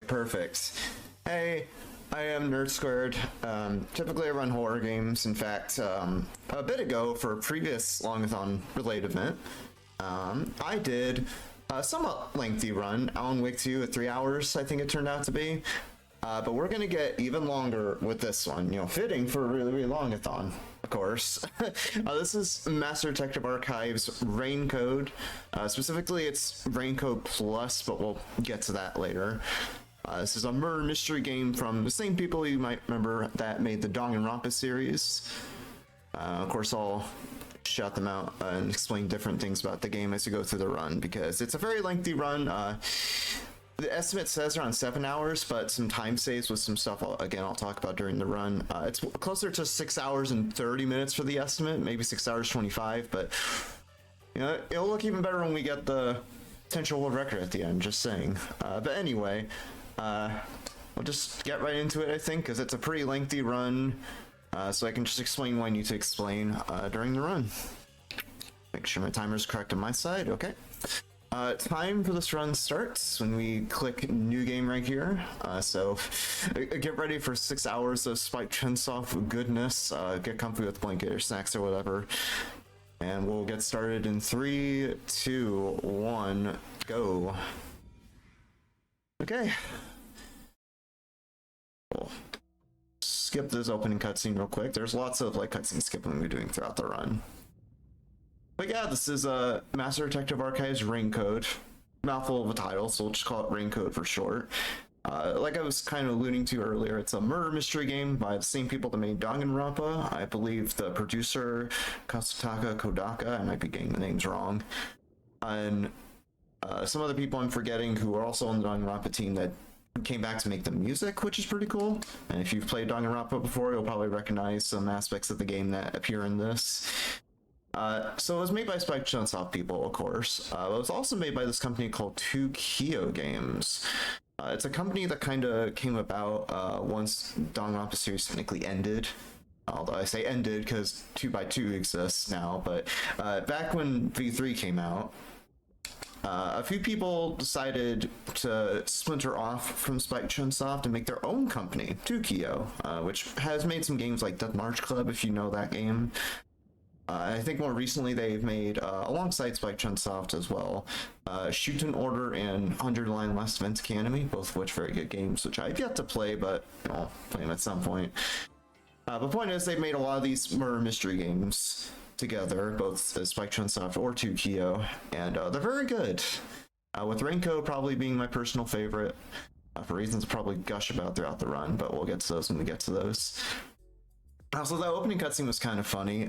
perfect. Hey, I am Nerd Squared. Typically I run horror games. In fact, a bit ago for a previous Longathon related event, I did a somewhat lengthy run, Alan Wake 2 at 3 hours, I think it turned out to be. But we're gonna get even longer with this one, you know, fitting for a really, really longathon, of course. This is Master Detective Archives Rain Code. Specifically, it's Rain Code Plus, but we'll get to that later. This is a murder mystery game from the same people you might remember that made the Danganronpa series. Of course, I'll shout them out and explain different things about the game as you go through the run, because it's a very lengthy run. The estimate says around 7 hours, but some time saves with some stuff, I'll talk about during the run. It's closer to 6 hours and 30 minutes for the estimate, maybe 6 hours 25, but you know, it'll look even better when we get the potential world record at the end, just saying. But anyway, we'll just get right into it, I think, because it's a pretty lengthy run, so I can just explain what I need to explain during the run. Make sure my timer's correct on my side, okay. Time for this run starts when we click new game right here. So get ready for 6 hours of Spike Chunsoft goodness. Get comfy with blanket or snacks or whatever. And we'll get started in 3, 2, 1, go. Okay. Cool. Skip this opening cutscene real quick. There's lots of like cutscene skipping we're doing throughout the run. But yeah, this is Master Detective Archives Rain Code. Mouthful of a title, so we'll just call it Rain Code for short. Like I was kind of alluding to earlier, it's a murder mystery game by the same people that made Danganronpa. I believe the producer, Kasutaka Kodaka, I might be getting the names wrong. And some other people I'm forgetting who are also on the Danganronpa team that came back to make the music, which is pretty cool. And if you've played Danganronpa before, you'll probably recognize some aspects of the game that appear in this. So it was made by Spike Chunsoft people, of course. It was also made by this company called 2Kyo Games. It's a company that kind of came about once Danganronpa series technically ended. Although I say ended because 2x2 exists now, but back when V3 came out, a few people decided to splinter off from Spike Chunsoft and make their own company, 2Kyo, which has made some games like Death March Club, if you know that game. I think more recently they've made, alongside Spike Chunsoft as well, Shootin' Order and 100 Line Last Event Academy, both of which very good games, which I've yet to play, but I'll play them at some point. The point is they've made a lot of these murder mystery games together, both Spike Chunsoft or 2Kyo, and they're very good. With Rain Code probably being my personal favorite, for reasons I'll probably gush about throughout the run, but we'll get to those when we get to those. So that opening cutscene was kind of funny.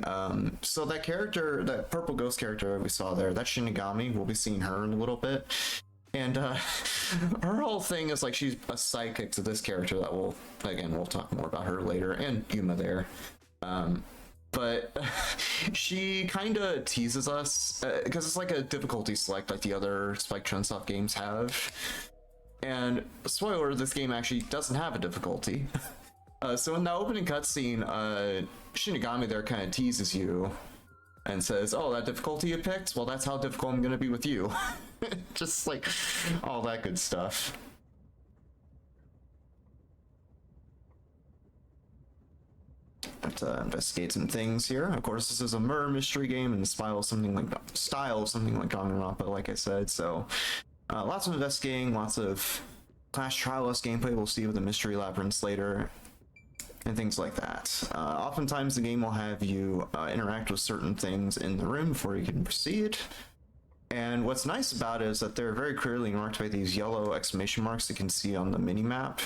So that character, that purple ghost character we saw there, that's Shinigami. We'll be seeing her in a little bit. And her whole thing is like she's a sidekick to this character that we'll talk more about her later, and Yuma there. But she kind of teases us, because it's like a difficulty select like the other Spike Chunsoft games have. And spoiler, this game actually doesn't have a difficulty. So in the opening cutscene, Shinigami there kind of teases you and says, "Oh, that difficulty you picked? Well, that's how difficult I'm gonna be with you." Just like all that good stuff. Let's investigate some things here. Of course, this is a murder mystery game in the style of something like Danganronpa, like I said. So lots of investigating, lots of Clash Trial-esque gameplay. We'll see with the mystery labyrinths later. And things like that. Oftentimes the game will have you interact with certain things in the room before you can proceed. And what's nice about it is that they're very clearly marked by these yellow exclamation marks you can see on the mini-map.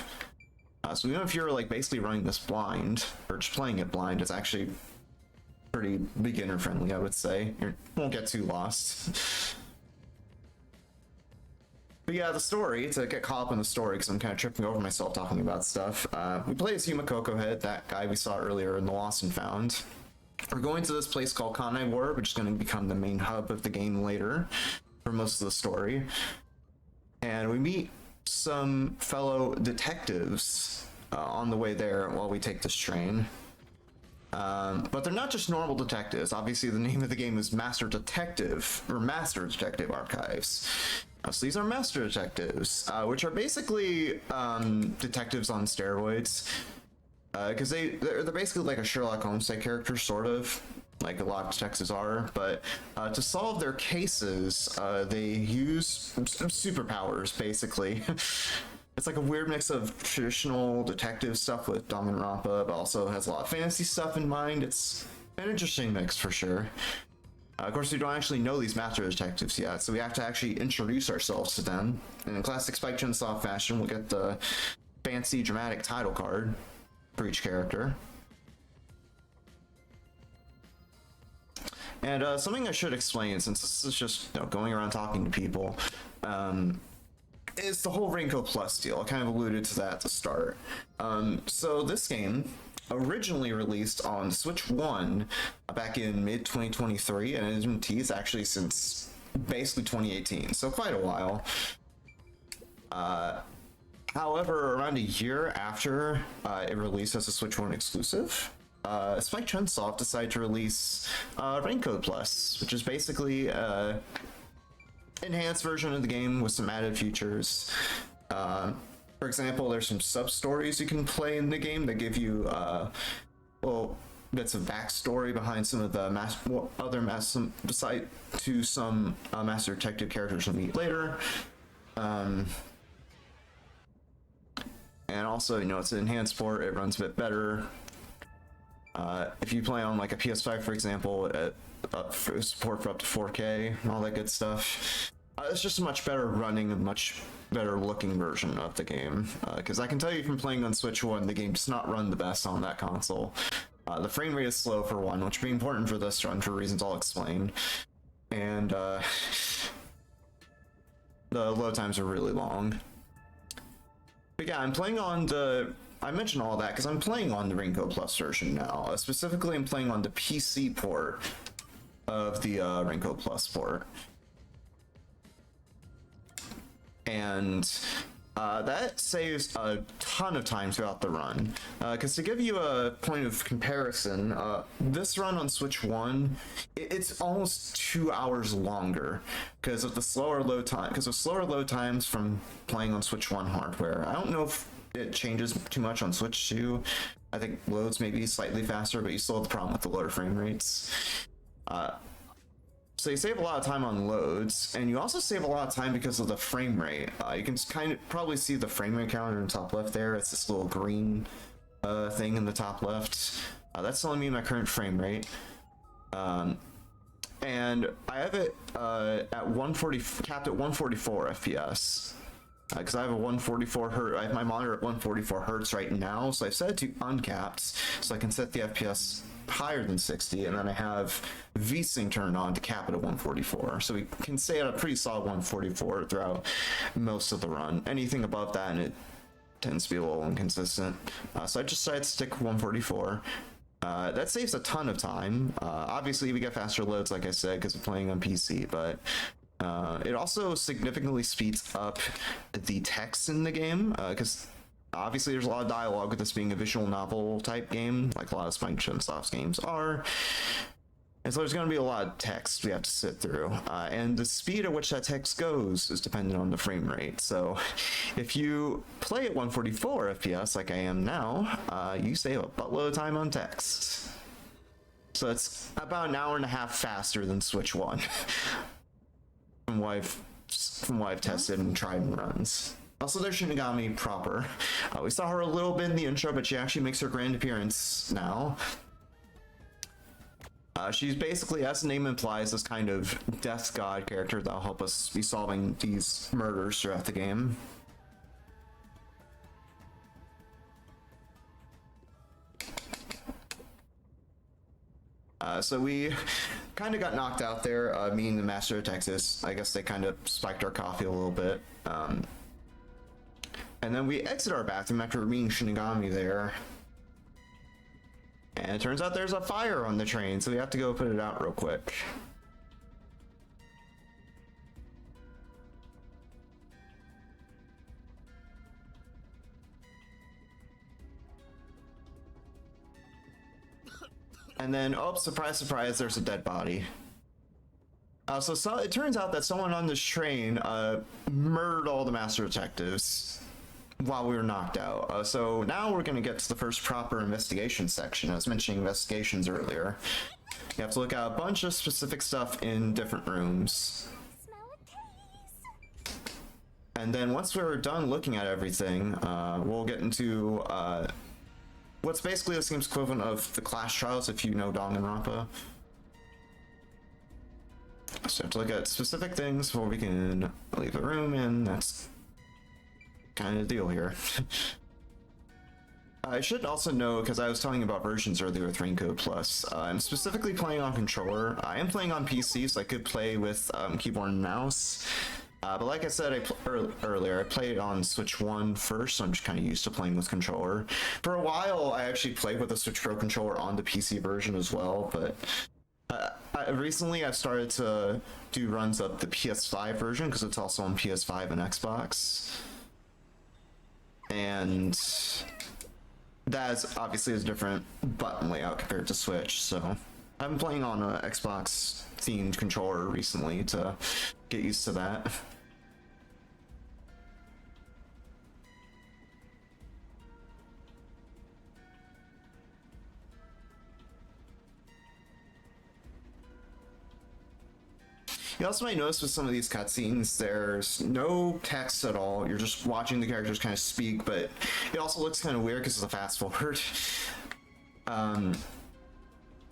So even if you're like basically running this blind, or just playing it blind, it's actually pretty beginner friendly, I would say. You won't get too lost. But yeah, the story, to get caught up in the story, because I'm kind of tripping over myself talking about stuff. We play as Yuma Kokohead, that guy we saw earlier in the Lost and Found. We're going to this place called Kanai Ward, which is going to become the main hub of the game later, for most of the story. And we meet some fellow detectives on the way there while we take this train. But they're not just normal detectives. Obviously, the name of the game is Master Detective, or Master Detective Archives. So these are master detectives, which are basically detectives on steroids, because they're basically like a Sherlock Holmes type character, sort of, like a lot of detectives are. But to solve their cases, they use superpowers, basically. It's like a weird mix of traditional detective stuff with Danganronpa, but also has a lot of fantasy stuff in mind. It's an interesting mix for sure. Of course, we don't actually know these master detectives yet, so we have to actually introduce ourselves to them. And in classic Spike Chunsoft fashion, we'll get the fancy, dramatic title card for each character. And something I should explain, since this is just going around talking to people, is the whole Raincoat Plus deal. I kind of alluded to that at the start. So this game originally released on Switch 1 back in mid 2023, and it's been teased actually since basically 2018, so quite a while. However, around a year after it released as a Switch 1 exclusive, Spike Chunsoft decided to release Raincoat Plus, which is basically an enhanced version of the game with some added features. For example, there's some sub-stories you can play in the game that give you bits of backstory behind some of the beside to some master detective characters we'll meet later. And also, it's an enhanced port. It runs a bit better. If you play on like a PS5, for example, support for up to 4K and all that good stuff. It's just a much better running and much better looking version of the game. Because I can tell you from playing on Switch 1, the game does not run the best on that console. The frame rate is slow for one, which would be important for this run for reasons I'll explain. And the load times are really long. But yeah, I'm playing on I mentioned all that because I'm playing on the Raincoat Plus version now. Specifically, I'm playing on the PC port of the Raincoat Plus port. And that saves a ton of time throughout the run. Because to give you a point of comparison, this run on Switch 1, it's almost 2 hours longer because of the slower load time. Because of slower load times from playing on Switch 1 hardware. I don't know if it changes too much on Switch 2. I think loads may be slightly faster, but you still have the problem with the lower frame rates. So you save a lot of time on loads, and you also save a lot of time because of the frame rate. You can kind of probably see the frame rate counter in the top left there. It's this little green thing in the top left. That's telling me my current frame rate. And I have it at 140, capped at 144 FPS. Because I have a 144 hertz, I have my monitor at 144 hertz right now, so I've set it to uncapped, so I can set the FPS higher than 60, and then I have VSync turned on to cap it at 144. So we can stay at a pretty solid 144 throughout most of the run. Anything above that, and it tends to be a little inconsistent. So I just decided to stick with 144. That saves a ton of time. Obviously, we get faster loads, like I said, because we're playing on PC, but it also significantly speeds up the text in the game, because obviously there's a lot of dialogue with this being a visual novel type game, like a lot of Spike Chunsoft's games are. And so there's going to be a lot of text we have to sit through. And the speed at which that text goes is dependent on the frame rate. So if you play at 144 FPS like I am now, you save a buttload of time on text. So it's about an hour and a half faster than Switch 1. From what I've tested and tried and runs. Also, there's Shinigami proper. We saw her a little bit in the intro, but she actually makes her grand appearance now. She's basically, as the name implies, this kind of death god character that'll help us be solving these murders throughout the game. So we kind of got knocked out there, me and the Master Detectives. I guess they kind of spiked our coffee a little bit. And then we exit our bathroom after meeting Shinigami there. And it turns out there's a fire on the train, so we have to go put it out real quick. And then, oh, surprise, surprise, there's a dead body. So it turns out that someone on this train murdered all the master detectives while we were knocked out. So now we're going to get to the first proper investigation section. I was mentioning investigations earlier. You have to look at a bunch of specific stuff in different rooms. And then once we're done looking at everything, we'll get into what's basically this game's equivalent of the Clash Trials, if you know Danganronpa. So we have to look at specific things before we can leave the room, and that's kind of the deal here. I should also know, because I was talking about versions earlier with Raincoat Plus, I'm specifically playing on controller. I am playing on PC, so I could play with keyboard and mouse. But like I said earlier, I played on Switch 1 first, so I'm just kind of used to playing with controller. For a while, I actually played with a Switch Pro controller on the PC version as well, but recently I've started to do runs of the PS5 version, because it's also on PS5 and Xbox. And that obviously is a different button layout compared to Switch, so I've been playing on an Xbox themed controller recently to get used to that. You also might notice with some of these cutscenes, there's no text at all. You're just watching the characters kind of speak, but it also looks kind of weird because it's a fast forward.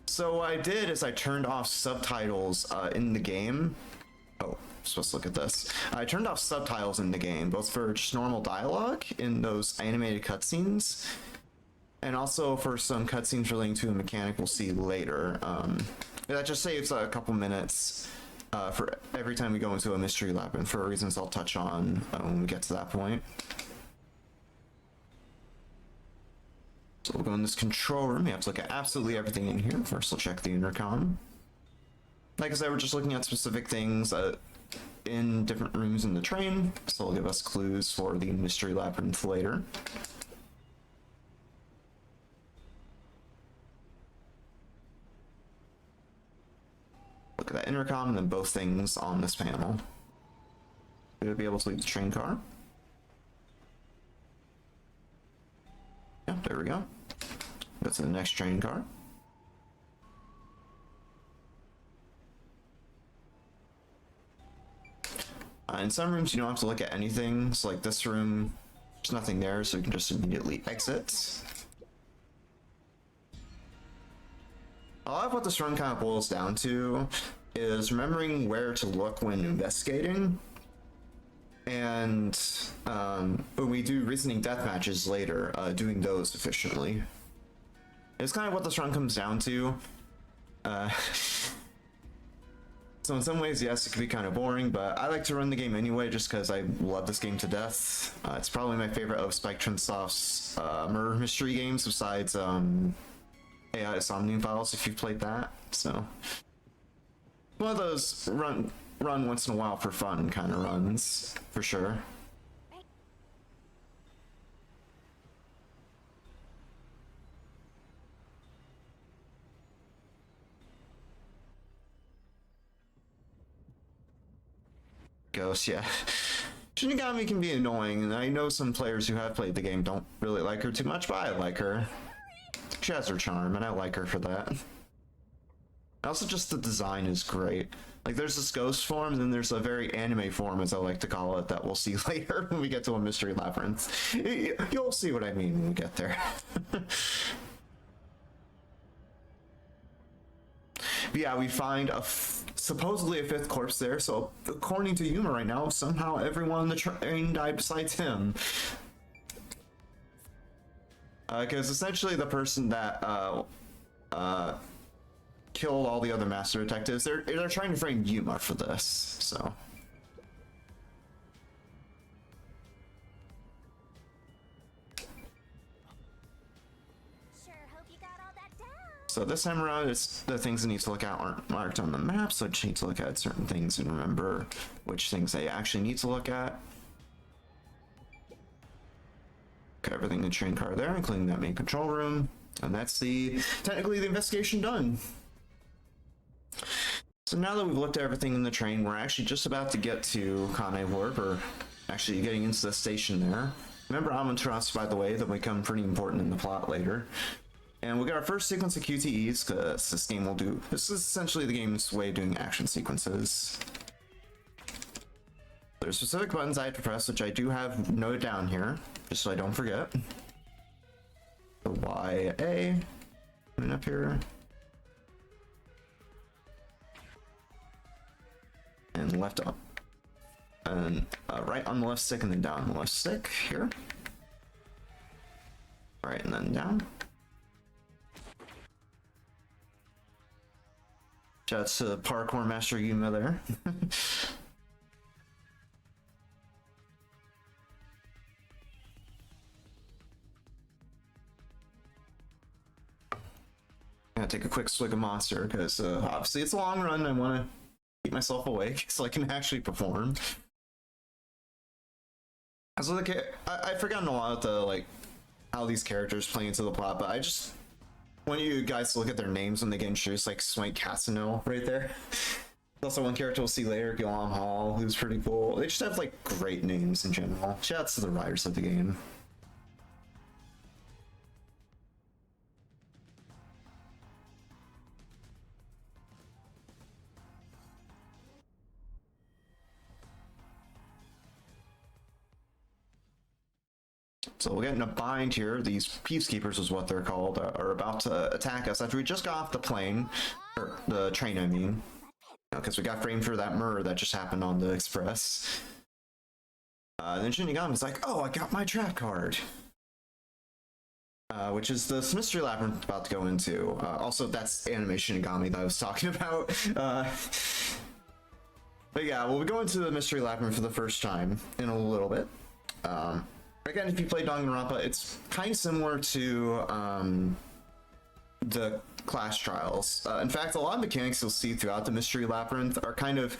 So what I did is I turned off subtitles in the game. Oh, I'm supposed to look at this. I turned off subtitles in the game, both for just normal dialogue in those animated cutscenes, and also for some cutscenes relating to a mechanic we'll see later. That just saves a couple minutes for every time we go into a mystery lab, and for reasons I'll touch on when we get to that point. So we'll go in this control room. We have to look at absolutely everything in here. First, we'll check the intercom. Like I said, we're just looking at specific things in different rooms in the train, so it'll give us clues for the mystery labyrinth later. Look at that intercom and then both things on this panel. We'll be able to leave the train car. Yeah, there we go. Go to the next train car. In some rooms you don't have to look at anything, so like this room, there's nothing there, so you can just immediately exit. A lot of what this run kind of boils down to is remembering where to look when investigating. And when we do reasoning death matches later, doing those efficiently. It's kind of what this run comes down to. So in some ways, yes, it can be kind of boring, but I like to run the game anyway just because I love this game to death. It's probably my favorite of Spike Chunsoft's murder mystery games, besides AI Somnium Files, if you've played that. So one of those run once in a while for fun kind of runs, for sure. Ghost, yeah. Shinigami can be annoying, and I know some players who have played the game don't really like her too much, but I like her. She has her charm, and I like her for that. Also, just the design is great. Like, there's this ghost form, and then there's a very anime form, as I like to call it, that we'll see later when we get to a mystery labyrinth. You'll see what I mean when we get there. But yeah, we find supposedly a fifth corpse there, so according to Yuma right now, somehow everyone on the train died besides him. Because essentially the person that killed all the other master detectives, they're trying to frame Yuma for this, so. So this time around, it's the things I need to look at aren't marked on the map, so I just need to look at certain things and remember which things I actually need to look at. Got everything in the train car there, including that main control room, and that's technically the investigation done. So now that we've looked at everything in the train, we're actually just about to get to Kane Warp, or actually getting into the station there. Remember Amaterasu, by the way, that will become pretty important in the plot later. And we got our first sequence of QTEs, because this game will do... This is essentially the game's way of doing action sequences. There's specific buttons I have to press, which I do have noted down here, just so I don't forget. The YA, coming up here. And left up. And right on the left stick, and then down on the left stick, here. Right, and then down. Shouts to Parkour Master Yuma there. Gonna take a quick swig of Monster, because obviously it's a long run. I want to keep myself awake so I can actually perform. So I've forgotten a lot of the, like, how these characters play into the plot, but I just want you guys to look at their names when they get introduced, like Swank Casino right there. Also, one character we'll see later, Guillaume Hall, who's pretty cool. They just have, like, great names in general. Shouts to the writers of the game. So we'll get in a bind here. These peacekeepers is what they're called, are about to attack us after we just got off the plane, or the train, I mean, because we got framed for that murder that just happened on the express. Then Shinigami's like, "Oh, I got my trap card," which is this mystery labyrinth about to go into. Also, that's anime Shinigami that I was talking about. But yeah, we'll be going to the mystery labyrinth for the first time in a little bit. Again, if you play Danganronpa, it's kind of similar to the Clash Trials. In fact, a lot of mechanics you'll see throughout the Mystery Labyrinth are kind of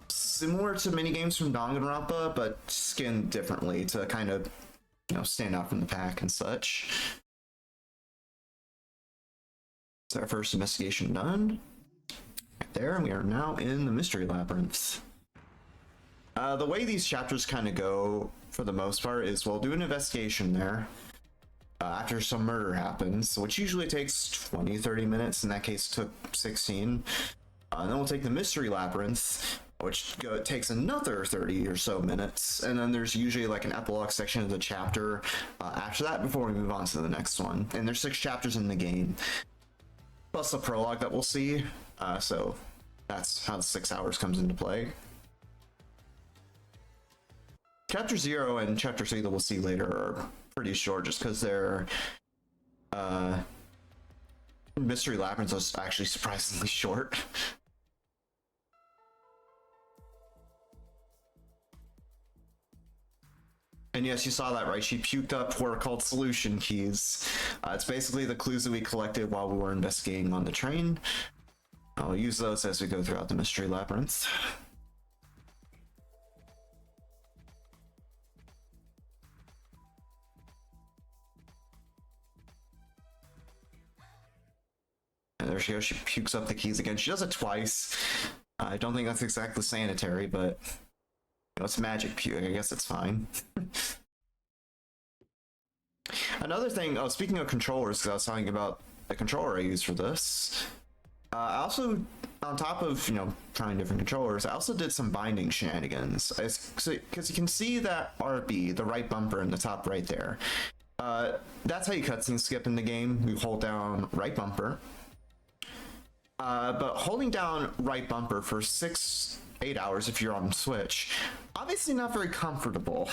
similar to minigames from Danganronpa, but skinned differently to kind of, you know, stand out from the pack and such. So our first investigation done. Right there, we are now in the Mystery Labyrinth. The way these chapters kind of go, for the most part, is we'll do an investigation there after some murder happens, which usually takes 20-30 minutes. In that case, it took 16. And then we'll take the Mystery Labyrinth, which takes another 30 or so minutes. And then there's usually like an epilogue section of the chapter after that before we move on to the next one. And there's 6 chapters in the game, plus a prologue that we'll see. So that's how the 6 hours comes into play. Chapter 0 and Chapter 3 that we'll see later are pretty short, just because they're Mystery Labyrinth is actually surprisingly short. And yes, you saw that right, she puked up what are called solution keys. It's basically the clues that we collected while we were investigating on the train. I'll use those as we go throughout the Mystery Labyrinth. And there she goes, she pukes up the keys again. She does it twice. I don't think that's exactly sanitary, but you know, it's magic puke. I guess it's fine. Another thing, oh, speaking of controllers, because I was talking about the controller I use for this. I also, on top of, you know, trying different controllers, I also did some binding shenanigans. Because you can see that RB, the right bumper in the top right there. That's how you cutscene skip in the game. You hold down right bumper. But holding down right bumper for 6-8 hours if you're on Switch, obviously not very comfortable.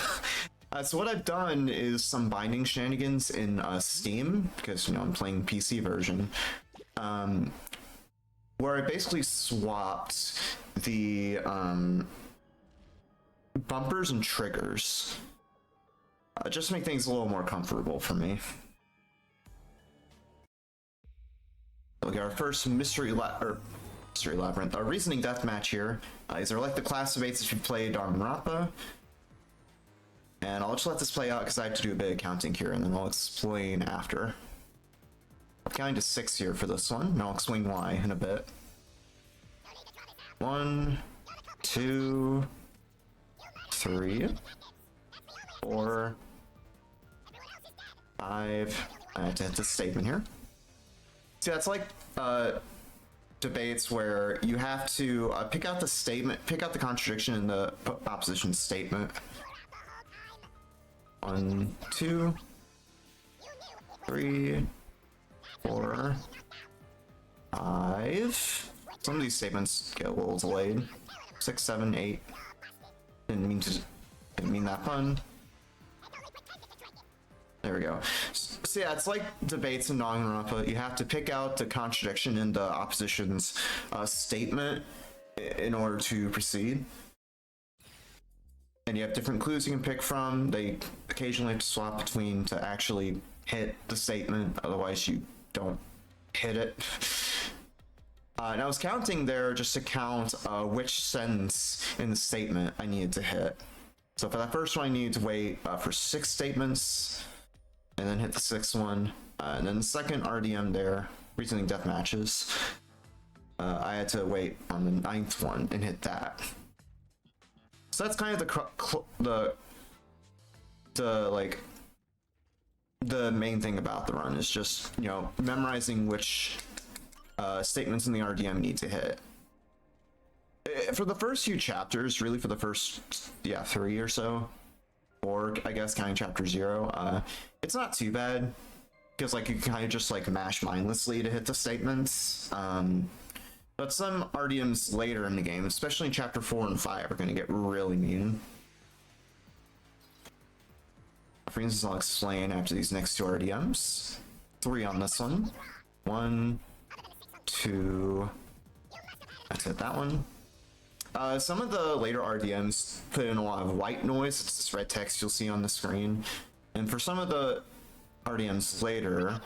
So what I've done is some binding shenanigans in Steam, because, you know, I'm playing PC version, where I basically swapped the bumpers and triggers, just to make things a little more comfortable for me. Look at our first Mystery Labyrinth. Our reasoning deathmatch here. These are like the class debates if you play Danganronpa. And I'll just let this play out because I have to do a bit of counting here, and then I'll explain after. I'm counting to 6 here for this one, and I'll explain why in a bit. 1, 2, 3, 4, 5. I have to hit this statement here. See, that's like debates where you have to pick out the statement, pick out the contradiction in the opposition statement. 1, 2, 3, 4, 5. Some of these statements get a little delayed. 6, 7, 8. Didn't mean that pun. There we go. So yeah, it's like debates in Danganronpa. You have to pick out the contradiction in the opposition's statement in order to proceed. And you have different clues you can pick from. They occasionally have to swap between to actually hit the statement, otherwise you don't hit it. And I was counting there just to count which sentence in the statement I needed to hit. So for that first one, I needed to wait for 6 statements, and then hit the 6th one. And then the second RDM there, reasoning death matches, I had to wait on the 9th one and hit that. So that's kind of the main thing about the run is just, you know, memorizing which statements in the RDM need to hit. For the first few chapters, really for the first 3 or so, or I guess counting chapter 0, it's not too bad because like you can kind of just like mash mindlessly to hit the statements. But some RDMs later in the game, especially in chapter 4 and 5, are going to get really mean. For instance, I'll explain after these next 2 RDMs. 3 on this one. 1, 2. Let's hit that one. Some of the later RDMs put in a lot of white noise. It's this red text you'll see on the screen. And for some of the RDMs later,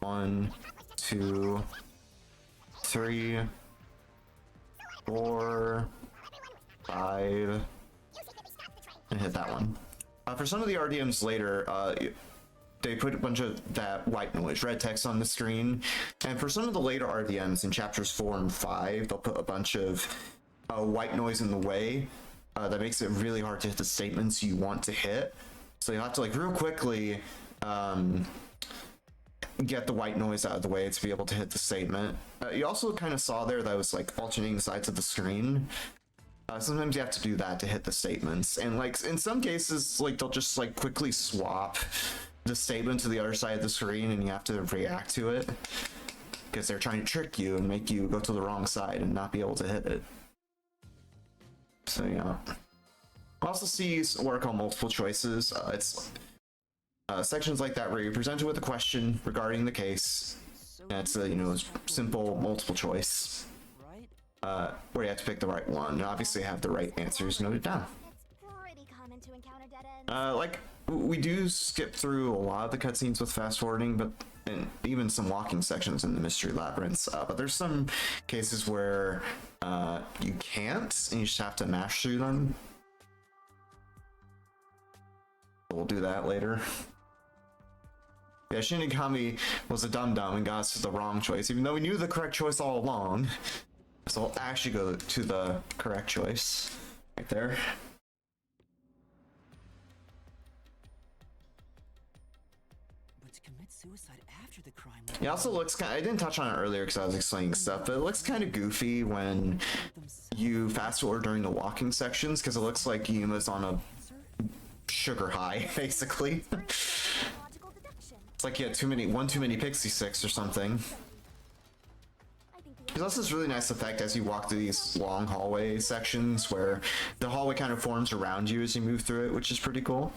1, 2, 3, 4, 5, and hit that one. For some of the RDMs later, they put a bunch of that white noise, red text on the screen. And for some of the later RDMs in chapters 4 and 5, they'll put a bunch of white noise in the way that makes it really hard to hit the statements you want to hit. So you have to like real quickly get the white noise out of the way to be able to hit the statement. You also kind of saw there that I was like alternating the sides of the screen. Sometimes you have to do that to hit the statements, and like in some cases, like they'll just like quickly swap the statement to the other side of the screen, and you have to react to it because they're trying to trick you and make you go to the wrong side and not be able to hit it. So yeah. Also see what are called multiple choices. It's sections like that where you're presented with a question regarding the case. And it's a, you know, simple multiple choice. Where you have to pick the right one, and obviously have the right answers noted down. Like, we do skip through a lot of the cutscenes with fast forwarding, and even some walking sections in the mystery labyrinths, but there's some cases where you can't, and you just have to mash through them. We'll do that later. Yeah, Shinigami was a dum-dum and got us to the wrong choice, even though we knew the correct choice all along. So we'll actually go to the correct choice right there. But to commit suicide after the crime. It also looks kind of, I didn't touch on it earlier because I was explaining stuff, but it looks kind of goofy when you fast forward during the walking sections because it looks like Yuma's on a sugar high, basically. It's like he had one too many pixie sticks or something. There's also this really nice effect as you walk through these long hallway sections where the hallway kind of forms around you as you move through it, which is pretty cool.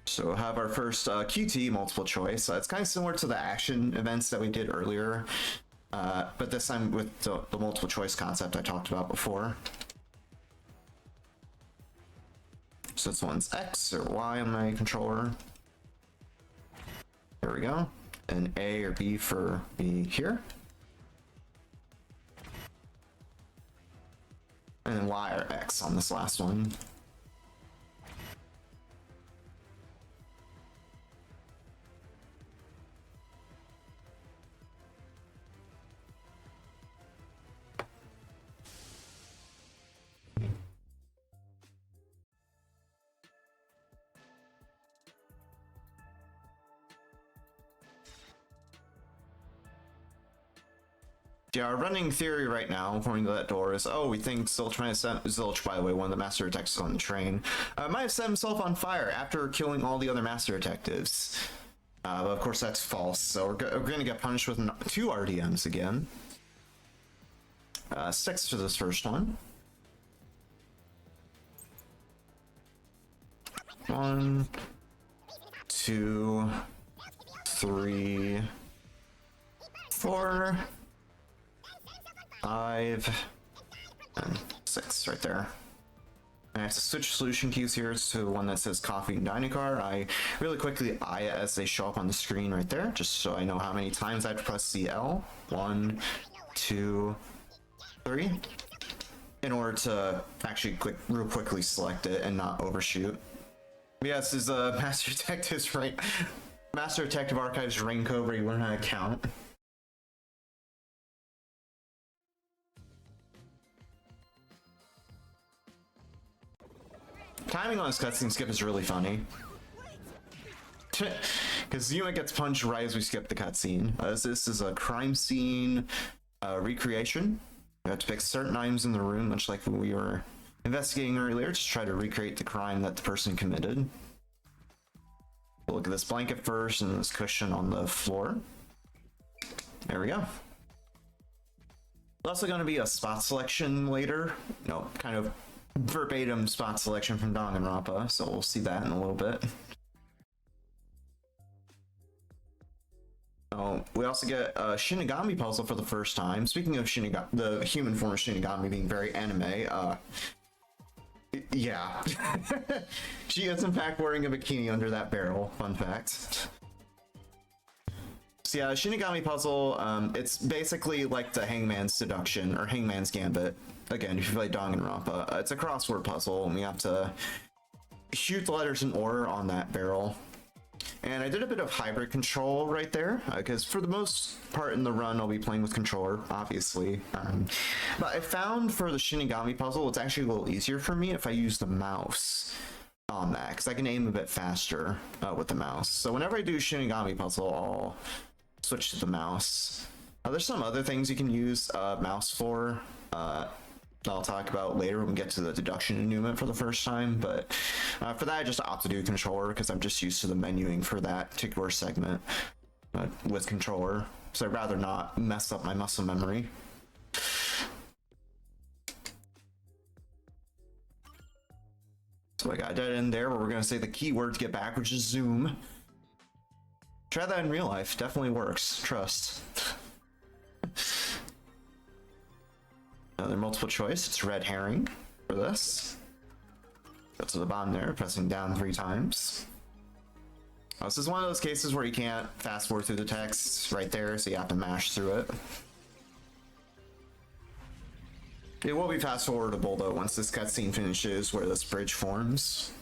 So we'll have our first QT multiple choice. It's kind of similar to the action events that we did earlier. But this time with the multiple choice concept I talked about before. So this one's X or Y on my controller. There we go. And A or B for me here. And then Y or X on this last one. Yeah, our running theory right now, according to that door, is, oh, we think Zilch might have set, Zilch, by the way, one of the Master Detectives on the train, might have set himself on fire after killing all the other Master Detectives. But of course that's false, so we're going to get punished with 2 RDMs again. 6 for this first one. 1, 2, 3, 4, 5, and 6 right there. And I have to switch solution keys here to one that says coffee and dining car. I really quickly eye it as they show up on the screen right there, just so I know how many times I have to press CL. 1, 2, 3. In order to actually real quickly select it and not overshoot. But yeah, this is Master Detective's right. Master Detective Archives ring code where you learn how to count. Timing on this cutscene skip is really funny. Because Yuma gets punched right as we skip the cutscene. This is a crime scene recreation. We have to pick certain items in the room, much like we were investigating earlier, to try to recreate the crime that the person committed. We'll look at this blanket first and this cushion on the floor. There we go. There's also going to be a spot selection later. You know, kind of verbatim spot selection from Danganronpa, so we'll see that in a little bit. We also get a Shinigami puzzle for the first time. Speaking of Shinigami, the human form of Shinigami being very anime, yeah. She is in fact wearing a bikini under that barrel, fun fact. So yeah, Shinigami puzzle, it's basically like the Hangman's Seduction, or Hangman's Gambit. Again, if you play Danganronpa, it's a crossword puzzle, and we have to shoot the letters in order on that barrel. And I did a bit of hybrid control right there, because for the most part in the run, I'll be playing with controller, obviously. But I found for the Shinigami puzzle, it's actually a little easier for me if I use the mouse on that, because I can aim a bit faster with the mouse. So whenever I do Shinigami puzzle, I'll switch to the mouse. There's some other things you can use mouse for. I'll talk about later when we get to the deduction enumement for the first time, but for that I just opt to do controller because I'm just used to the menuing for that particular segment with controller, so I'd rather not mess up my muscle memory. So I got that in there where we're going to say the keyword to get back, which is zoom. Try that in real life, definitely works, trust. Another multiple choice, it's red herring for this. Go to the bottom there, pressing down 3 times. This is one of those cases where you can't fast forward through the text right there, so you have to mash through it. It will be fast forwardable though once this cutscene finishes where this bridge forms.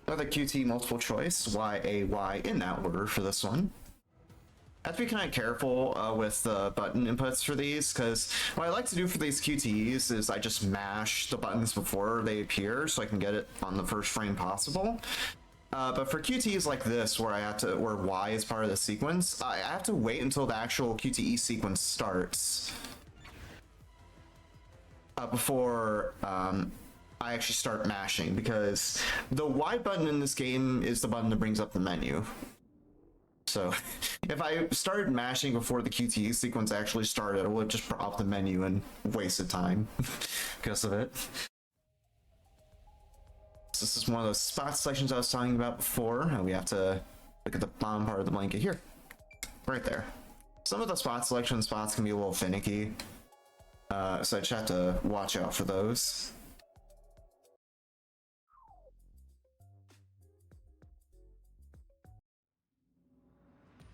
Another QT multiple choice, Y-A-Y in that order for this one. I have to be kind of careful with the button inputs for these, because what I like to do for these QTEs is I just mash the buttons before they appear so I can get it on the first frame possible. But for QTEs like this, where where Y is part of the sequence, I have to wait until the actual QTE sequence starts before I actually start mashing, because the Y button in this game is the button that brings up the menu. So if I started mashing before the QTE sequence actually started, it would just brought up the menu and wasted time because of it. So this is one of those spot selections I was talking about before, and we have to look at the bottom part of the blanket here. Right there. Some of the spot selection spots can be a little finicky, so I just have to watch out for those.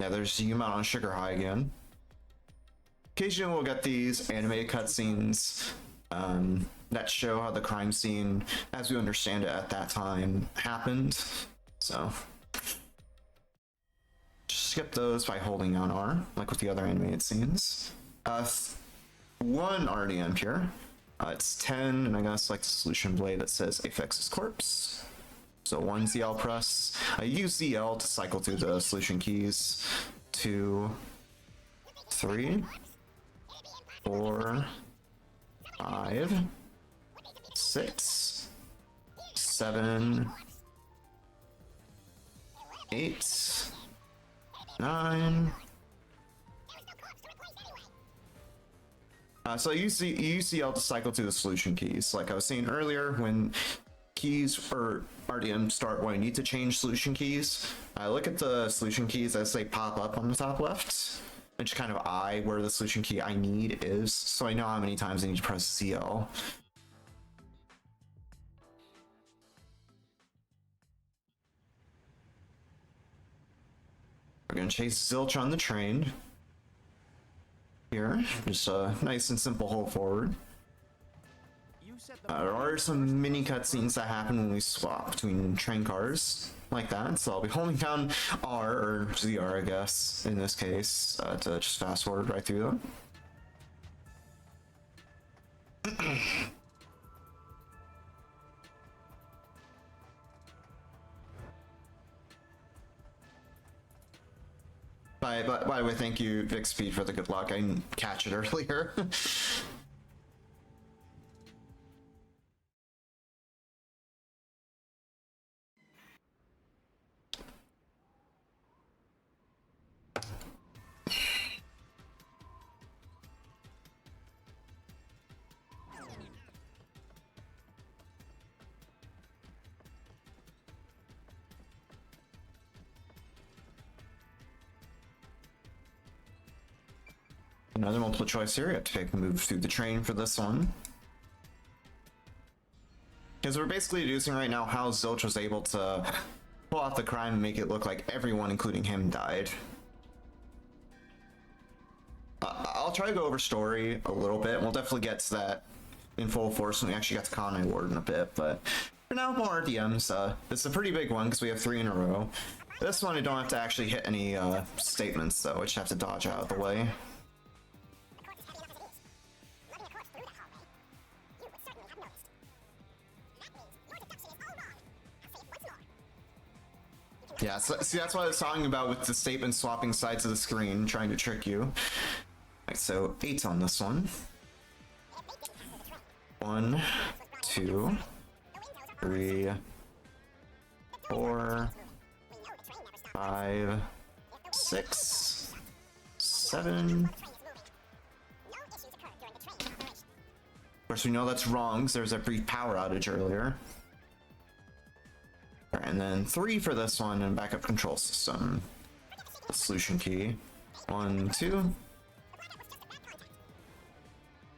Yeah, there's Yuma on Sugar High again. Occasionally we'll get these animated cutscenes that show how the crime scene, as we understand it at that time, happened. So just skip those by holding down R, like with the other animated scenes. One RDM here. It's 10, and I guess like the solution blade that says Apex's corpse. So 1 ZL press. I use ZL to cycle through the solution keys. 2, 3, 4, 5, 6, 7, 8, 9. So you use UCL to cycle through the solution keys. Like I was saying earlier, when keys or RDM start where I need to change solution keys, I look at the solution keys as they pop up on the top left, and just kind of eye where the solution key I need is, so I know how many times I need to press ZL. We're gonna chase Zilch on the train. Here, just a nice and simple hold forward. There are some mini cutscenes that happen when we swap between train cars, like that. So I'll be holding down R, or ZR I guess, in this case, to just fast forward right through them. By the way, thank you, Vic Speed, for the good luck. I didn't catch it earlier. Another multiple choice here. You have to take a move through the train for this one. Because we're basically deducing right now how Zilch was able to pull off the crime and make it look like everyone, including him, died. I'll try to go over story a little bit. We'll definitely get to that in full force when we actually get to Kanai Ward in a bit. But for now, more RDMs. It's a pretty big one because we have 3 in a row. This one, I don't have to actually hit any statements, though. I just have to dodge out of the way. Yeah, so, see, that's what I was talking about with the statement swapping sides of the screen, trying to trick you. Right, so 8 on this one. 1, 2, 3, 4, 5, 6, 7. Of course, we know that's wrong, because there was a brief power outage earlier. And then 3 for this one, and backup control system. The solution key. 1, 2.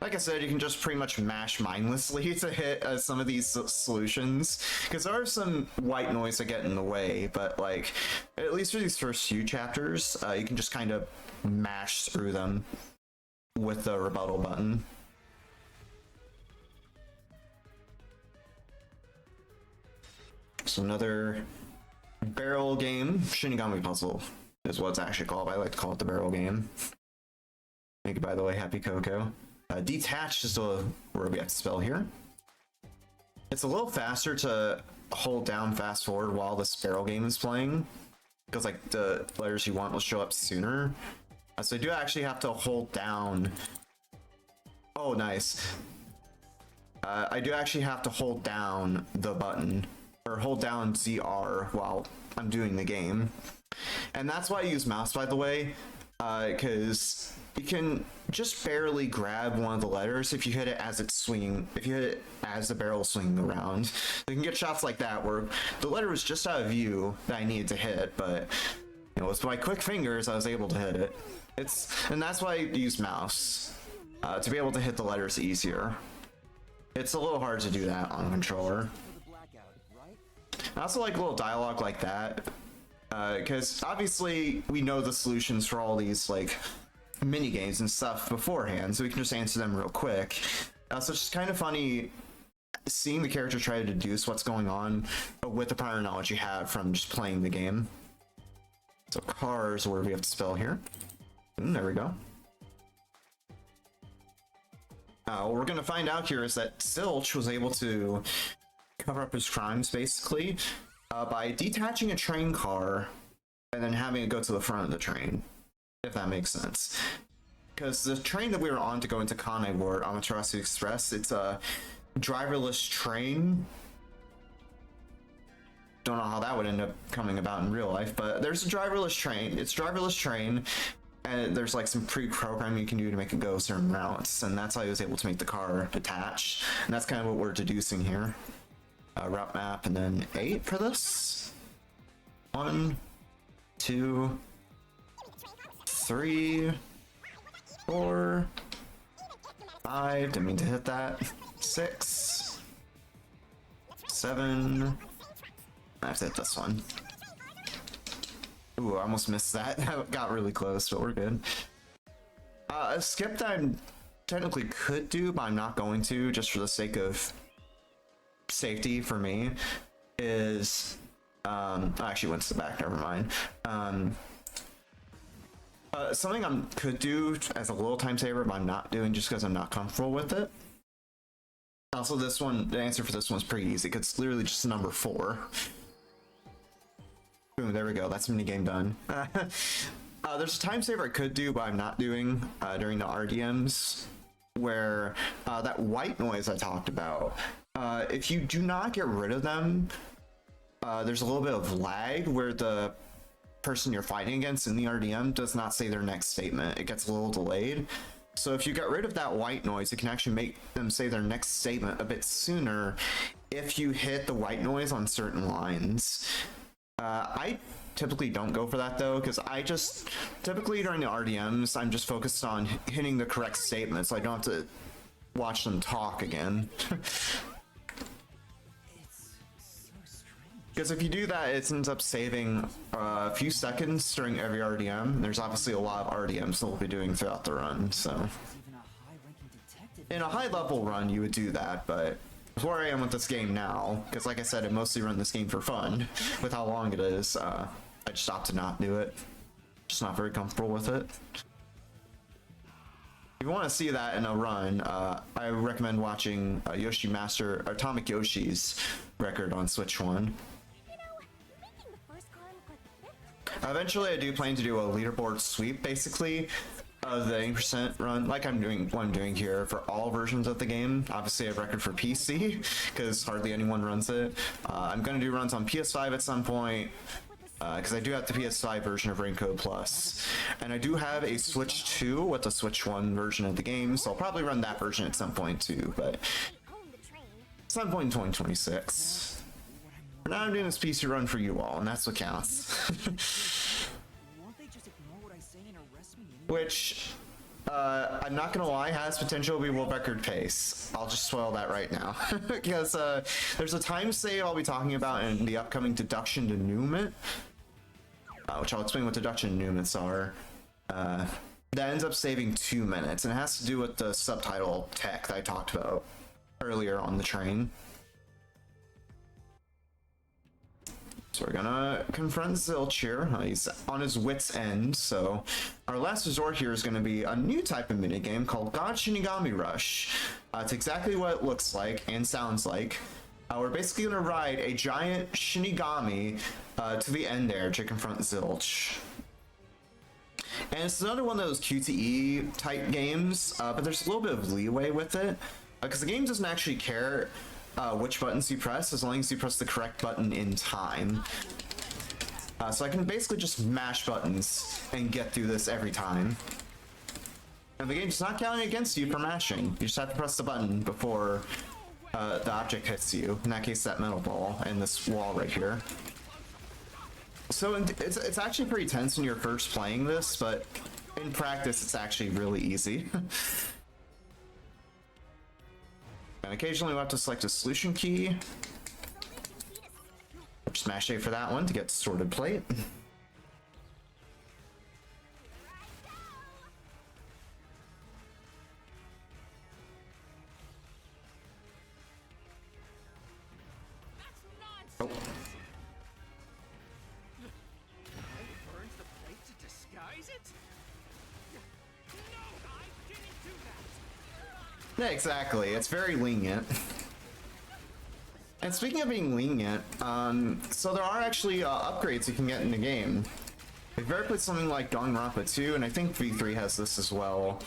Like I said, you can just pretty much mash mindlessly to hit some of these solutions, because there are some white noise that get in the way, but like, at least for these first few chapters, you can just kind of mash through them with the rebuttal button. So another barrel game, Shinigami puzzle is what it's actually called. I like to call it the barrel game. Thank you, by the way, Happy Coco. Detached is the word we have to spell here. It's a little faster to hold down fast forward while this barrel game is playing, because like the letters you want will show up sooner. So you do actually have to hold down. Oh, nice. I do actually have to hold down the button, or hold down ZR while I'm doing the game. And that's why I use mouse, by the way, because you can just barely grab one of the letters if you hit it as it's swinging, if you hit it as the barrel is swinging around. You can get shots like that where the letter was just out of view that I needed to hit, but you know, with my quick fingers I was able to hit it. And that's why I use mouse, to be able to hit the letters easier. It's a little hard to do that on a controller. I also like a little dialogue like that. because obviously we know the solutions for all these like mini games and stuff beforehand, so we can just answer them real quick. So it's just kind of funny seeing the character try to deduce what's going on with the prior knowledge you have from just playing the game. So cars, where we have to spell here. There we go. What we're gonna find out here is that Zilch was able to cover up his crimes basically by detaching a train car and then having it go to the front of the train, if that makes sense. Because the train that we were on to go into Kanai Ward, Amaterasu Express, it's a driverless train. Don't know how that would end up coming about in real life, but there's a driverless train. It's a driverless train, and there's like some pre-programming you can do to make it go certain routes, and that's how he was able to make the car detach. And that's kind of what we're deducing here. Route map, and then 8 for this. 1, 2, 3, 4, 5. Didn't mean to hit that. 6, 7. I have to hit this one. Ooh, I almost missed that. That got really close, but we're good. A skip that I technically could do, but I'm not going to, just for the sake of safety for me, is I actually went to the back, never mind. Something I could do as a little time saver, but I'm not doing just because I'm not comfortable with it. Also, this one, the answer for this one's pretty easy, because it's literally just number 4. Boom, there we go, that's minigame done. There's a time saver I could do, but I'm not doing during the RDMs, where that white noise I talked about, if you do not get rid of them, there's a little bit of lag where the person you're fighting against in the RDM does not say their next statement. It gets a little delayed. So if you get rid of that white noise, it can actually make them say their next statement a bit sooner if you hit the white noise on certain lines. I typically don't go for that though, because I just typically during the RDMs I'm just focused on hitting the correct statement, so I don't have to watch them talk again. Because if you do that, it ends up saving a few seconds during every RDM. There's obviously a lot of RDMs that we'll be doing throughout the run, so in a high level run you would do that, but where I am with this game now, because like I said, I mostly run this game for fun with how long it is, I just opted to not do it. Just not very comfortable with it. If you want to see that in a run, I recommend watching Yoshi Master Atomic Yoshi's record on Switch 1. Eventually I do plan to do a leaderboard sweep basically of the 80% run, like what I'm doing here for all versions of the game. Obviously I have record for PC because hardly anyone runs it. I'm going to do runs on PS5 at some point because I do have the PS5 version of Raincoat Plus, and I do have a Switch 2 with the Switch 1 version of the game, so I'll probably run that version at some point too, but some point in 2026. For now I'm doing this PC run for you all, and that's what counts. Which, I'm not gonna lie, has potential to be world record pace. I'll just spoil that right now. Because there's a time save I'll be talking about in the upcoming deduction denouement, which I'll explain what deduction denouements are. That ends up saving 2 minutes, and it has to do with the subtitle tech that I talked about earlier on the train. So we're gonna confront Zilch here. He's on his wit's end, so our last resort here is gonna be a new type of minigame called God Shinigami Rush. It's exactly what it looks like and sounds like. We're basically gonna ride a giant Shinigami to the end there to confront Zilch. And it's another one of those QTE type games, but there's a little bit of leeway with it, because the game doesn't actually care which buttons you press, as long as you press the correct button in time. So I can basically just mash buttons and get through this every time. And the game's not counting against you for mashing. You just have to press the button before the object hits you. In that case, that metal ball and this wall right here. So it's actually pretty tense when you're first playing this, but in practice it's actually really easy. And occasionally we'll have to select a solution key. Smash A for that one to get sorted plate. Oh. I burned the plate to disguise it? No, I didn't do that! Yeah, exactly. It's very lenient. And speaking of being lenient, so there are actually upgrades you can get in the game. If you've ever played something like Danganronpa 2, and I think V3 has this as well,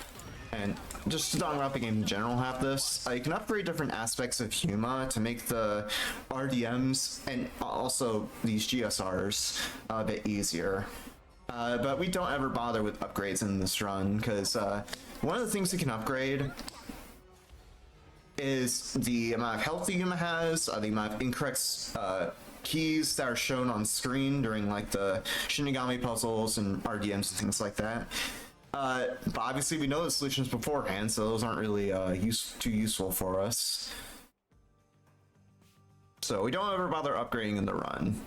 and just the Danganronpa game in general have this, you can upgrade different aspects of Huma to make the RDMs and also these GSRs a bit easier. But we don't ever bother with upgrades in this run, because one of the things you can upgrade is the amount of health the Yuma has, the amount of incorrect keys that are shown on screen during like the Shinigami puzzles and RDMs and things like that. But obviously we know the solutions beforehand, so those aren't really too useful for us. So we don't ever bother upgrading in the run.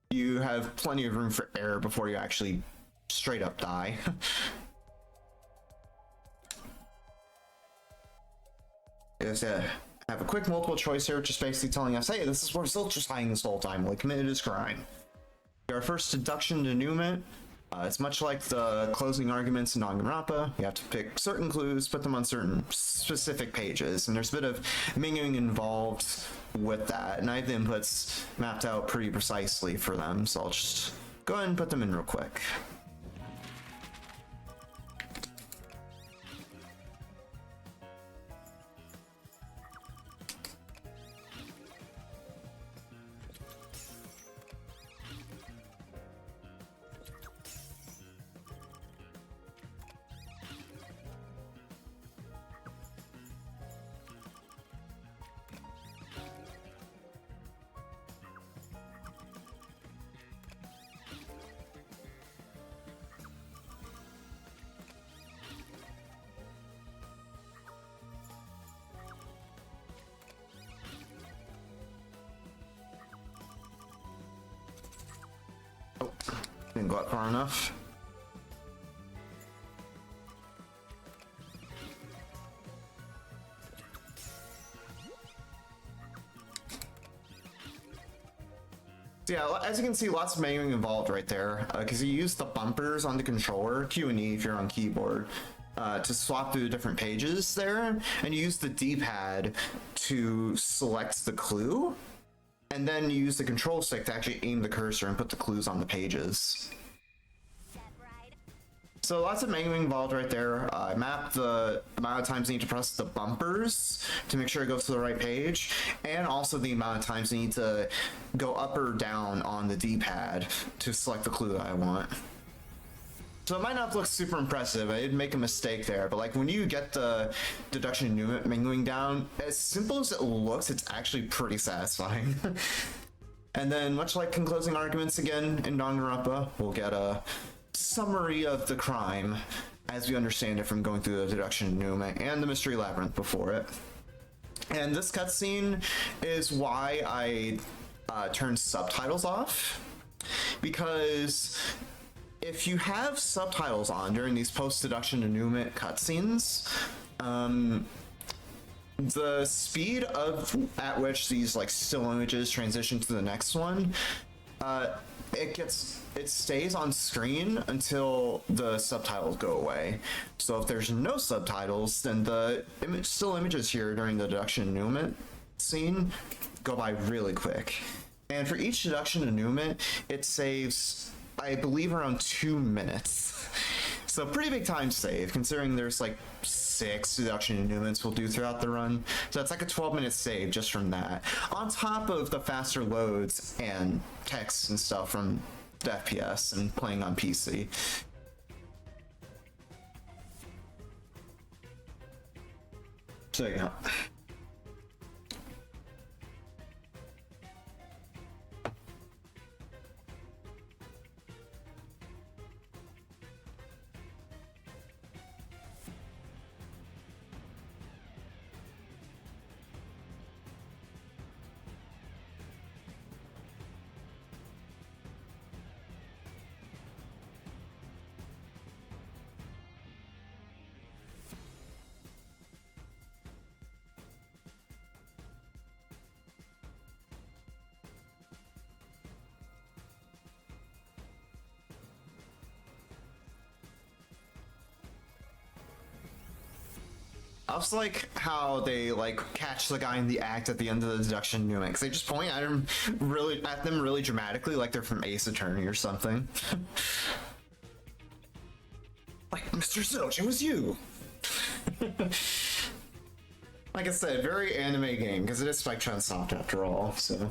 You have plenty of room for error before you actually straight up die. Is have a quick multiple choice here, just basically telling us, hey, this is where Zilch was hiding this whole time, while he committed his crime. Our first deduction denouement. It's much like the closing arguments in Danganronpa. You have to pick certain clues, put them on certain specific pages, and there's a bit of mingling involved with that, and I have the inputs mapped out pretty precisely for them, so I'll just go ahead and put them in real quick. Oh, didn't go up far enough. So yeah, as you can see, lots of manuing involved right there, because you use the bumpers on the controller, Q and E if you're on keyboard, to swap through the different pages there, and you use the D-pad to select the clue, and then you use the control stick to actually aim the cursor and put the clues on the pages. So lots of manuing involved right there. I mapped the amount of times you need to press the bumpers to make sure it goes to the right page, and also the amount of times you need to go up or down on the D-pad to select the clue that I want. So it might not look super impressive, I did make a mistake there, but like when you get the deduction and denouement mingling down, as simple as it looks, it's actually pretty satisfying. And then much like in closing arguments again in Danganronpa, we'll get a summary of the crime as we understand it from going through the deduction and denouement and the mystery labyrinth before it. And this cutscene is why I turned subtitles off, because if you have subtitles on during these post-deduction denouement cutscenes, the speed at which these like still images transition to the next one, it stays on screen until the subtitles go away. So if there's no subtitles, then the still images here during the deduction and denouement scene go by really quick. And for each deduction and denouement, it saves, I believe, around 2 minutes. So pretty big time save, considering there's like 6 deduction and denouements we'll do throughout the run. So that's like a 12-minute save just from that, on top of the faster loads and text and stuff from the FPS and playing on PC. So yeah. I also like how they like catch the guy in the act at the end of the deduction denouement, because they just point at him really dramatically, like they're from Ace Attorney or something. Like, Mr. Zilch, it was you. Like I said, very anime game, because it is Spike Chunsoft after all, so.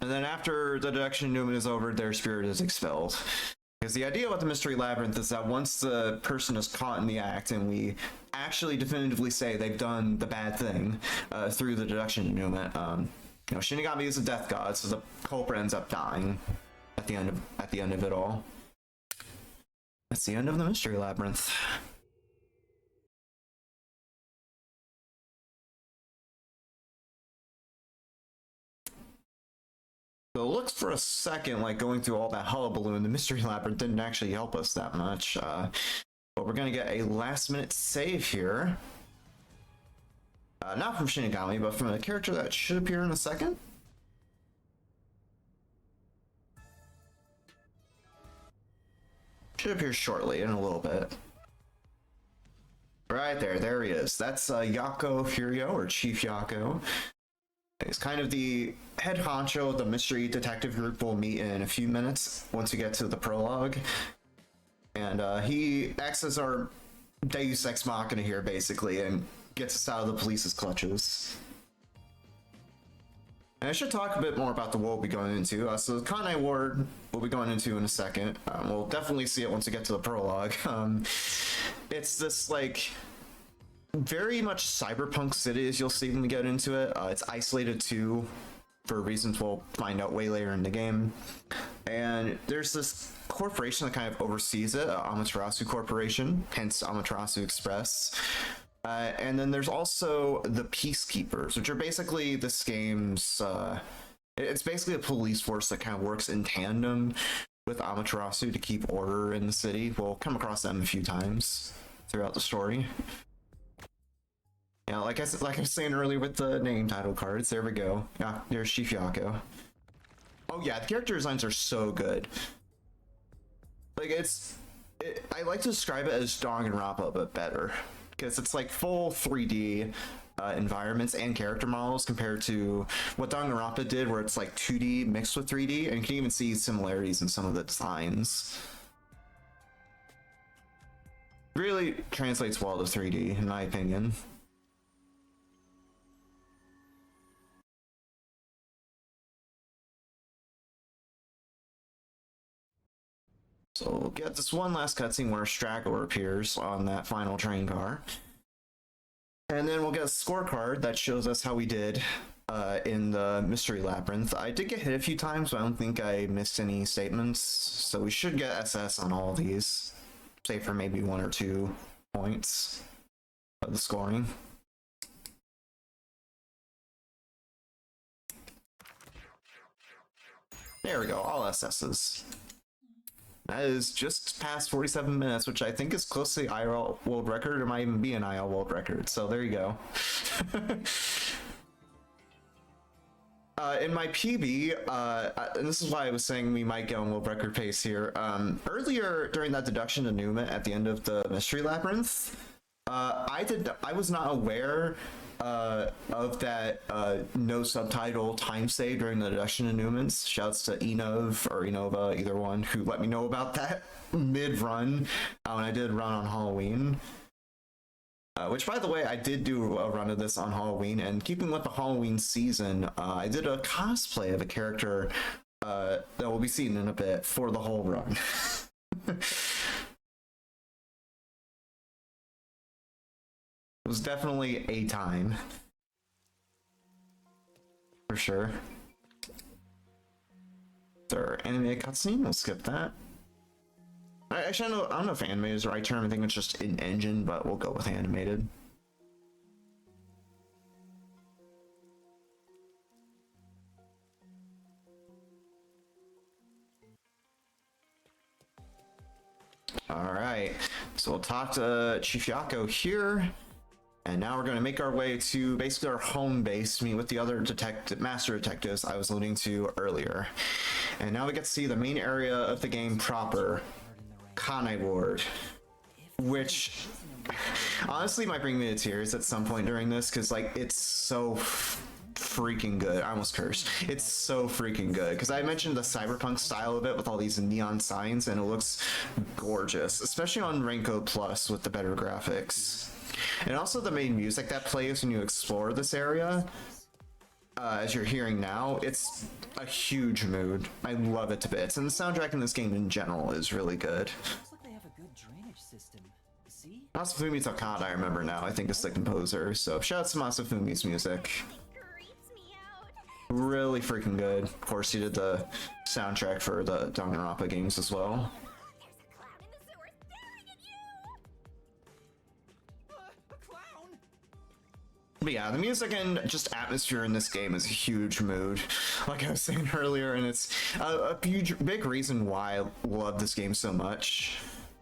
And then after the deduction denouement is over, their spirit is expelled. Because the idea about the Mystery Labyrinth is that once the person is caught in the act and we actually definitively say they've done the bad thing through the deduction denouement, you know, Shinigami is a death god, so the culprit ends up dying at the end of it all. That's the end of the Mystery Labyrinth. So it looks for a second like going through all that hullabaloo in the Mystery Labyrinth didn't actually help us that much. But we're gonna get a last minute save here. Not from Shinigami, but from a character that should appear in a second. Should appear shortly, in a little bit. Right there he is. That's Yako Furio, or Chief Yako. He's kind of the head honcho of the mystery detective group we'll meet in a few minutes once we get to the prologue. And he acts as our Deus Ex Machina here, basically, and gets us out of the police's clutches. And I should talk a bit more about the world we'll be going into. So the Kanai Ward we'll be going into in a second. We'll definitely see it once we get to the prologue. It's this, like, very much cyberpunk city, as you'll see when we get into it. It's isolated too, for reasons we'll find out way later in the game. And there's this corporation that kind of oversees it, Amaterasu Corporation, hence Amaterasu Express. And then there's also the Peacekeepers, which are basically this game's, it's basically a police force that kind of works in tandem with Amaterasu to keep order in the city. We'll come across them a few times throughout the story. Yeah, like I was saying earlier with the name title cards, there we go. Yeah, there's Chief Yako. Oh yeah, the character designs are so good. Like I like to describe it as Danganronpa, but better. Because it's like full 3D environments and character models compared to what Danganronpa did, where it's like 2D mixed with 3D, and you can even see similarities in some of the designs. Really translates well to 3D, in my opinion. So we'll get this one last cutscene where Straggler appears on that final train car. And then we'll get a scorecard that shows us how we did in the Mystery Labyrinth. I did get hit a few times, but I don't think I missed any statements. So we should get SS on all of these, save for maybe 1 or 2 points of the scoring. There we go, all SS's. That is just past 47 minutes, which I think is close to the IRL world record, or might even be an IRL world record. So there you go. In my PB, and this is why I was saying we might get on world record pace here. Earlier during that deduction denouement at the end of the Mystery Labyrinth, I was not aware of that no subtitle time save during the deduction denouements. Shouts to Enov or Enova, either one, who let me know about that mid-run when I did run on Halloween. Which, by the way, I did do a run of this on Halloween, and keeping with the Halloween season, I did a cosplay of a character that will be seen in a bit for the whole run. It was definitely a time. For sure. Their anime cutscene, we'll skip that. Actually, I don't know if animated is the right term. I think it's just in engine, but we'll go with animated. Alright, so we'll talk to Chief Yako here. And now we're going to make our way to basically our home base to meet with the other master detectives I was alluding to earlier. And now we get to see the main area of the game proper. Kanai Ward, which honestly might bring me to tears at some point during this, because like it's so freaking good. I almost cursed. It's so freaking good, because I mentioned the cyberpunk style of it with all these neon signs, and it looks gorgeous, especially on Raincoat Plus with the better graphics. And also the main music that plays when you explore this area, as you're hearing now, it's a huge mood. I love it to bits, and the soundtrack in this game in general is really good. Looks like they have a good drainage system. See? Masafumi Takada, I remember now, I think is the composer, so shout out to Masafumi's music. Creeps me out. Really freaking good. Of course, he did the soundtrack for the Danganronpa games as well. There's a clown in the sewer staring at you. A clown? But yeah, the music and just atmosphere in this game is a huge mood, like I was saying earlier, and it's a huge, big reason why I love this game so much.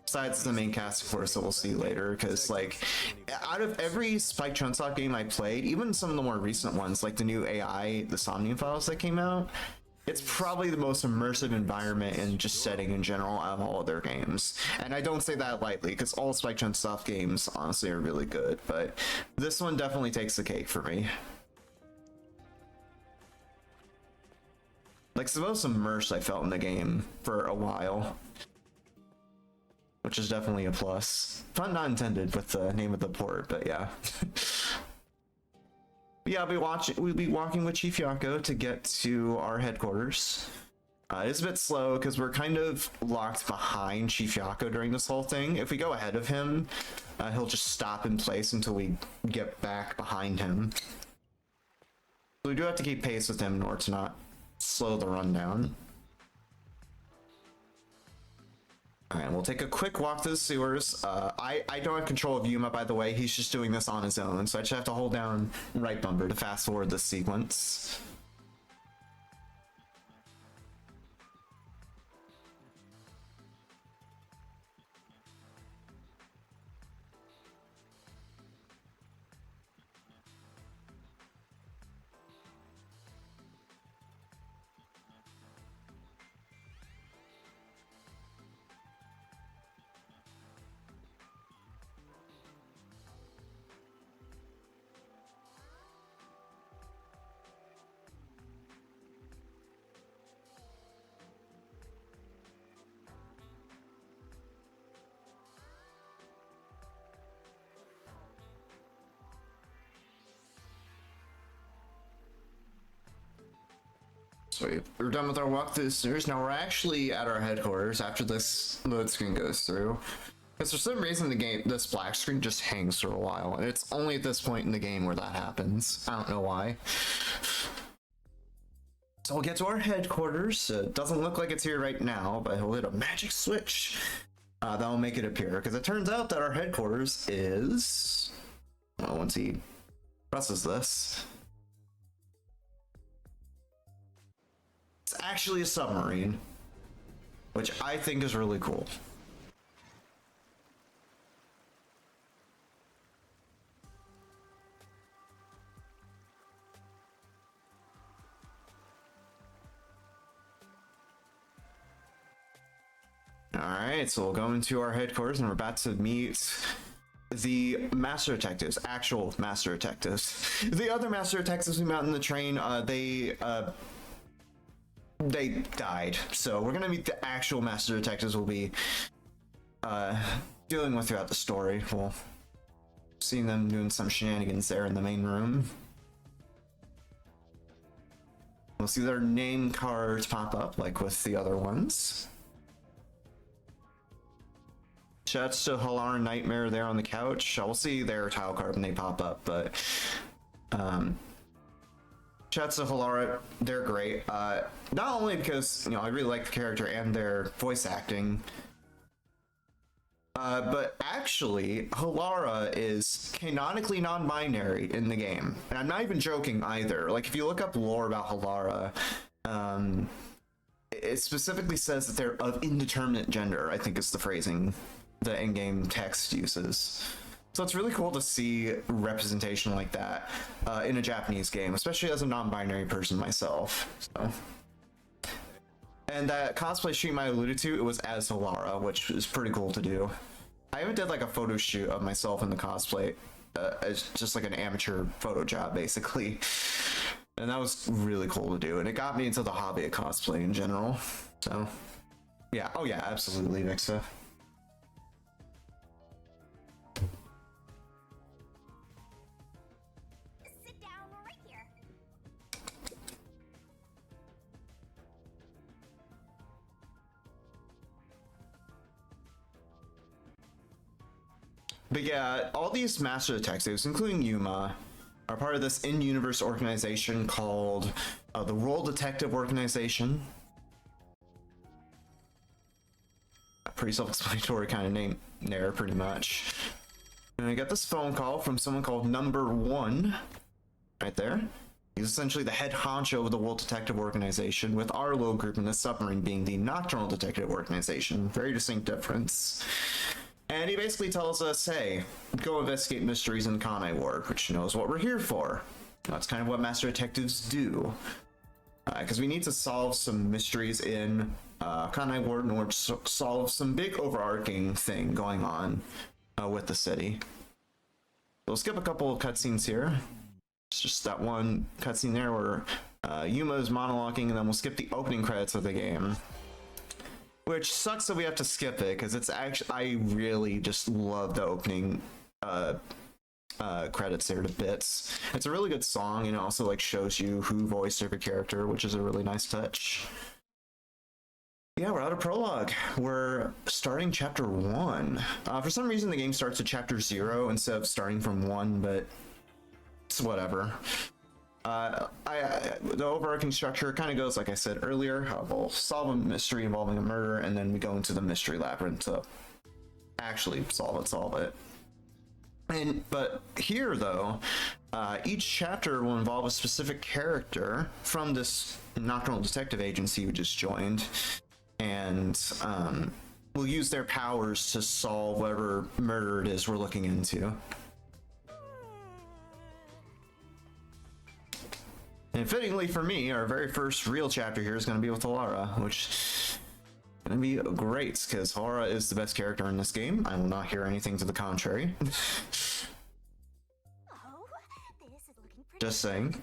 Besides the main cast, of course, that we'll see later, because like, out of every Spike Chunsoft game I played, even some of the more recent ones, like the new AI, the Somnium Files that came out, it's probably the most immersive environment and just setting in general out of all of their games. And I don't say that lightly, because all Spike Chunsoft games honestly are really good, but this one definitely takes the cake for me. Like, it's the most immersed I felt in the game for a while, which is definitely a plus. Pun not intended with the name of the port, but yeah. Yeah, we'll be walking with Chief Yako to get to our headquarters. It's a bit slow because we're kind of locked behind Chief Yako during this whole thing. If we go ahead of him, he'll just stop in place until we get back behind him. So we do have to keep pace with him in order to not slow the run down. Alright, we'll take a quick walk to the sewers. I don't have control of Yuma, by the way. He's just doing this on his own, so I just have to hold down right bumper to fast forward this sequence. Sweet. We're done with our walk through the sewers. Now we're actually at our headquarters after this load screen goes through. Because for some reason the game, this black screen just hangs for a while, and it's only at this point in the game where that happens. I don't know why. So we'll get to our headquarters. It doesn't look like it's here right now, but he'll hit a magic switch that'll make it appear. Because it turns out that our headquarters is... Well, once he presses this... It's actually a submarine, which I think is really cool. Alright, so we'll go into our headquarters and we're about to meet the master detectives, actual master detectives. The other master detectives we met in the train, they died. So we're gonna meet the actual master detectives we'll be dealing with throughout the story. We'll see them doing some shenanigans there in the main room. We'll see their name cards pop up like with the other ones. Shouts to Halar and Nightmare there on the couch. We'll see their tile card when they pop up, but shouts to Halara, they're great. Not only because, you know, I really like the character and their voice acting, but actually, Halara is canonically non-binary in the game. And I'm not even joking either. Like, if you look up lore about Halara, it specifically says that they're of indeterminate gender, I think is the phrasing the in-game text uses. So it's really cool to see representation like that in a Japanese game, especially as a non-binary person myself. So. And that cosplay stream I alluded to, it was as Solara, which is pretty cool to do. I even did like a photo shoot of myself in the cosplay. It's just like an amateur photo job, basically. And that was really cool to do. And it got me into the hobby of cosplay in general. So, yeah. Oh, yeah, absolutely, Vixa. Sit down right here. But yeah, all these master detectives, including Yuma, are part of this in-universe organization called the Royal Detective Organization. A pretty self-explanatory kind of name there, pretty much. And I got this phone call from someone called Number One, right there. He's essentially the head honcho of the World Detective Organization, with our little group in the submarine being the Nocturnal Detective Organization. Very distinct difference. And he basically tells us, hey, go investigate mysteries in Kanai Ward, which knows what we're here for. That's kind of what Master Detectives do. Because we need to solve some mysteries in Kanai Ward in order to solve some big overarching thing going on with the city. So we'll skip a couple of cutscenes here. It's just that one cutscene there where Yuma is monologuing, and then we'll skip the opening credits of the game. Which sucks that we have to skip it, because it's actually, I really just love the opening credits there to bits. It's a really good song, and it also like shows you who voiced every character, which is a really nice touch. Yeah, we're out of prologue. We're starting chapter 1. For some reason the game starts at chapter 0 instead of starting from 1, but it's whatever. The overarching structure kind of goes like I said earlier, how we'll solve a mystery involving a murder, and then we go into the mystery labyrinth to actually solve it. But here though, each chapter will involve a specific character from this Nocturnal Detective Agency we just joined, and we'll use their powers to solve whatever murder it is we're looking into. And fittingly for me, our very first real chapter here is going to be with Alara, which is going to be great, because Alara is the best character in this game. I will not hear anything to the contrary. Oh, this is looking pretty. Just saying.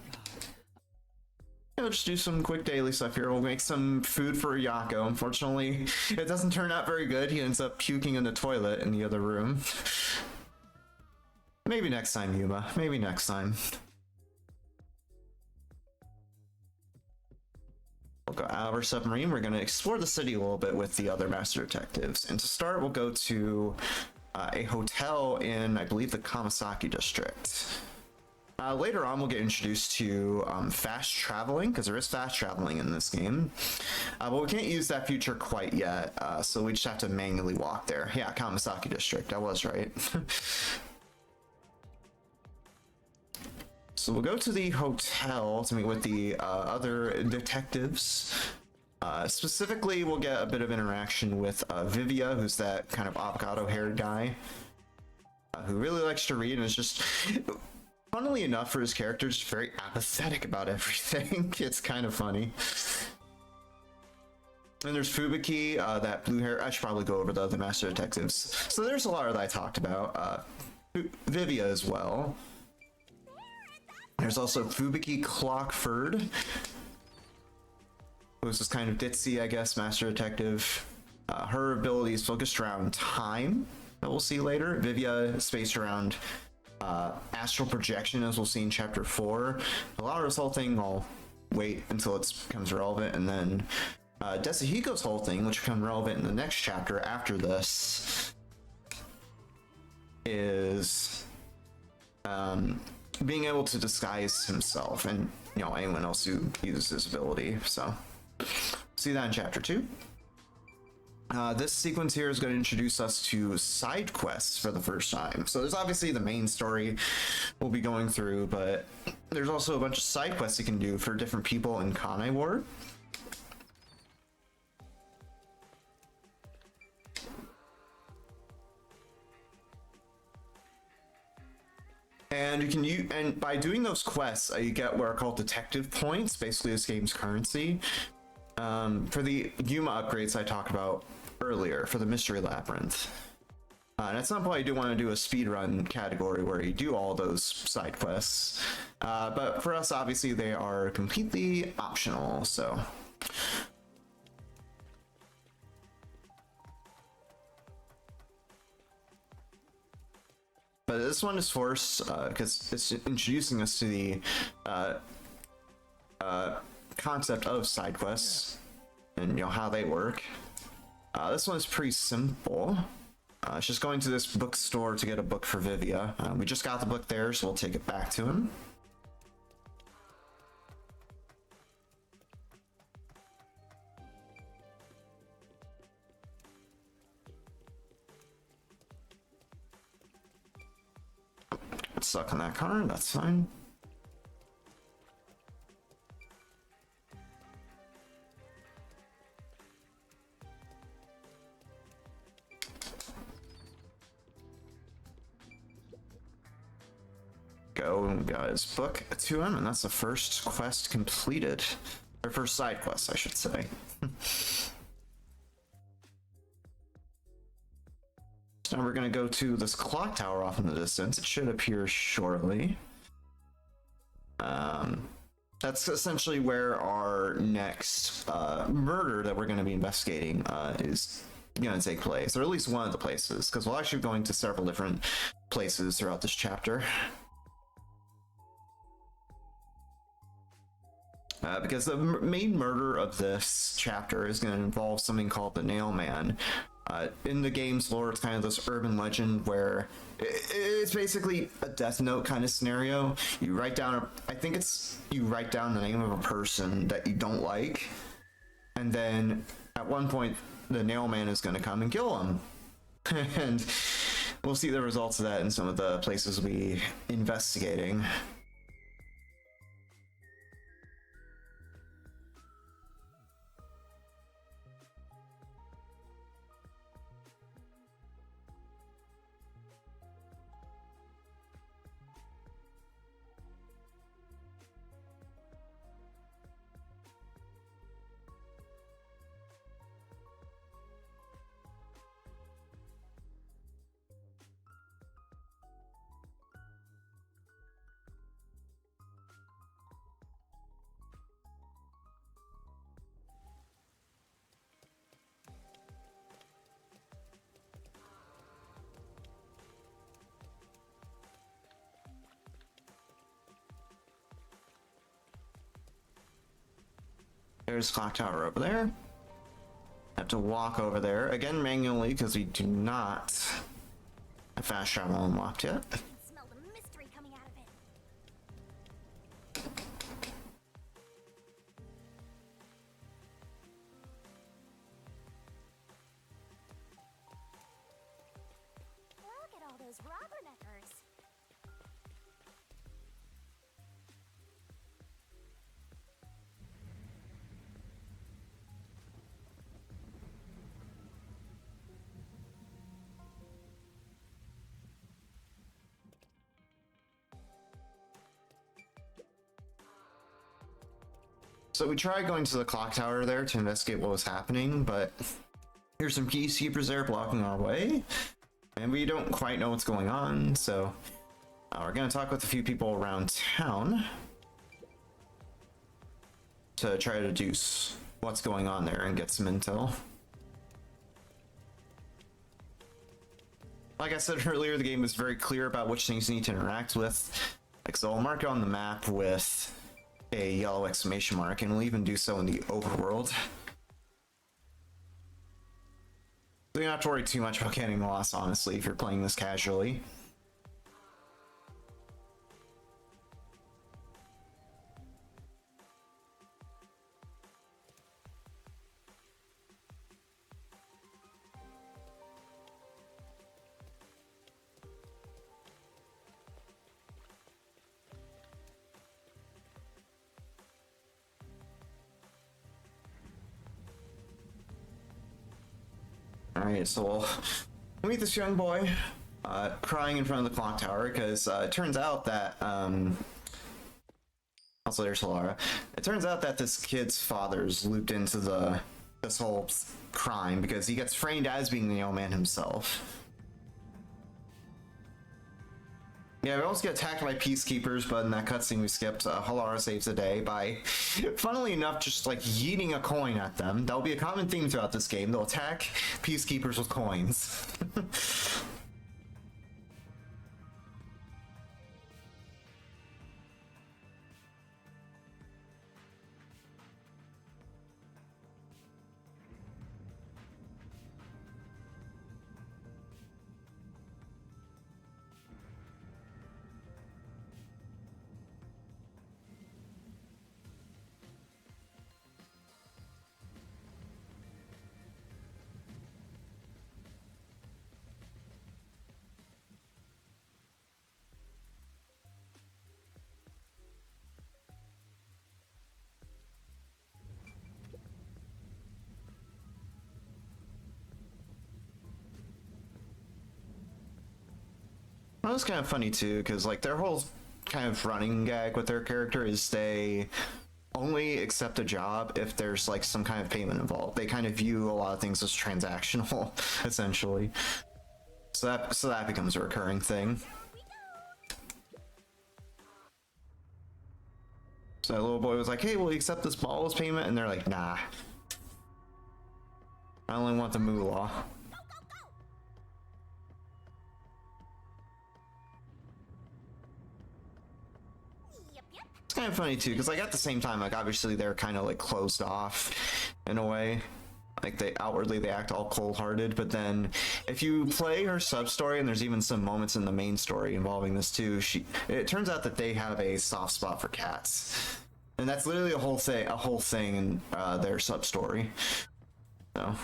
Yeah, we'll just do some quick daily stuff here. We'll make some food for Yako. Unfortunately, it doesn't turn out very good. He ends up puking in the toilet in the other room. Maybe next time, Yuma. Maybe next time. We'll go out of our submarine. We're going to explore the city a little bit with the other master detectives. And to start, we'll go to a hotel in, I believe, the Kamasaki district. Later on, we'll get introduced to fast traveling, because there is fast traveling in this game. But we can't use that feature quite yet, so we just have to manually walk there. Yeah, Kamasaki district. I was right. So we'll go to the hotel to meet with the other detectives. Specifically, we'll get a bit of interaction with Vivia, who's that kind of avocado-haired guy who really likes to read and is just, funnily enough for his character, just very apathetic about everything. It's kind of funny. And there's Fubuki, that blue hair. I should probably go over the other master detectives. So there's a lot that I talked about. Vivia as well. There's also Fubuki Clockford, who's this kind of ditzy, I guess, master detective. Her abilities focused around time, that we'll see later. Vivia is spaced around astral projection, as we'll see in chapter 4. A lot of this whole thing, I'll wait until it becomes relevant, and then Desahiko's whole thing, which becomes relevant in the next chapter after this, is being able to disguise himself and, you know, anyone else who uses his ability. So see that in chapter 2. This sequence here is going to introduce us to side quests for the first time. So there's obviously the main story we'll be going through, but there's also a bunch of side quests you can do for different people in Kanai Ward. And you can and by doing those quests, you get what are called detective points, basically this game's currency. for the Yuma upgrades I talked about earlier for the Mystery Labyrinth. And at some point, I do want to do a speedrun category where you do all those side quests. But for us, obviously, they are completely optional, so. But this one is forced because it's introducing us to the concept of side quests and how they work. This one's pretty simple. It's just going to this bookstore to get a book for Vivia. We just got the book there, so we'll take it back to him. It's stuck on that card, that's fine. Go, and we got his book to him, and that's the first quest completed. Or first side quest, I should say. So now we're gonna go to this clock tower off in the distance. It should appear shortly. That's essentially where our next murder that we're gonna be investigating is gonna take place, or at least one of the places, because we'll actually be going to several different places throughout this chapter. Because the main murder of this chapter is going to involve something called the Nail Man. In the game's lore, it's kind of this urban legend where it's basically a Death Note kind of scenario. You write down, you write down the name of a person that you don't like, and then at one point, the Nail Man is going to come and kill him. And we'll see the results of that in some of the places we'll be investigating. There's clock tower over there. Have to walk over there again manually because we do not have fast travel unlocked yet. I can smell the mystery coming out of it. Look at all those rubberneckers. So we tried going to the clock tower there to investigate what was happening, but there's some peacekeepers there blocking our way, and we don't quite know what's going on, so we're going to talk with a few people around town to try to deduce what's going on there and get some intel. Like I said earlier, the game is very clear about which things you need to interact with. Like, so I'll mark it on the map with a yellow exclamation mark, and we'll even do so in the overworld. So you don't have to worry too much about getting lost, honestly, if you're playing this casually. Alright, so we'll meet this young boy crying in front of the clock tower because it turns out that on Also, there's Halara. It turns out that this kid's father's looped into this whole crime because he gets framed as being the mailman himself. Yeah, we also get attacked by peacekeepers, but in that cutscene we skipped, Halara saves the day by, funnily enough, just like yeeting a coin at them. That'll be a common theme throughout this game. They'll attack peacekeepers with coins. That was kind of funny too, because like their whole kind of running gag with their character is they only accept a job if there's like some kind of payment involved. They kind of view a lot of things as transactional, essentially. So that becomes a recurring thing. So that little boy was like, "Hey, will you accept this ball as payment?" And they're like, "Nah. I only want the moolah." It's kind of funny too, because like at the same time, like obviously they're kind of like closed off in a way. Like they act all cold-hearted, but then if you play her sub-story, and there's even some moments in the main story involving this too, it turns out that they have a soft spot for cats, and that's literally a whole thing in their sub-story. So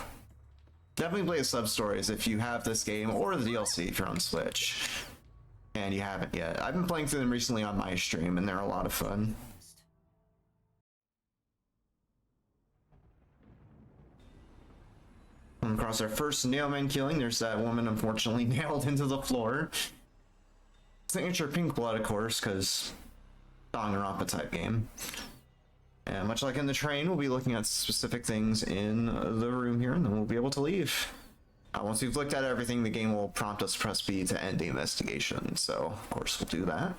definitely play the sub-stories if you have this game, or the DLC if you're on Switch. And you haven't yet. I've been playing through them recently on my stream, and they're a lot of fun. Come across our first nailman killing. There's that woman unfortunately nailed into the floor. Signature pink blood, of course, because Danganronpa type game. And much like in the train, we'll be looking at specific things in the room here, and then we'll be able to leave. Once we've looked at everything, the game will prompt us to press B to end the investigation, so of course we'll do that.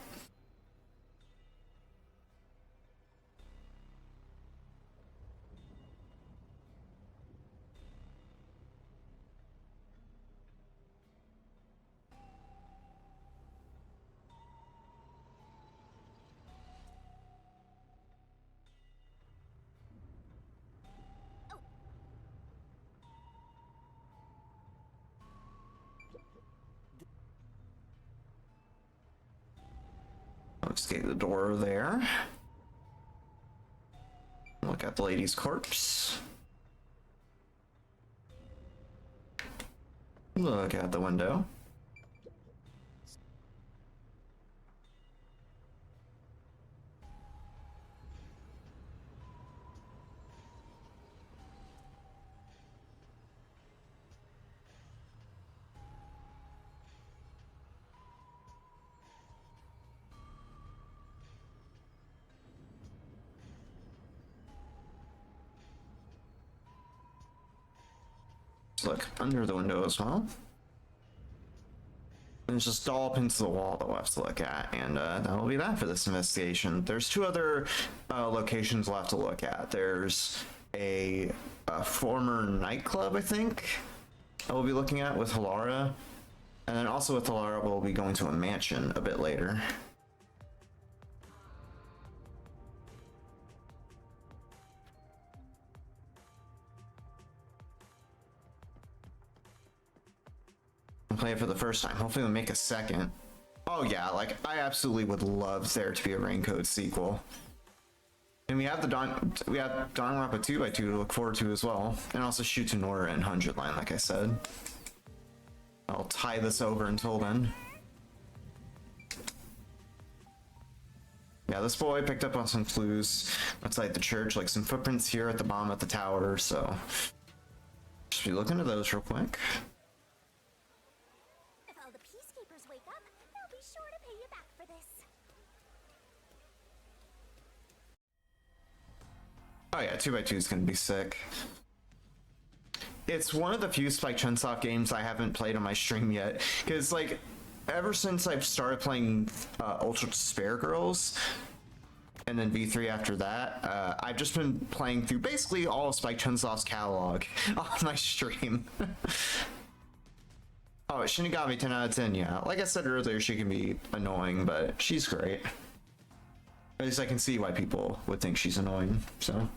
Let's get the door there. Look at the lady's corpse. Look out the window. Look under the window as well. And it's just all up into the wall that we'll have to look at, and that'll be that for this investigation. There's two other locations we'll have to look at. There's a former nightclub, I think, that we'll be looking at with Halara, and then also with Halara we'll be going to a mansion a bit later. Play it for the first time. Hopefully we'll make a second. Oh yeah, like I absolutely would love there to be a Raincoat sequel. And we have Danganronpa 2x2 to look forward to as well. And also Shoot to Nora and 100 Line, like I said. I'll tie this over until then. Yeah, this boy picked up on some clues outside the church, like some footprints here at the bottom of the tower, so just be looking at those real quick. Wake up, they'll be sure to pay you back for this. Oh yeah, 2x2 is gonna be sick. It's one of the few Spike Chunsoft games I haven't played on my stream yet, because like ever since I've started playing Ultra Despair Girls, and then V3 after that, I've just been playing through basically all of Spike Chunsoft's catalog on my stream. Oh, Shinigami 10 out of 10, yeah. Like I said earlier, she can be annoying, but she's great. At least I can see why people would think she's annoying, so.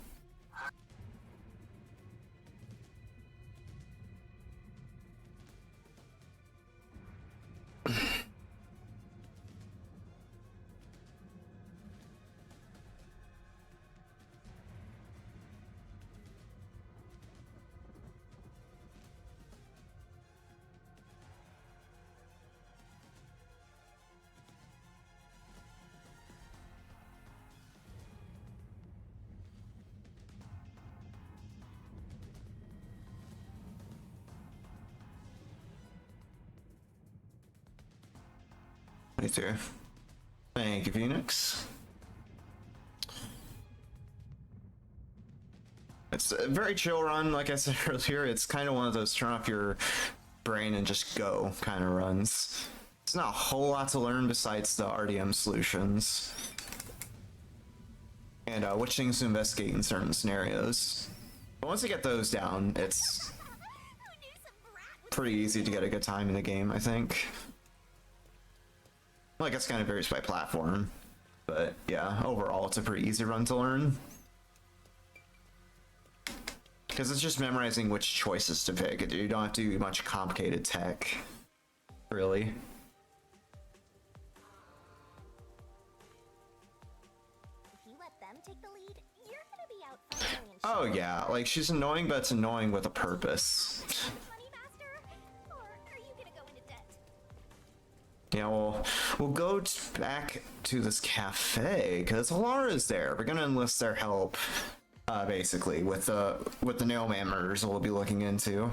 Me too. Thank you, Phoenix. It's a very chill run, like I said earlier. It's kind of one of those turn off your brain and just go kind of runs. It's not a whole lot to learn besides the RDM solutions and which things to investigate in certain scenarios. But once you get those down, it's pretty easy to get a good time in the game, I think. Well, I guess kind of varies by platform, but yeah, overall it's a pretty easy run to learn. Because it's just memorizing which choices to pick. You don't have to do much complicated tech, really. If you let them take the lead, you're gonna be out fighting and Oh yeah, like she's annoying, but it's annoying with a purpose. money master? Or are you gonna go into debt? Yeah, we'll go back to this cafe because Alara's there. We're gonna enlist their help, basically, with the Nailman murders we'll be looking into.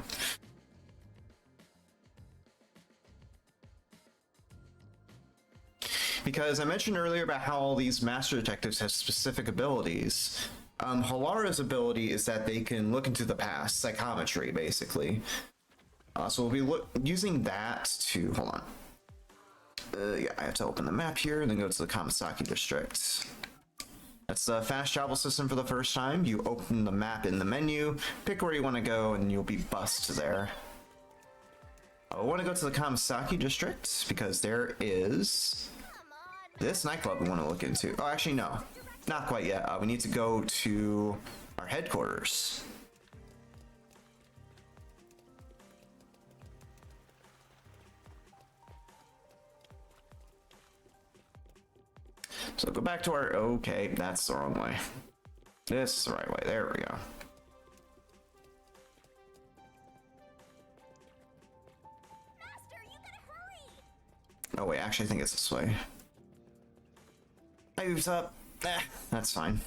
Because I mentioned earlier about how all these master detectives have specific abilities. Halara's ability is that they can look into the past, psychometry, basically. So we'll be using that to hold on. Yeah, I have to open the map here and then go to the Kamasaki district. That's the fast travel system for the first time. You open the map in the menu, pick where you want to go, and you'll be bussed there. I want to go to the Kamasaki district because there is this nightclub we want to look into. Oh, actually, no, not quite yet. We need to go to our headquarters. So go back to our, okay, that's the wrong way. This is the right way, there we go. Master, you gotta hurry! Oh wait, actually I think it's this way. I moves up. That's fine.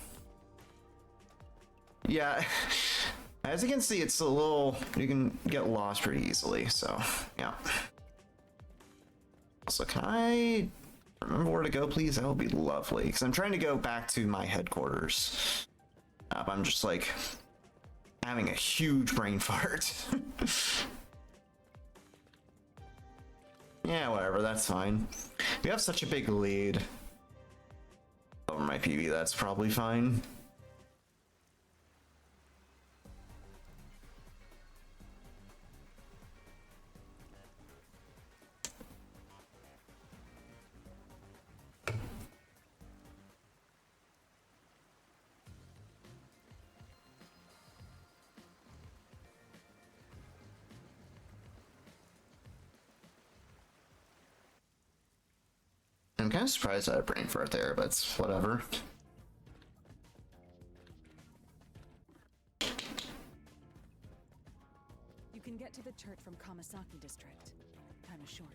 Yeah, as you can see, it's a little, you can get lost pretty easily, so yeah. Also, can I remember where to go, please? That would be lovely, because I'm trying to go back to my headquarters. But I'm just like having a huge brain fart. Yeah, whatever, that's fine. We have such a big lead over my PB, that's probably fine. I'm kind of surprised I had a brain fart there, but it's whatever. You can get to the church from Kamasaki district. Kinda short.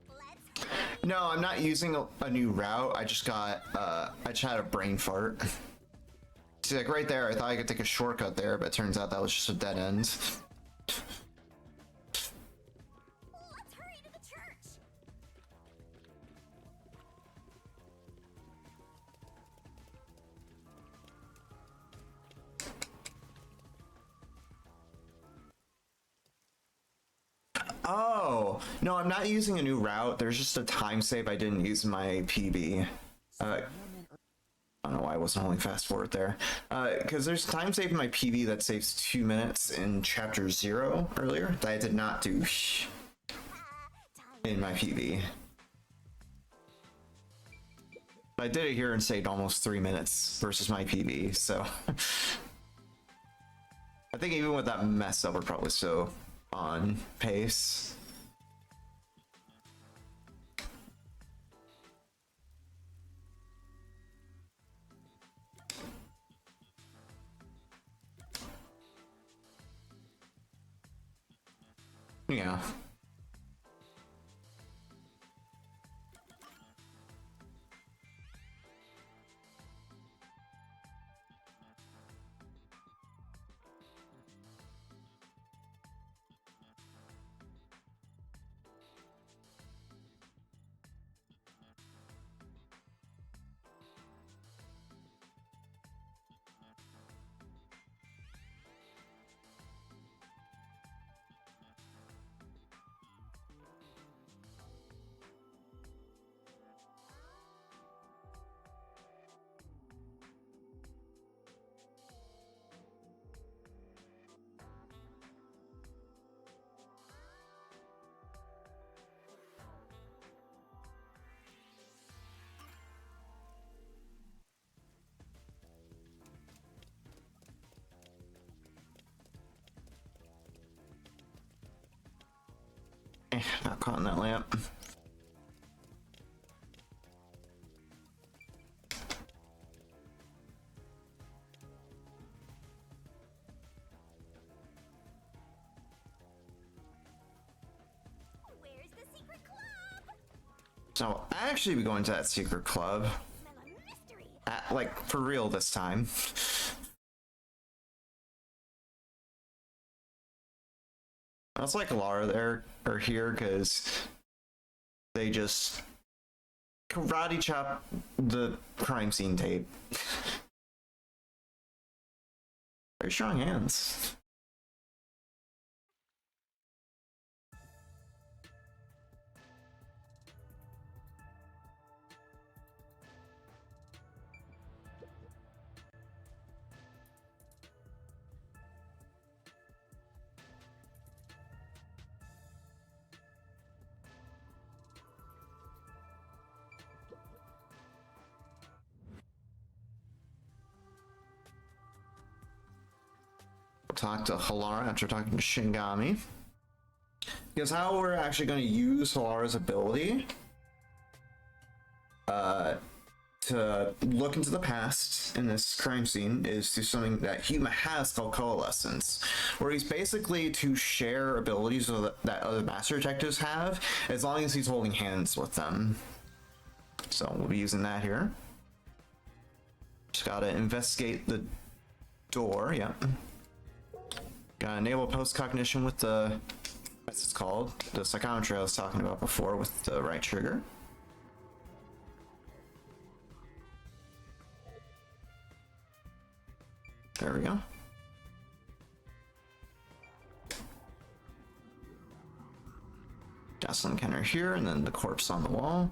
Let's No, I'm not using a new route. I just got, I just had a brain fart. See, like right there, I thought I could take a shortcut there, but it turns out that was just a dead end. let's hurry to the church! Oh, no, I'm not using a new route. There's just a time save I didn't use in my PB. I don't know why I wasn't holding fast forward there. Because there's a time save in my PB that saves 2 minutes in chapter 0 earlier that I did not do in my PB. I did it here and saved almost 3 minutes versus my PB, so I think even with that mess up, we're probably still on pace. Yeah. Not caught in that lamp. Where's the secret club? So I'll actually be going to that secret club. Smell a mystery. Like, for real this time. That's like Lara there, or here, because they just karate chop the crime scene tape. Very strong hands. Talk to Halara after talking to Shingami. Because how we're actually going to use Halara's ability to look into the past in this crime scene is through something that Huma has called Coalescence, where he's basically to share abilities that other master detectives have, as long as he's holding hands with them. So we'll be using that here. Just gotta investigate the door, yeah. Gotta enable post-cognition with the, that's it's called, the psychometry I was talking about before with the right trigger. There we go. Jocelyn Kenner here, and then the corpse on the wall.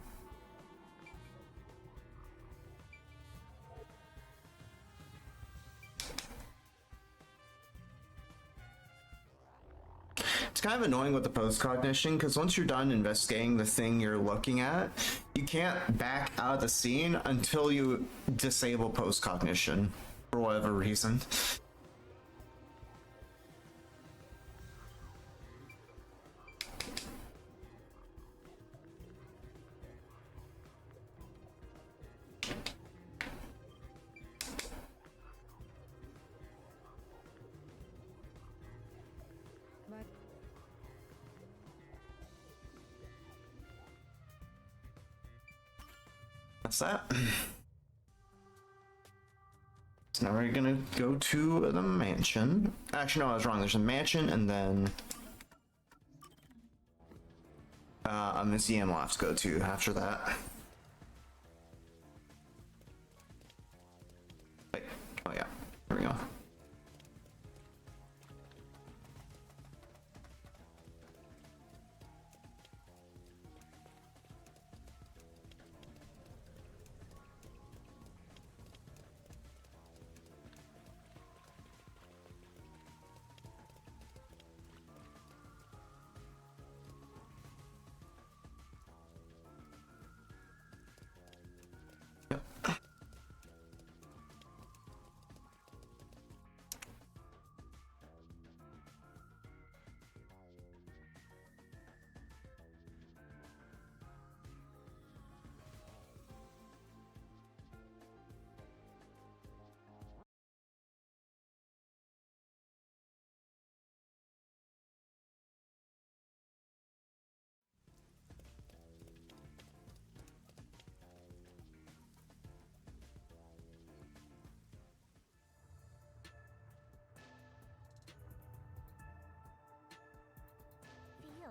It's kind of annoying with the post-cognition, because once you're done investigating the thing you're looking at, you can't back out of the scene until you disable post-cognition, for whatever reason. But That's that. So now we're gonna go to the mansion. Actually, no, I was wrong. There's a mansion and then a museum we'll have to go to after that. Wait. Oh yeah. Here we go.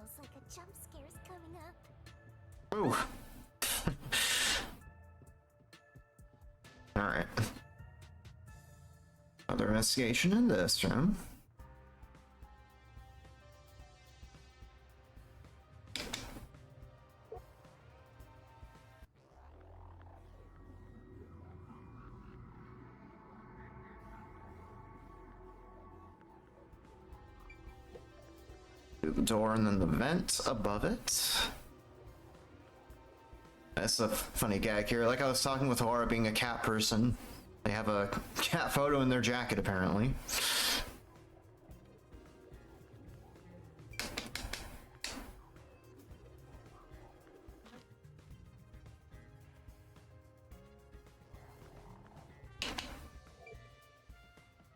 Smells like a jump scare's coming up. Ooh. Alright. Another investigation in this room. Through the door and then the vent above it. That's a funny gag here. Like I was talking with Aura being a cat person. They have a cat photo in their jacket, apparently.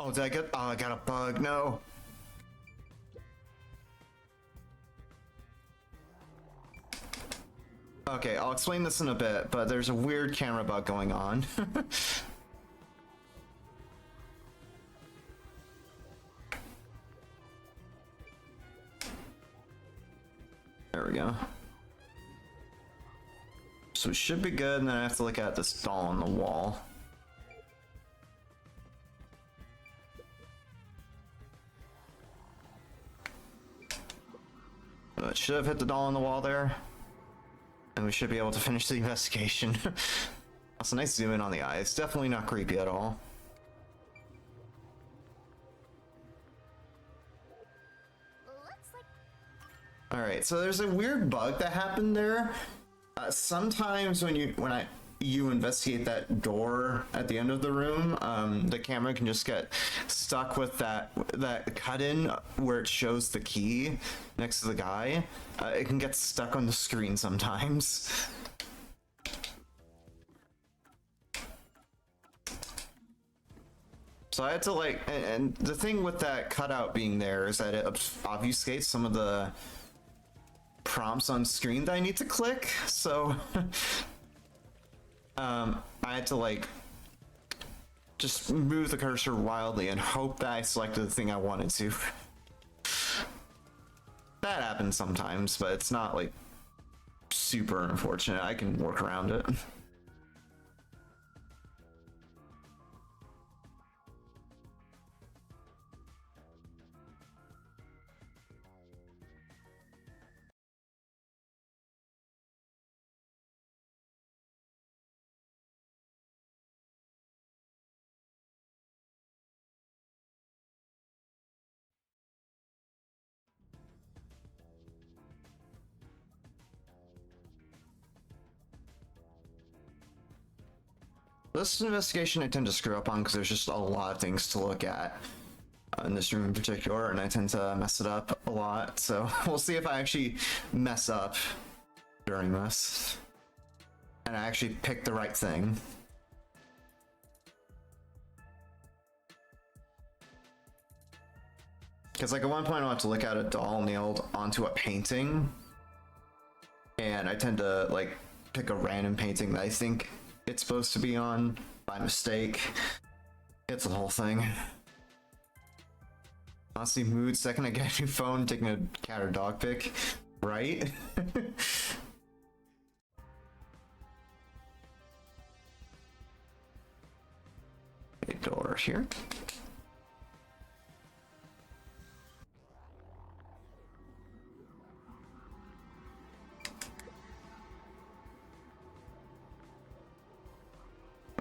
Oh, did I get... Oh, I got a bug. No. Okay, I'll explain this in a bit, but there's a weird camera bug going on. There we go. So we should be good, and then I have to look at this doll on the wall. It should have hit the doll on the wall there. And we should be able to finish the investigation. That's a nice zoom in on the eye. It's definitely not creepy at all. Looks like Alright, so there's a weird bug that happened there. Sometimes when you investigate that door at the end of the room, the camera can just get stuck with that cut in where it shows the key next to the guy. It can get stuck on the screen sometimes. So I had to like, and the thing with that cutout being there is that it obfuscates some of the prompts on screen that I need to click. So I had to like just move the cursor wildly and hope that I selected the thing I wanted to. That happens sometimes, but it's not like super unfortunate. I can work around it. This investigation I tend to screw up on because there's just a lot of things to look at in this room in particular, and I tend to mess it up a lot. So we'll see if I actually mess up during this and I actually pick the right thing. Because like at one point I'll have to look at a doll nailed onto a painting, and I tend to like pick a random painting that I think it's supposed to be on by mistake. It's the whole thing. Honestly, mood second I get a new phone, taking a cat or dog pic, right? A door here.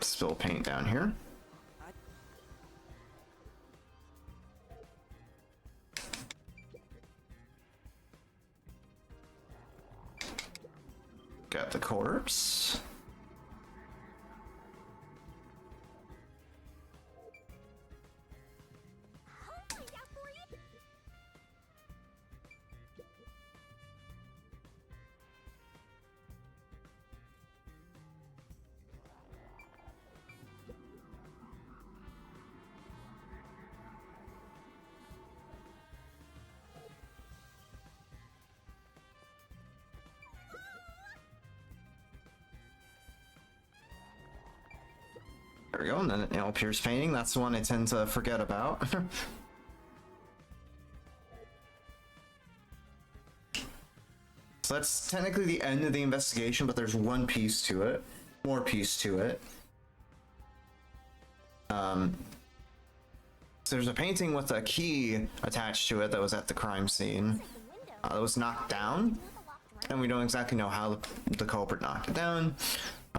Spill paint down here. Got the corpse. I'll find out for you. There we go, and then nail pierce painting. That's the one I tend to forget about. So that's technically the end of the investigation, but there's one piece to it. More piece to it. So there's a painting with a key attached to it that was at the crime scene. That was knocked down, and we don't exactly know how the culprit knocked it down,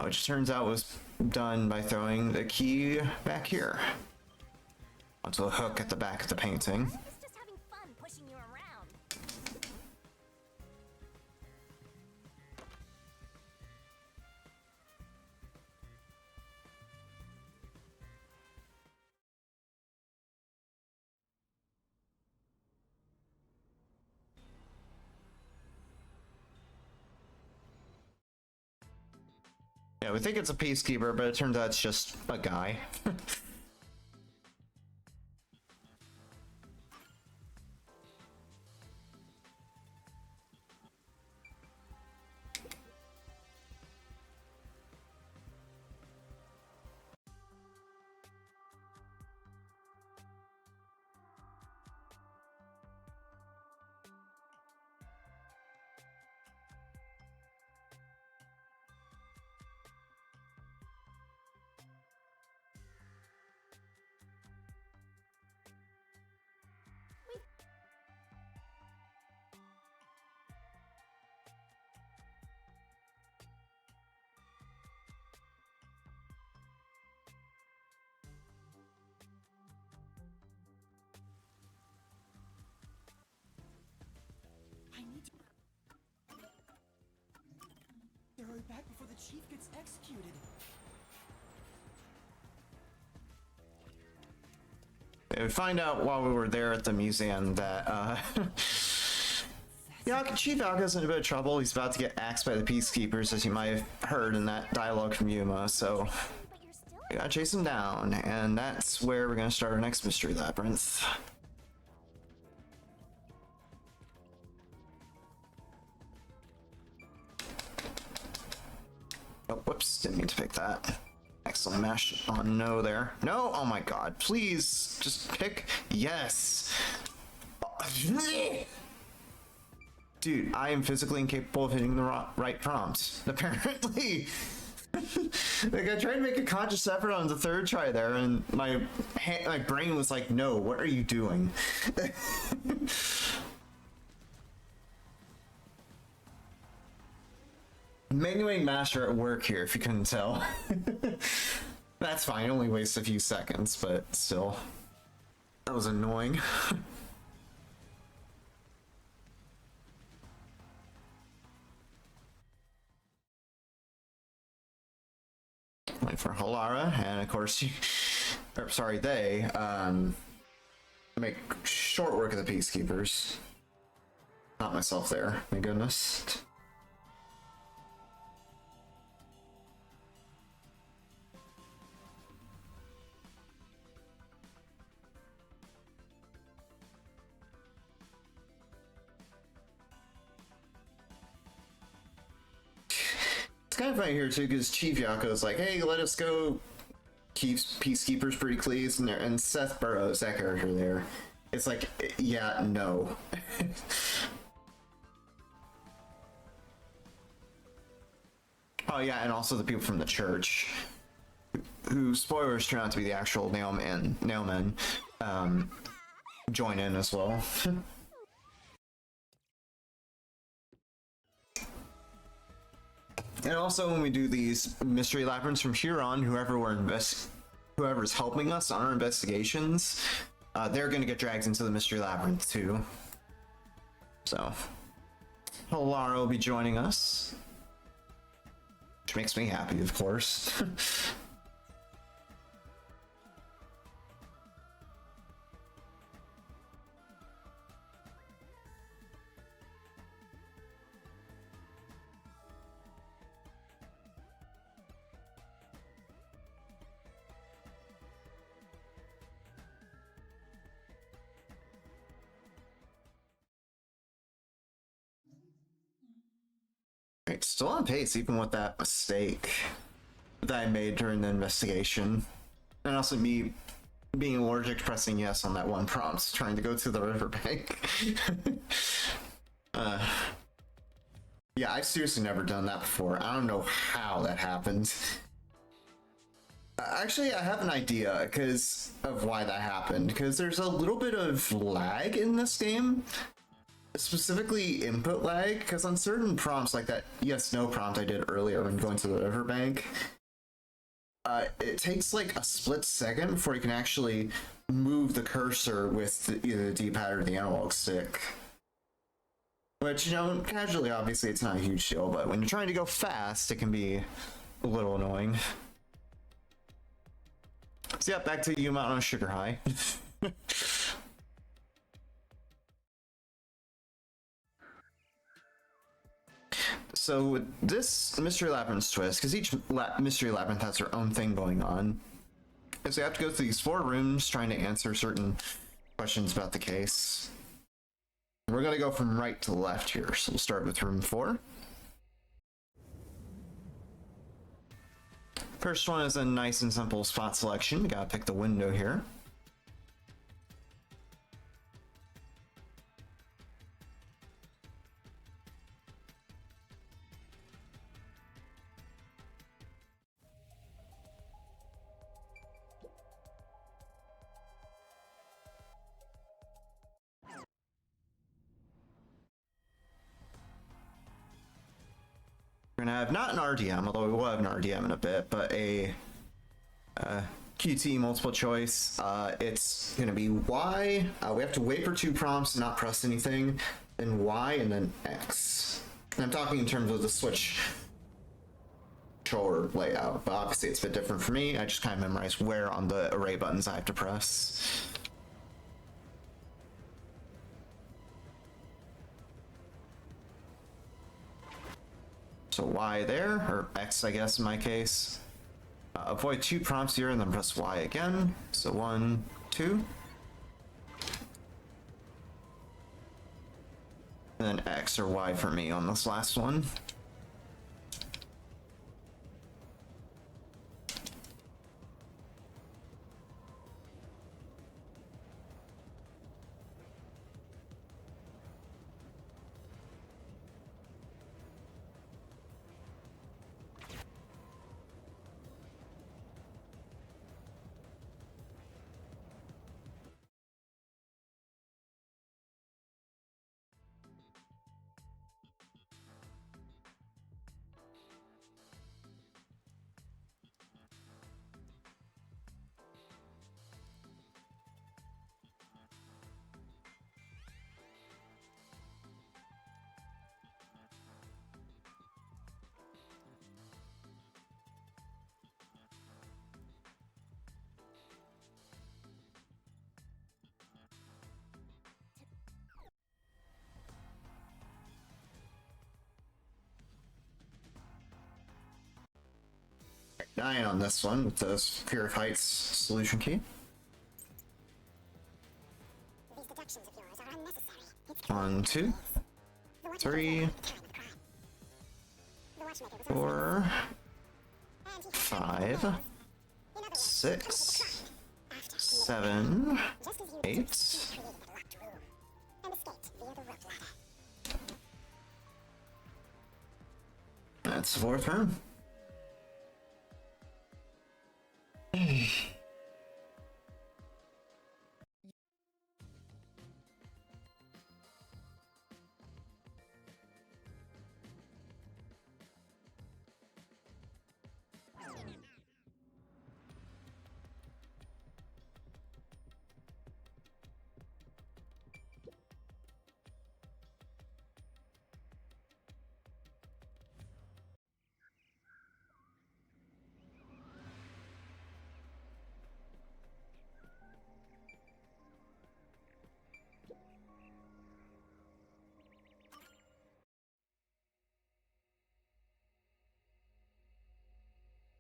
which turns out was done by throwing the key back here onto a hook at the back of the painting. I was just having fun pushing you around. Yeah, we think it's a peacekeeper, but it turns out it's just a guy. I need to... Hurry back before the chief gets executed. We find out while we were there at the museum that Chief Alka's in a bit of trouble. He's about to get axed by the peacekeepers, as you might have heard in that dialogue from Yuma, so But you're still we gotta chase him down, and that's where we're gonna start our next mystery labyrinth. Oh, whoops, didn't mean to pick that. Excellent, mash on no there. No, oh my god, please, just pick yes. Dude, I am physically incapable of hitting the right prompt, apparently. Like, I tried to make a conscious effort on the third try there, and my brain was like, no, what are you doing? Menuing master at work here, if you couldn't tell. That's fine, only wasted a few seconds, but still. That was annoying. Wait for Halara, and of course, they make short work of the peacekeepers. Not myself there, my goodness. It's kind of funny here too, because Chief Yako's like, "Hey, let us go." Keeps peacekeepers pretty pleased, and Seth Burrows, that character there, it's like, yeah, no. Oh yeah, and also the people from the church, who spoilers turn out to be the actual nailmen, join in as well. And also, when we do these mystery labyrinths from here on, whoever's helping us on our investigations, they're gonna get dragged into the mystery labyrinth too. So, Halara will be joining us, which makes me happy, of course. Right, still on pace, even with that mistake that I made during the investigation. And also me being allergic to pressing yes on that one prompt, trying to go to the riverbank. Yeah, I've seriously never done that before. I don't know how that happened. Actually, I have an idea because of why that happened. Because there's a little bit of lag in this game, specifically input lag. Because on certain prompts, like that yes/no prompt I did earlier when going to the riverbank, it takes like a split second before you can actually move the cursor with either the D-pad or the analog stick. Which, you know, casually, obviously, it's not a huge deal, but when you're trying to go fast, it can be a little annoying. So yeah, back to Yuma on a sugar high. So this Mystery Labyrinth twist, because each Mystery Labyrinth has their own thing going on, is you have to go through these 4 rooms trying to answer certain questions about the case. We're going to go from right to left here, so we'll start with room 4. First one is a nice and simple spot selection. You gotta pick the window here. We're gonna have not an RDM, although we will have an RDM in a bit, but a QT multiple choice. It's gonna be Y. We have to wait for 2 prompts and not press anything, then Y, and then X. And I'm talking in terms of the Switch controller layout, but obviously it's a bit different for me. I just kind of memorize where on the array buttons I have to press. So Y there, or X I guess in my case. Avoid 2 prompts here and then press Y again. So 1, 2. And then X or Y for me on this last one. Dying on this one with the Fear of Heights solution key. These deductions of yours are unnecessary. It's 1, 2, 3, 4, 5, 6, 7, 8. That's the 4th room.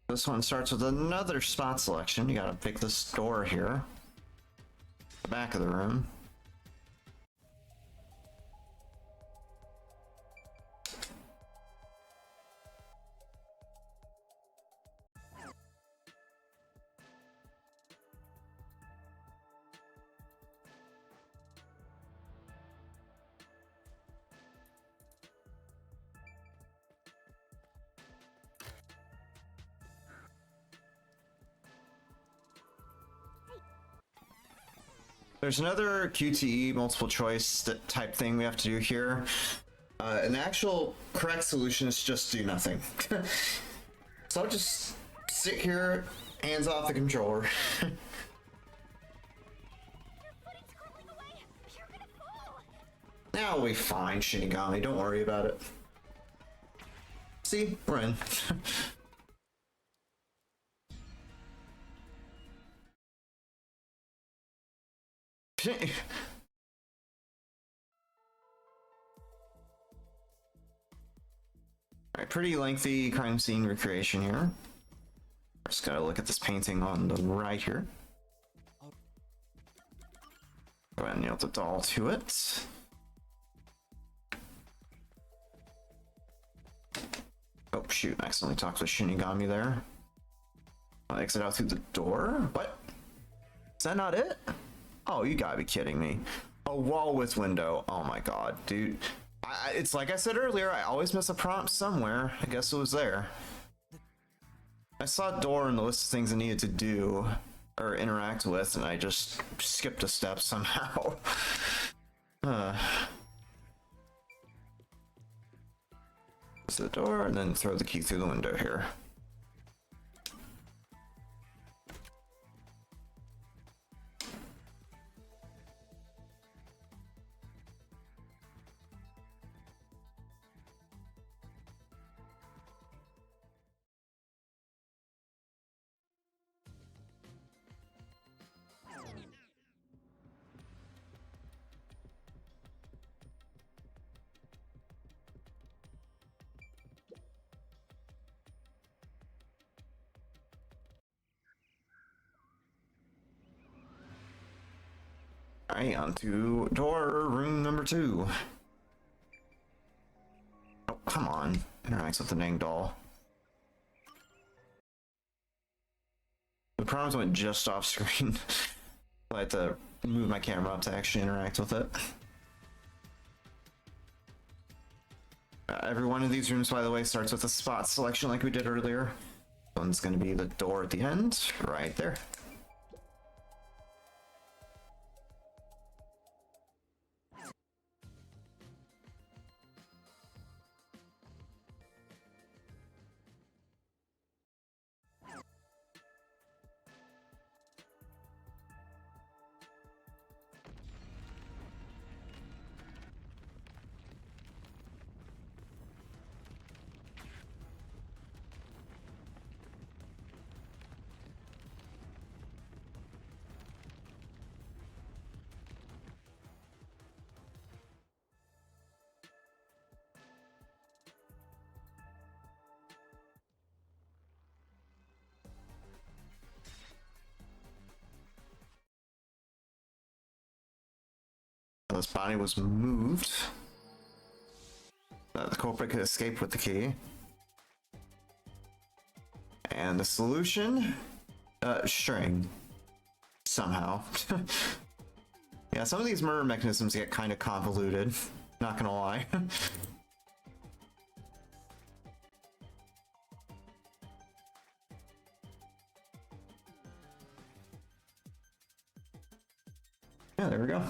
This one starts with another spot selection. You gotta pick this door here. The back of the room. There's another QTE multiple choice type thing we have to do here. And the actual correct solution is just do nothing. So I'll just sit here, hands off the controller. Your footing's crumbling away. You're gonna fall. Now we'll be fine, Shinigami. Don't worry about it. See? We're in. Alright, pretty lengthy crime scene recreation here. Just gotta look at this painting on the right here. Go ahead and nail the doll to it. Oh shoot, I accidentally talked with Shinigami there. I'll exit out through the door? What? Is that not it? Oh, you gotta be kidding me. A wall with window. Oh my god, dude. It's like I said earlier, I always miss a prompt somewhere. I guess it was there. I saw a door in the list of things I needed to do or interact with, and I just skipped a step somehow. Close the door and then throw the key through the window here. Alright, on to door room number 2. Oh, come on. Interacts with the dang doll. The prompts went just off screen. I had to move my camera up to actually interact with it. Every one of these rooms, by the way, starts with a spot selection like we did earlier. One's going to be the door at the end, right there. This body was moved. The culprit could escape with the key. And the solution? String. Somehow. Yeah, some of these murder mechanisms get kind of convoluted. Not gonna lie. Yeah, there we go.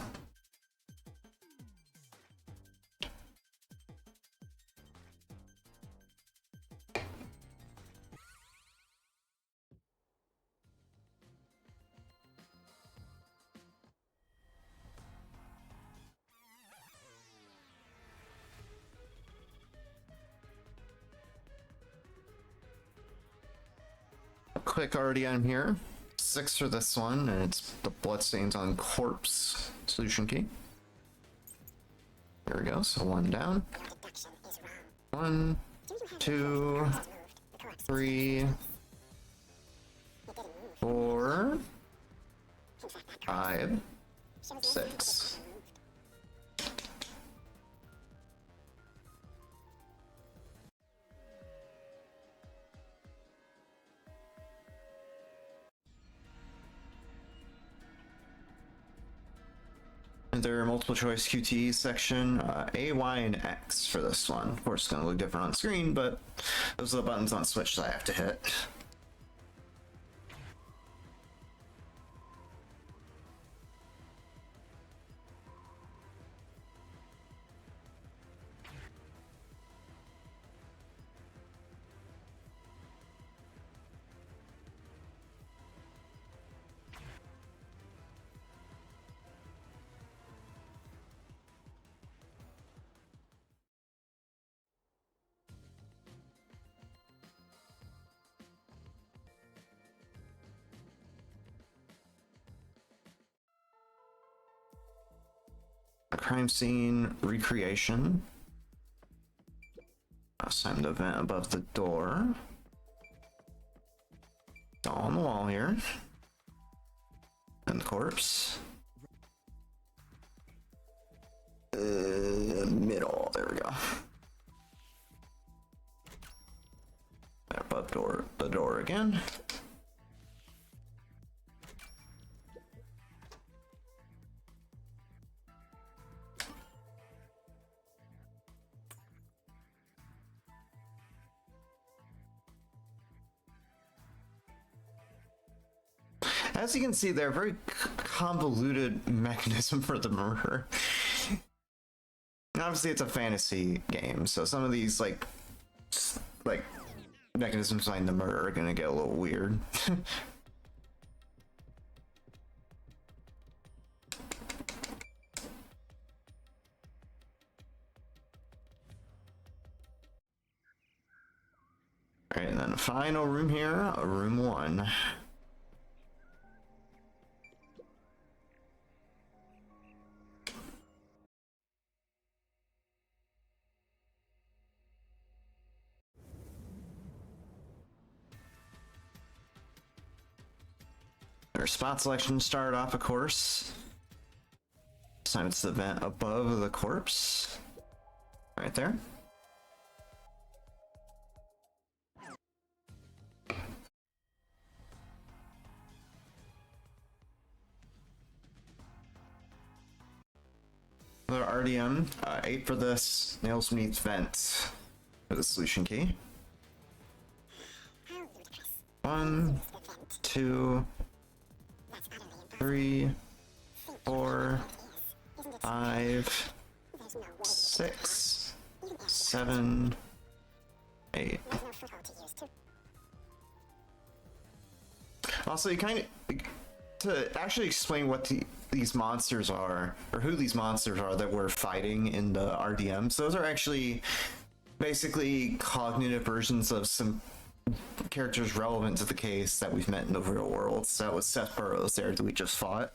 Click already on here. 6 for this one, and it's the bloodstains on corpse solution key. There we go, so 1 down. 1, 2, 3, 4, 5, 6. Their multiple choice QTE section, A, Y, and X for this one. Of course, it's going to look different on screen, but those are the buttons on Switch that I have to hit. crime scene recreation. Assign the vent above the door. It's all on the wall here. And the corpse. Middle. There we go. Above the door again. As you can see, they're a very convoluted mechanism for the murder. Obviously, it's a fantasy game, so some of these like mechanisms behind the murder are gonna get a little weird. Alright, and then the final room here, room 1. Our spot selection start off, of course. This time it's the vent above the corpse. Right there. Another RDM, 8 for this, nails beneath vent for the solution key. 1, 2, 3, 4, 5, 6, 7, 8. Also, you kind of, to actually explain what these monsters are, or who these monsters are that we're fighting in the RDMs, those are actually basically cognitive versions of some characters relevant to the case that we've met in the real world. So that was Seth Burroughs there that we just fought.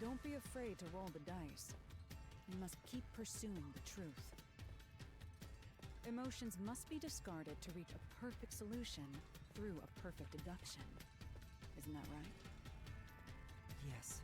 Don't be afraid to roll the dice. You must keep pursuing the truth. Emotions must be discarded to reach a perfect solution through a perfect deduction. Isn't that right? Yes.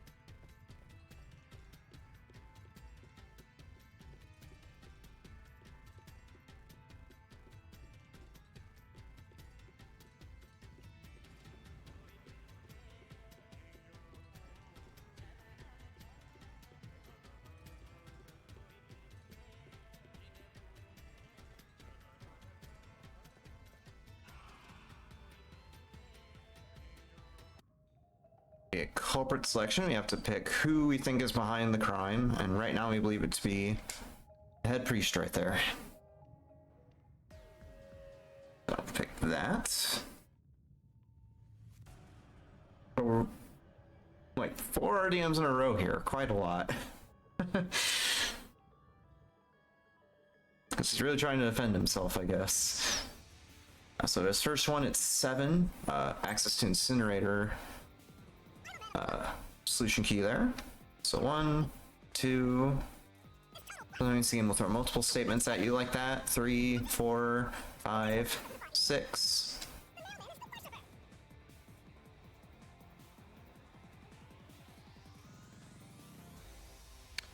Okay, culprit selection, we have to pick who we think is behind the crime, and right now we believe it to be the head priest right there. So I'll pick that. So we're like 4 RDMs in a row here, quite a lot. He's really trying to defend himself, I guess. So this first one, it's 7, access to incinerator. Solution key there. So 1, 2. Let me see him. We'll throw multiple statements at you like that. 3, 4, 5, 6.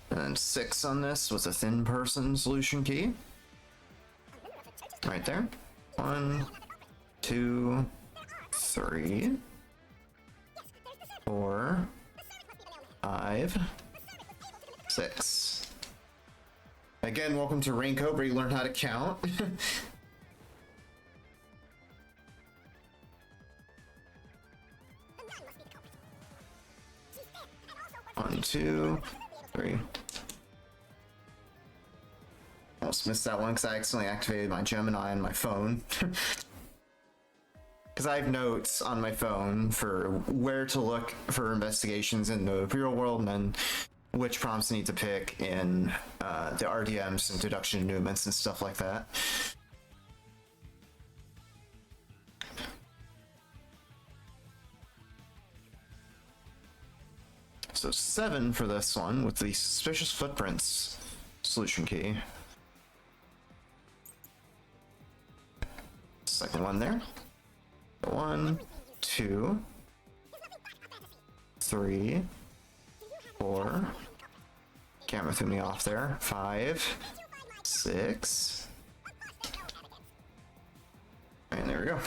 And then 6 on this with a thin person solution key. Right there. 1, 2, 3. 4, 5, 6. Again, welcome to Raincoat, where you learn how to count. 1, 2, 3. Almost missed that one because I accidentally activated my Gemini on my phone. Because I have notes on my phone for where to look for investigations in the real world and then which prompts I need to pick in the RDMs and deduction movements and stuff like that. So 7 for this one with the suspicious footprints solution key. Second one there. 1, 2, 3, 4. Camera threw me off there. 5, 6. And there we go.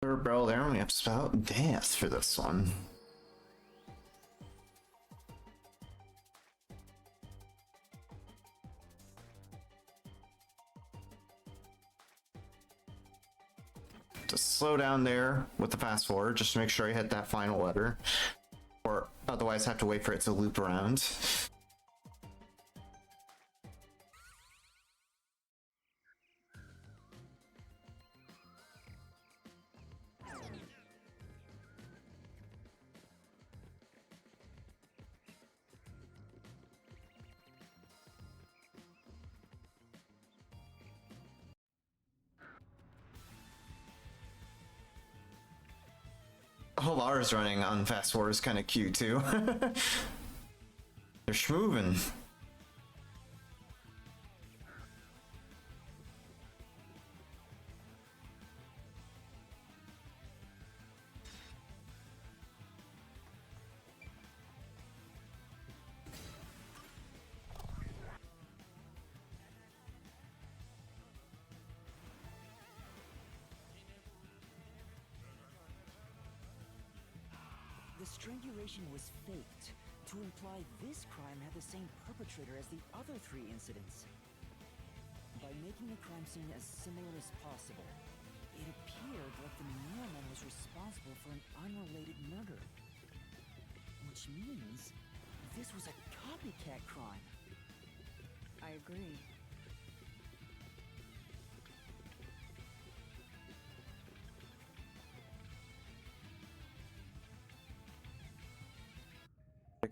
Third barrel there, and we have to spout death for this one. Just slow down there with the fast forward, just to make sure I hit that final letter, or otherwise have to wait for it to loop around. Lara's running on fast forward is kind of cute too. They're schmoovin'. The strangulation was faked to imply this crime had the same perpetrator as the other 3 incidents. By making the crime scene as similar as possible, it appeared like the mailman was responsible for an unrelated murder. Which means this was a copycat crime. I agree.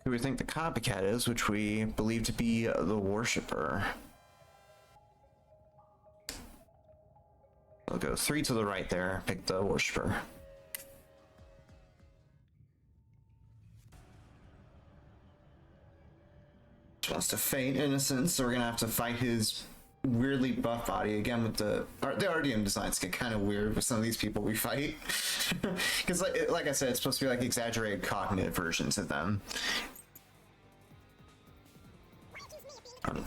Who we think the copycat is, which we believe to be the worshipper. I'll go 3 to the right there, pick the worshipper. She wants to feign innocence, so we're gonna have to fight his weirdly buff body again with the RDM designs get kind of weird with some of these people we fight. Because like I said, it's supposed to be like exaggerated cognitive versions of them.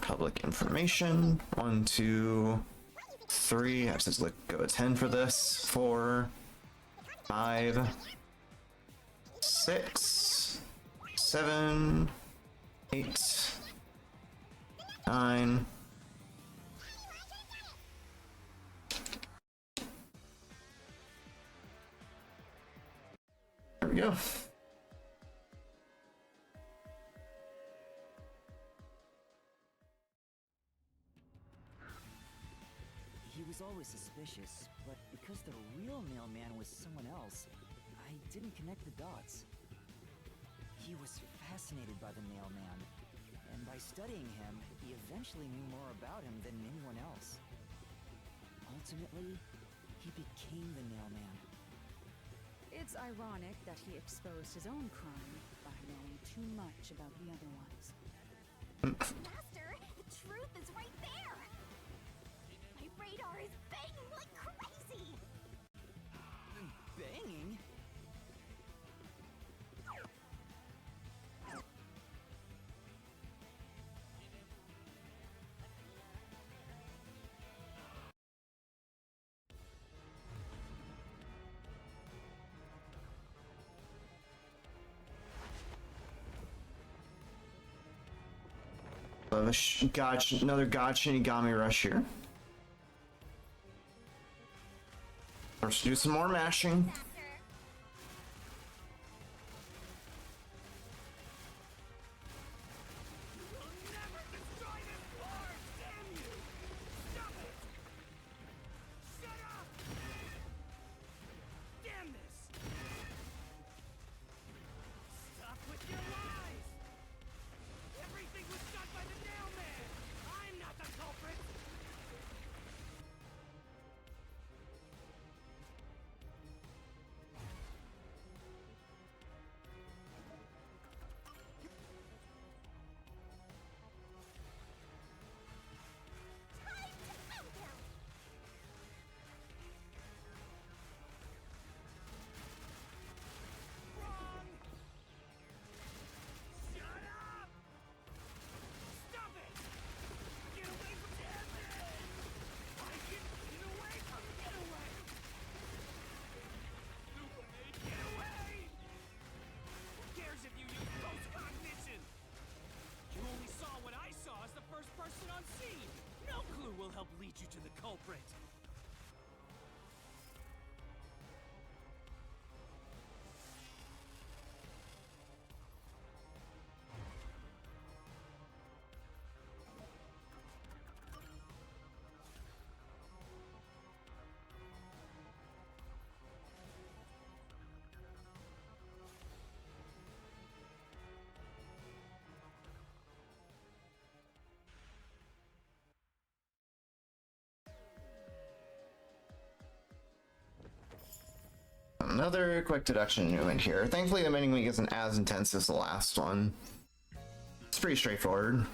Public information. 1, 2, 3. I have to go a 10 for this. 4, 5, 6, 7, 8, 9. There we go. He was always suspicious, but because the real mailman was someone else, I didn't connect the dots. He was fascinated by the mailman, and by studying him, he eventually knew more about him than anyone else. Ultimately, he became the mailman. It's ironic that he exposed his own crime by knowing too much about the other ones. Master, the truth is right there! My radar is banging like crazy! Banging? Love a another God Shinigami rush here. Let's do some more mashing. Master. You'll never destroy this board, damn you! Stop it! Shut up! Damn this! Stop with your lies! Everything was done by the nailman! I'm not the culprit! Time to end him. Wrong! Shut up! Stop it! Get away from Devin! Why get away from get away! Get away! Who cares if you use post-cognition? You only saw what I saw as the first person on scene! No clue will help lead you to the culprit! Another quick deduction movement here. Thankfully, the mending week isn't as intense as the last one. It's pretty straightforward.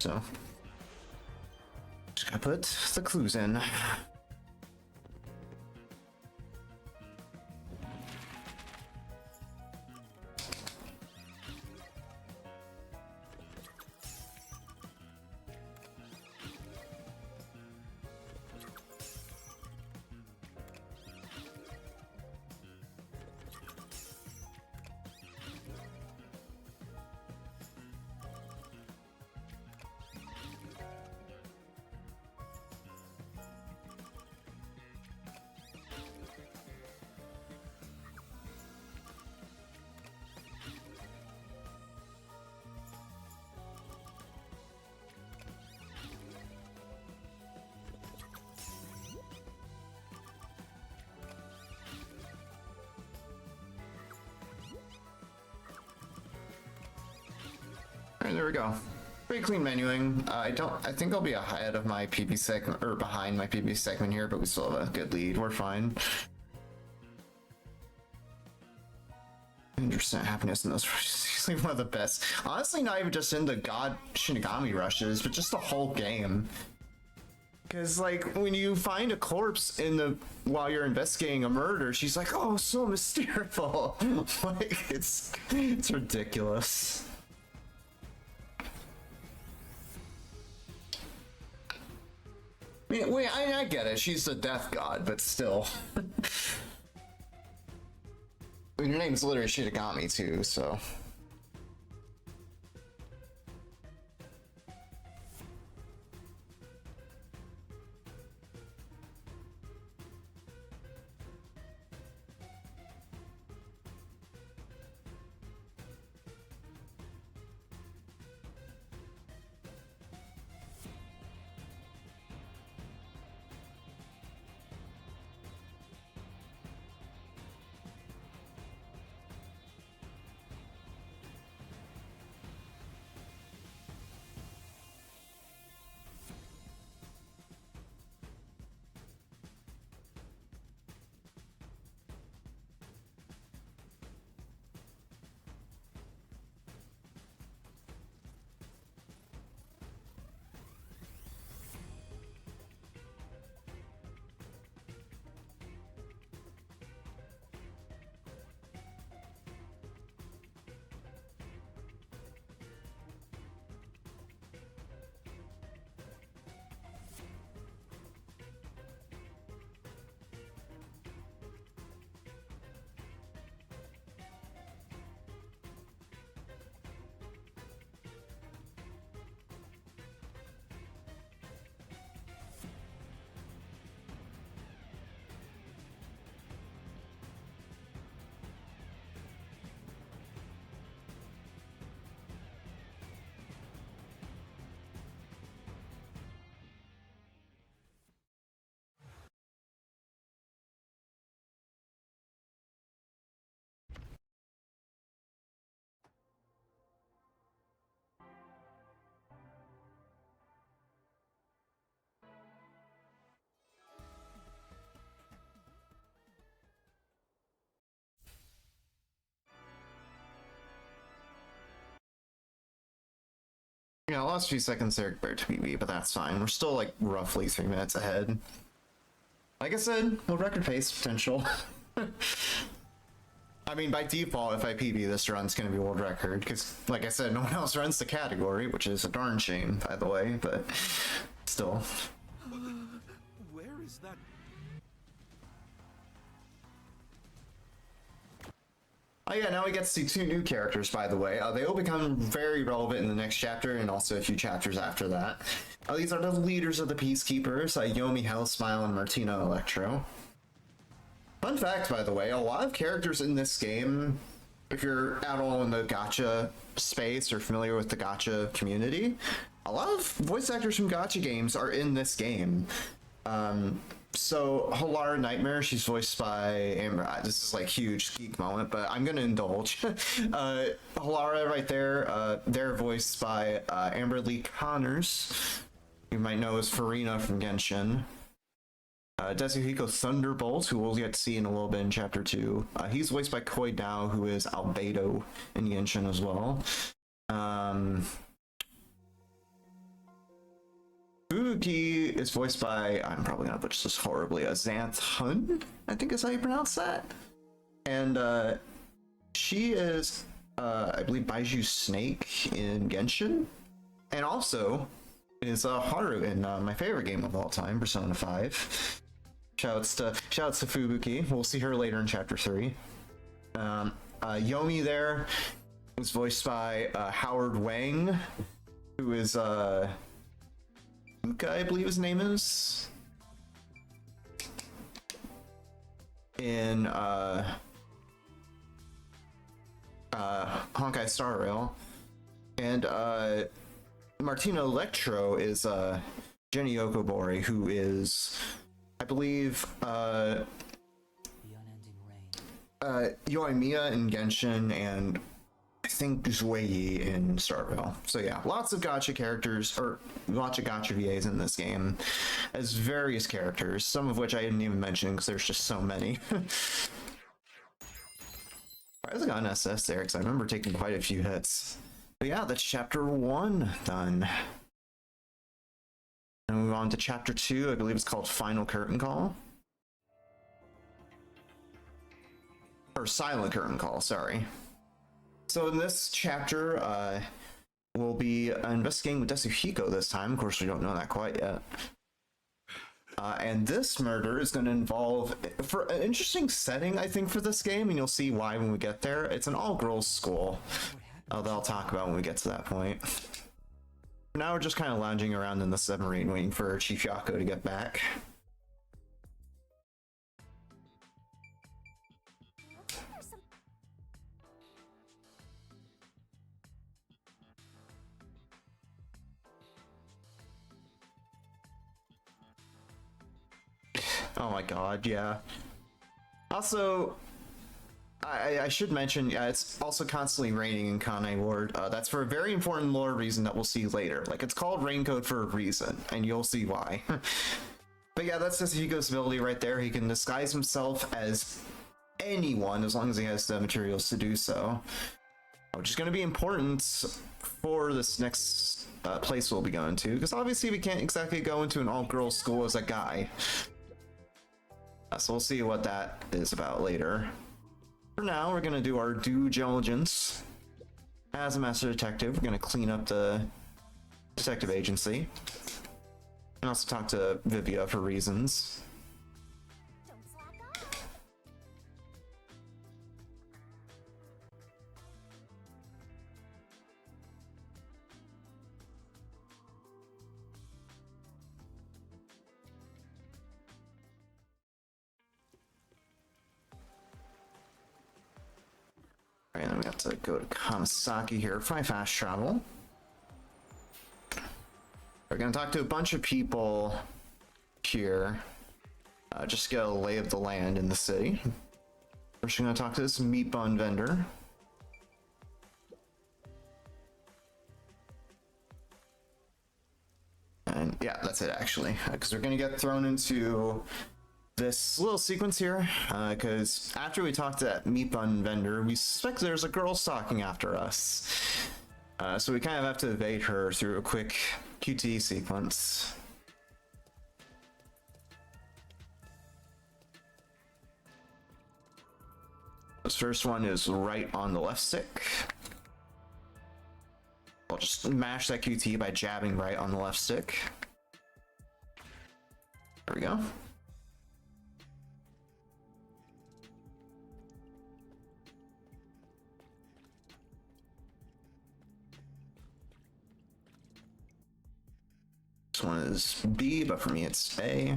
So, just gotta put the clues in. Alright, there we go. Pretty clean menuing. I think I'll be ahead of my PB segment, or behind my PB segment here, but we still have a good lead. We're fine. 100% happiness in those rushes. Easily one of the best. Honestly, not even just in the God Shinigami rushes, but just the whole game. Because, like, when you find a corpse in the while you're investigating a murder, she's like, "Oh, so mysterious." Like, it's ridiculous. I mean, wait, I get it. She's the death god, but still. I mean, her name's literally Shinigami too, so. Yeah, lost a few seconds there compared to PB, but that's fine. We're still like roughly 3 minutes ahead. Like I said, world record pace potential. I mean, by default, if I PB, this run's gonna be world record, because, like I said, no one else runs the category, which is a darn shame, by the way, but still. Where is that? Oh yeah, now we get to see 2 new characters, by the way. They will become very relevant in the next chapter, and also a few chapters after that. These are the leaders of the Peacekeepers, Yomi, Hellsmile, and Martino Electro. Fun fact, by the way, a lot of characters in this game, if you're at all in the gacha space or familiar with the gacha community, a lot of voice actors from gacha games are in this game. So Halara Nightmare, she's voiced by Amber. This is like huge geek moment, but I'm gonna indulge. Halara right there, they're voiced by Amber Lee Connors, you might know as Farina from Genshin. Desuhiko Thunderbolt, who we'll get to see in a little bit in chapter 2. He's voiced by Koi Dao, who is Albedo in Genshin as well. Fubuki is voiced by, I'm probably gonna butcher this horribly, Xanth Hun, I think is how you pronounce that. And she is, I believe, Baiju Snake in Genshin. And also is Haru in my favorite game of all time, Persona 5. Shouts to Fubuki. We'll see her later in chapter 3. Yomi there is voiced by Howard Wang, who is Uka, I believe his name is, in Honkai Star Rail. And Martino Electro is Jenny Okobori, who is, I believe, The unending rain. Yoimiya in Genshin, and I think Zuei in Starville. So yeah, lots of gacha characters, or lots of gacha VAs in this game, as various characters, some of which I didn't even mention because there's just so many. I got an SS there because I remember taking quite a few hits. But yeah, that's chapter 1 done. And move on to chapter 2, I believe it's called Final Curtain Call. Or Silent Curtain Call, sorry. So in this chapter, we'll be investigating with Desuhiko this time. Of course, we don't know that quite yet. And this murder is going to involve, for an interesting setting, I think, for this game, and you'll see why when we get there. It's an all-girls school that I'll talk about when we get to that point. For now, we're just kind of lounging around in the submarine waiting for Chief Yako to get back. Oh my god, yeah. Also, I should mention, it's also constantly raining in Kane Ward. That's for a very important lore reason that we'll see later. Like, it's called Rain Code for a reason, and you'll see why. But yeah, that's Desuhiko's ability right there. He can disguise himself as anyone as long as he has the materials to do so. Which is going to be important for this next place we'll be going to, because obviously we can't exactly go into an all-girls school as a guy. So we'll see what that is about later. For now, we're going to do our due diligence. As a master detective, we're going to clean up the detective agency. And also talk to Vivia for reasons. Don't slack off. Alright, then we have to go to Kamasaki here for my fast travel. We're gonna talk to a bunch of people here. Just get a lay of the land in the city. First, we're gonna talk to this meat bun vendor. And yeah, that's it actually, because we're gonna get thrown into this little sequence here, because after we talk to that meat bun vendor, we suspect there's a girl stalking after us. So we kind of have to evade her through a quick QTE sequence. This first one is right on the left stick. I'll just mash that QT by jabbing right on the left stick. There we go. This one is B, but for me it's A.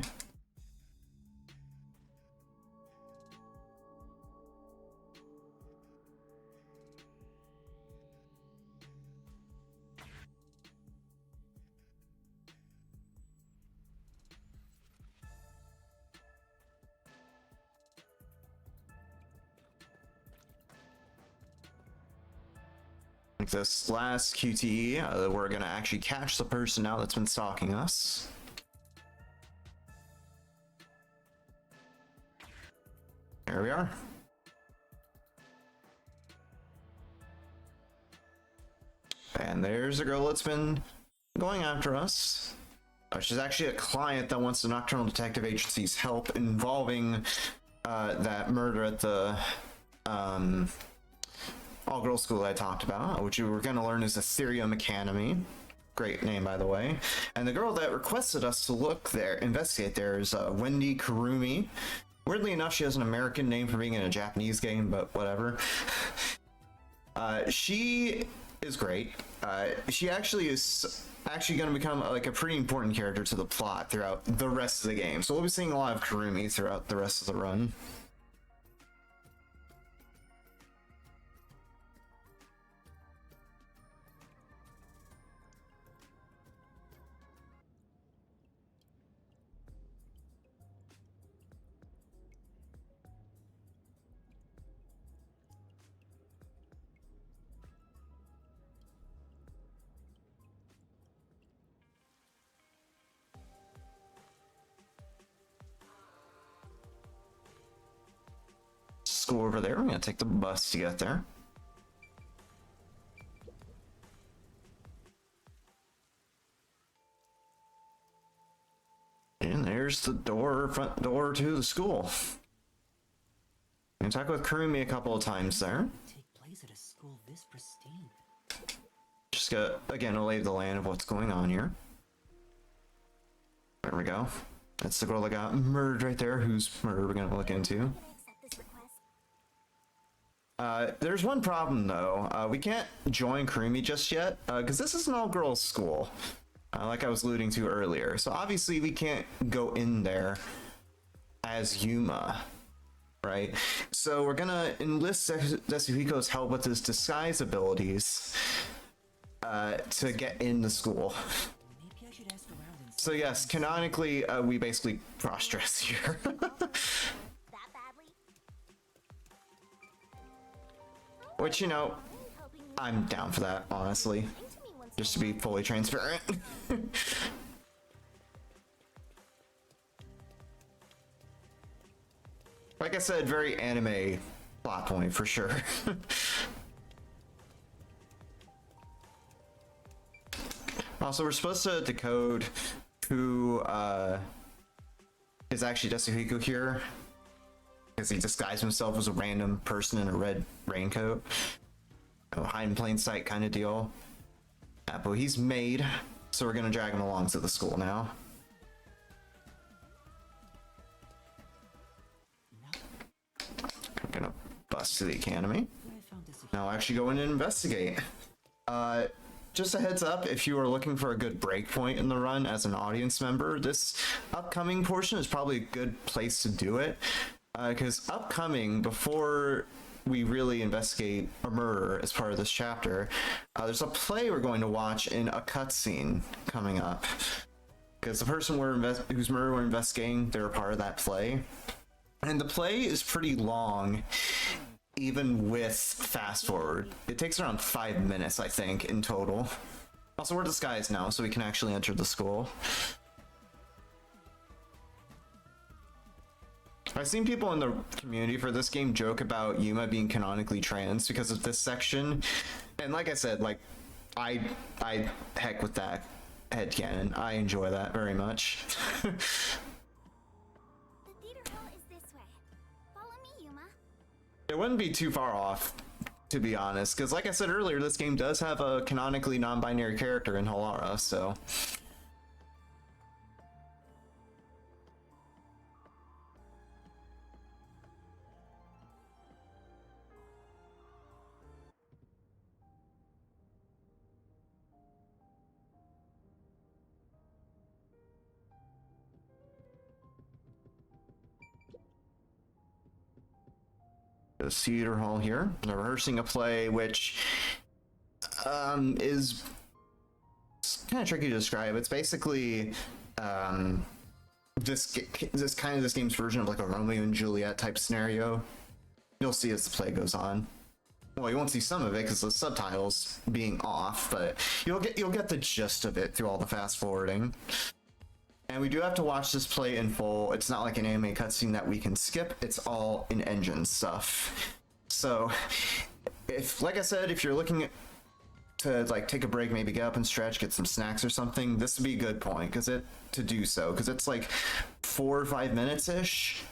This last QTE, we're gonna actually catch the person now that's been stalking us. There we are. And there's a girl that's been going after us. She's actually a client that wants the Nocturnal Detective Agency's help involving that murder at the all-girls school I talked about, which we're going to learn is Ethereum Academy. Great name, by the way. And the girl that requested us to look there, investigate there, is Wendy Kurumi. Weirdly enough, she has an American name for being in a Japanese game, but whatever. She is great. She actually is going to become like a pretty important character to the plot throughout the rest of the game. So we'll be seeing a lot of Kurumi throughout the rest of the run. Go over there. We're gonna take the bus to get there. And there's the door, front door to the school. I talked with Kurumi a couple of times there. Take place at a school this pristine. Just got again a lay of the land of what's going on here. There we go. That's the girl that got murdered right there, whose murder we're gonna look into. There's one problem though. We can't join Kurumi just yet, because this is an all-girls school, like I was alluding to earlier. So obviously we can't go in there as Yuma, right? So we're gonna enlist Desuhiko's help with his disguise abilities to get in the school. Maybe I should ask around and So yes, canonically, we basically cross-dress here. Which, you know, I'm down for that, honestly. Just to be fully transparent. Like I said, very anime plot point for sure. Also, we're supposed to decode who is actually Desuhiko here, because he disguised himself as a random person in a red raincoat. Hide in plain sight kind of deal. But he's made, so we're gonna drag him along to the school now. I'm gonna bust to the academy. Now I'll actually go in and investigate. Just a heads up, if you are looking for a good breakpoint in the run as an audience member, this upcoming portion is probably a good place to do it. Because upcoming, before we really investigate a murder as part of this chapter, there's a play we're going to watch in a cutscene coming up. Because the person whose murder we're investigating, they're a part of that play. And the play is pretty long, even with fast forward. It takes around 5 minutes, I think, in total. Also, we're disguised now, so we can actually enter the school. I've seen people in the community for this game joke about Yuma being canonically trans because of this section. And like I said, like, I heck with that headcanon. I enjoy that very much. The theater hall is this way. Follow me, Yuma. It wouldn't be too far off, to be honest, because like I said earlier, this game does have a canonically non-binary character in Halara, so. The theater hall here. They're rehearsing a play which is kind of tricky to describe. It's basically this game's version of like a Romeo and Juliet type scenario. You'll see as the play goes on. Well, you won't see some of it because the subtitles being off, but you'll get the gist of it through all the fast forwarding. And we do have to watch this play in full. It's not like an anime cutscene that we can skip. It's all in-engine stuff. So, like I said, if you're looking to like take a break, maybe get up and stretch, get some snacks or something, this would be a good point to do so, because it's like 4 or 5 minutes ish,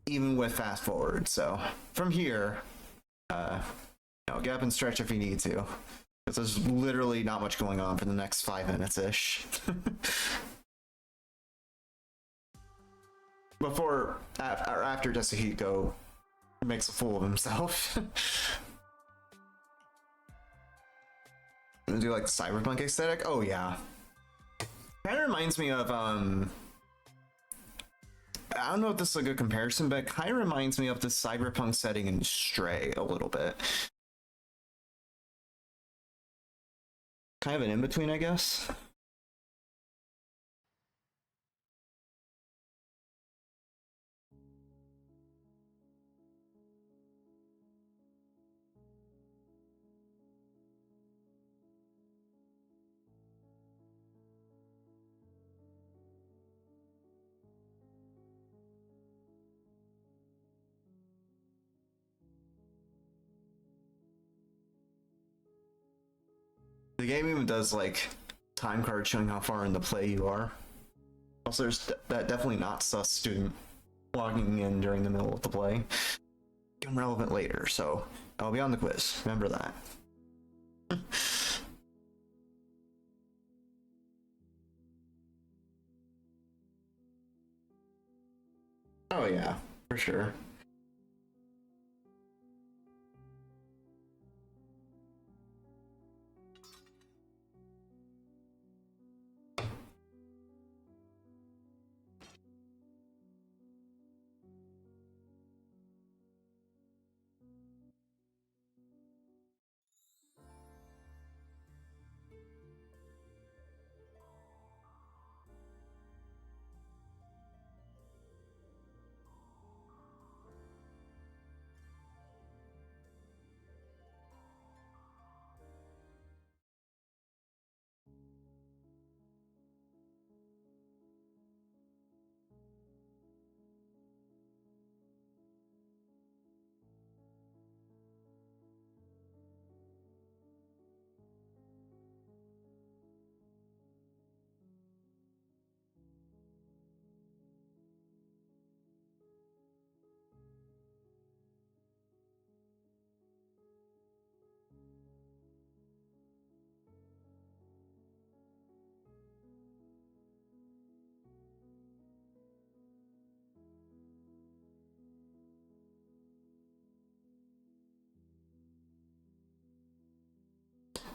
even with fast forward. So from here, get up and stretch if you need to, because there's literally not much going on for the next 5 minutes ish. Before or after Desahito makes a fool of himself. Do like the cyberpunk aesthetic? Oh yeah. Kind of reminds me of I don't know if this is a good comparison, but it kind of reminds me of the cyberpunk setting in Stray a little bit. Kind of an in-between, I guess. The game even does like time card showing how far in the play you are. Also, there's that definitely not sus student logging in during the middle of the play. Become relevant later, so I'll be on the quiz. Remember that. Oh yeah, for sure.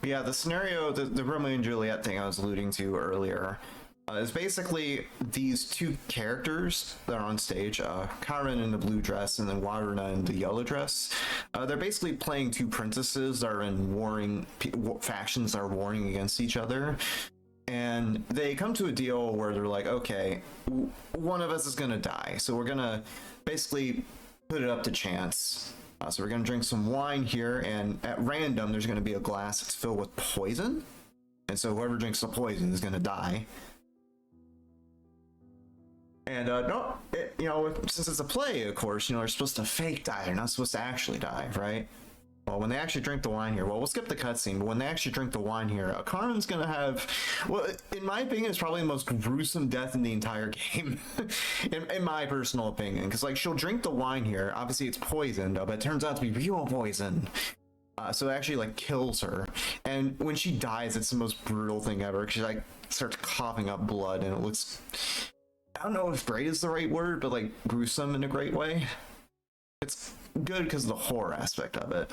Yeah, the scenario, the Romeo and Juliet thing I was alluding to earlier, is basically these two characters that are on stage, Karen in the blue dress and then Waruna in the yellow dress. They're basically playing two princesses that are in warring factions that are warring against each other. And they come to a deal where they're like, okay, one of us is gonna die, so we're gonna basically put it up to chance. So we're gonna drink some wine here, and at random, there's gonna be a glass that's filled with poison, and so whoever drinks the poison is gonna die. And since it's a play, of course, they're supposed to fake die. They're not supposed to actually die, right? well, when they actually drink the wine here, well, we'll skip the cutscene, but when they actually drink the wine here, Karen's gonna have, well, in my opinion, it's probably the most gruesome death in the entire game, in my personal opinion, because, like, she'll drink the wine here, obviously it's poisoned, but it turns out to be real poison, so it actually, like, kills her, and when she dies, it's the most brutal thing ever, because she, like, starts coughing up blood, and it looks, I don't know if great is the right word, but, like, gruesome in a great way. It's good because of the horror aspect of it.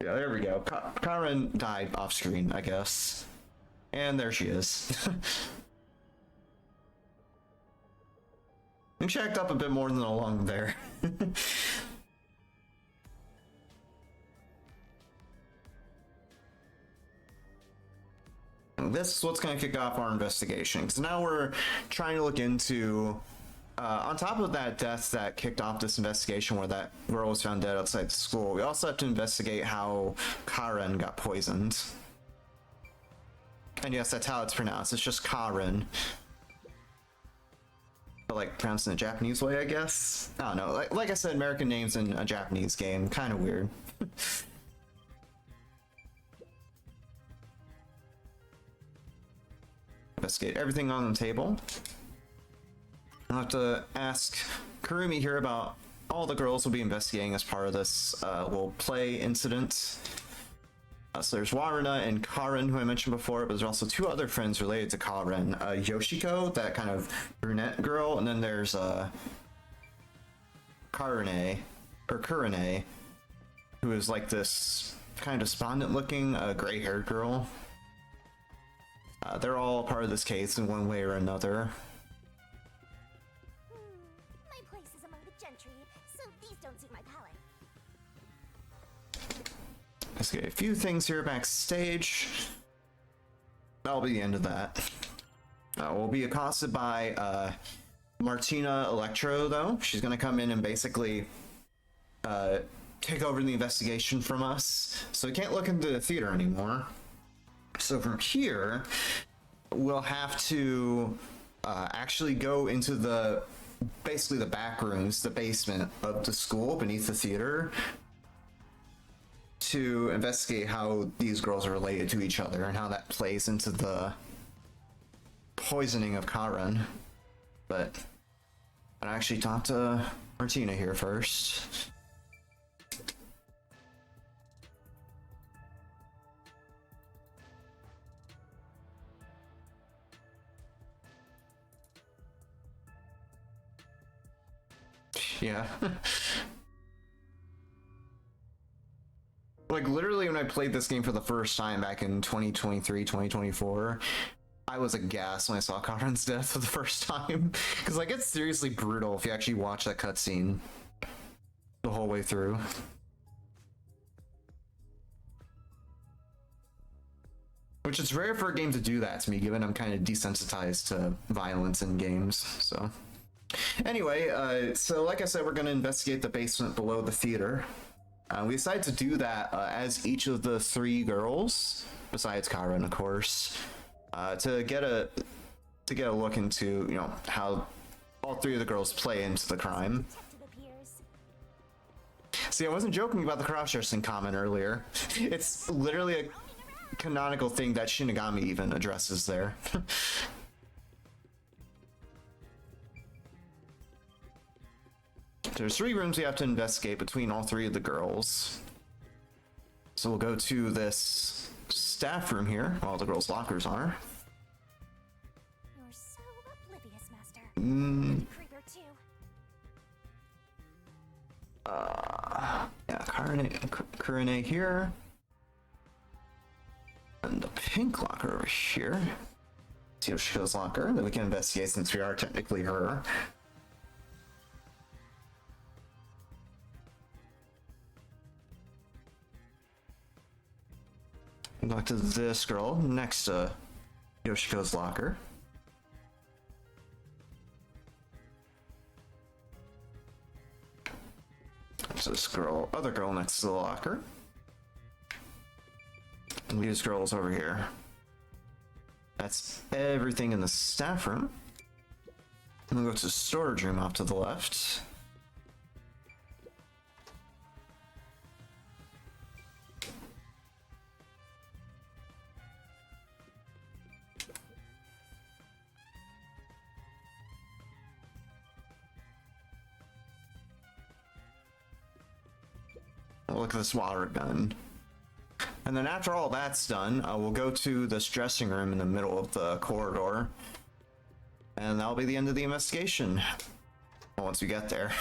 Yeah, there we go. Karen died off screen, I guess. And there she is. I think she acted up a bit more than a lung there. This is what's going to kick off our investigation. Because now we're trying to look into... on top of that death that kicked off this investigation where that girl was found dead outside the school, we also have to investigate how Karen got poisoned. And yes, that's how it's pronounced. It's just Karen. But, like, pronounced in a Japanese way, I guess? I don't know. Like I said, American names in a Japanese game. Kind of weird. Investigate everything on the table. I'll have to ask Kurumi here about all the girls we'll be investigating as part of this little play incident. So there's Waruna and Karen, who I mentioned before, but there's also two other friends related to Karen. Yoshiko, that kind of brunette girl, and then there's Karine, who is like this kind of despondent looking gray-haired girl. They're all part of this case in one way or another. My place is among the gentry, so these don't suit my palate. Let's get a few things here backstage. That'll be the end of that. We'll be accosted by Martina Electro, though. She's going to come in and basically take over the investigation from us. So we can't look into the theater anymore. So from here, we'll have to actually go into basically the back rooms, the basement of the school beneath the theater, to investigate how these girls are related to each other and how that plays into the poisoning of Karen. But I'll actually talk to Martina here first. Yeah. Like, literally, when I played this game for the first time back in 2023, 2024, I was aghast when I saw Karen's death for the first time. Because, like, it's seriously brutal if you actually watch that cutscene the whole way through. Which is rare for a game to do that to me, given I'm kind of desensitized to violence in games, so... Anyway, so like I said, we're going to investigate the basement below the theater. We decided to do that as each of the three girls, besides Karen, of course, to get a look into, you know, how all three of the girls play into the crime. See, I wasn't joking about the cross-dressing comment earlier. It's literally a canonical thing that Shinigami even addresses there. There's three rooms we have to investigate between all three of the girls. So we'll go to this staff room here, where all the girls' lockers are. You're so oblivious, Master. Creeper too. Yeah, Karine here. And the pink locker over here. Yoshiko's locker that we can investigate since we are technically her. Back to this girl next to Yoshiko's locker. So this other girl next to the locker. And these girls over here. That's everything in the staff room. And we'll go to the storage room off to the left. look at this water gun. And then after all that's done, we'll go to this dressing room in the middle of the corridor. And that'll be the end of the investigation. Once we get there.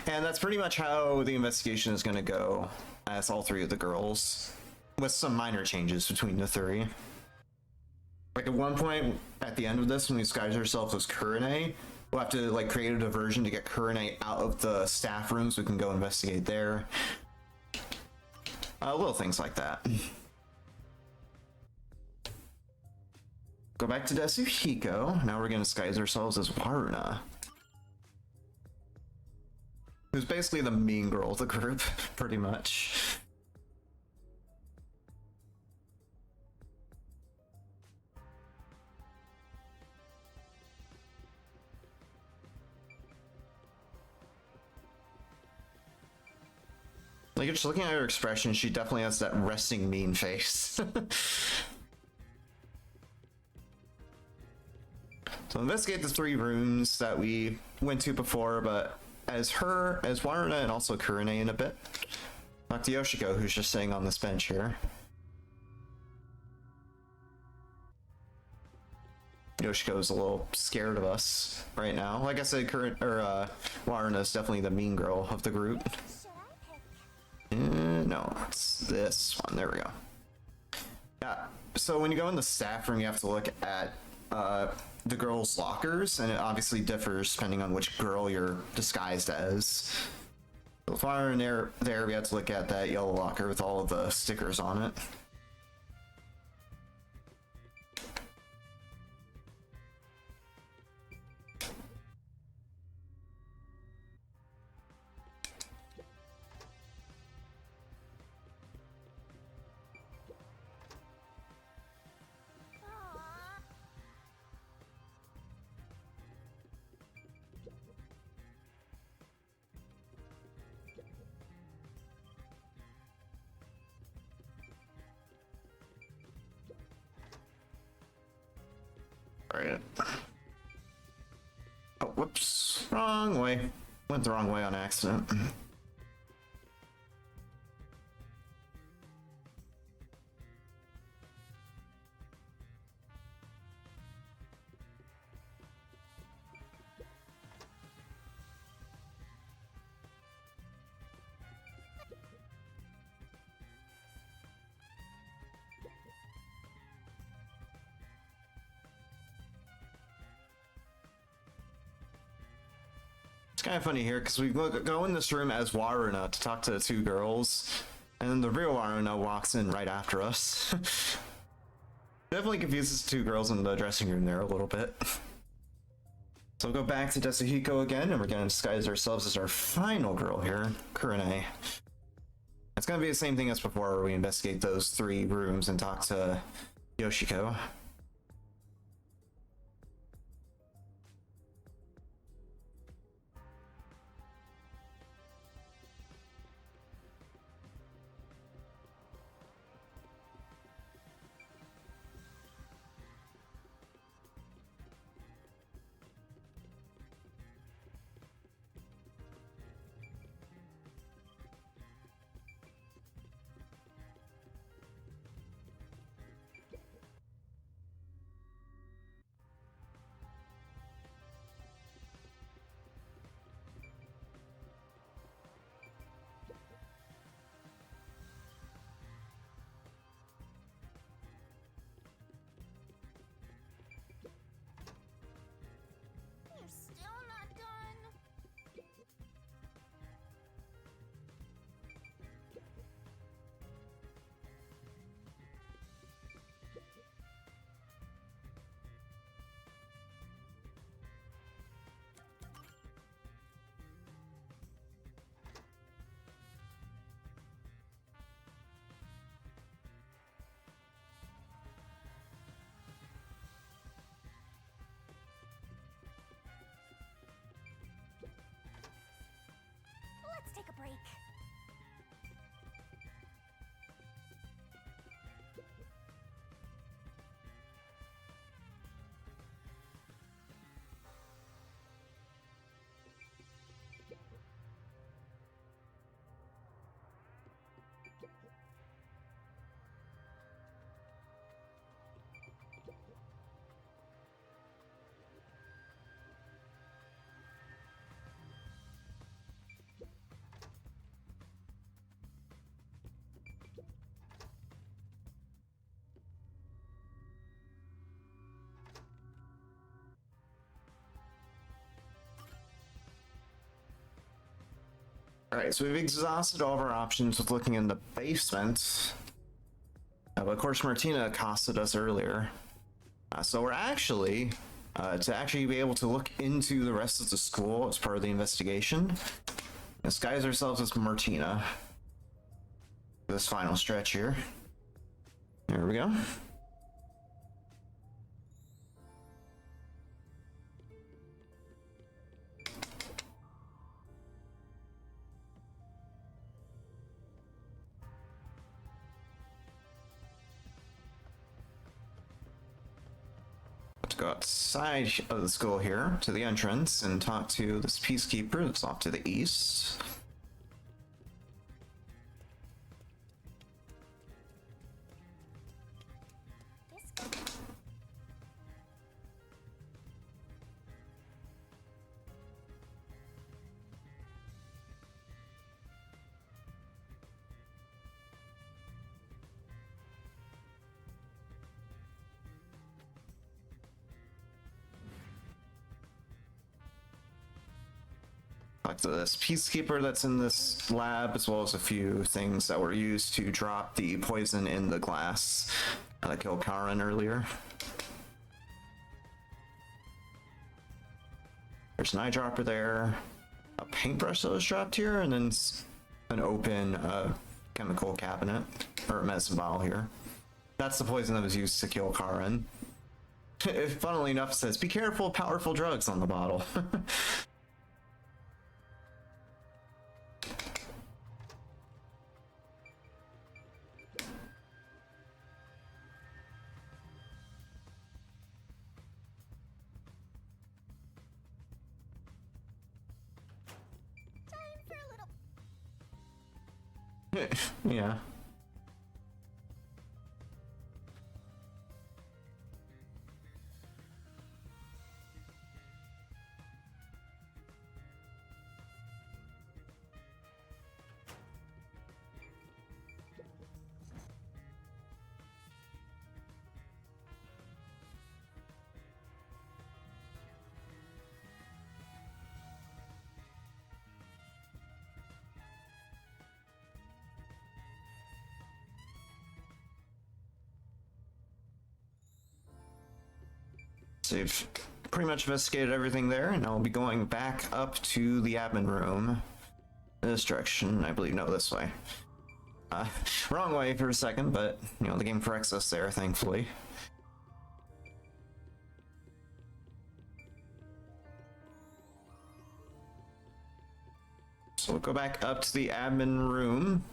And that's pretty much how the investigation is going to go as all three of the girls, with some minor changes between the three. Like at one point at the end of this, when we disguise ourselves as Kurine, we'll have to like create a diversion to get Kurine out of the staff room so we can go investigate there. Little things like that. Go back to Desuhiko. Now we're going to disguise ourselves as Waruna, who's basically the mean girl of the group, pretty much. Like, just looking at her expression, she definitely has that resting mean face. So investigate the 3 rooms that we went to before, but as Waruna and also Kurine in a bit. Talk to Yoshiko, who's just sitting on this bench here. Yoshiko's a little scared of us right now. Like I said, Waruna is definitely the mean girl of the group. No, it's this one. There we go. Yeah, so when you go in the staff room, you have to look at the girls' lockers, and it obviously differs depending on which girl you're disguised as. So far in there, we have to look at that yellow locker with all of the stickers on it. Right. Oh, whoops. Wrong way. Went the wrong way on accident. It's kind of funny here because we go in this room as Waruna to talk to the 2 girls, and then the real Waruna walks in right after us. Definitely confuses the 2 girls in the dressing room there a little bit. So we'll go back to Desuhiko again, and we're going to disguise ourselves as our final girl here, Kurine. It's going to be the same thing as before, where we investigate those 3 rooms and talk to Yoshiko. Alright, so we've exhausted all of our options with looking in the basement. But of course, Martina accosted us earlier. So we're actually, to actually be able to look into the rest of the school as part of the investigation, disguise ourselves as Martina. This final stretch here. There we go. Go outside of the school here to the entrance and talk to this peacekeeper that's off to the east. Talk to this peacekeeper that's in this lab, as well as a few things that were used to drop the poison in the glass that killed Karen earlier. There's an eyedropper there, a paintbrush that was dropped here, and then an open chemical cabinet, or medicine bottle here. That's the poison that was used to kill Karen. Funnily enough, it says, "Be careful of powerful drugs" on the bottle. Time for a little. Yeah. So you've pretty much investigated everything there, and I'll be going back up to the admin room. This direction, I believe. No, this way. Wrong way for a second, but, you know, the game corrects us there, thankfully. So we'll go back up to the admin room,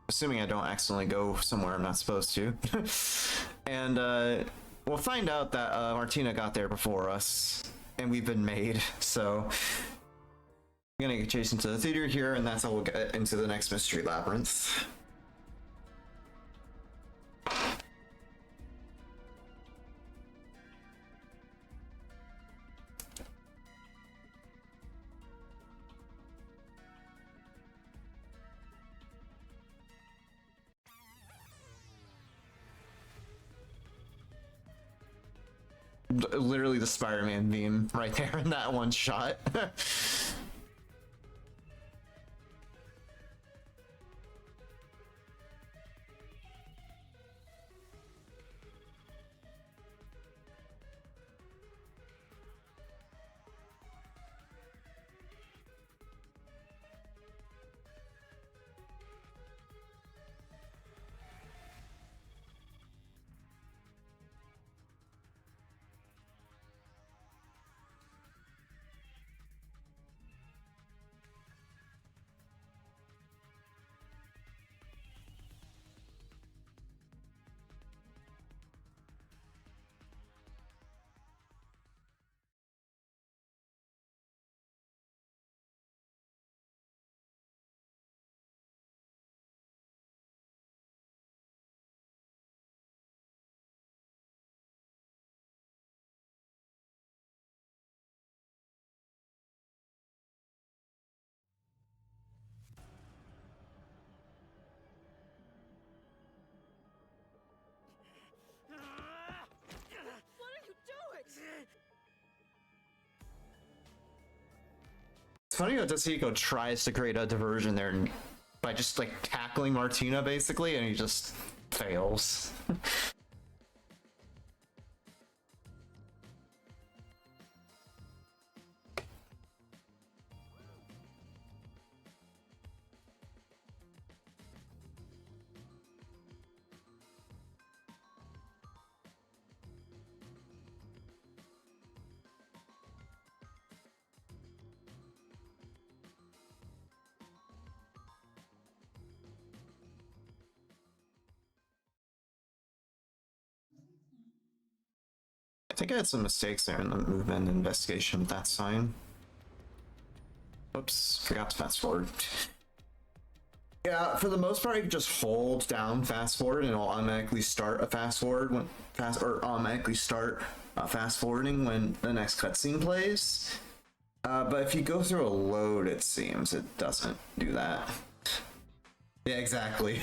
assuming I don't accidentally go somewhere I'm not supposed to. And, we'll find out that Martina got there before us, and we've been made, so I'm gonna get Jason to the theater here, and that's how we'll get into the next mystery labyrinth. Literally the Spider-Man meme right there in that one shot. It's funny how Taseko tries to create a diversion there by just like tackling Martina basically, and he just fails. I think I had some mistakes there in the movement investigation, but that's fine. Oops, forgot to fast forward. Yeah, for the most part, I can just hold down fast forward and it'll automatically start a fast forward when automatically start fast forwarding when the next cutscene plays. But if you go through a load, it seems it doesn't do that. Yeah, exactly.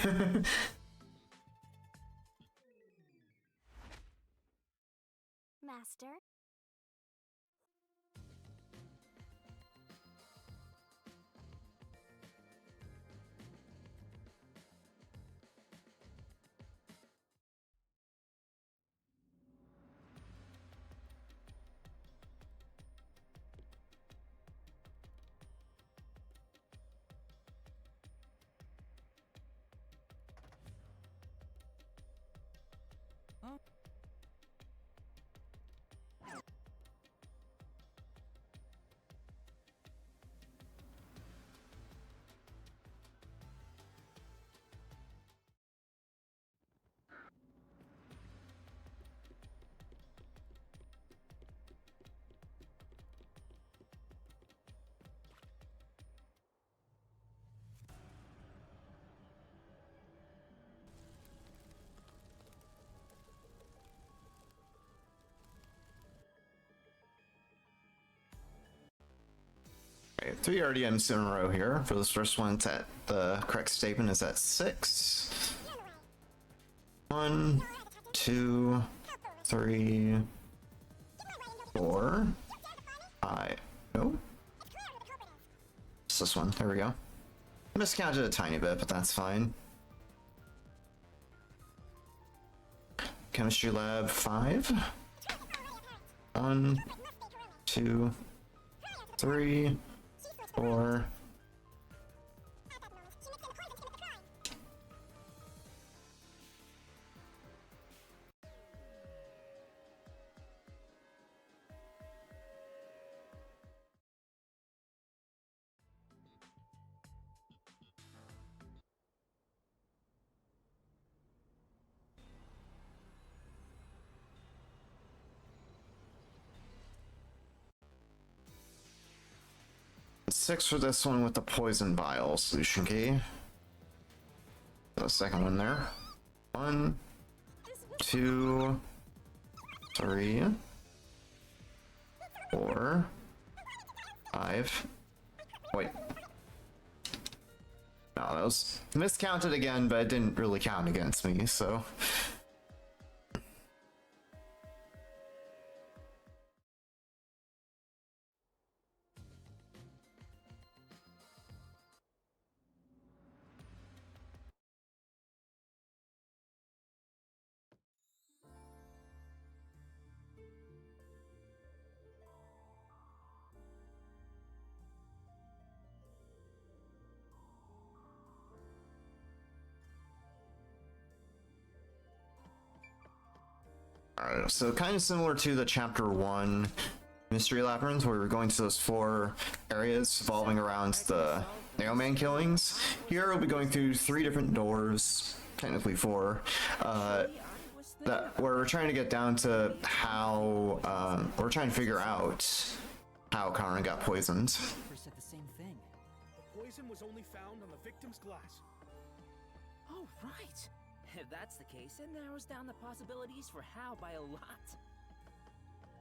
Master? Okay, 3 RDMs in a row here. For this first one, it's at the correct statement is at 6. 1, 2, 3, 4, 5. Nope. It's this one. There we go. Miscounted a tiny bit, but that's fine. Chemistry lab 5. 1, 2, 3, 4. Six for this one with the poison vial solution key. The second one there. 1, 2, 3, 4, 5. Wait. No, that was miscounted again, but it didn't really count against me, so. Alright, so kind of similar to the chapter 1 mystery labyrinth where we're going to those 4 areas revolving around the Nailman killings. Here we'll be going through 3 different doors, technically 4, that where we're trying to get down to how, we're trying to figure out how Karen got poisoned. First said the same thing. The poison was only found on the victim's glass. Oh, right. If that's the case, it narrows down the possibilities for how by a lot.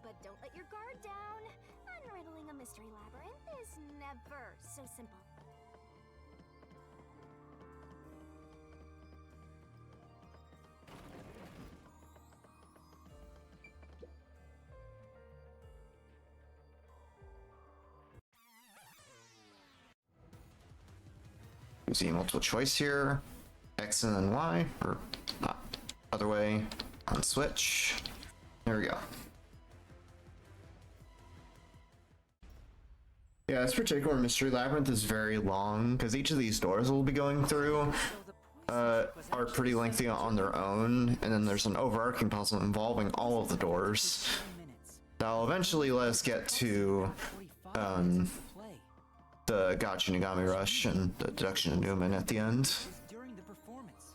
But don't let your guard down. Unriddling a mystery labyrinth is never so simple. Using multiple choice here. X and then Y, or not, other way, on switch. There we go. Yeah, this particular mystery labyrinth is very long, because each of these doors we'll be going through are pretty lengthy on their own, and then there's an overarching puzzle involving all of the doors that'll eventually let us get to the Gacha Nagami Rush and the deduction of Newman at the end. During the performance.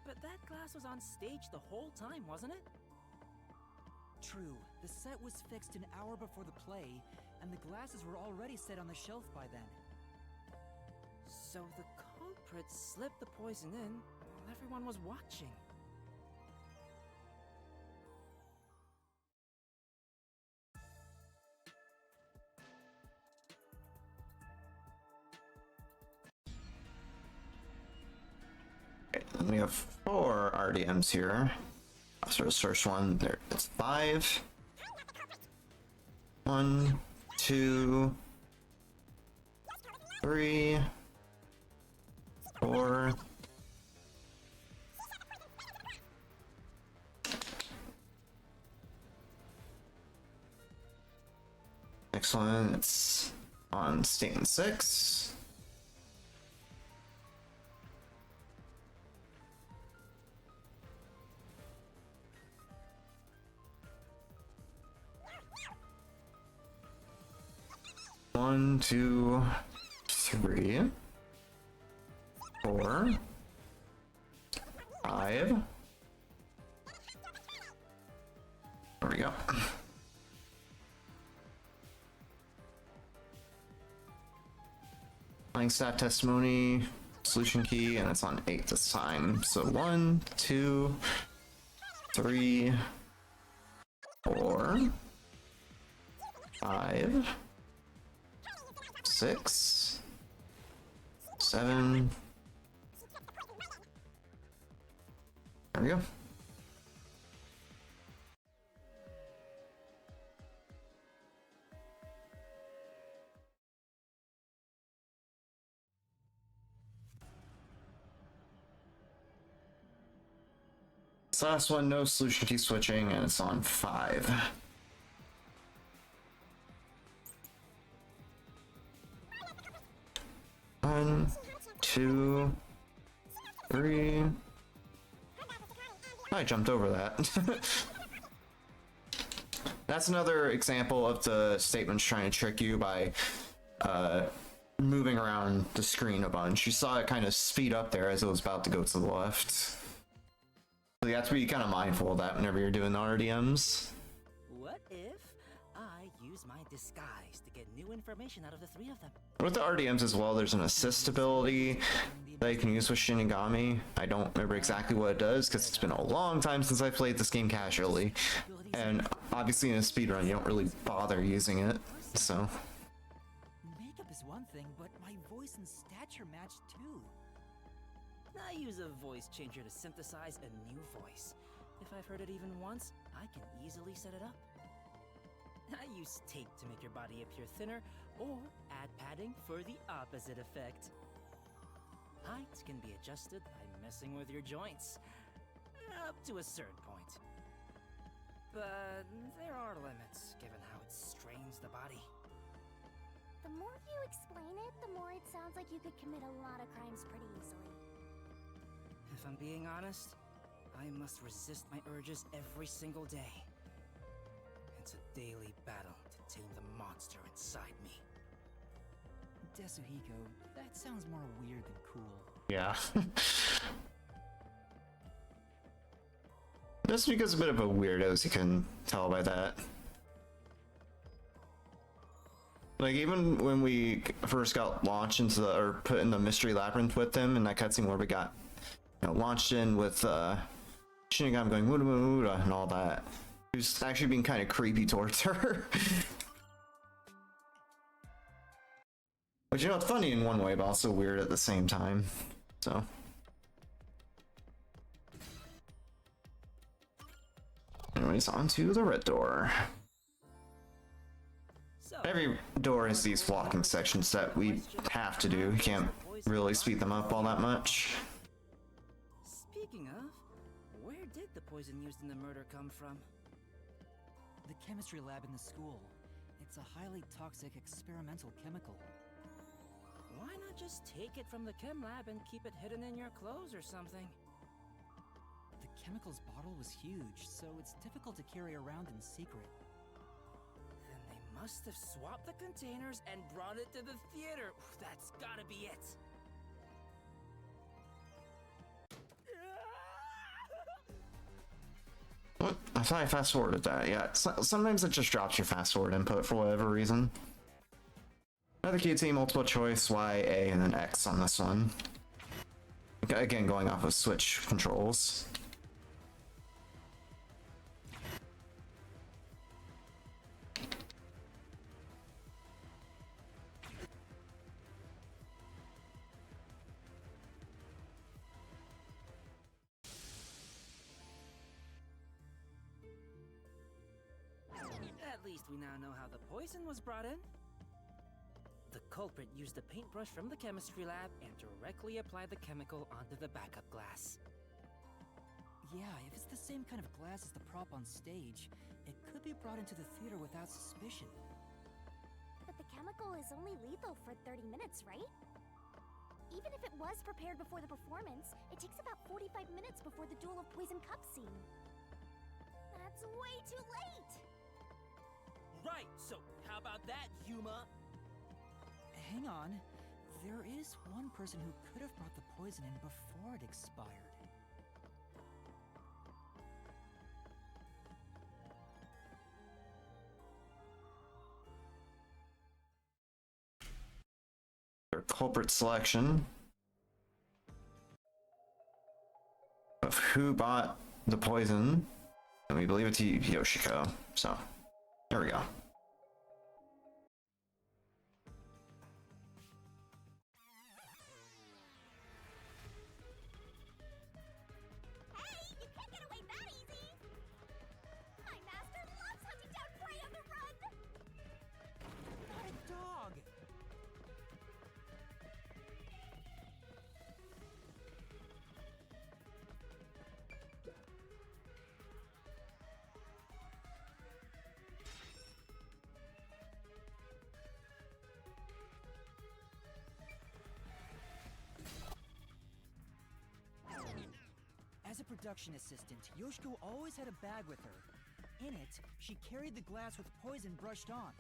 But that glass was on stage the whole time, wasn't it? True, the set was fixed an hour before the play, and the glasses were already set on the shelf by then. So the culprit slipped the poison in while everyone was watching. We have 4 RDMs here. So the first one, there, it's 5. 1, 2, 3, 4. Next one, it's on station 6. One, 2, 3, 4, 5. There we go. Playing stat testimony, solution key, and it's on 8 this time. So 1, 2, 3, 4, 5, 6, 7. There we go. This last one, no solution key switching, and it's on 5. One, 2, 3. I jumped over that. That's another example of the statements trying to trick you by moving around the screen a bunch. You saw it kind of speed up there as it was about to go to the left. So you have to be kind of mindful of that whenever you're doing the RDMs. What if I use my disguise to get new information out of the 3 of them? With the RDMs as well, there's an assist ability that you can use with Shinigami. I don't remember exactly what it does because it's been a long time since I played this game casually. And obviously in a speedrun, you don't really bother using it, so. Makeup is one thing, but my voice and stature match too. I use a voice changer to synthesize a new voice. If I've heard it even once, I can easily set it up. I use tape to make your body appear thinner, or add padding for the opposite effect. Height can be adjusted by messing with your joints, up to a certain point. But there are limits, given how it strains the body. The more you explain it, the more it sounds like you could commit a lot of crimes pretty easily. If I'm being honest, I must resist my urges every single day. It's a daily battle to tame the monster inside me. Desuhiko, that sounds more weird than cool. Yeah. Just because a bit of a weirdo, as you can tell by that. Like, even when we first got launched into the, or put in the mystery labyrinth with them in that cutscene where we got, you know, launched in with Shinigami going Muda Muda and all that. He was actually being kind of creepy towards her. Which, you know, it's funny in one way, but also weird at the same time. So. Anyways, on to the red door. So, Every door has these walking sections that we have to do. You can't really speed them up all that much. Speaking of, where did the poison used in the murder come from? The chemistry lab in the school. It's a highly toxic experimental chemical. Why not just take it from the chem lab and keep it hidden in your clothes or something? The chemical's bottle was huge, so it's difficult to carry around in secret. Then they must have swapped the containers and brought it to the theater. That's gotta be it. What? I thought I fast forwarded that. Yeah, sometimes it just drops your fast forward input for whatever reason. Another key multiple choice, Y, A, and then X on this one. Again, going off of Switch controls. At least we now know how the poison was brought in. The culprit used a paintbrush from the chemistry lab and directly applied the chemical onto the backup glass. Yeah, if it's the same kind of glass as the prop on stage, it could be brought into the theater without suspicion. But the chemical is only lethal for 30 minutes, right? Even if it was prepared before the performance, it takes about 45 minutes before the Duel of Poison Cup scene. That's way too late! Right, so how about that, Yuma? Hang on. There is one person who could have brought the poison in before it expired. Their culprit selection of who bought the poison, and we believe it's Yoshiko. So, there we go. Hey, you can't get away that easy! My master loves hunting down prey on the run! Not a dog! As a production assistant, Yoshiko always had a bag with her. In it, she carried the glass with poison brushed on.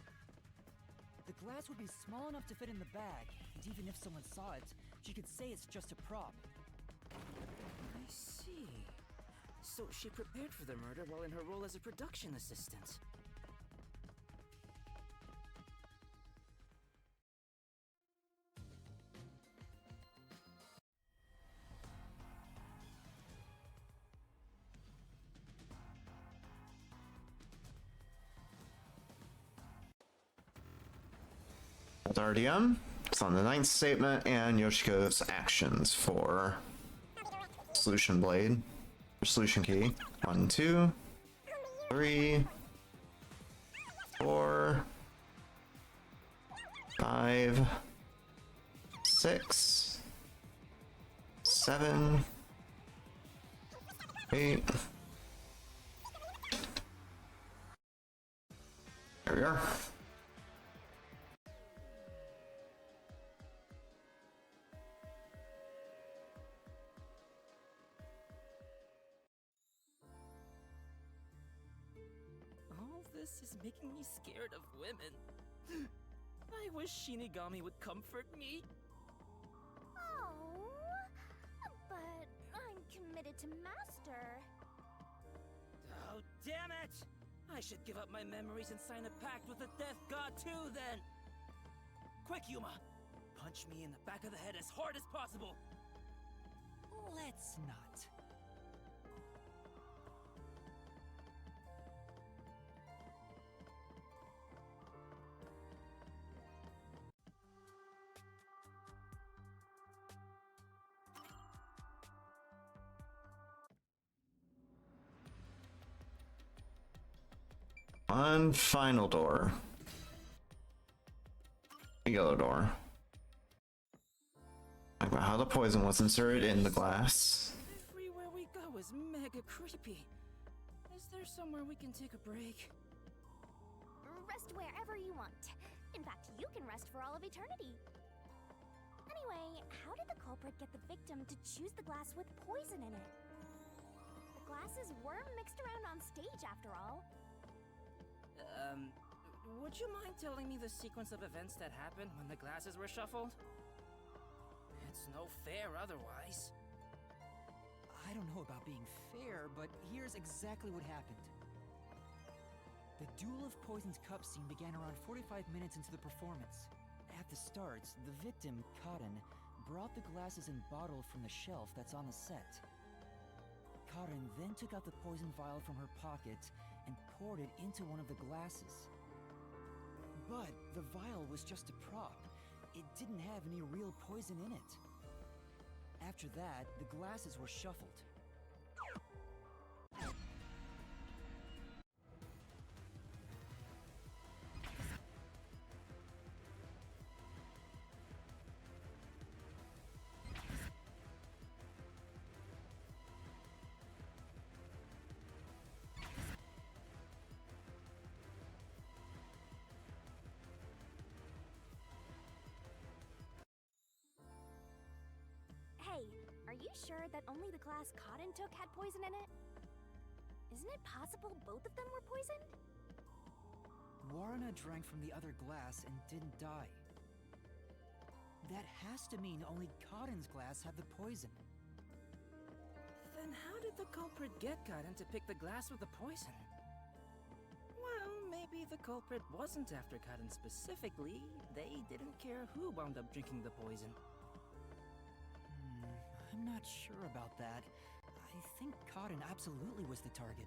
The glass would be small enough to fit in the bag, and even if someone saw it, she could say it's just a prop. I see. So she prepared for the murder while in her role as a production assistant. With RDM, it's on the 9th statement and Yoshiko's actions for Solution Blade, or Solution Key. 1, 2, 3, 4, 5, 6, 7, 8. There we are. All this is making me scared of women. I wish Shinigami would comfort me. Oh, but I'm committed to Master. Oh, damn it! I should give up my memories and sign a pact with the Death God too, then! Quick, Yuma! Punch me in the back of the head as hard as possible! Let's not. One final door. The yellow door. about how the poison was inserted in the glass. Everywhere we go is mega creepy. Is there somewhere we can take a break? Rest wherever you want. In fact, you can rest for all of eternity. Anyway, how did the culprit get the victim to choose the glass with poison in it? The glasses were mixed around on stage, after all. Would you mind telling me the sequence of events that happened when the glasses were shuffled? It's no fair otherwise. I don't know about being fair, but here's exactly what happened. The Duel of Poison's cup scene began around 45 minutes into the performance. At the start, the victim, Karin, brought the glasses and bottle from the shelf that's on the set. Karin then took out the poison vial from her pocket and poured it into one of the glasses. But the vial was just a prop. It didn't have any real poison in it. After that, the glasses were shuffled. Hey, are you sure that only the glass Cotton took had poison in it? Isn't it possible both of them were poisoned? Warren drank from the other glass and didn't die. That has to mean only Cotton's glass had the poison. Then how did the culprit get Karin to pick the glass with the poison? Well, maybe the culprit wasn't after Karin specifically. They didn't care who wound up drinking the poison. I'm not sure about that. I think Cotton absolutely was the target.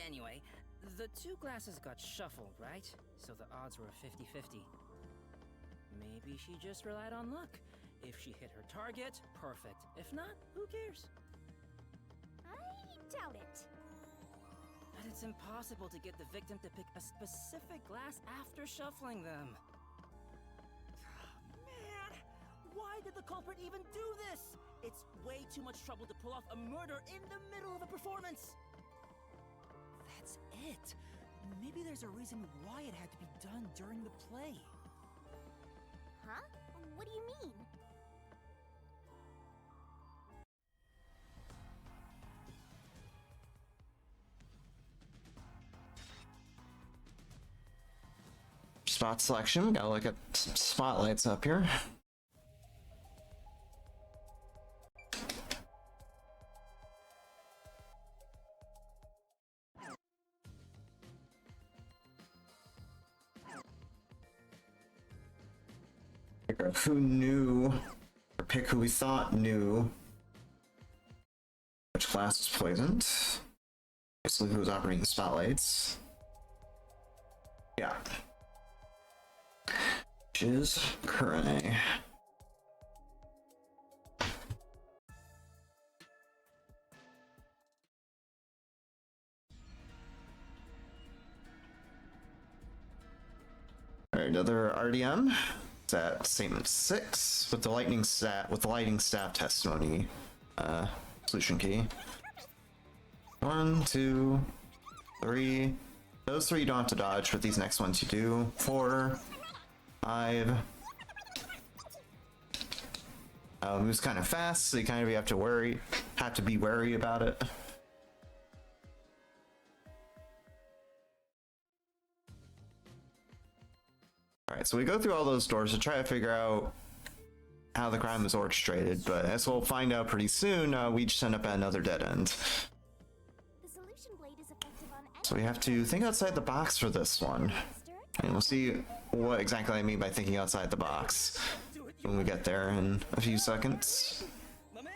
Anyway, the two glasses got shuffled, right? So the odds were 50-50. Maybe she just relied on luck. If she hit her target, perfect. If not, who cares? I doubt it. But it's impossible to get the victim to pick a specific glass after shuffling them. Man, why did the culprit even do this? It's way too much trouble to pull off a murder in the middle of a performance. That's it. Maybe there's a reason why it had to be done during the play. Huh? What do you mean? Spot selection. Gotta look at some spotlights up here. Figure out who knew, or pick who we thought knew which class was poisoned. Basically, who was operating the spotlights. Yeah. Which is Kurane. Alright, another RDM. It's at statement 6 with the lightning staff testimony solution key. 1, 2, 3. Those 3 you don't have to dodge, but these next ones you do. 4, 5. Moves kind of fast, so you kind of have to be wary about it. Alright, so we go through all those doors to try to figure out how the crime is orchestrated, but as we'll find out pretty soon, we just end up at another dead end. The solution blade is effective on So we have to think outside the box for this one. And we'll see what exactly I mean by thinking outside the box when we get there in a few seconds. My man!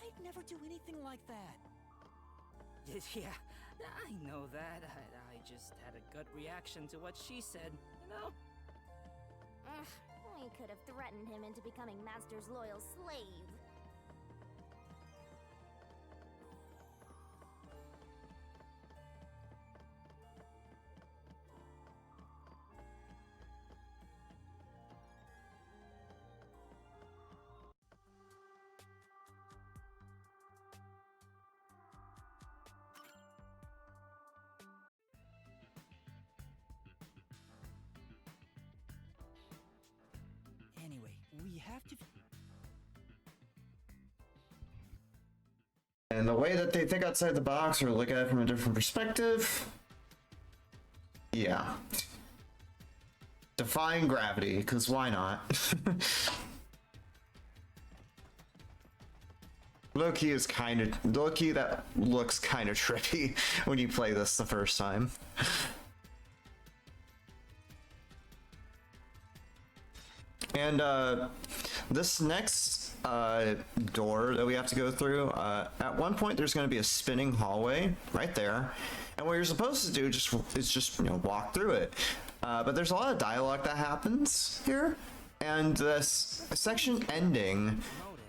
I'd never do anything like that. Yeah, I know that. I just had a gut reaction to what she said, you know? Ugh, we could have threatened him into becoming Master's loyal slave. Anyway, we have to. And the way that they think outside the box or look at it from a different perspective, yeah. Defying gravity, because why not? Loki is kind of Loki. That looks kind of trippy when you play this the first time. And this next door that we have to go through, at one point there's going to be a spinning hallway right there, and what you're supposed to do is just walk through it. But there's a lot of dialogue that happens here, and this section ending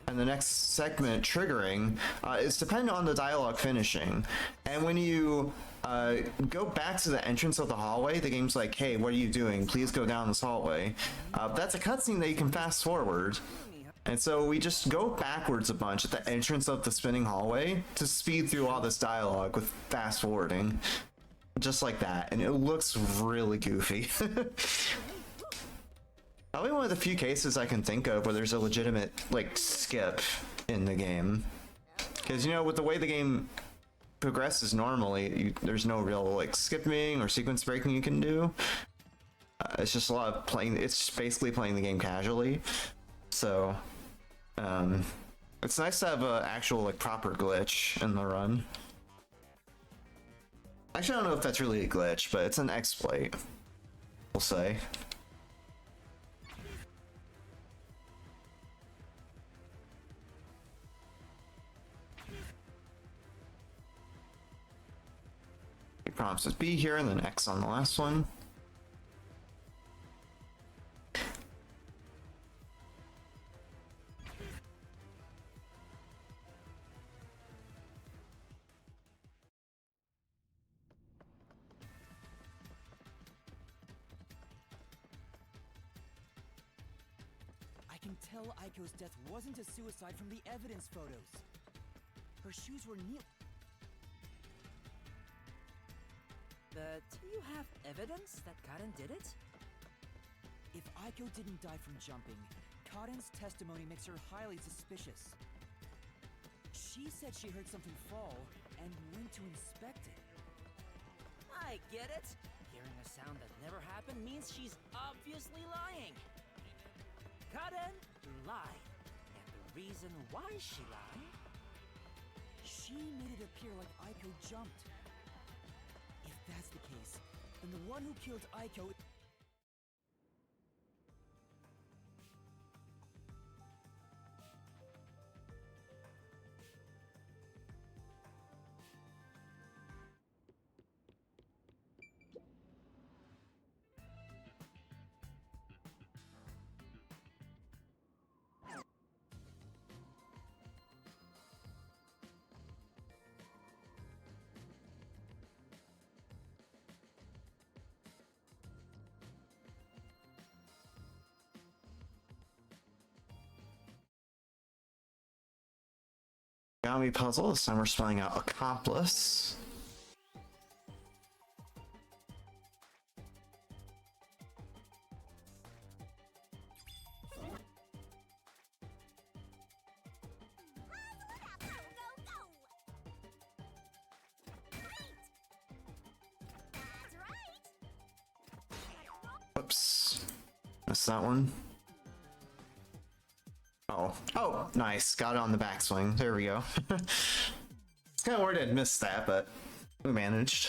and the next segment triggering is dependent on the dialogue finishing. And when you go back to the entrance of the hallway, the game's like, hey, what are you doing? Please go down this hallway. That's a cutscene that you can fast forward. And so we just go backwards a bunch at the entrance of the spinning hallway to speed through all this dialogue with fast forwarding. Just like that. And it looks really goofy. Probably one of the few cases I can think of where there's a legitimate, like, skip in the game. Because, with the way the game progresses normally, there's no real, like, skipping or sequence breaking you can do. It's just a lot of playing, it's just basically playing the game casually. So, it's nice to have an actual, like, proper glitch in the run. Actually, I don't know if that's really a glitch, but it's an exploit, we'll say. It prompts us B here and then X on the last one. I can tell Aiko's death wasn't a suicide from the evidence photos. Her shoes were kneel. But you have evidence that Karen did it? If Aiko didn't die from jumping, Karen's testimony makes her highly suspicious. She said she heard something fall and went to inspect it. I get it. Hearing a sound that never happened means she's obviously lying. Karen lied. And the reason why she lied? She made it appear like Aiko jumped. If that's the case, then the one who killed Aiko... Yami puzzle. This time we're spelling out accomplice. Oops. Missed that one. Oh. Oh, nice. Got it on the backswing. There we go. It's kind of worried I'd missed that, but we managed.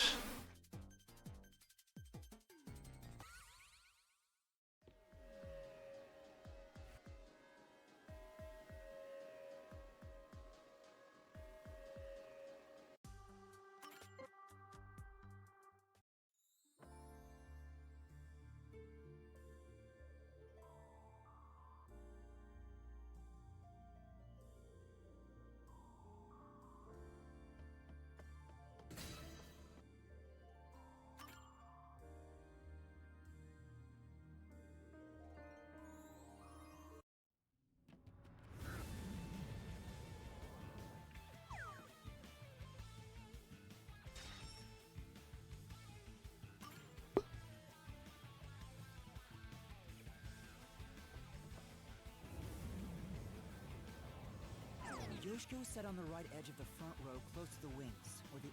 Yoshiko sat on the right edge of the front row close to the wings, where the...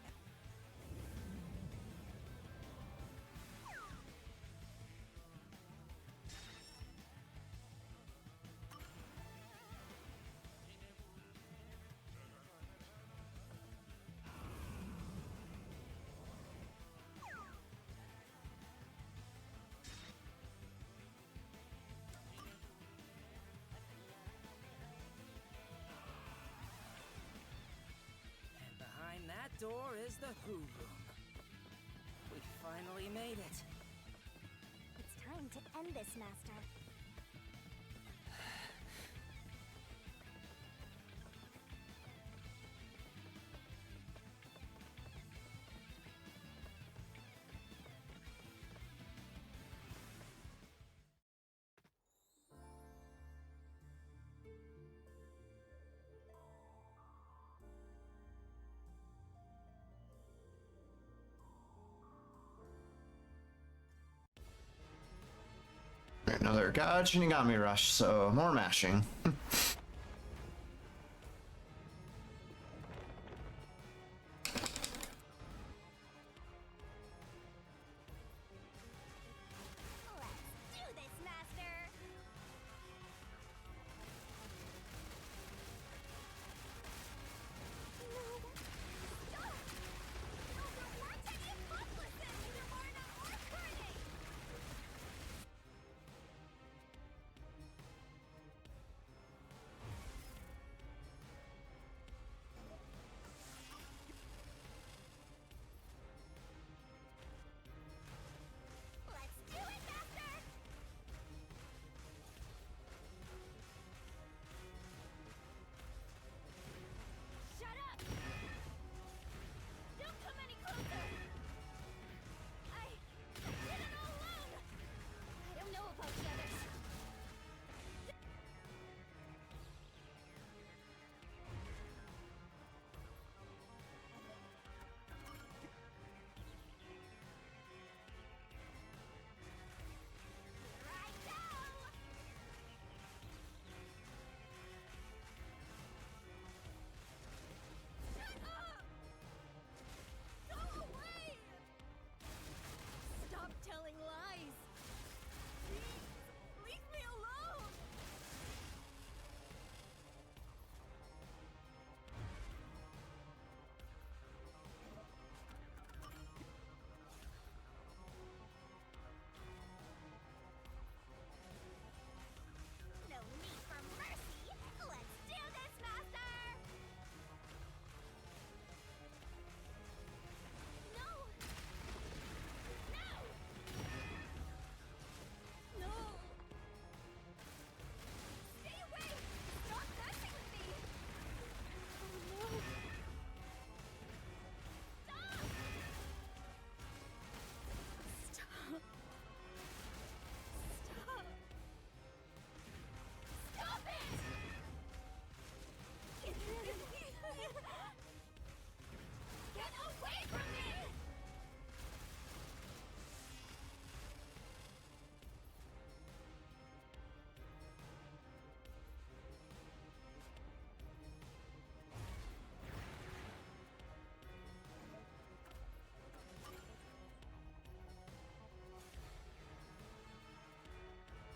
Behind that door is the Who Room. We finally made it. It's time to end this, Master. Another God Shinigami rush, so more mashing. Let's do this, Master! No! Stop! Overworked and accomplices! You're more not working!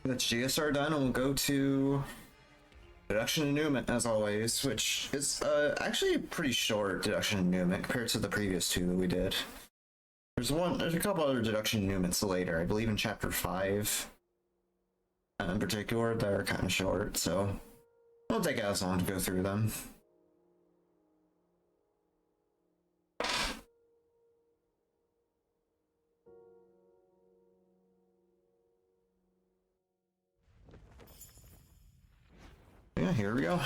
That's GSR done, and we'll go to deduction and denouement as always, which is actually a pretty short deduction and denouement compared to the previous two that we did. There's a couple other deduction and denouements later, I believe in chapter 5 in particular, that are kind of short, so it won't take as long to go through them. Yeah, here we go.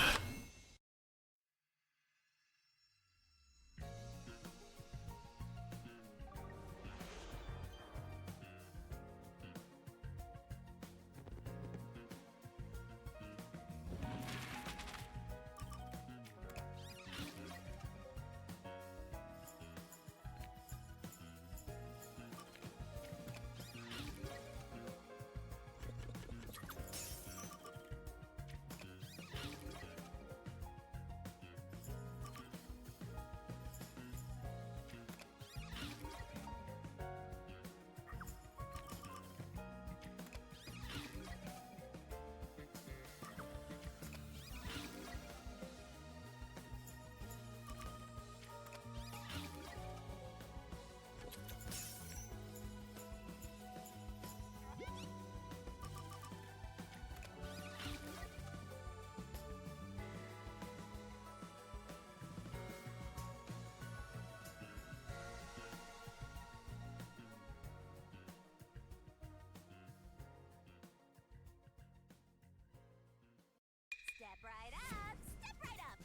Step right up! Step right up!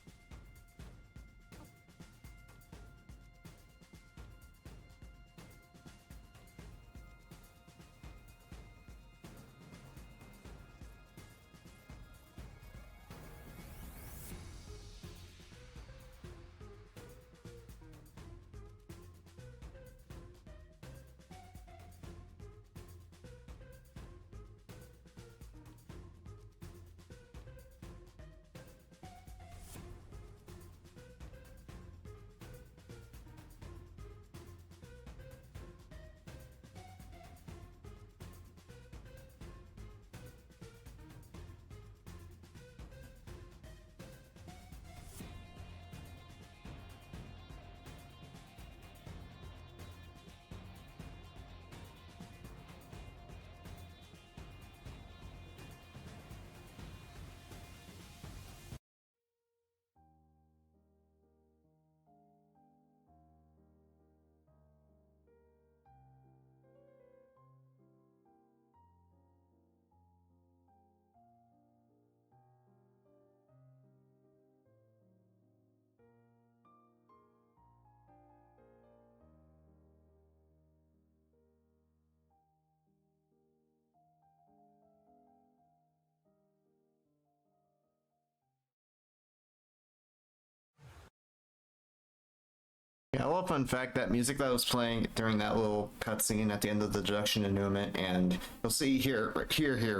Yeah, a little fun fact, that music that was playing during that little cutscene at the end of the deduction and denouement, and you'll see here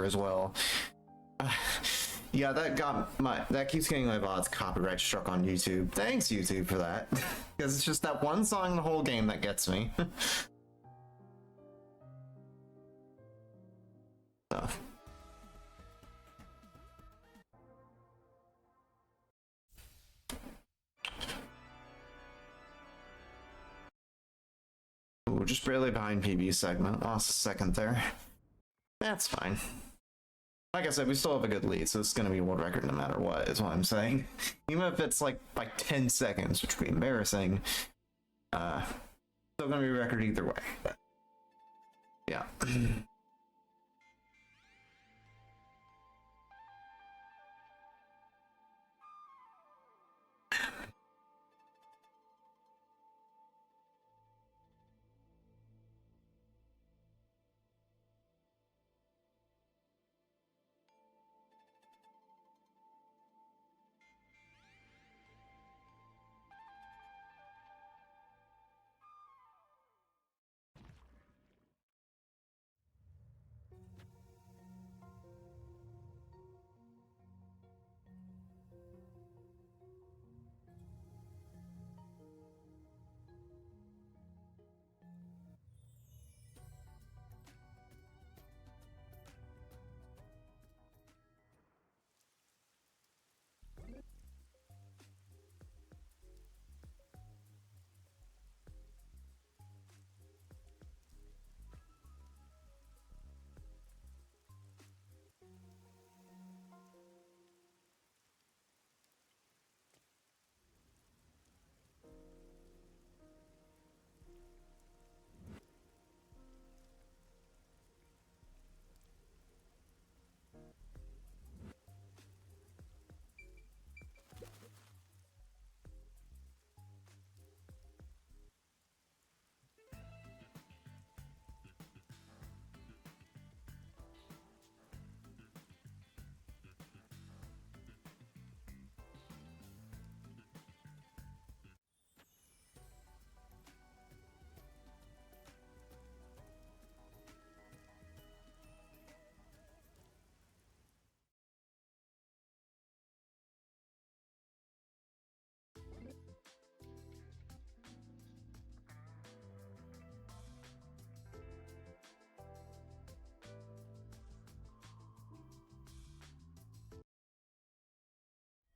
as well. Yeah, that keeps getting my VODs copyright struck on YouTube. Thanks, YouTube, for that. Because it's just that one song in the whole game that gets me. So. Ooh, just barely behind PB segment. Lost a second there. That's fine. Like I said, we still have a good lead, so it's going to be a world record no matter what, is what I'm saying. Even if it's like by 10 seconds, which would be embarrassing, still going to be a record either way. But yeah.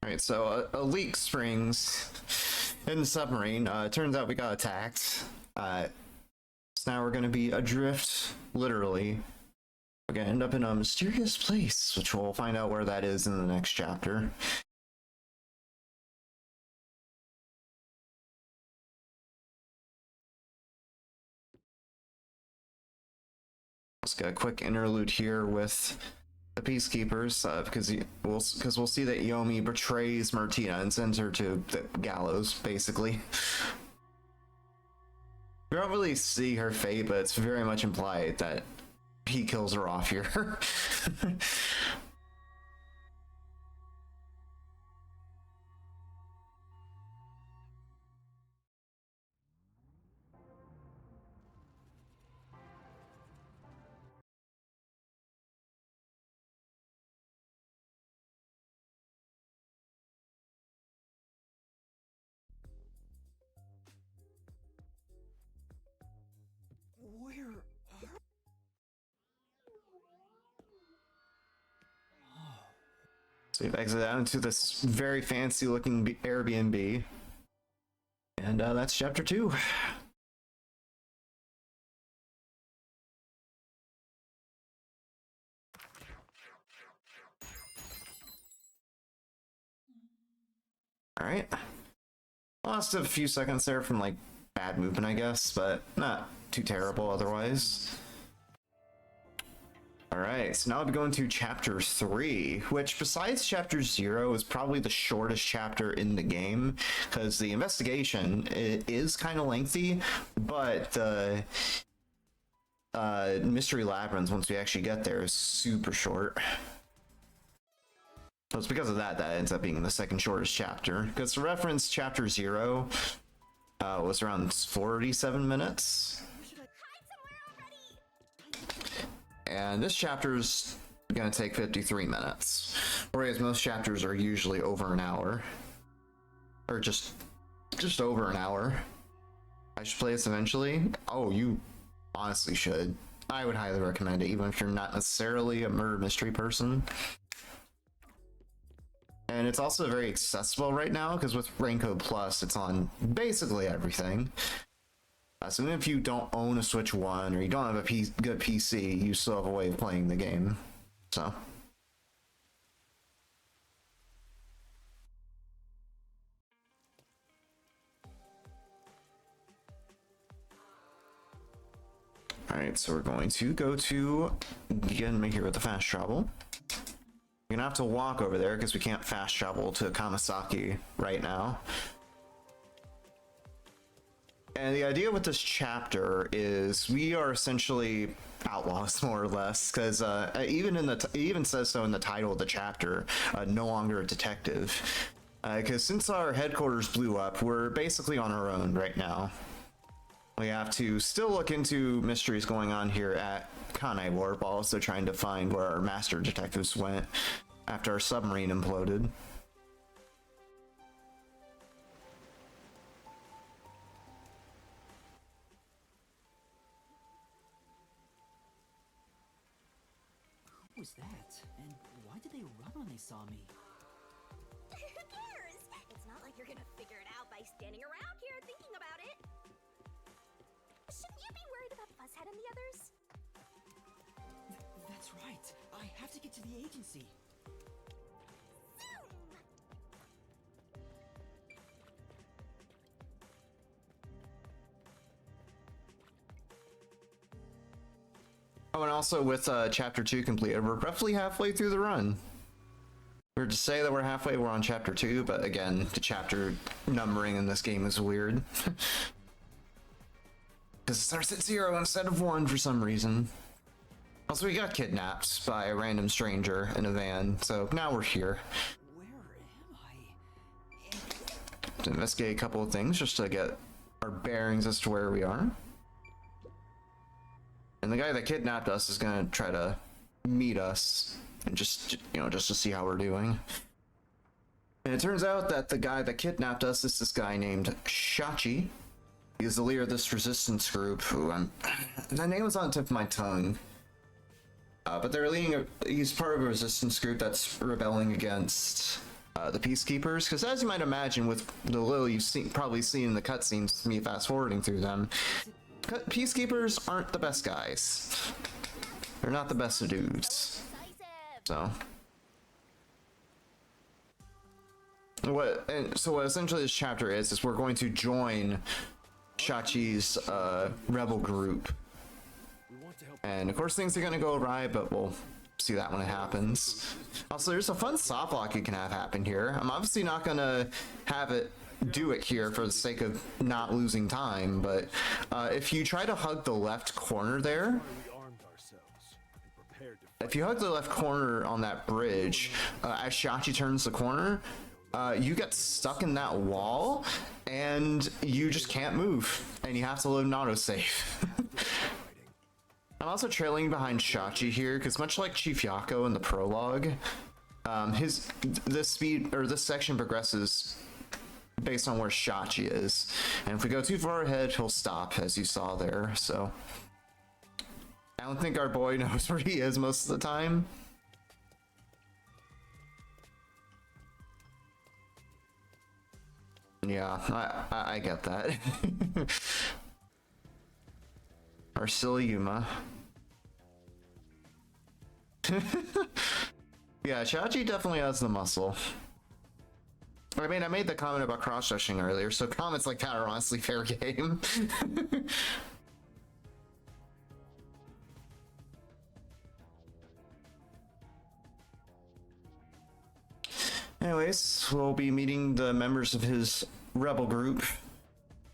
Alright, so a leak springs in the submarine. Turns out we got attacked. So now we're gonna be adrift, literally. We're gonna end up in a mysterious place, which we'll find out where that is in the next chapter. Let's get a quick interlude here with the peacekeepers, because we'll see that Yomi betrays Martina and sends her to the gallows, basically. We don't really see her fate, but it's very much implied that he kills her off here. Where are... So we've exited out into this very fancy looking Airbnb. And that's chapter 2. Alright. Lost a few seconds there from like bad movement, I guess, but not too terrible otherwise. Alright, so now I'll be going to chapter 3, which besides chapter 0 is probably the shortest chapter in the game, because the investigation is kind of lengthy, but the mystery labyrinth, once we actually get there, is super short. So it's because of that that ends up being the second shortest chapter, because to reference chapter 0 was around 47 minutes. And this chapter's gonna take 53 minutes, whereas most chapters are usually over an hour, or just over an hour. I should play this eventually. Oh, you honestly should. I would highly recommend it, even if you're not necessarily a murder mystery person. And it's also very accessible right now, because with Raincoat Plus, it's on basically everything. So even if you don't own a Switch 1 or you don't have a good PC, you still have a way of playing the game. So. Alright, so we're going to go to Genma here with the fast travel. We're gonna have to walk over there because we can't fast travel to Kamasaki right now. And the idea with this chapter is we are essentially outlaws, more or less, because it even says so in the title of the chapter, no longer a detective. Because since our headquarters blew up, we're basically on our own right now. We have to still look into mysteries going on here at Kanai Warp, while also trying to find where our master detectives went after our submarine imploded. What was that? And why did they run when they saw me? Who cares? It's not like you're gonna figure it out by standing around here thinking about it. Shouldn't you be worried about Fuzzhead and the others? That's right. I have to get to the agency. Zoom! Oh, and also with chapter 2 completed, we're roughly halfway through the run. We're to say that we're halfway, we're on chapter 2, but again, the chapter numbering in this game is weird. Because it starts at 0 instead of 1 for some reason. Also, we got kidnapped by a random stranger in a van, so now we're here. Where am I? To investigate a couple of things just to get our bearings as to where we are. And the guy that kidnapped us is gonna try to meet us and just to see how we're doing. And it turns out that the guy that kidnapped us is this guy named Shachi. He's the leader of this resistance group who the name was on the tip of my tongue. But they're he's part of a resistance group that's rebelling against the peacekeepers, because as you might imagine with the little you've probably seen in the cutscenes, me fast forwarding through them, peacekeepers aren't the best guys. They're not the best of dudes. So what essentially this chapter is we're going to join Shachi's rebel group, and of course things are going to go awry, but we'll see that when it happens. Also, there's a fun soft lock you can have happen here. I'm obviously not going to have it do it here for the sake of not losing time, but if you try to hug the left corner there, if you hug the left corner on that bridge, as Shachi turns the corner, you get stuck in that wall and you just can't move, and you have to load an autosave. I'm also trailing behind Shachi here because, much like Chief Yako in the prologue, this section progresses based on where Shachi is, and if we go too far ahead, he'll stop, as you saw there. So I don't think our boy knows where he is most of the time. Yeah, I get that. Our silly Yuma. Yeah, Shachi definitely has the muscle. I mean, I made the comment about cross-stretching earlier, so comments like that are honestly fair game. Anyways, we'll be meeting the members of his rebel group,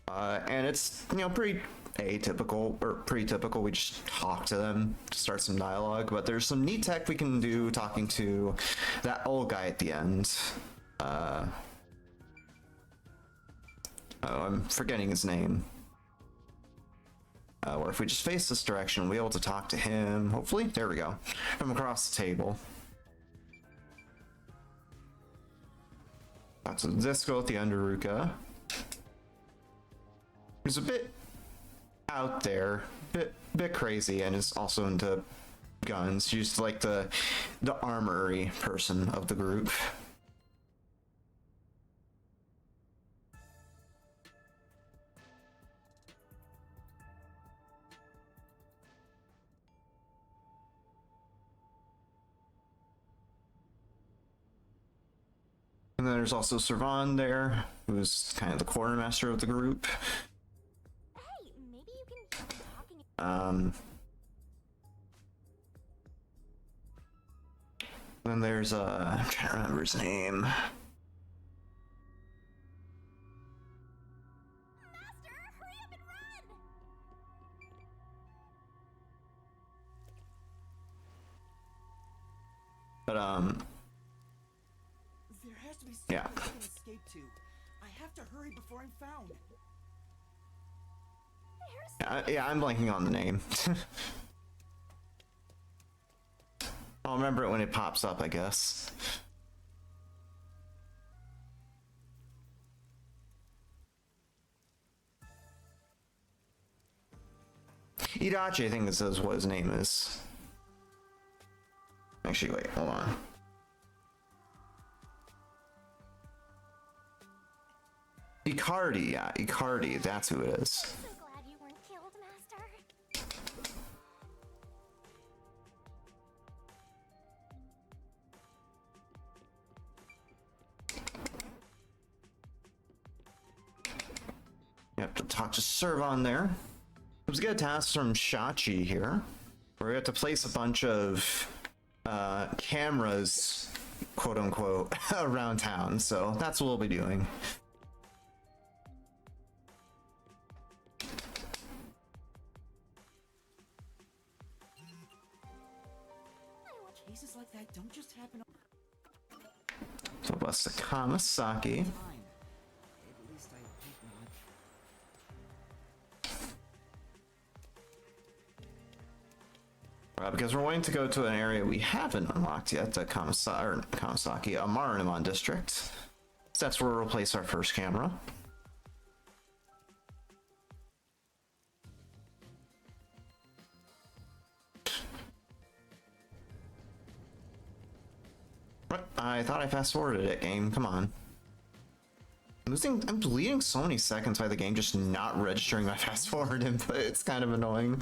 and it's, you know, pretty atypical, or pretty typical. We just talk to them to start some dialogue, but there's some neat tech we can do talking to that old guy at the end. Oh, I'm forgetting his name. Or if we just face this direction, we'll be able to talk to him, hopefully. There we go. From across the table. That's a Disco with the Underruka. He's a bit out there, bit crazy, and is also into guns. She's like the armory person of the group. And then there's also Servan there, who's kind of the quartermaster of the group. Hey, maybe you can keep talking. Then there's I'm trying to remember his name. Master, hurry up and run! But There has to be something yeah. I can escape to. I have to hurry before I'm found. Yeah, I'm blanking on the name. I'll remember it when it pops up, I guess. Itachi, I think it says what his name is. Actually, wait, hold on. Icardi, yeah, Icardi, that's who it is. So glad you weren't killed, Master. You have to talk to Servan there. Let's get a task from Shachi here, where we have to place a bunch of cameras, quote unquote, around town. So that's what we'll be doing. Cases like that don't just happen. So bust the Kamasaki. Time. At least I hope not. Because we're wanting to go to an area we haven't unlocked yet, the Kamasaki, Marinamon district. So that's where we'll place our first camera. What? I thought I fast forwarded it, game. Come on. I'm deleting so many seconds by the game just not registering my fast forward input. It's kind of annoying.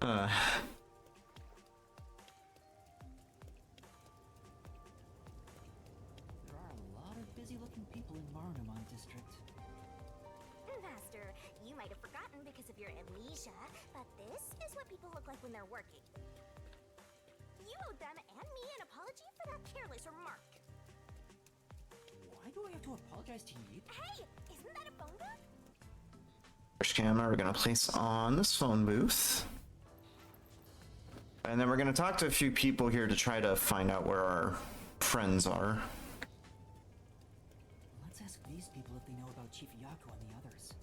There are a lot of busy-looking people in Marunamon District. Master, you might have forgotten because of your amnesia, but this is what people look like when they're working. You owe them and me an apology for that careless remark. Why do I have to apologize to you? Hey, isn't that a phone booth? First camera we're gonna place on this phone booth. And then we're gonna talk to a few people here to try to find out where our friends are. Let's ask these people if they know about Chief Yaku and the others.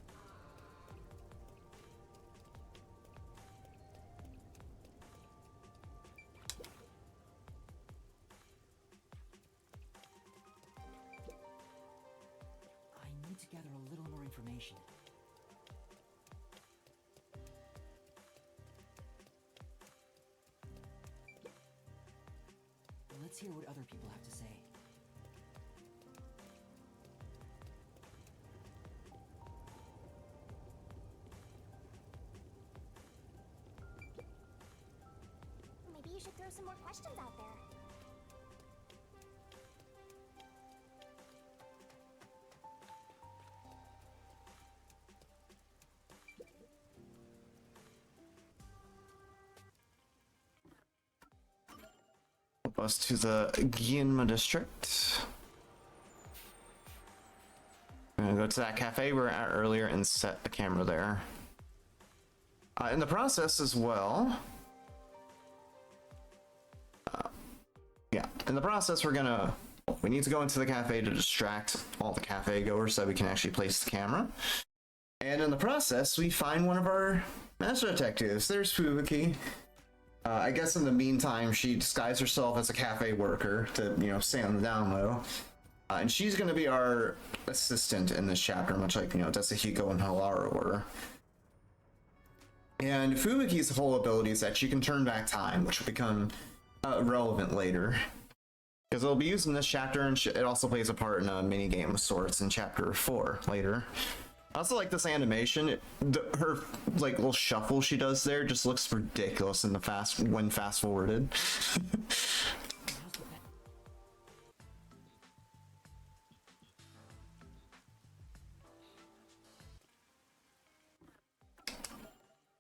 I need to gather a little more information. Let's hear what other people have to say. Maybe you should throw some more questions out there. Bus to the Ginma district. I'm gonna go to that cafe we were at earlier and set the camera there. In the process as well, in the process we need to go into the cafe to distract all the cafe goers so we can actually place the camera. And in the process, we find one of our master detectives. There's Fubuki. I guess in the meantime, she disguised herself as a cafe worker to, stay on the down low. And she's going to be our assistant in this chapter, much like, Tatsuhiko and Halara were. And Fubuki's whole ability is that she can turn back time, which will become relevant later. Because it'll be used in this chapter, and it also plays a part in a mini game of sorts in chapter 4 later. I also like this animation. Her little shuffle she does there just looks ridiculous in the when fast forwarded.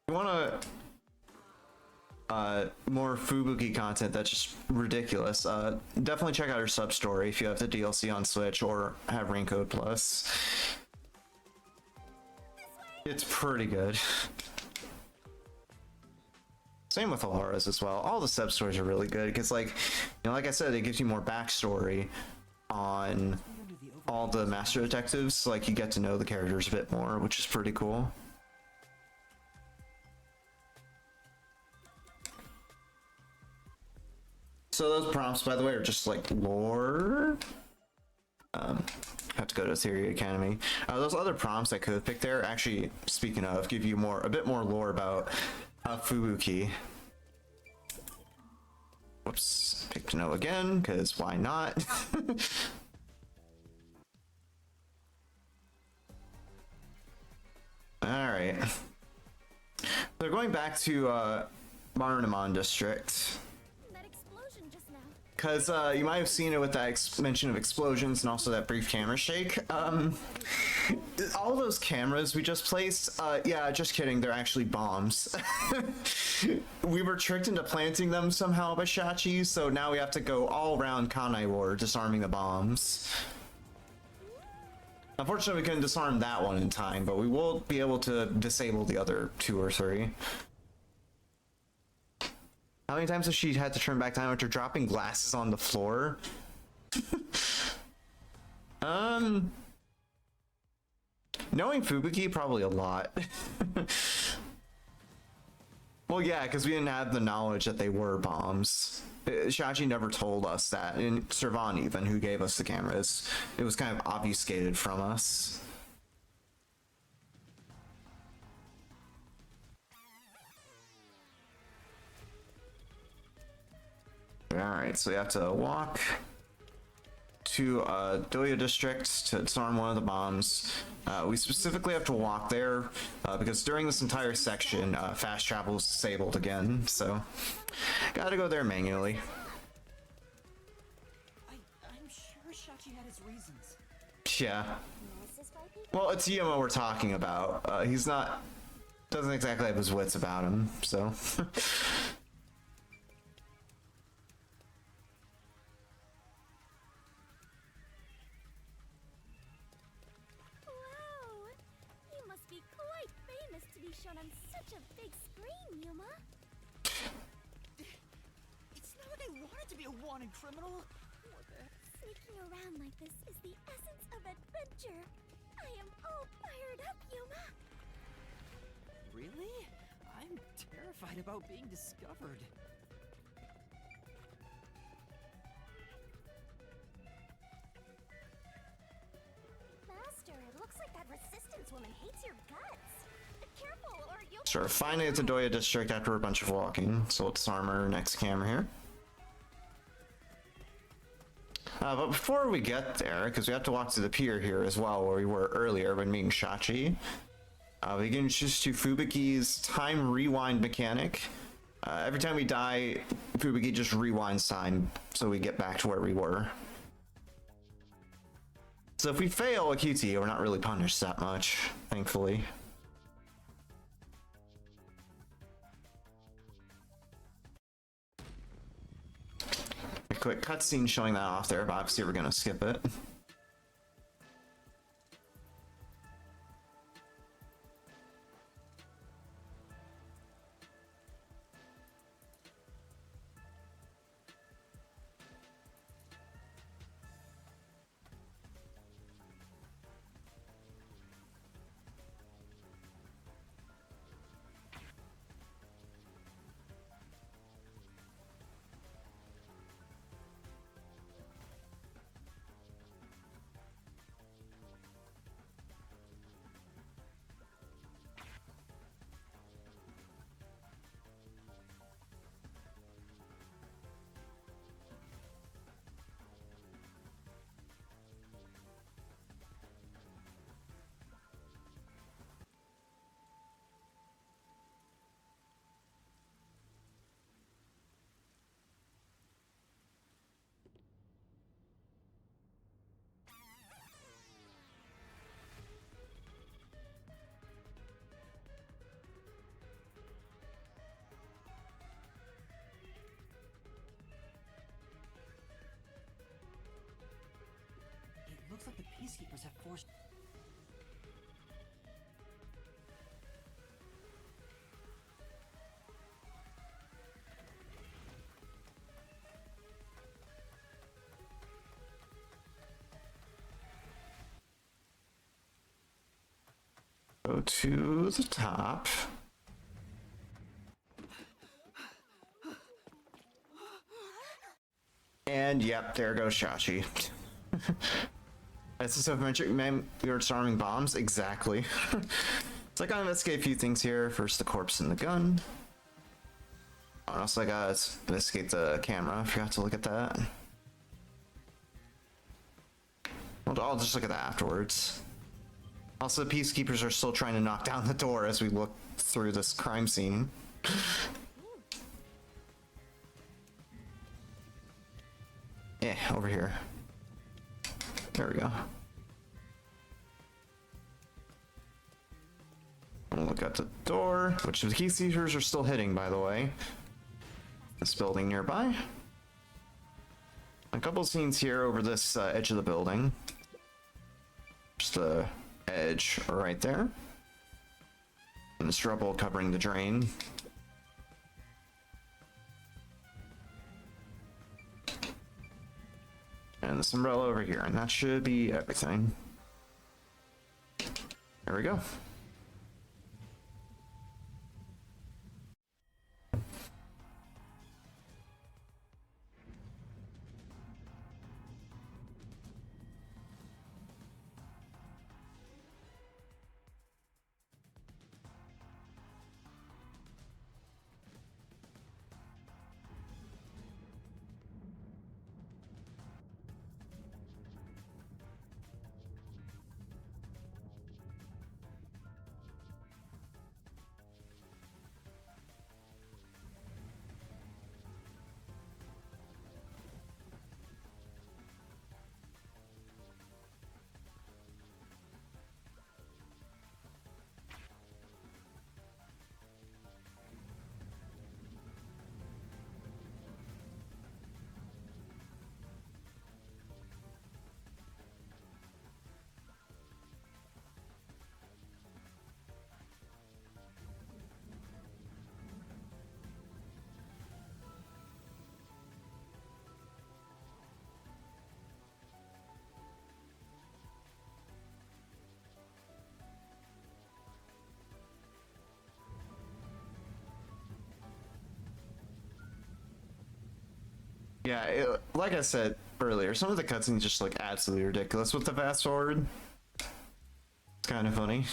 You want more Fubuki content that's just ridiculous, definitely check out her sub story if you have the DLC on Switch or have Raincoat Plus. It's pretty good. Same with Alara's as well. All the sub stories are really good because, like I said, it gives you more backstory on all the master detectives. So, like, you get to know the characters a bit more, which is pretty cool. So those prompts, by the way, are just like lore. Have to go to Theory Academy. Those other prompts I could have picked there, actually, speaking of, give you a bit more lore about Fubuki. Whoops, picked no again, because why not? Alright. They're going back to Marunamon District. Because you might have seen it with that mention of explosions and also that brief camera shake. All those cameras we just placed, yeah, just kidding, they're actually bombs. We were tricked into planting them somehow by Shachi, so now we have to go all around Kanai Ward disarming the bombs. Unfortunately, we couldn't disarm that one in time, but we will be able to disable the other 2 or 3. How many times has she had to turn back time after dropping glasses on the floor? Knowing Fubuki, probably a lot. Well, yeah, because we didn't have the knowledge that they were bombs. Shachi never told us that, and Servan even, who gave us the cameras. It was kind of obfuscated from us. Alright, so you have to walk to Doya District to disarm one of the bombs. We specifically have to walk there because during this entire section, fast travel is disabled again, so gotta go there manually. I'm sure Shachi had his reasons. Yeah. This is why people Well, it's Yuma we're talking about. He's not... doesn't exactly have his wits about him, so... Wow! You must be quite famous to be shown on such a big screen, Yuma. It's not like I wanted to be a wanted criminal. What the heck? Sneaking around like this is the essence of adventure. I am all fired up, Yuma. Really? I'm terrified about being discovered. Master, it looks like that resistance woman hates your guts. Careful, or you'll... Sure, finally at the Doya District after a bunch of walking, so let's arm our next camera here. But before we get there, because we have to walk to the pier here as well, where we were earlier when meeting Shachi, we get introduced to Fubuki's time rewind mechanic. Every time we die, Fubuki just rewinds time, so we get back to where we were. So if we fail a QT, we're not really punished that much, thankfully. A quick cutscene showing that off there, but obviously we're gonna skip it. It looks like the peacekeepers have forced... Go to the top. And yep, there goes Shachi. That's so magic, man. You're disarming bombs? Exactly. So I gotta investigate a few things here. First, the corpse and the gun. Oh, and also I gotta investigate the camera. I forgot to look at that. Well, I'll just look at that afterwards. Also, the peacekeepers are still trying to knock down the door as we look through this crime scene. Yeah, over here. There we go. We'll look at the door, which the key seizures are still hitting, by the way. This building nearby. A couple scenes here over this edge of the building. Just the edge right there. And this rubble covering the drain. And this umbrella over here, and that should be everything. There we go. Yeah, like I said earlier, some of the cutscenes just look absolutely ridiculous with the fast forward. It's kind of funny.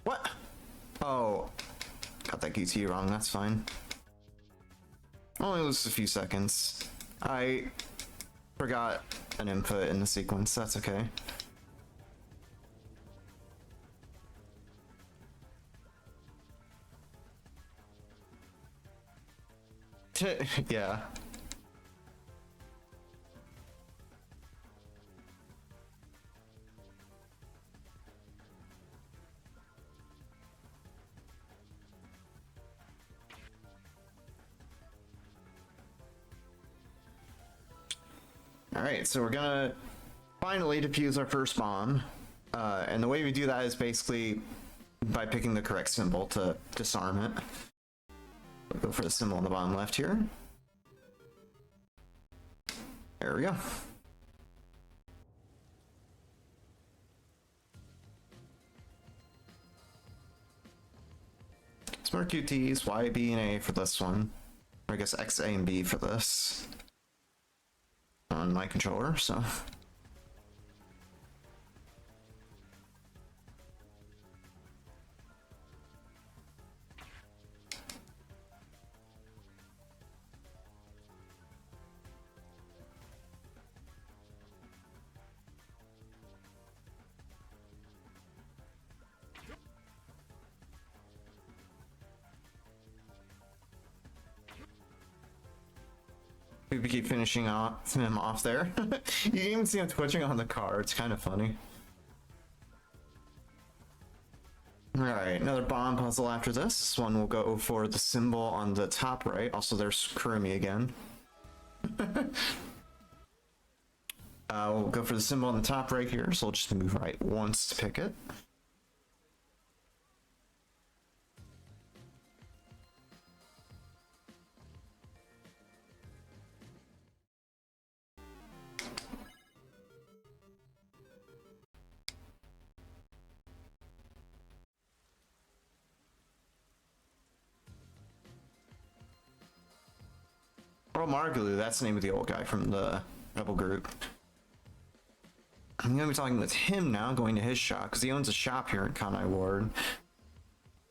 What? Oh, got that QT wrong. That's fine. Only lose a few seconds. I forgot an input in the sequence. That's okay. Yeah. Alright, so we're gonna finally defuse our first bomb. And the way we do that is basically by picking the correct symbol to disarm it. We'll go for the symbol on the bottom left here. There we go. Smart QTs, Y, B, and A for this one. Or I guess X, A, and B for this. On my controller, so. We keep finishing him off there. You can even see him twitching on the car. It's kind of funny. Alright, another bomb puzzle after this. This one will go for the symbol on the top right. Also, there's Kurumi again. We'll go for the symbol on the top right here, so we'll just move right once to pick it. Oh, Margulu, that's the name of the old guy from the Rebel group. I'm gonna be talking with him now, going to his shop, because he owns a shop here in Kanai Ward.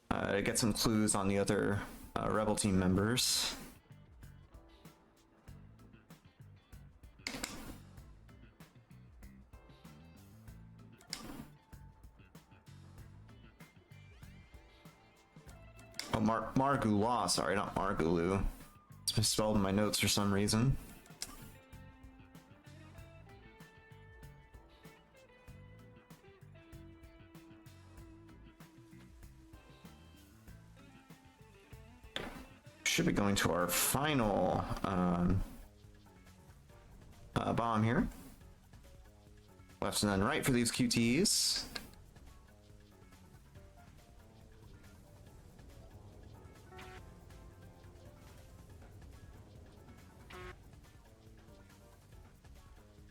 To get some clues on the other Rebel team members. Oh, Margula, sorry, not Margulu. It's misspelled in my notes for some reason. Should be going to our final bomb here. Left and then right for these QTs.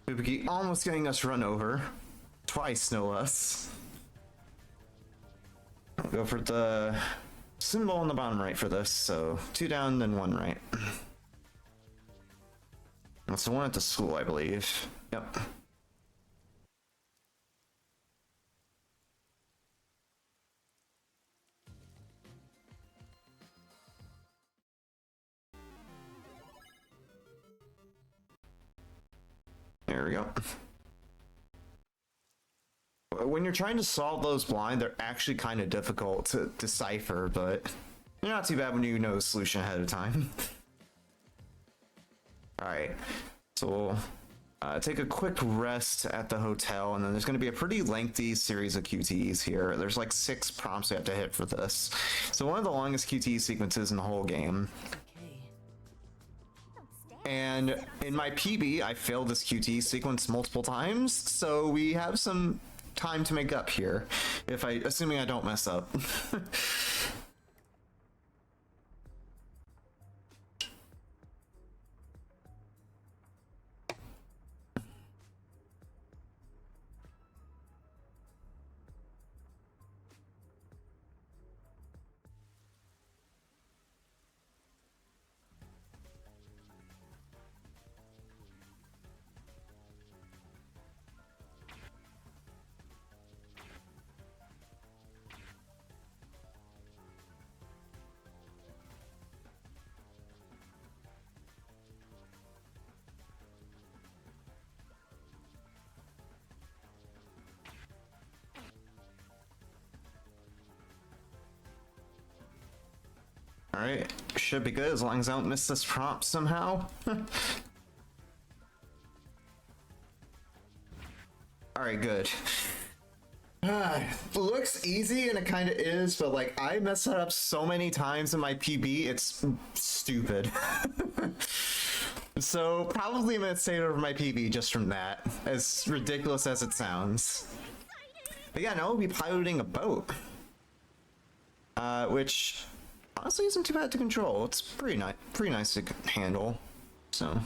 Ibuki almost getting us run over. Twice, no less. I'll go for the symbol on the bottom right for this, so 2 down, then 1 right. That's the one at the school, I believe. Yep. There we go. When you're trying to solve those blind, they're actually kind of difficult to decipher, but they're not too bad when you know the solution ahead of time. Alright, so we'll take a quick rest at the hotel, and then there's going to be a pretty lengthy series of QTEs here. There's like 6 prompts we have to hit for this. So one of the longest QTE sequences in the whole game. And in my PB, I failed this QTE sequence multiple times, so we have some time to make up here, assuming I don't mess up. Alright, should be good as long as I don't miss this prompt somehow. Alright, good. Looks easy and it kind of is, but like I mess that up so many times in my PB, it's stupid. So probably I'm gonna save over my PB just from that, as ridiculous as it sounds. But yeah, now we'll be piloting a boat, which honestly isn't too bad to control. It's pretty nice to handle. So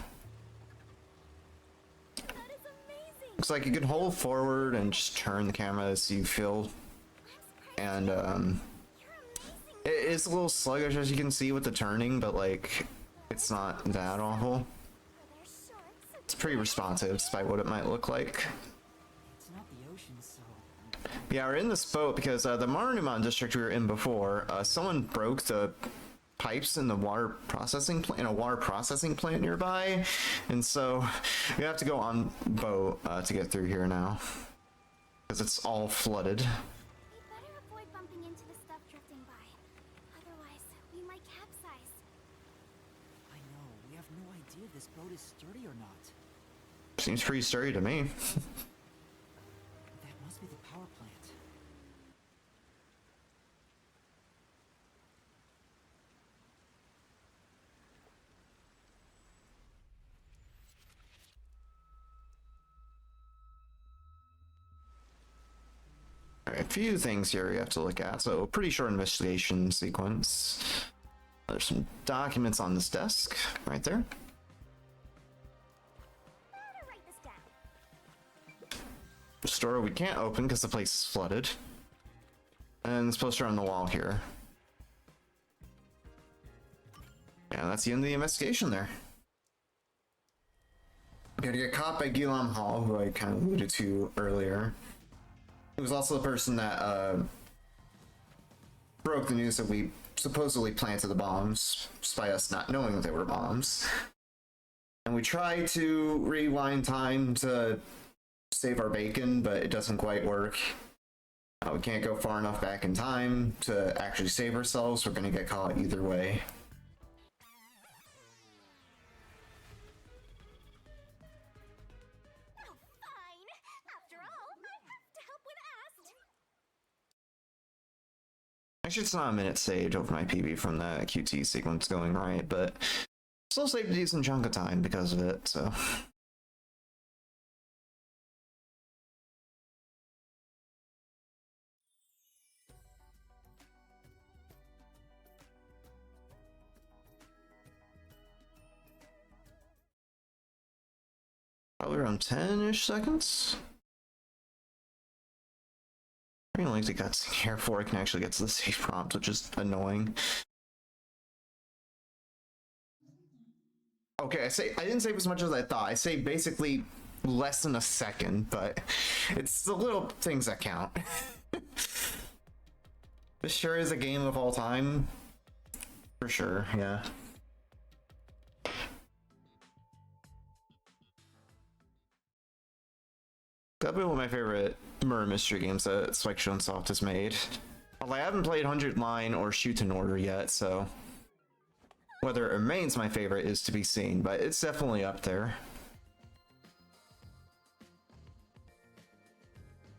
looks like you can hold forward and just turn the camera as you feel, and it is a little sluggish as you can see with the turning, but like it's not that awful. It's pretty responsive despite what it might look like. It's not the ocean, so... Yeah, we're in this boat because the Marunuman district we were in before, someone broke the pipes in the water processing plant, in a water processing plant nearby, and so we have to go on boat to get through here now because it's all flooded. We better avoid bumping into the stuff drifting by. Otherwise, we might capsize. I know, we have no idea if this boat is sturdy or not. Seems pretty sturdy to me. That must be the power plant. Alright, a few things here we have to look at. So, pretty short investigation sequence. There's some documents on this desk, right there. Better write this down. The store we can't open because the place is flooded. And this poster on the wall here. Yeah, that's the end of the investigation there. Gonna get caught by Gilam Hall, who I kind of alluded to earlier. He was also the person that broke the news that we supposedly planted the bombs, despite us not knowing that they were bombs. And we try to rewind time to save our bacon, but it doesn't quite work. We can't go far enough back in time to actually save ourselves. We're gonna get caught either way. Oh, fine. After all, I have to help when asked. Actually, it's not a minute saved over my PB from the QT sequence going right, but still saved a decent chunk of time because of it, so. Probably around 10-ish seconds. Pretty lengthy cutscene here before I can actually get to the save prompt, which is annoying. Okay, I didn't save as much as I thought. I saved basically less than a second, but it's the little things that count. This sure is a game of all time. For sure, yeah. That'd be one of my favorite murder mystery games that Spike Chunsoft has made. Although I haven't played 100 Line or Shoot in Order yet, so whether it remains my favorite is to be seen, but it's definitely up there.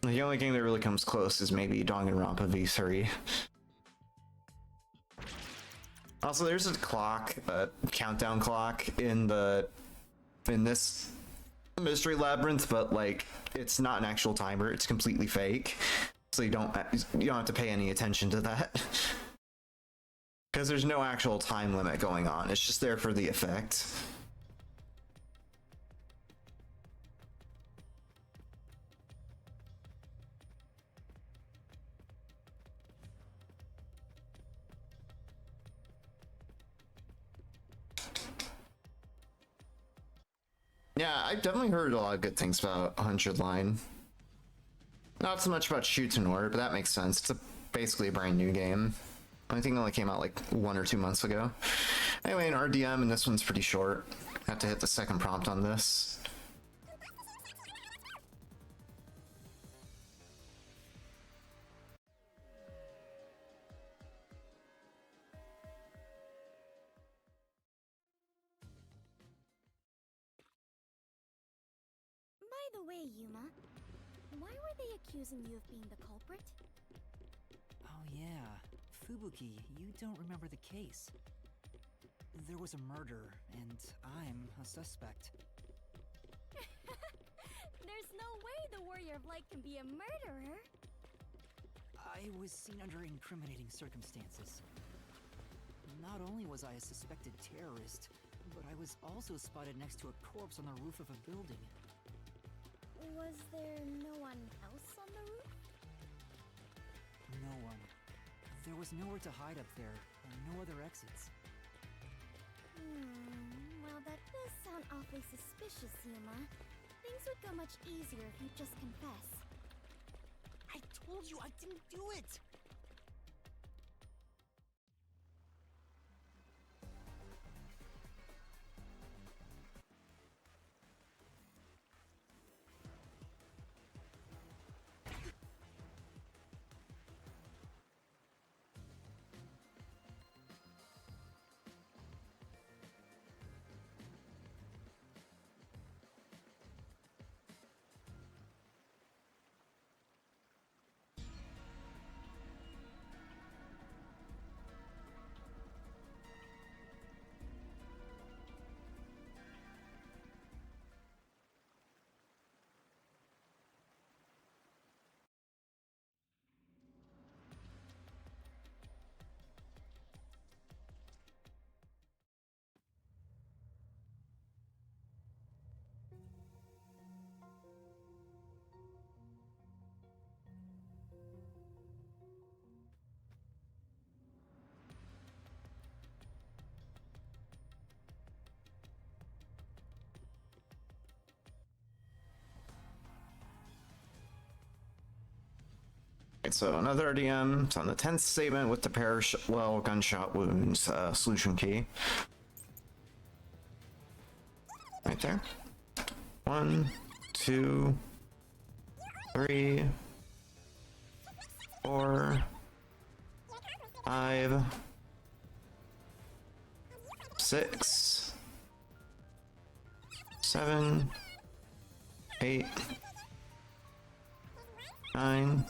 The only game that really comes close is maybe Danganronpa V3. Also, there's a clock, a countdown clock in this mystery labyrinth, but like it's not an actual timer, it's completely fake, so you don't have to pay any attention to that because there's no actual time limit going on. It's just there for the effect. Yeah, I've definitely heard a lot of good things about 100 Line. Not so much about Shoot in Order, but that makes sense. It's basically a brand new game. I think it only came out like 1 or 2 months ago. Anyway, an RDM, and this one's pretty short. Have to hit the second prompt on this. the way, Yuma, why were they accusing you of being the culprit? Oh yeah, Fubuki, you don't remember the case. There was a murder, and I'm a suspect. There's no way the Warrior of Light can be a murderer. I was seen under incriminating circumstances. Not only was I a suspected terrorist, but I was also spotted next to a corpse on the roof of a building. Was there no one else on the roof? No one. There was nowhere to hide up there, and no other exits. Well, that does sound awfully suspicious, Yuma. Things would go much easier if you'd just confess. I told you I didn't do it! Okay, so another DM. It's on the 10th statement with the gunshot wounds solution key. Right there. 1, 2, 3, 4, 5, 6, 7, 8, 9.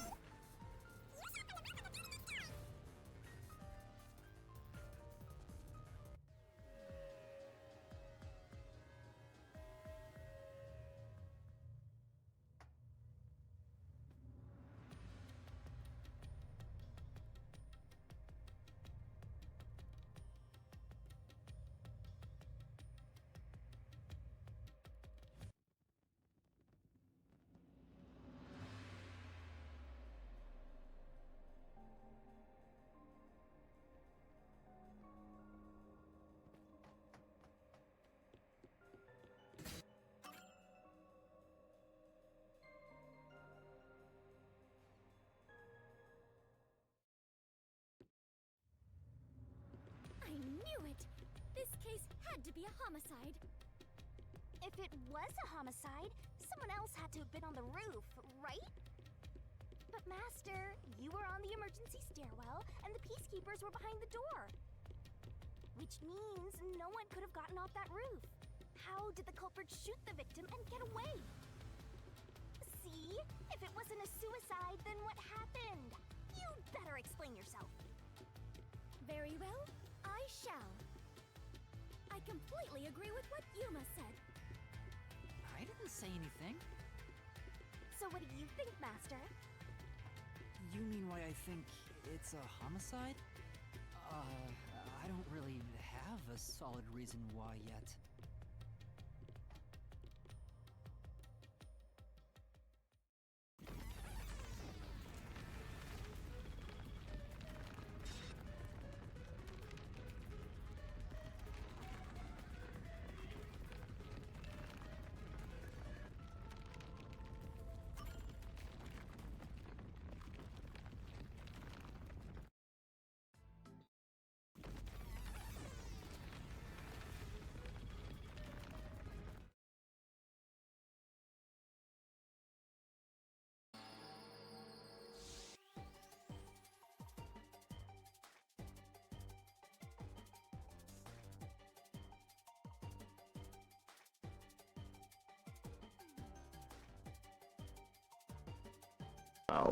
I knew it! This case had to be a homicide. If it was a homicide, someone else had to have been on the roof, right? But Master, you were on the emergency stairwell, and the peacekeepers were behind the door. Which means no one could have gotten off that roof. How did the culprit shoot the victim and get away? See? If it wasn't a suicide, then what happened? You'd better explain yourself. Very well, I shall. I completely agree with what Yuma said. I didn't say anything. So what do you think, Master? You mean why I think it's a homicide? I don't really have a solid reason why yet.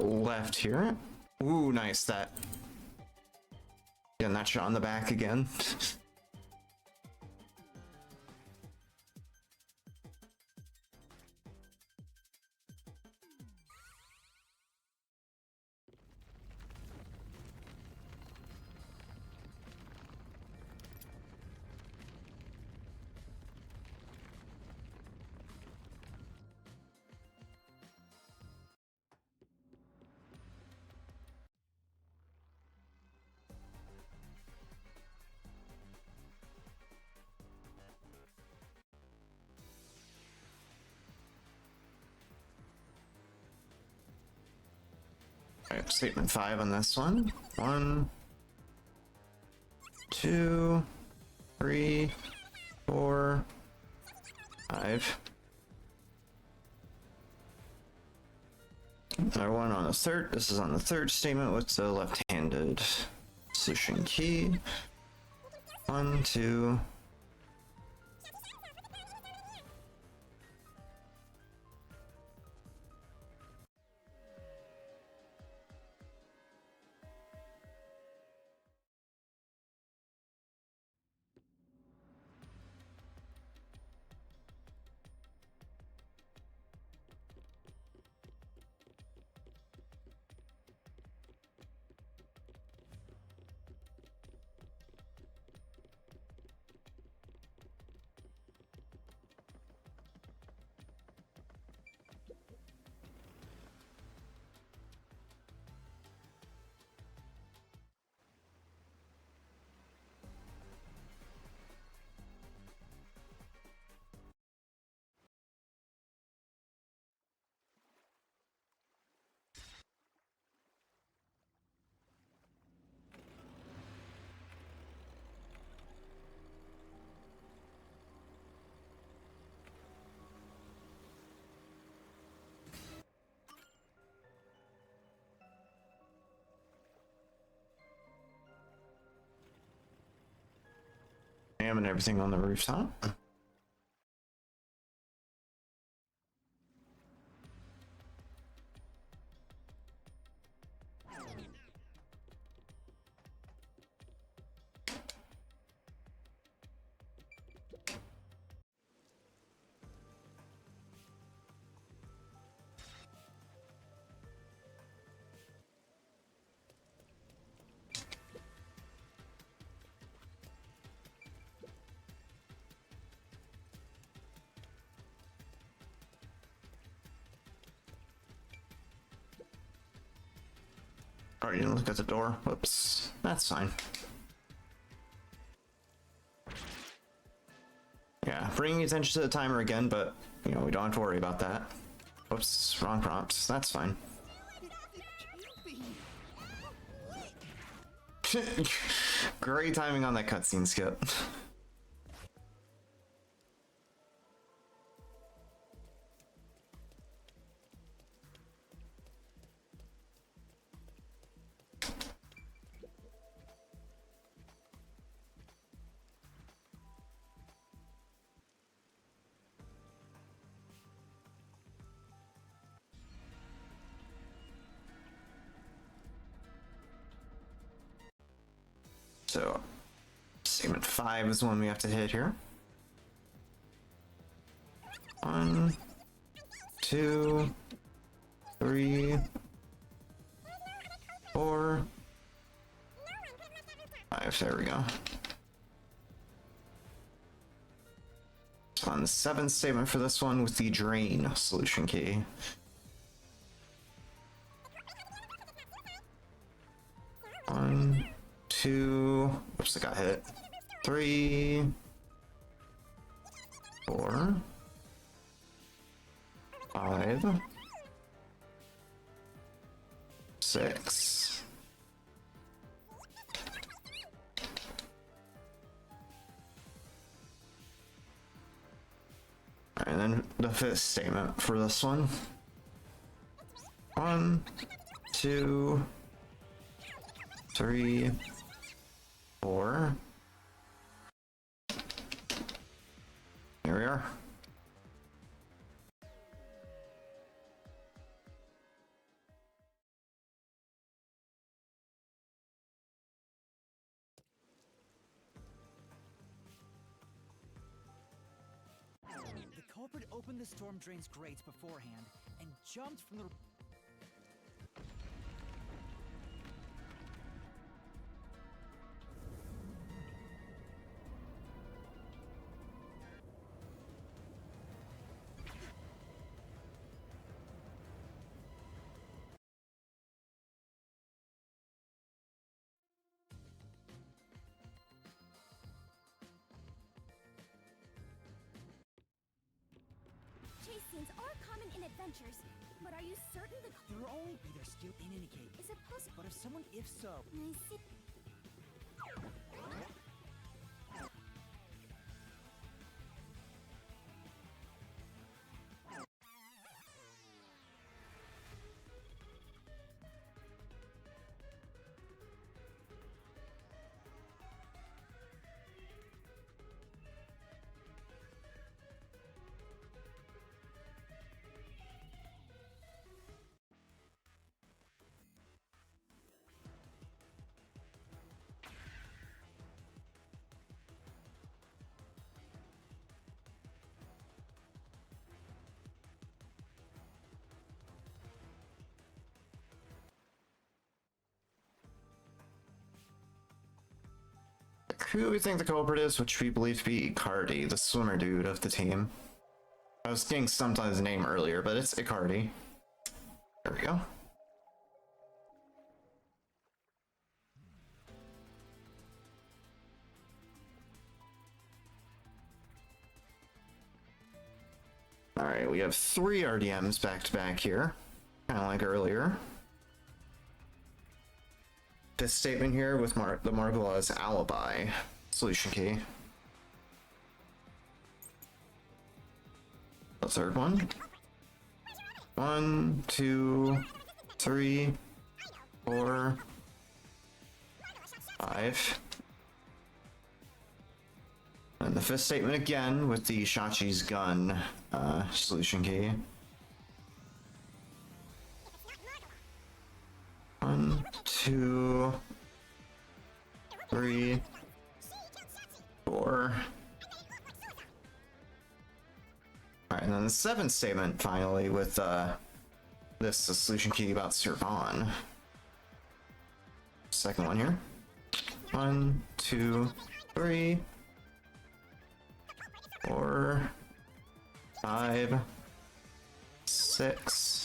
Left here. Ooh, nice. That. Getting that shot on the back again. Alright, statement 5 on this one. 1, 2, 3, 4, 5. Another one on the third. This is on the third statement with the left-handed solution key. 1, 2. And everything on the rooftop. Oh, you didn't look at the door. Whoops. That's fine. Yeah, bringing attention to the timer again, but, you know, we don't have to worry about that. Whoops, wrong prompts. That's fine. Great timing on that cutscene skip. So, segment 5 is the one we have to hit here. 1, 2, 3, 4, 5. There we go. So on the 7th statement for this one with the drain solution key. 1, 2, oops, I got hit. 3, 4, 5, 6. And then the 5th statement for this one. 1, 2, 3, 4. Here we are. culprit opened the storm drain's grates beforehand and jumped from the... Chase scenes are common in adventures, but are you certain the... There will only be their skill in any case. Is it possible? But if someone... If so... I see. Who do we think the culprit is, which we believe to be Icardi, the swimmer dude of the team. I was getting stumped on his name earlier, but it's Icardi. There we go. Alright, we have 3 RDMs back to back here, kind of like earlier. This statement here with the Margola's alibi solution key. The third one. 1, 2, 3, 4, 5. And the 5th statement again with the Shachi's gun solution key. 1, 2, 3, 4. Alright, and then the 7th statement finally with this solution key about Servan. Second one here. 1, 2, 3, 4, 5, 6.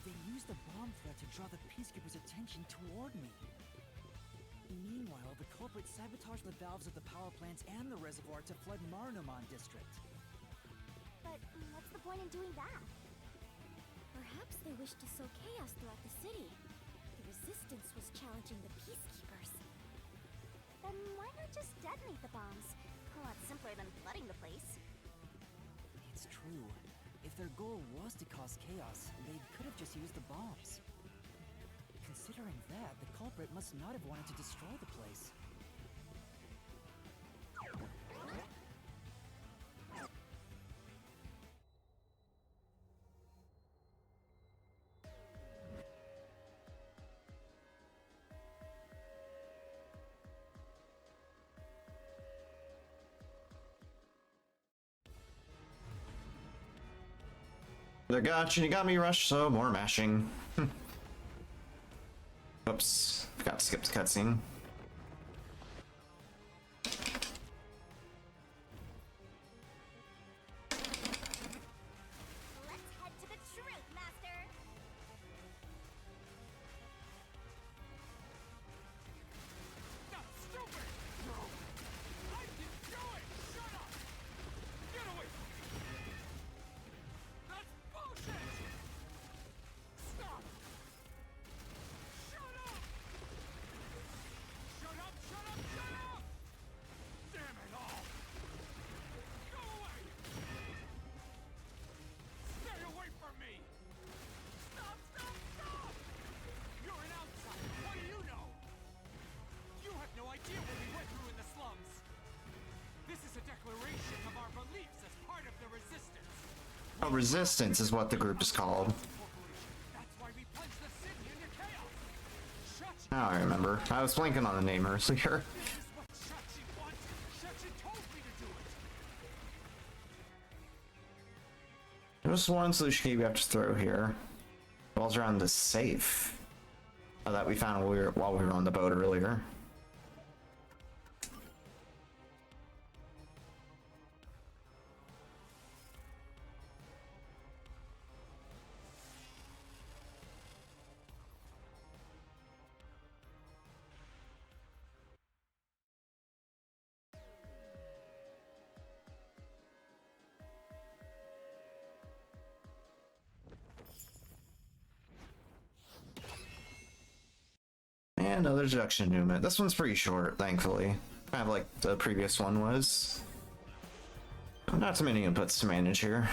They used the bomb threat to draw the Peacekeeper's attention toward me. Meanwhile, the culprit sabotaged the valves of the power plants and the reservoir to flood Marnomon district. But what's the point in doing that? Perhaps they wished to sow chaos throughout the city. The resistance was challenging the Peacekeepers. Then why not just detonate the bombs? A lot simpler than flooding the place. It's true. If their goal was to cause chaos, they could have just used the bombs. Considering that, the culprit must not have wanted to destroy the place. They got you got me rushed, so more mashing. Oops, forgot to skip the cutscene. Let's head to the truth, Master. That's stupid! No! I didn't do it! Shut up! Get away from me! That's bullshit! Stop! Shut up! Shut up, shut up, shut up! Damn it all! Go away! Stay away from me! Stop, stop, stop! You're an outsider. What do you know? You have no idea what we went through in the slums. This is a declaration of our beliefs as part of the resistance. Oh, resistance is what the group is called. That's why we plunged the city into chaos. Shachi, Now I remember. I was blanking on the name earlier. this is what Shachi wanted. Shachi told me to do it. There's one solution key we have to throw here. Revolves around the safe that we found while we were on the boat earlier. And another deduction movement. This one's pretty short, thankfully. Kind of like the previous one was. Not too many inputs to manage here.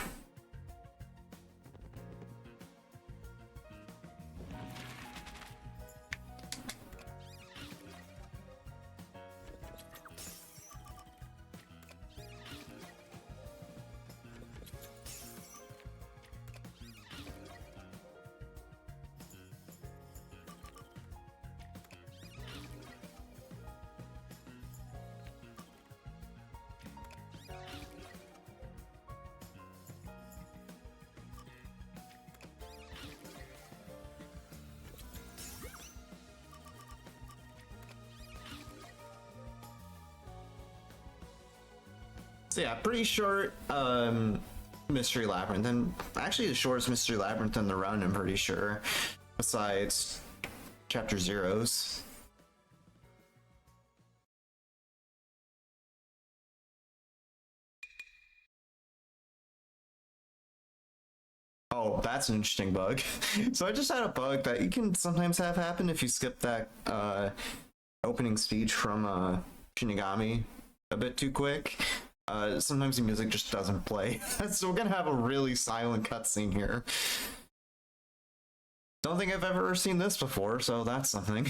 So yeah, pretty short mystery labyrinth, and actually the shortest mystery labyrinth in the run, I'm pretty sure, besides chapter zeros. Oh, that's an interesting bug. So I just had a bug that you can sometimes have happen if you skip that opening speech from Shinigami a bit too quick. Sometimes the music just doesn't play. So we're gonna have a really silent cutscene here. Don't think I've ever seen this before, so that's something.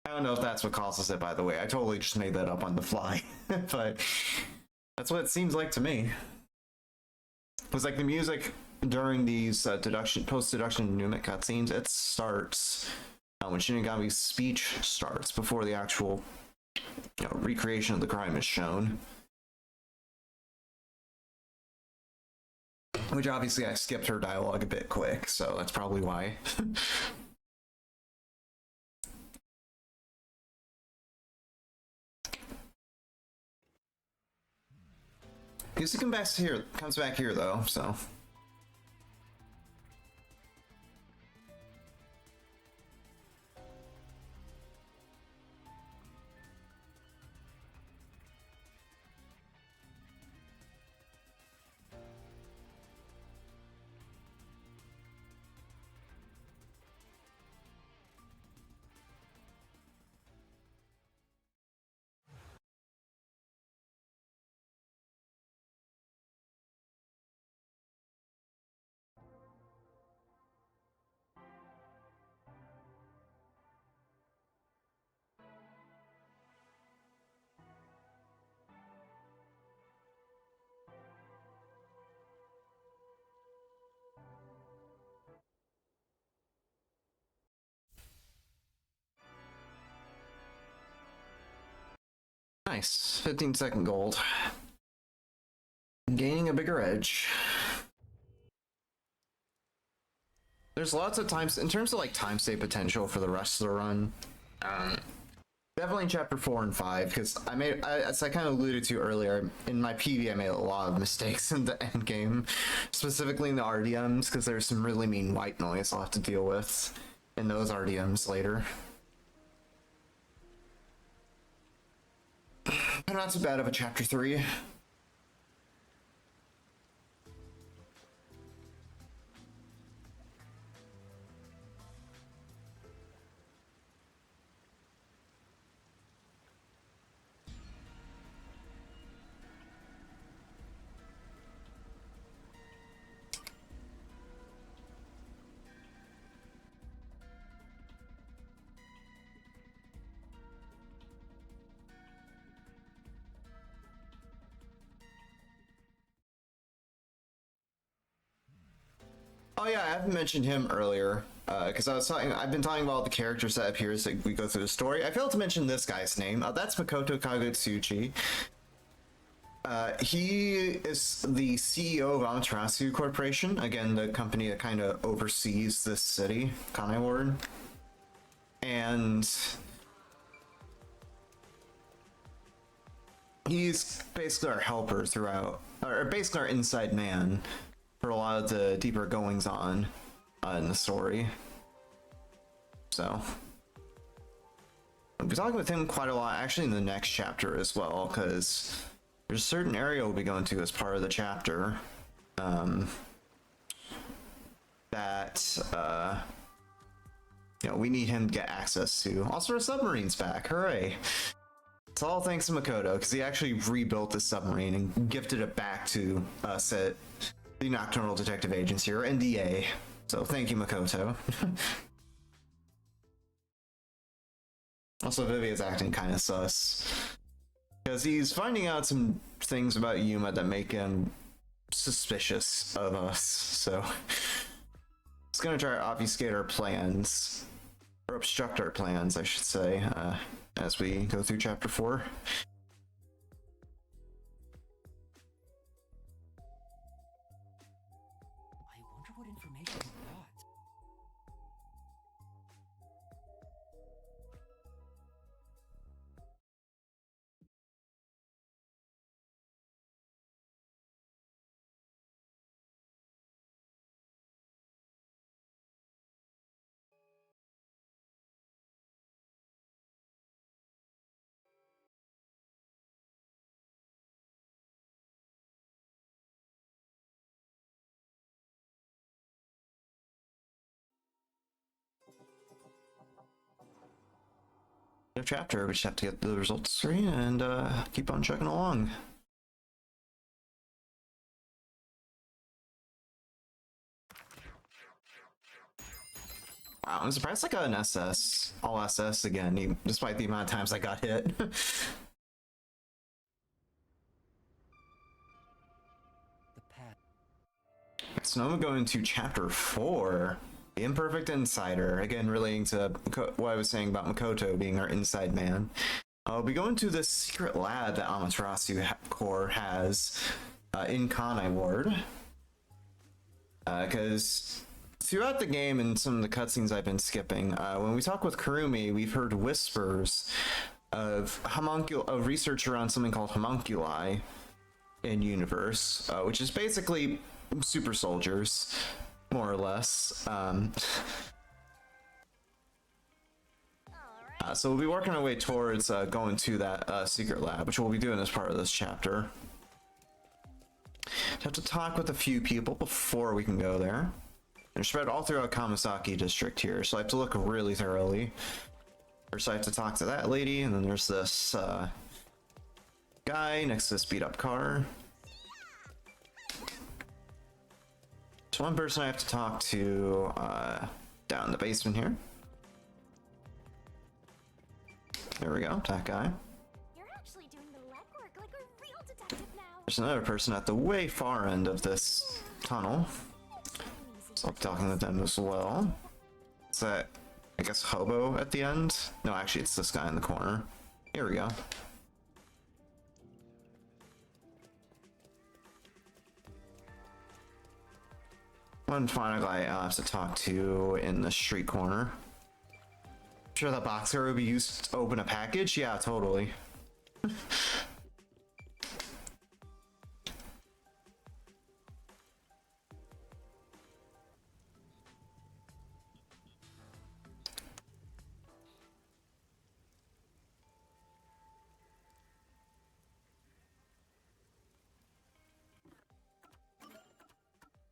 I don't know if that's what causes it, by the way. I totally just made that up on the fly. But that's what it seems like to me. It was like the music during these post-deduction denouement cutscenes, it starts when Shinigami's speech starts, before the actual recreation of the crime is shown. Which obviously I skipped her dialogue a bit quick, so that's probably why. Music comes back here though, so. Nice, 15-second gold. Gaining a bigger edge. There's lots of times in terms of like time save potential for the rest of the run. Definitely in chapter 4 and 5, because as I kind of alluded to earlier, in my PV I made a lot of mistakes in the end game, specifically in the RDMs, because there's some really mean white noise I'll have to deal with in those RDMs later. But not too bad of a chapter 3. Oh yeah, I haven't mentioned him earlier, because I've been talking about the characters that appear as we go through the story. I failed to mention this guy's name. That's Makoto Kagutsuchi. He is the CEO of Amaterasu Corporation, again, the company that kind of oversees this city, Kanai Ward. And he's basically our helper throughout, or basically our inside man for a lot of the deeper goings on in the story. So I'll be talking with him quite a lot, actually, in the next chapter as well, because there's a certain area we'll be going to as part of the chapter that you know, we need him to get access to. Also, our submarine's back. Hooray! It's all thanks to Makoto, because he actually rebuilt the submarine and gifted it back to us at the Nocturnal Detective Agency, or NDA. So thank you, Makoto. Also, Vivia's acting kind of sus, because he's finding out some things about Yuma that make him suspicious of us. So he's gonna try to obfuscate our plans, or obstruct our plans, I should say, as we go through chapter 4. I wonder what information he got. Chapter, we just have to get the results screen and keep on chugging along. Wow, I'm surprised I got an SS, all SS again, despite the amount of times I got hit. The path. So now we're going to chapter 4, The Imperfect Insider, again relating to what I was saying about Makoto being our inside man. We'll be going to this secret lab that Amaterasu Corps has in Kanai Ward. Because throughout the game and some of the cutscenes I've been skipping, when we talk with Kurumi, we've heard whispers of research around something called homunculi in universe, which is basically super soldiers, more or less. So we'll be working our way towards going to that secret lab, which we'll be doing as part of this chapter. Have to talk with a few people before we can go there. They're spread all throughout Kamasaki district here, so I have to look really thoroughly. First I have to talk to that lady, and then there's this guy next to this beat up car. There's one person I have to talk to down in the basement here. There we go, that guy. You're actually doing the legwork like a real detective now. There's another person at the way far end of this tunnel. So I'll be talking with them as well. Is that, I guess, Hobo at the end? No, actually it's this guy in the corner. Here we go. One final guy I'll have to talk to in the street corner. Sure that boxer would be used to open a package? Yeah, totally.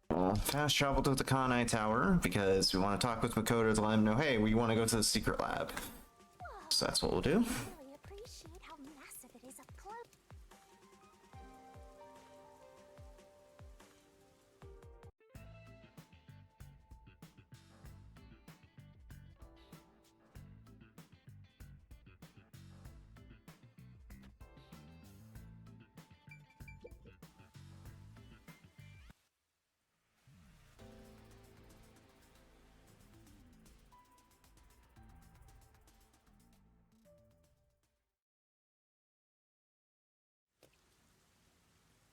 Well, fast travel to the Kanai Tower because we want to talk with Makoto to let him know, hey, we want to go to the secret lab. So that's what we'll do. Really appreciate how massive it is up close.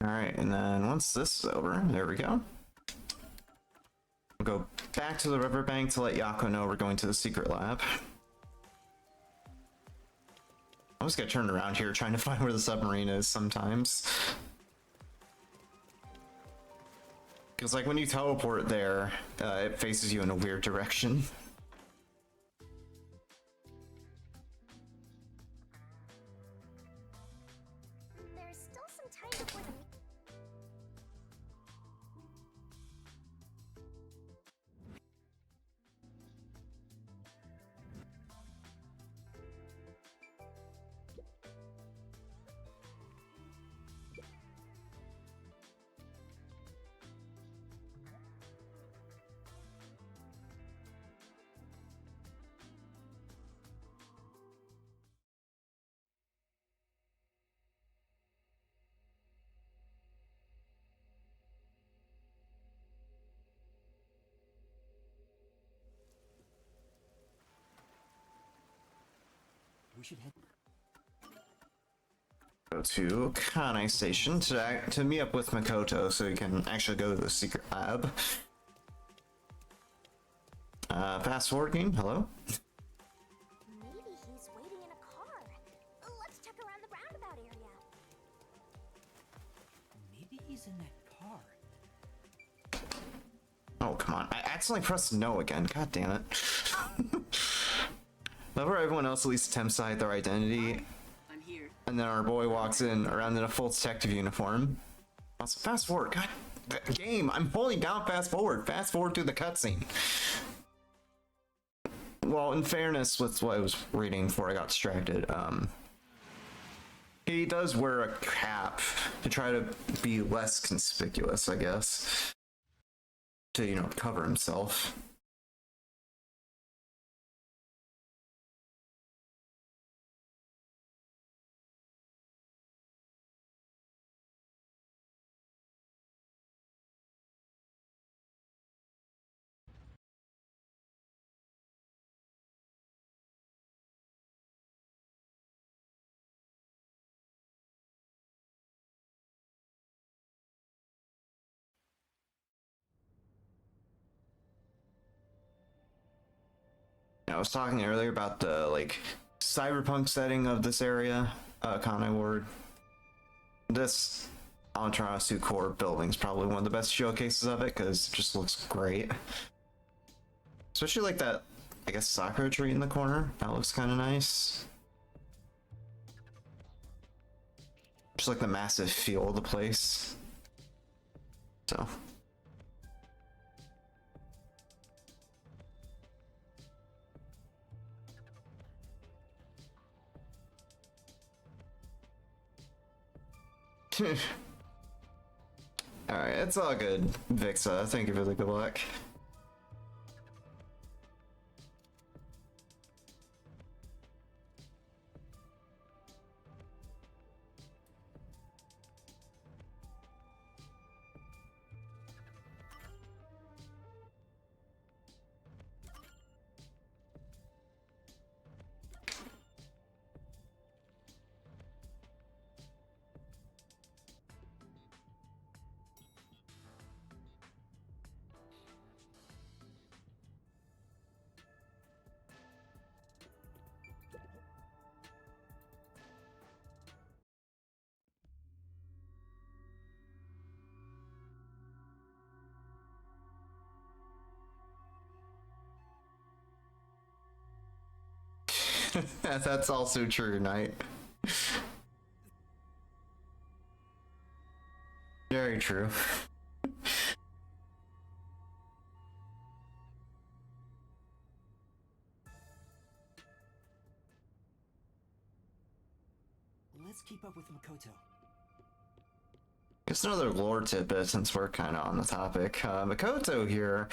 Alright, and then once this is over, there we go. We'll go back to the riverbank to let Yako know we're going to the secret lab. I always get turned around here trying to find where the submarine is sometimes. Because like when you teleport there, it faces you in a weird direction. There's still some time before the We should head. Go to Kanai Station to meet up with Makoto so we can actually go to the secret lab. Fast forwarding, hello? maybe he's waiting in a car. Let's check around the roundabout area. Maybe he's in that car. Oh, come on. I accidentally pressed no again. God damn it. Whenever everyone else at least attempts to hide their identity, I'm here. and then our boy walks in around in a full detective uniform. Also, fast forward. God, the game. I'm holding down fast forward. Fast forward to the cutscene. Well, in fairness with what I was reading before I got distracted, he does wear a cap to try to be less conspicuous, I guess. To, you know, cover himself. I was talking earlier about the like cyberpunk setting of this area, Kanai Ward. This Amaterasu core building is probably one of the best showcases of it because it just looks great. Especially like that, I guess, sakura tree in the corner. That looks kind of nice. Just like the massive feel of the place. So. Alright, it's all good, Vixa. Thank you for the good luck. That's also true, Knight. Very true. Let's keep up with Makoto. Just another lore tidbit since we're kind of on the topic. Makoto here,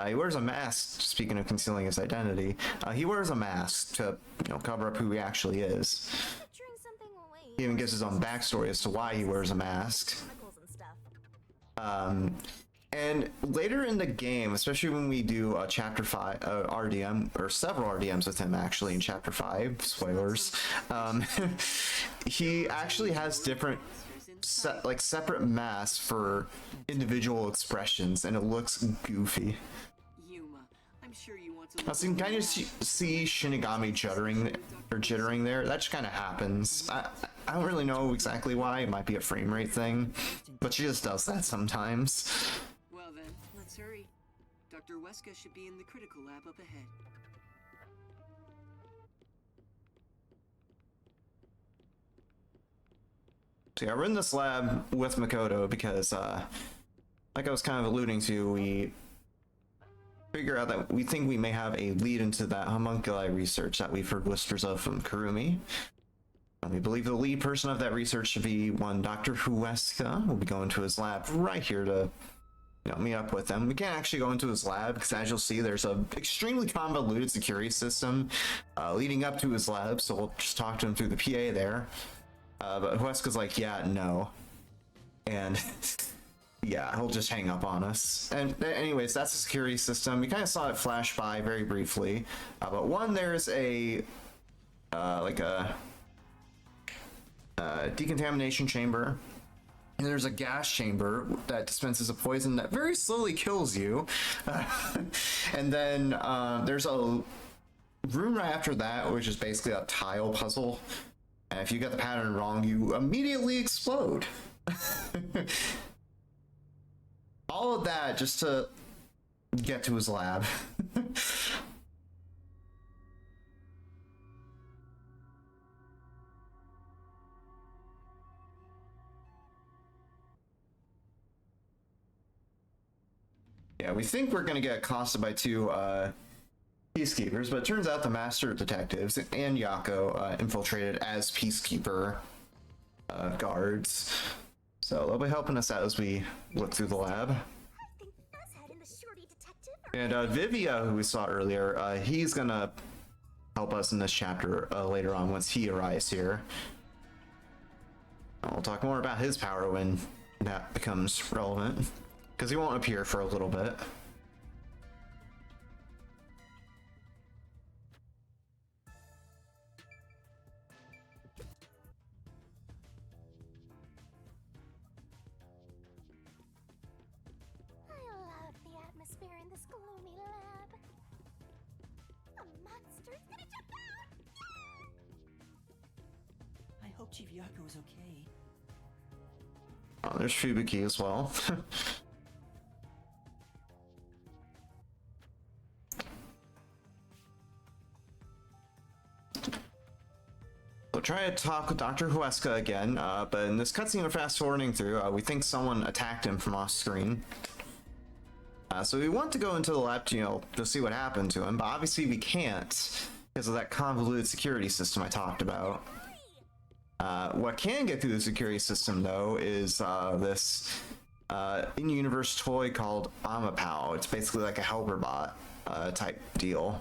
he wears a mask. Speaking of concealing his identity, he wears a mask to, cover up who he actually is. Picturing something away. He even gives his own backstory as to why he wears a mask. Chemicals and stuff. And later in the game, especially when we do chapter 5 RDM, or several RDMs with him actually in chapter 5, spoilers, he actually has different separate masks for individual expressions, and it looks goofy. Yuma, I'm sure you want to. So you can kind of see Shinigami jittering there. That just kind of happens. I don't really know exactly why. It might be a frame rate thing, but she just does that sometimes. Well then, let's hurry. Dr. Weska should be in the critical lab up ahead. So yeah, we're in this lab with Makoto because, like I was kind of alluding to, we figure out that we think we may have a lead into that homunculi research that we've heard whispers of from Kurumi. We believe the lead person of that research should be one Dr. Huesca. We'll be going to his lab right here to meet up with him. We can't actually go into his lab because, as you'll see, there's a extremely convoluted security system leading up to his lab, so we'll just talk to him through the PA there. But Huesca's like, yeah, no. And yeah, he'll just hang up on us. And anyways, that's the security system. We kind of saw it flash by very briefly. But one, there's a decontamination chamber. And there's a gas chamber that dispenses a poison that very slowly kills you. And then there's a room right after that, which is basically a tile puzzle. And if you get the pattern wrong, you immediately explode. All of that just to get to his lab. Yeah, we think we're gonna get accosted by two peacekeepers, but it turns out the master detectives and Yako infiltrated as peacekeeper guards. So they'll be helping us out as we look through the lab. I think Fuzzhead and the shorty detective are And Vivia, who we saw earlier, he's gonna help us in this chapter later on once he arrives here. We'll talk more about his power when that becomes relevant, because he won't appear for a little bit. I love the atmosphere in this gloomy lab. A monster's gonna jump out! I hope Chief Yako is okay. Oh, there's Fubuki as well. We'll try to talk with Dr. Huesca again, but in this cutscene we're fast forwarding through, we think someone attacked him from off screen. So we want to go into the lab to, to see what happened to him, but obviously we can't because of that convoluted security system I talked about. What can get through the security system, though, is this in-universe toy called Amapao. It's basically like a helper bot type deal.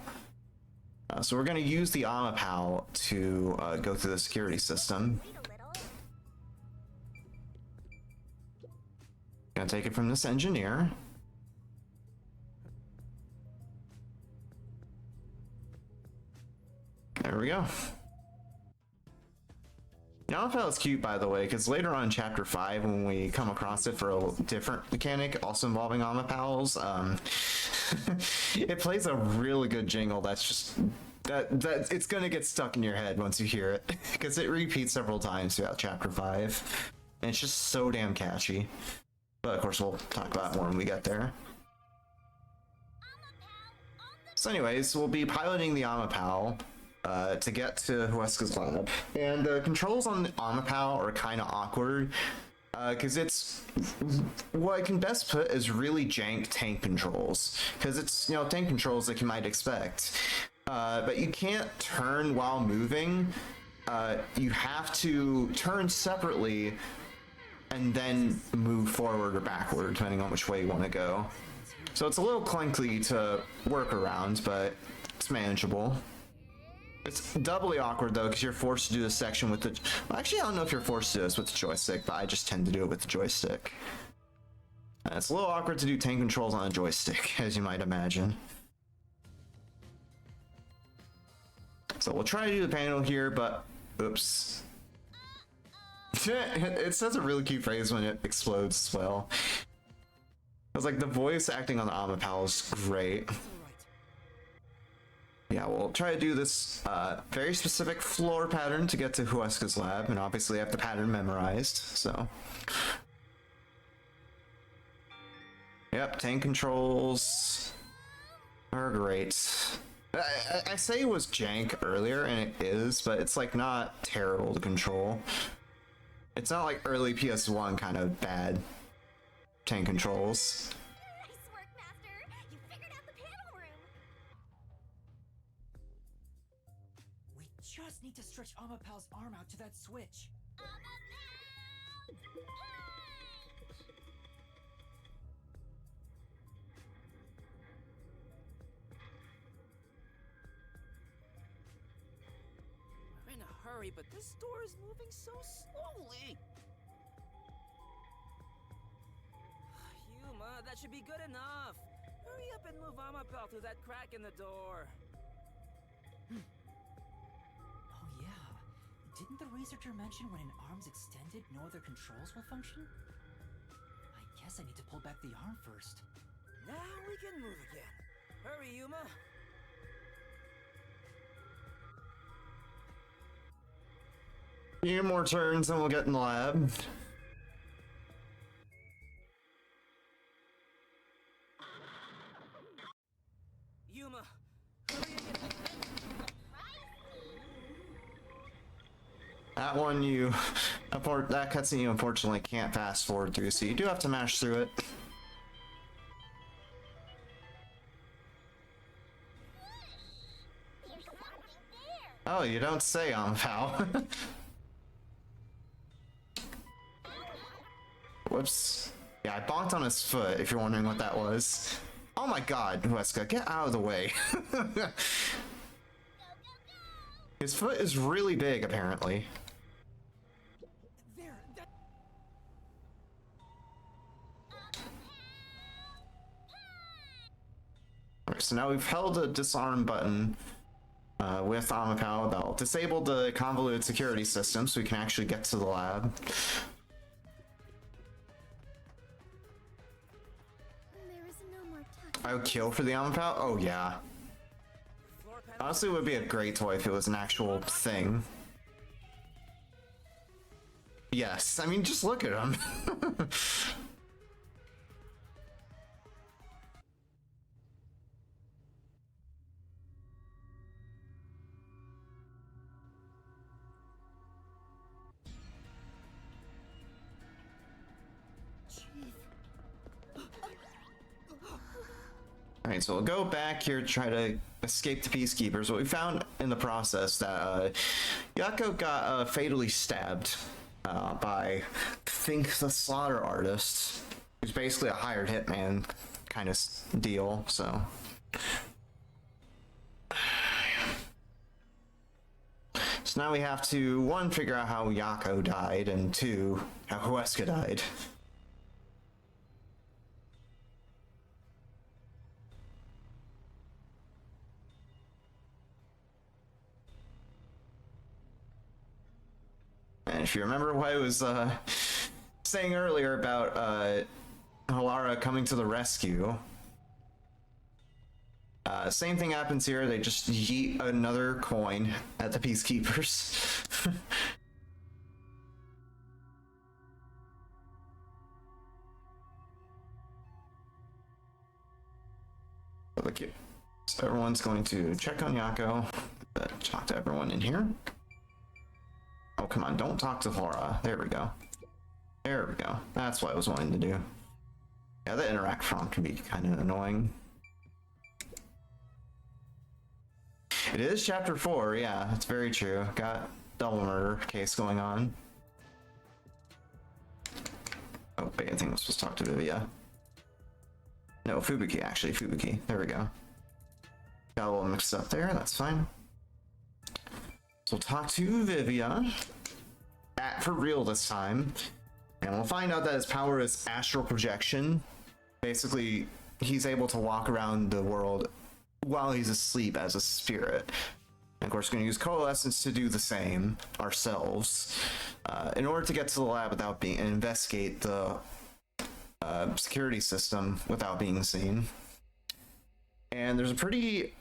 So we're going to use the Amapao to go through the security system. Wait a little. Gonna take it from this engineer. There we go. Amapao is cute, by the way, because later on in Chapter 5, when we come across it for a different mechanic, also involving Amapaos, it plays a really good jingle that's just... That it's gonna get stuck in your head once you hear it, because it repeats several times throughout Chapter 5, and it's just so damn catchy. But of course, we'll talk about it more when we get there. So anyways, we'll be piloting the Amapao to get to Huesca's lab. And the controls on the Amapau are kind of awkward, because it's what I can best put is really jank tank controls, because it's, you know, tank controls like you might expect, but you can't turn while moving. You have to turn separately and then move forward or backward depending on which way you want to go. So it's a little clunky to work around, but it's manageable. It's doubly awkward though, because you're forced to do this section with the... Well, actually, I don't know if you're forced to do this with the joystick, but I just tend to do it with the joystick. And it's a little awkward to do tank controls on a joystick, as you might imagine. So we'll try to do the panel here, but... Oops. It says a really cute phrase when it explodes as well. I was like, the voice acting on the Amapau is great. Yeah, we'll try to do this very specific floor pattern to get to Huesca's lab, and obviously I have the pattern memorized, so... Yep, tank controls are great. I say it was jank earlier, and it is, but it's like not terrible to control. It's not like early PS1 kind of bad tank controls. Nice work, Master! You figured out the panel room! We just need to stretch Amapau's arm out to that switch. We're in a hurry, but this door is moving so slowly. Yuma, that should be good enough. Hurry up and move Amapau through that crack in the door. Oh yeah. Didn't the researcher mention when an arm's extended, no other controls will function? I guess I need to pull back the arm first. Now we can move again. Hurry, Yuma. Few more turns and we'll get in the lab. Yuma, hurry again. That one you... That cutscene you unfortunately can't fast forward through, so you do have to mash through it. There's something there! Oh, you don't say, Amapau. Whoops. Yeah, I bonked on his foot, if you're wondering what that was. Oh my god, Huesca, get out of the way. His foot is really big, apparently. There, that... Alright, so now we've held the disarm button with Amapau. That'll disable the convoluted security system so we can actually get to the lab. There is no more tuck. I would kill for the Amapau? Oh yeah. Floor panel. Honestly, it would be a great toy if it was an actual thing. Yes, I mean, just look at him. Alright, so we'll go back here to try to escape the Peacekeepers. What we found in the process that Yako got fatally stabbed by, I think, the Slaughter Artist, who's basically a hired hitman kind of deal, so... So now we have to, one, figure out how Yako died, and two, how Huesca died. And if you remember what I was saying earlier about Halara coming to the rescue, same thing happens here. They just yeet another coin at the Peacekeepers. So everyone's going to check on Yako. Talk to everyone in here. Oh, come on, don't talk to Laura. There we go. There we go. That's what I was wanting to do. Yeah, the interact prompt can be kind of annoying. It is chapter 4, yeah, that's very true. Got double murder case going on. Oh, wait, I think I was supposed to talk to Vivia. No, Fubuki, actually, Fubuki. There we go. Got a little mixed up there, that's fine. So we'll talk to Vivia. For real this time. And we'll find out that his power is astral projection. Basically, he's able to walk around the world while he's asleep as a spirit. And of course, we're going to use coalescence to do the same ourselves in order to get to the lab without being and investigate the security system without being seen. And there's a pretty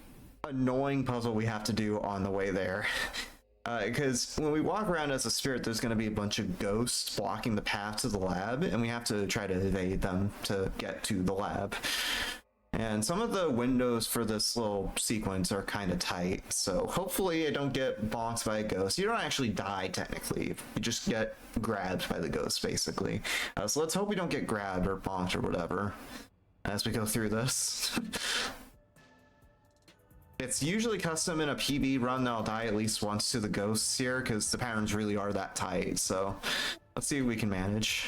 annoying puzzle we have to do on the way there. Because when we walk around as a spirit, there's going to be a bunch of ghosts blocking the path to the lab, and we have to try to evade them to get to the lab. And some of the windows for this little sequence are kind of tight, so hopefully I don't get bonked by a ghost. You don't actually die, technically. You just get grabbed by the ghost, basically. So let's hope we don't get grabbed or bonked or whatever as we go through this. It's usually custom in a PB run that I'll die at least once to the ghosts here, because the patterns really are that tight, so let's see what we can manage.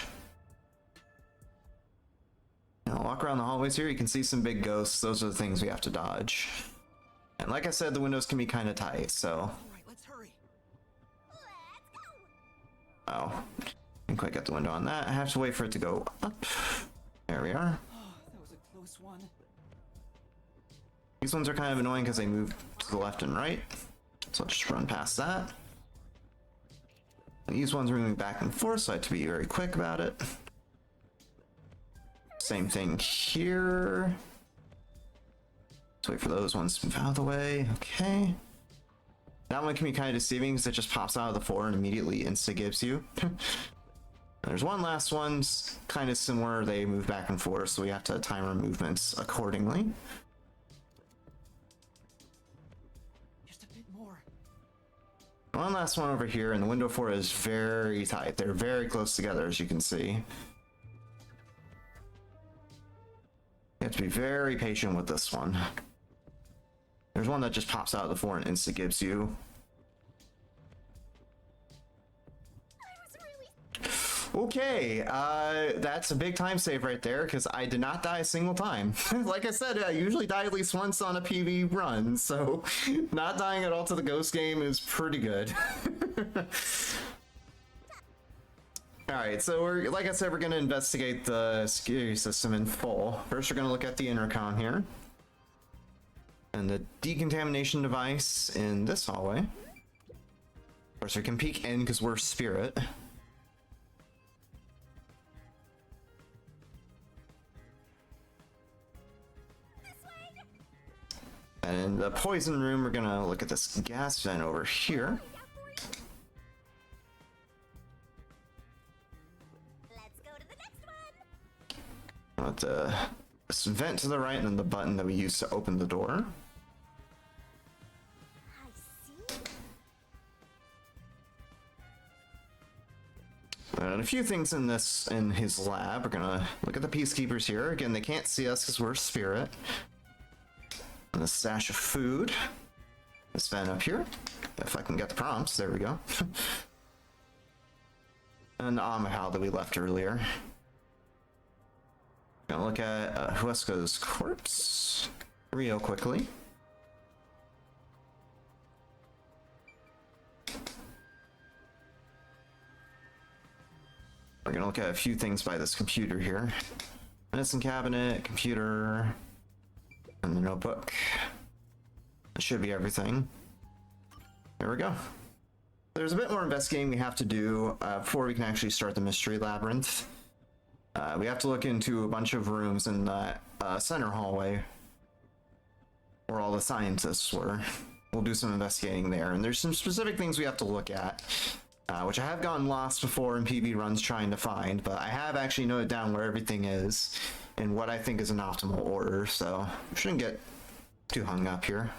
Now, walk around the hallways here, you can see some big ghosts. Those are the things we have to dodge. And like I said, the windows can be kind of tight, so... Alright, let's hurry. Oh, didn't quite get the window on that. I have to wait for it to go up. There we are. Oh, that was a close one. These ones are kind of annoying because they move to the left and right. So I'll just run past that. These ones are moving back and forth, so I have to be very quick about it. Same thing here. Let's wait for those ones to move out of the way. Okay. That one can be kind of deceiving because it just pops out of the floor and immediately insta-gives you. There's one last one, kind of similar. They move back and forth, so we have to time our movements accordingly. Just a bit more. One last one over here, and the window 4 is very tight. They're very close together, as you can see. You have to be very patient with this one. There's one that just pops out of the floor and insta-gives you. Okay, that's a big time save right there, because I did not die a single time. Like I said, I usually die at least once on a PV run, so not dying at all to the ghost game is pretty good. Alright, so we're, like I said, we're going to investigate the security system in full. First, we're going to look at the intercom here. And the decontamination device in this hallway. Of course, we can peek in because we're spirit. And in the poison room, we're gonna look at this gas vent over here. Let's go to the next one. With the this vent to the right and then the button that we use to open the door. I see. And a few things in his lab. We're gonna look at the peacekeepers here. Again, they can't see us because we're spirit. And a stash of food. This vent up here. If I can get the prompts, there we go. And the Amahal that we left earlier. Gonna look at Huesca's corpse real quickly. We're gonna look at a few things by this computer here. Medicine cabinet, computer, and the notebook. That should be everything. There we go. There's a bit more investigating we have to do before we can actually start the mystery labyrinth. We have to look into a bunch of rooms in that center hallway where all the scientists were. We'll do some investigating there, and there's some specific things we have to look at, which I have gotten lost before in PB runs trying to find, but I have actually noted down where everything is and what I think is an optimal order, so we shouldn't get too hung up here.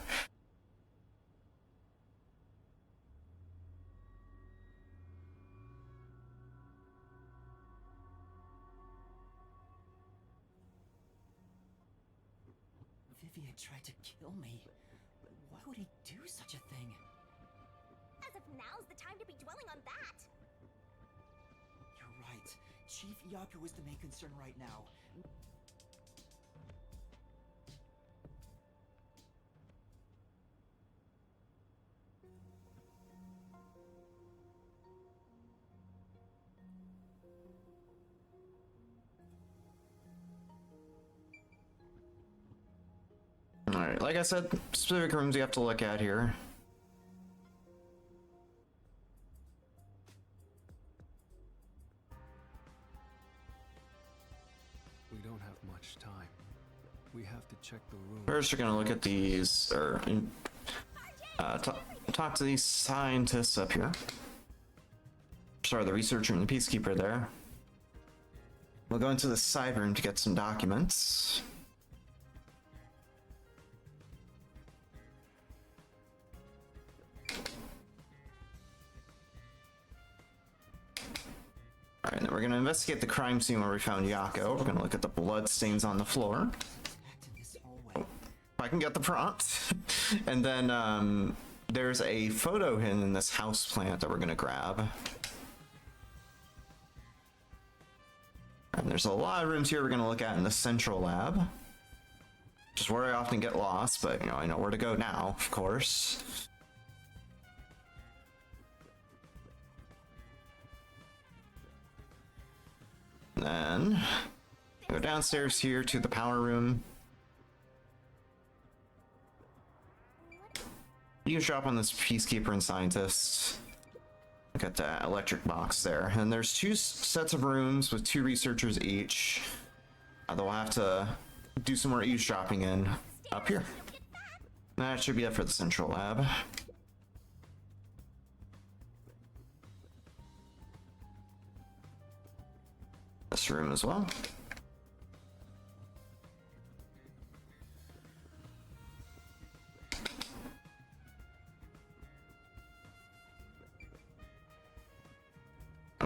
if he had tried to kill me? Why would he do such a thing? As if now's the time to be dwelling on that. You're right. Chief Yaku is the main concern right now. Alright, like I said, specific rooms you have to look at here. We don't have much time. We have to check the room. First, you're gonna look at these, or talk to these scientists up here. Sorry, the researcher and the peacekeeper there. We'll go into the side room to get some documents. Alright, then we're gonna investigate the crime scene where we found Yako. We're gonna look at the blood stains on the floor. Back to this hallway. If I can get the prompt. And then there's a photo hidden in this house plant that we're gonna grab. And there's a lot of rooms here we're gonna look at in the central lab. Which is where I often get lost, but you know, I know where to go now, of course. Then go downstairs here to the power room. Eavesdrop on this peacekeeper and scientist. Look at that electric box there. And there's two sets of rooms with 2 researchers each. They'll have to do some more eavesdropping in up here. That should be it for the central lab. This room as well.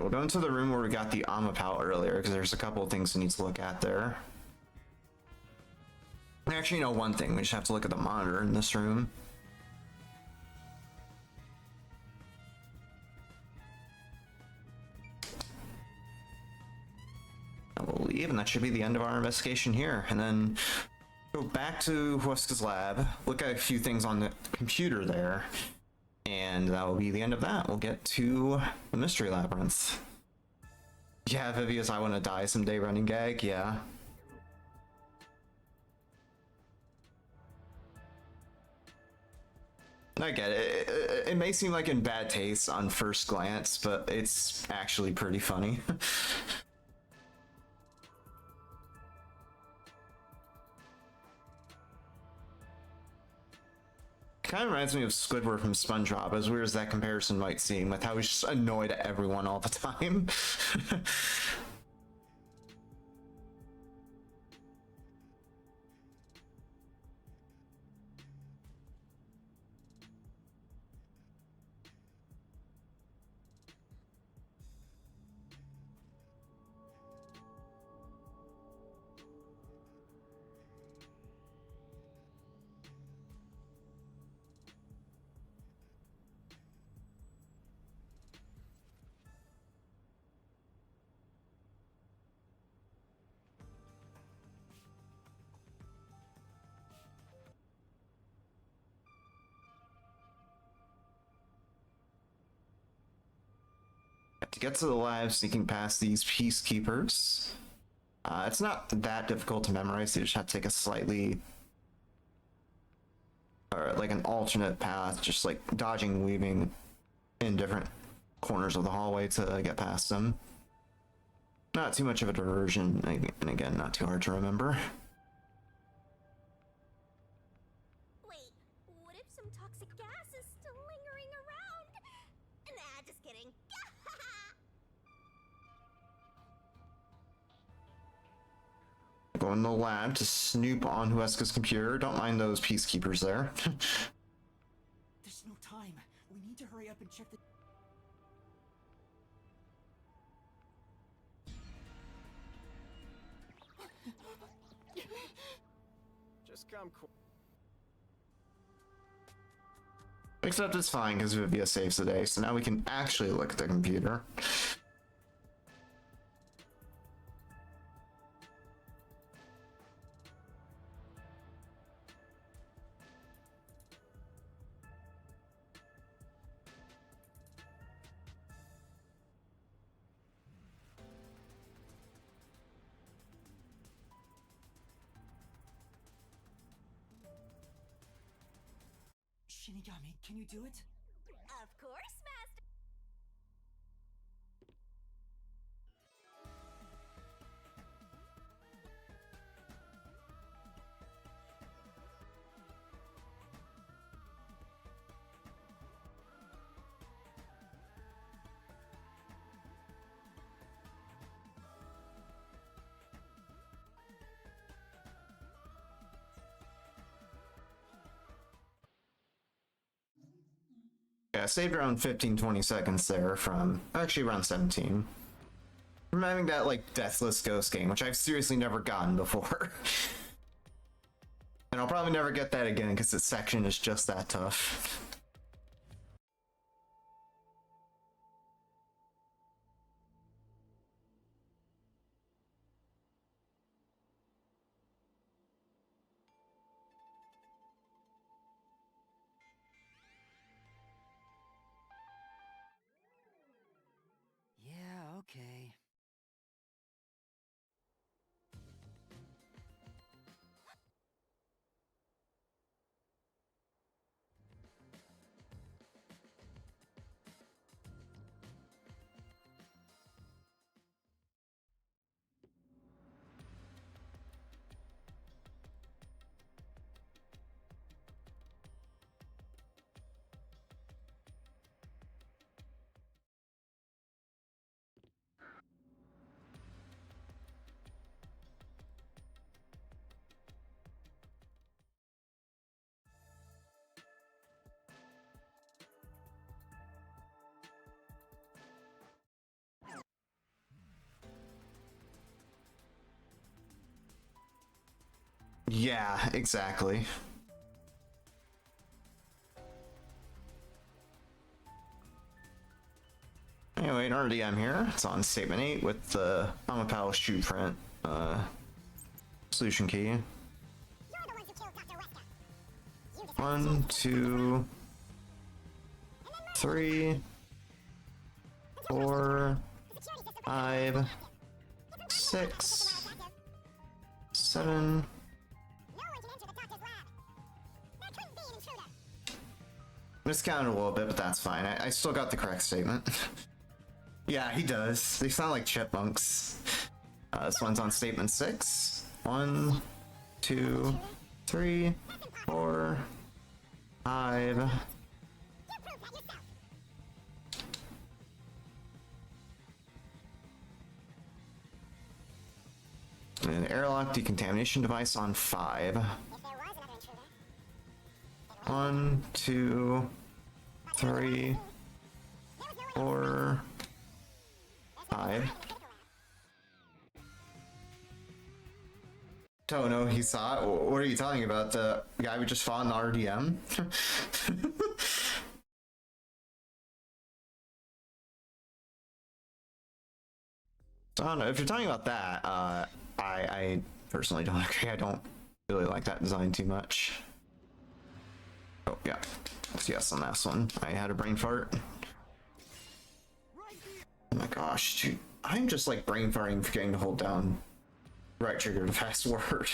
We'll go into the room where we got the Amapal earlier, because there's a couple of things we need to look at there. Actually, no, one thing. We just have to look at the monitor in this room. I will leave, and that should be the end of our investigation here. And then go back to Huesca's lab, look at a few things on the computer there, and that will be the end of that. We'll get to the Mystery Labyrinth. Yeah, Vivius, I want to die someday running gag, yeah. I get it. It may seem like in bad taste on first glance, but it's actually pretty funny. Kind of reminds me of Squidward from SpongeBob, as weird as that comparison might seem, with how he's just annoyed at everyone all the time. To get to the lab, sneaking past these peacekeepers. It's not that difficult to memorize. You just have to take a slightly, or like an alternate path, just like dodging, weaving in different corners of the hallway to get past them. Not too much of a diversion, and again, not too hard to remember. Wait, what if some toxic gas is still lingering around? Nah, just kidding. Go in the lab to snoop on Huesca's computer. Don't mind those peacekeepers there. There's no time. We need to hurry up and check the... Just come Except it's fine because Vivia saves the day, so now we can actually look at the computer. Shinigami, can you do it? Of course, Master! Yeah, saved around 15-20 seconds there from actually around 17. From having that like deathless ghost game, which I've seriously never gotten before. And I'll probably never get that again because this section is just that tough. Yeah, okay. Yeah, exactly. Anyway, an RDM here. It's on statement 8 with the Amapao shoe print solution key. 1, 2, 3, 4, 5, 6, 7. Miscounted a little bit, but that's fine. I still got the correct statement. Yeah, he does. They sound like chipmunks. This one's on statement 6. 1, 2, 3, 4, 5. And an airlock decontamination device on 5. 1, 2, 3, 4, 5. Tono, he saw it. What are you talking about? The guy we just fought in the RDM? So I don't know. If you're talking about that, I personally don't agree. I don't really like that design too much. Oh, yeah. Yes, on this one. I had a brain fart. Oh my gosh, dude. I'm just like brain farting forgetting to hold down right trigger to fast forward.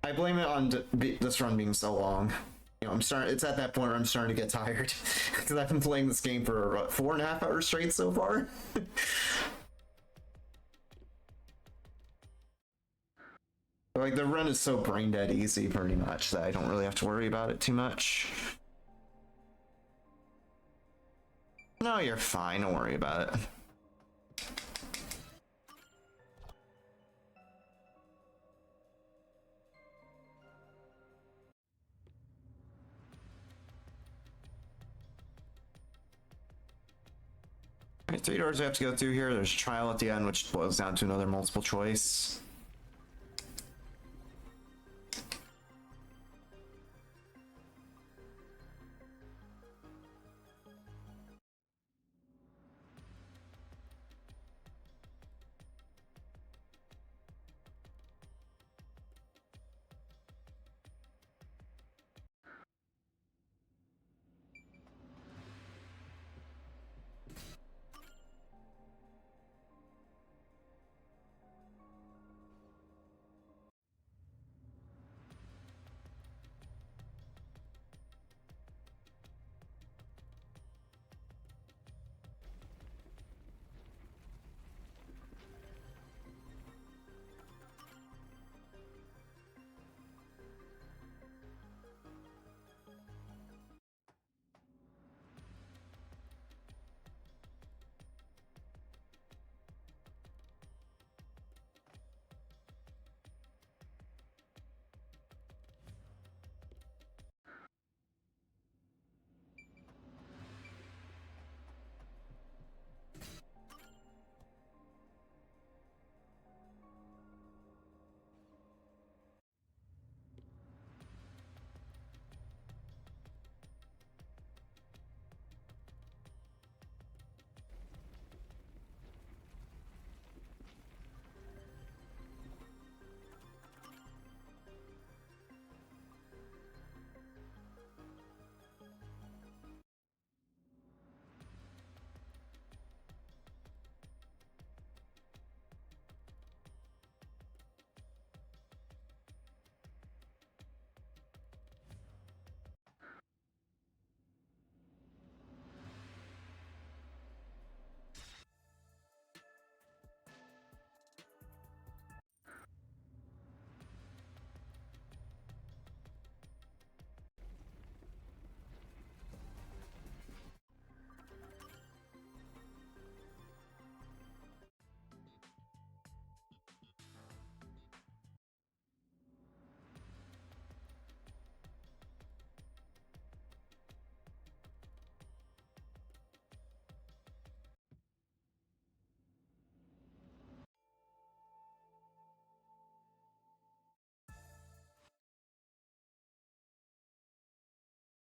I blame it on this run being so long. You know, it's at that point where I'm starting to get tired. Because I've been playing this game for, what, 4.5 hours straight so far? Like, the run is so brain dead easy, pretty much, that I don't really have to worry about it too much. No, you're fine. Don't worry about it. Alright, 3 doors we have to go through here. There's a trial at the end, which boils down to another multiple choice.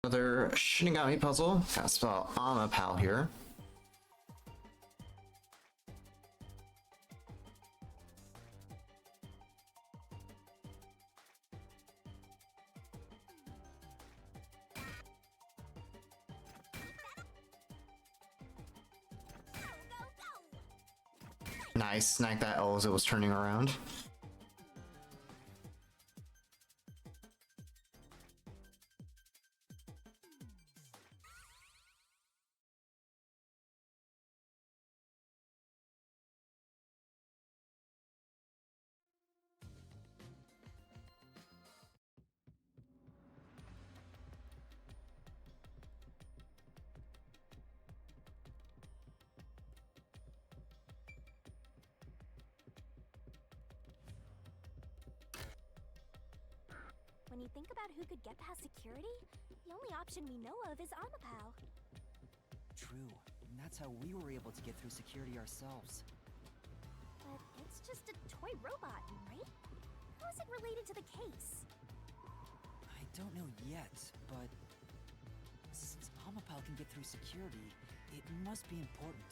Another Shinigami puzzle. Gotta spell Amapal here. Nice, snag that L as it was turning around. When you think about who could get past security, the only option we know of is Amapal. True. And that's how we were able to get through security ourselves. But it's just a toy robot, right? How is it related to the case? I don't know yet, but since Amapal can get through security, it must be important.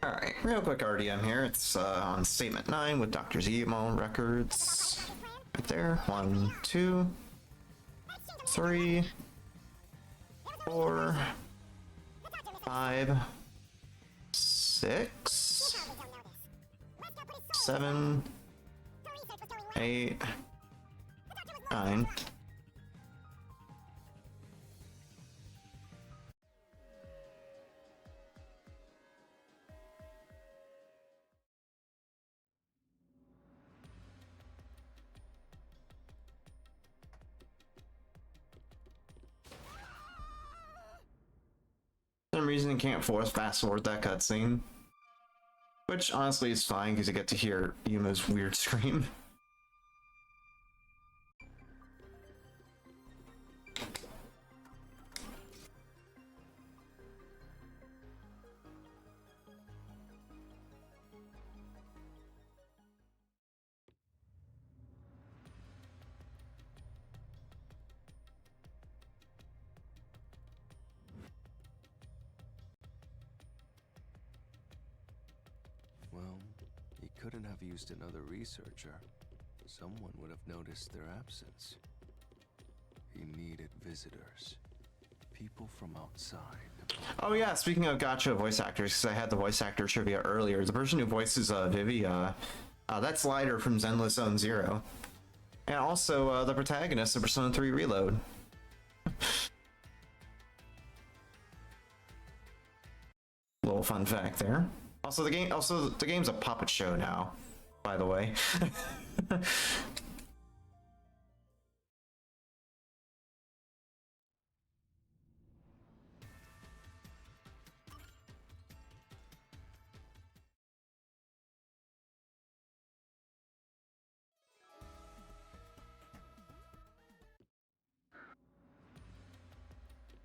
Alright, real quick RDM here. It's on Statement 9 with Dr. Zemo records. Right there. 1, 2, 3, 4, 5, 6, 7, 8, 9. For some reason you can't force fast forward that cutscene. Which honestly is fine because you get to hear Yuma's weird scream. Well, he couldn't have used another researcher. Someone would have noticed their absence. He needed visitors. People from outside. Oh yeah, speaking of gotcha voice actors, because I had the voice actor trivia earlier, the person who voices Vivi, that's Lighter from Zenless Zone Zero. And also the protagonist of Persona 3 Reload. Little fun fact there. Also the game's a puppet show now, by the way.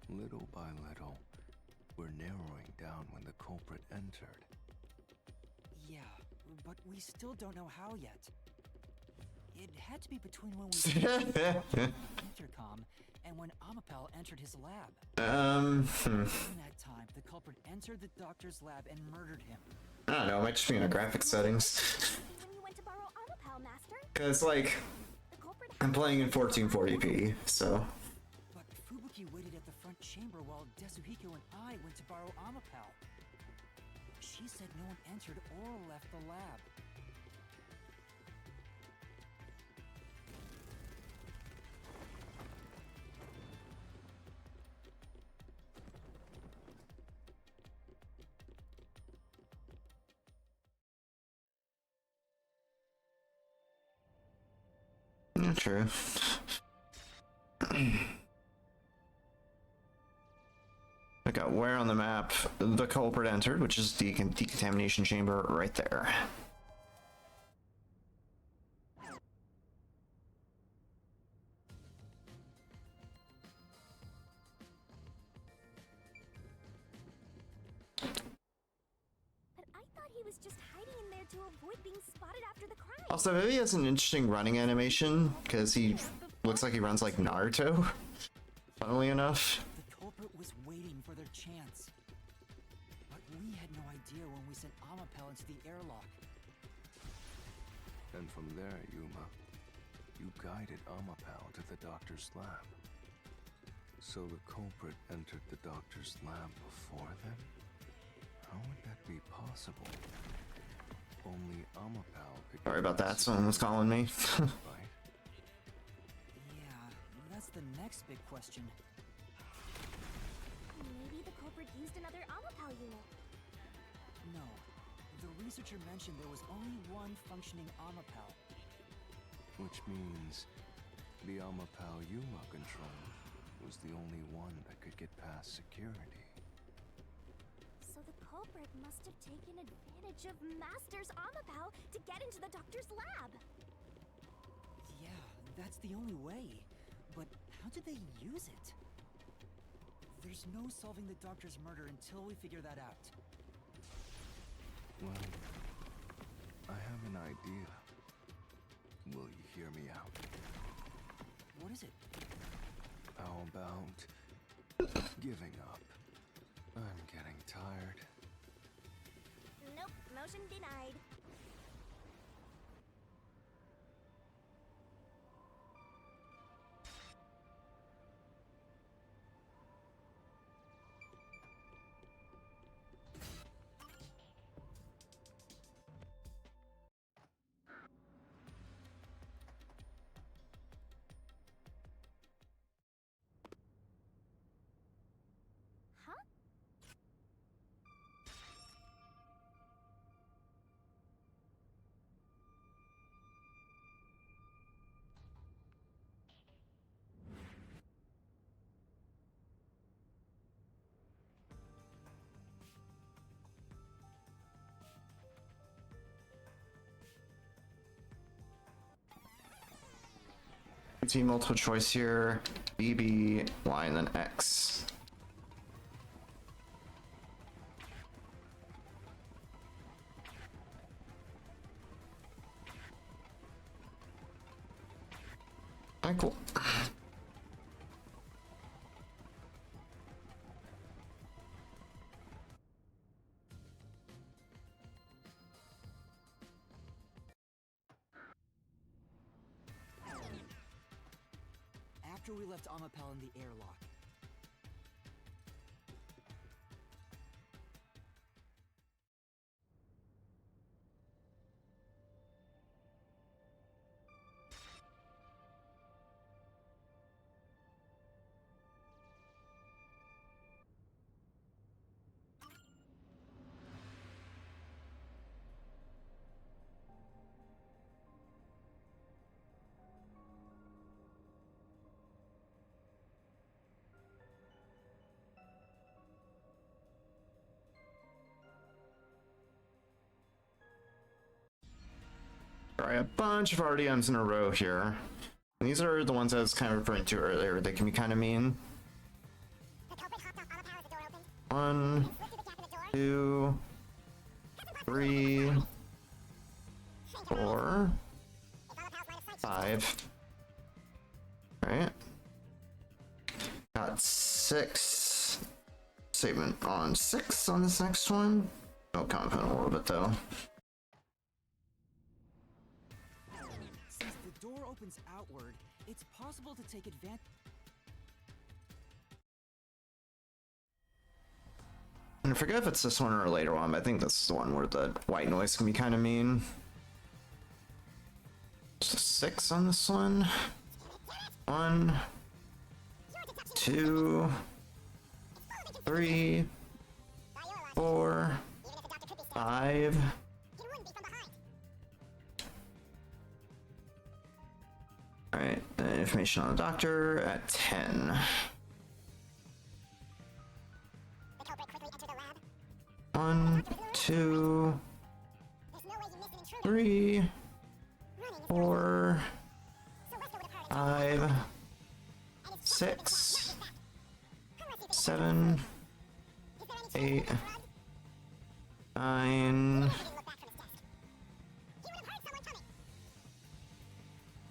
Little by little, we're narrowing down when the culprit entered. Yeah, but we still don't know how yet. It had to be between when we intercom and when Amapal entered his lab. In that time, the culprit entered the doctor's lab and murdered him. I don't know, it might just be in the graphics settings. When you went to borrow Amapal, Master, Cause like, the culprit I'm playing in 1440p, so. But Fubuki waited at the front chamber while Desuhiko and I went to borrow Amapal. She said no one entered or left the lab. Yeah, true. I got where on the map the culprit entered, which is the decontamination chamber right there. But I thought he was just hiding in there to avoid being spotted after the crime. Also, maybe he has an interesting running animation, because he looks like he runs like Naruto, funnily enough. The culprit was waiting for their chance. But we had no idea when we sent Amapel into the airlock. And from there, Yuma, you guided Amapal to the doctor's lab. So the culprit entered the doctor's lab before then? How would that be possible? Only Amapal could... Sorry about that, someone was calling me. Right? Yeah, that's the next big question. Maybe the culprit used another Amapal unit. No. The researcher mentioned there was only one functioning Amapal. Which means the Amapal Yuma controlled was the only one that could get past security. So the culprit must have taken advantage of Master's Amapal to get into the doctor's lab. Yeah, that's the only way. But how did they use it? There's no solving the doctor's murder until we figure that out. Well, I have an idea. Will you hear me out? What is it? How about giving up? I'm getting tired. Nope, motion denied. Huh? Team multiple choice here. BB, Y, and then X. Cool. After we left Amapel in the airlock, Alright, a bunch of RDMs in a row here. And these are the ones I was kind of referring to earlier. They can be kind of mean. 1, 2, 3, 4, 5. Alright. Got 6. Statement on 6 on this next one. No comment a little bit though. since the door opens outward, it's possible to take advantage. And I forget if it's this one or a later one, but I think this is the one where the white noise can be kind of mean. Just a 6 on this one. 1, 2, 3, 4, 5. Alright, information on the doctor at 10. One, two, 3, 4, 5, 6, 7, 8, 9.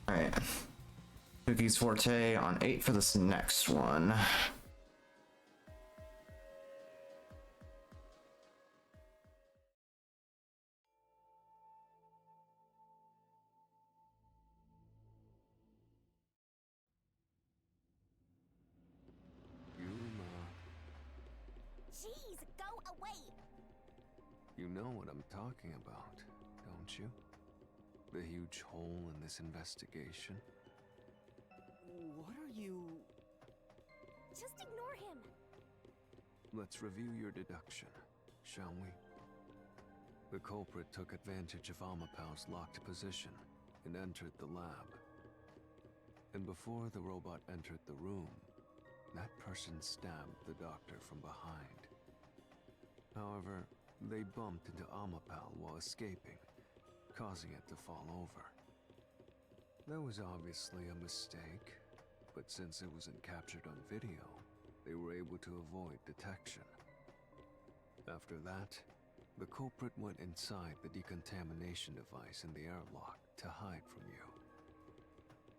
Alright. Cookie's Forte on 8 for this next one. Jeez, go away! You know what I'm talking about, don't you? The huge hole in this investigation? What are you... Just ignore him. Let's review your deduction, shall we? The culprit took advantage of Amapau's locked position and entered the lab. And before the robot entered the room, that person stabbed the doctor from behind. However, they bumped into Amapau while escaping, causing it to fall over. That was obviously a mistake, but since it wasn't captured on video, they were able to avoid detection. After that, the culprit went inside the decontamination device in the airlock to hide from you.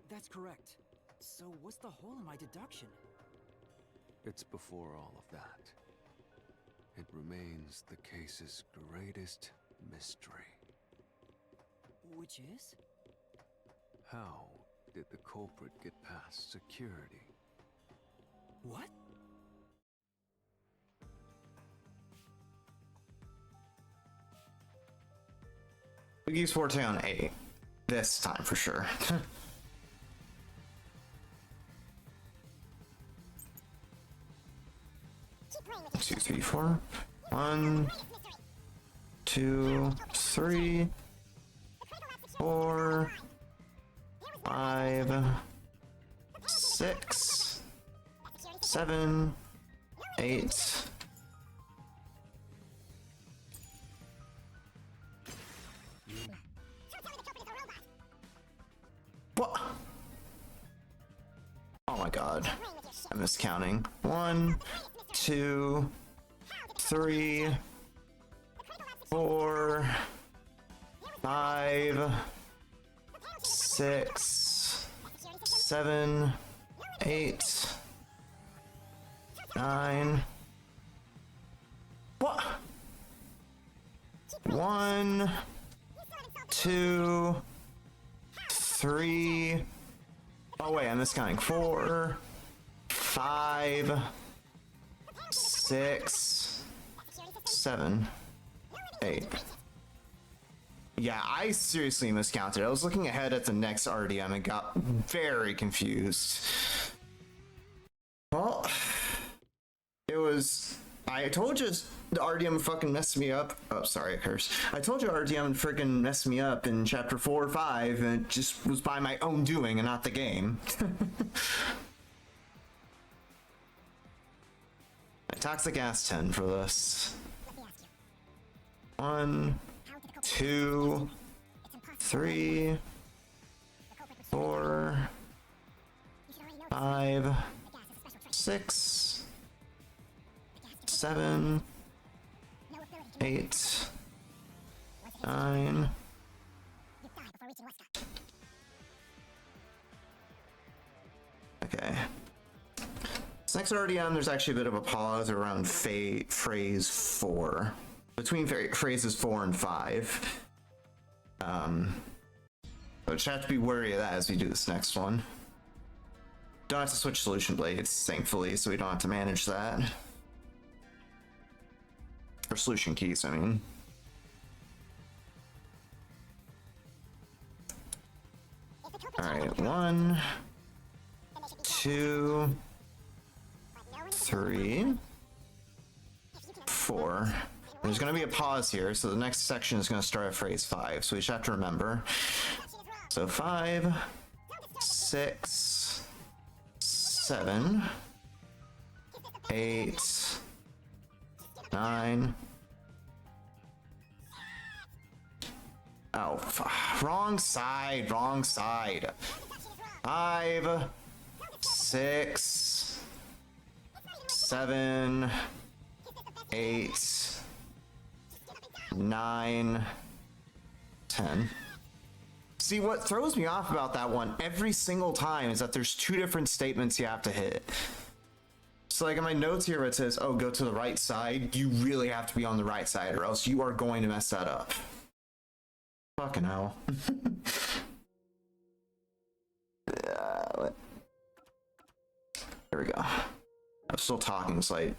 That's correct. So what's the hole in my deduction? It's before all of that. It remains the case's greatest mystery. Which is? How did the culprit get past security? What? Cookie's Forte on 8. This time for sure. 2, 3, 4. 1, 2, 3, 4, 5, 6, 7, 8. What? Oh my god. I'm miscounting. 1, 2, 3, 4, 5, 6, 7, 8, 9. What? 1, 2, 3. Oh wait, I'm miscounting. 4, 5, 6, 7, 8. Yeah, I seriously miscounted. I was looking ahead at the next RDM and got very confused. Well, it was... I told you the RDM fucking messed me up. Oh, sorry, I cursed. I told you RDM freaking messed me up in chapter 4 or 5, and it just was by my own doing and not the game. Toxic gas 10 for this. 1, 2, 3, 4, 5, 6, 7, 8, 9. Okay. This next RDM, there's actually a bit of a pause around phrase 4. Between phrases 4 and 5. So just have to be wary of that as we do this next one. Don't have to switch solution blades, thankfully, so we don't have to manage that. Or solution keys, I mean. Alright, 1, 2, 3, 4. There's going to be a pause here, so the next section is going to start at phrase 5, so we just have to remember. So 5, 6, 7, 8, 9. Oh, wrong side, wrong side. 5, 6, 7, 8, 9, 10. See, what throws me off about that one every single time is that there's 2 different statements you have to hit. So like in my notes here it says, oh, go to the right side, you really have to be on the right side or else you are going to mess that up. Fucking hell. There we go. I was still talking, so I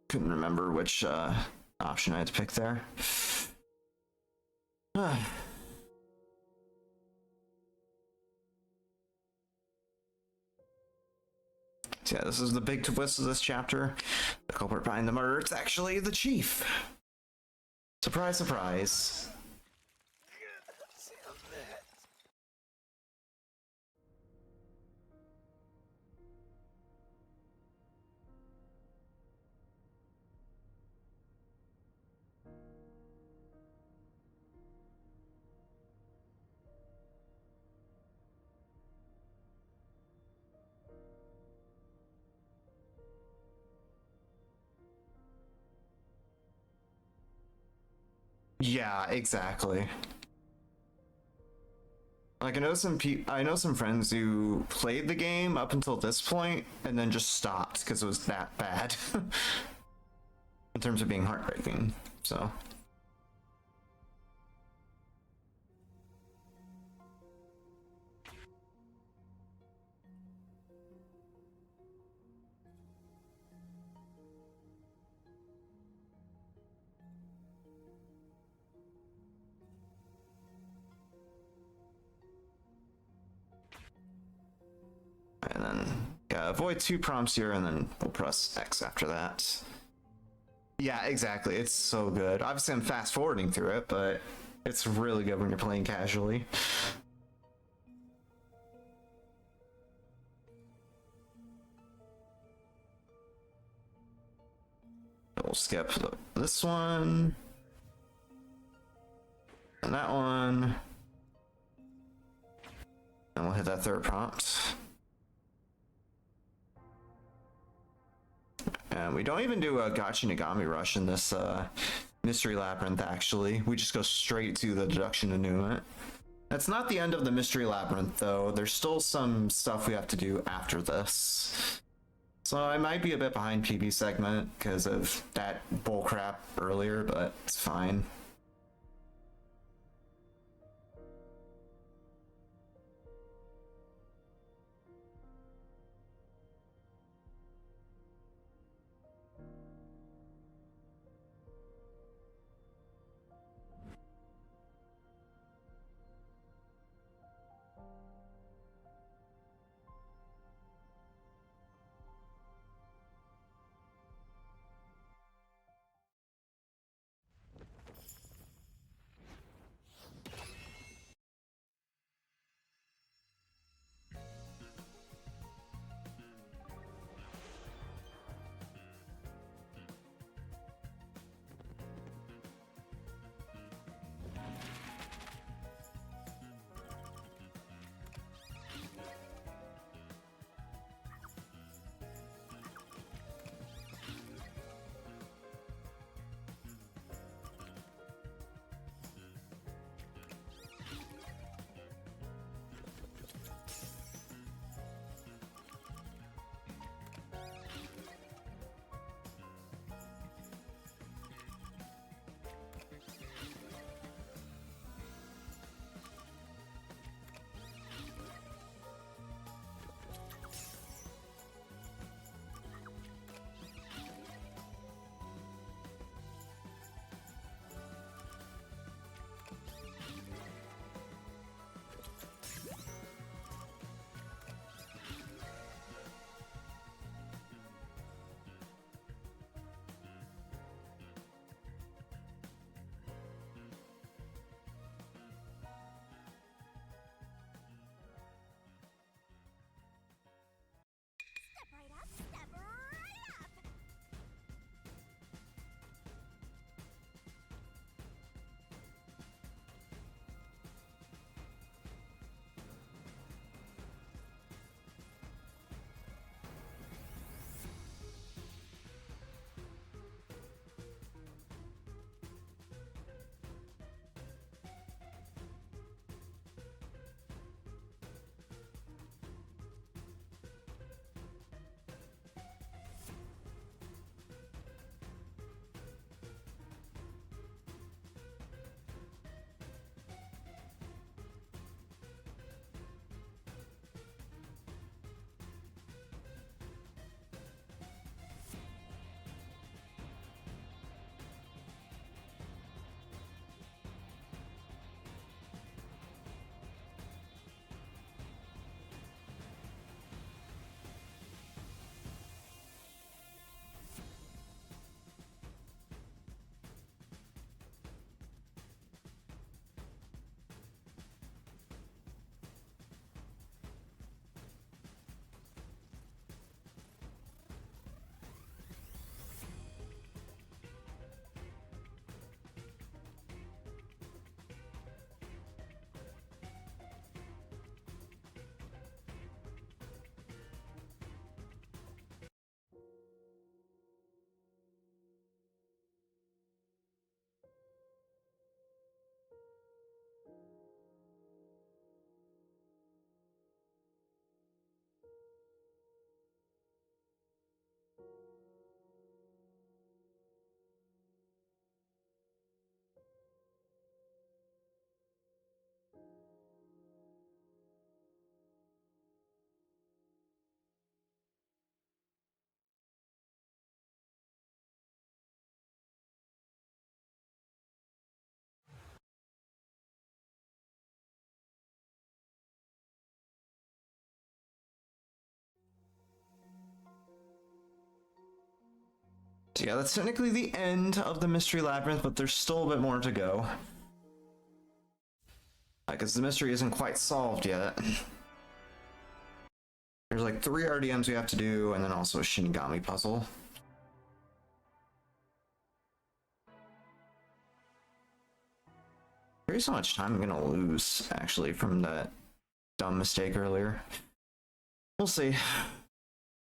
couldn't remember which option I had to pick there. So yeah, this is the big twist of this chapter. The culprit behind the murder, it's actually the chief. Surprise, surprise. Yeah, exactly. Like I know some friends who played the game up until this point and then just stopped because it was that bad in terms of being heartbreaking. So and then yeah, avoid 2 prompts here and then we'll press X after that. Yeah, exactly. It's so good. Obviously I'm fast forwarding through it, but it's really good when you're playing casually. We'll skip this one and that one, and we'll hit that 3rd prompt. And we don't even do a Gachi Nagami rush in this mystery labyrinth, actually. We just go straight to the deduction denouement. That's not the end of the mystery labyrinth, though. There's still some stuff we have to do after this. So I might be a bit behind PB segment because of that bullcrap earlier, but it's fine. So yeah, that's technically the end of the Mystery Labyrinth, but there's still a bit more to go. Because the mystery isn't quite solved yet. There's like 3 RDMs we have to do, and then also a Shinigami puzzle. Curious how much time I'm gonna lose, actually, from that dumb mistake earlier. We'll see.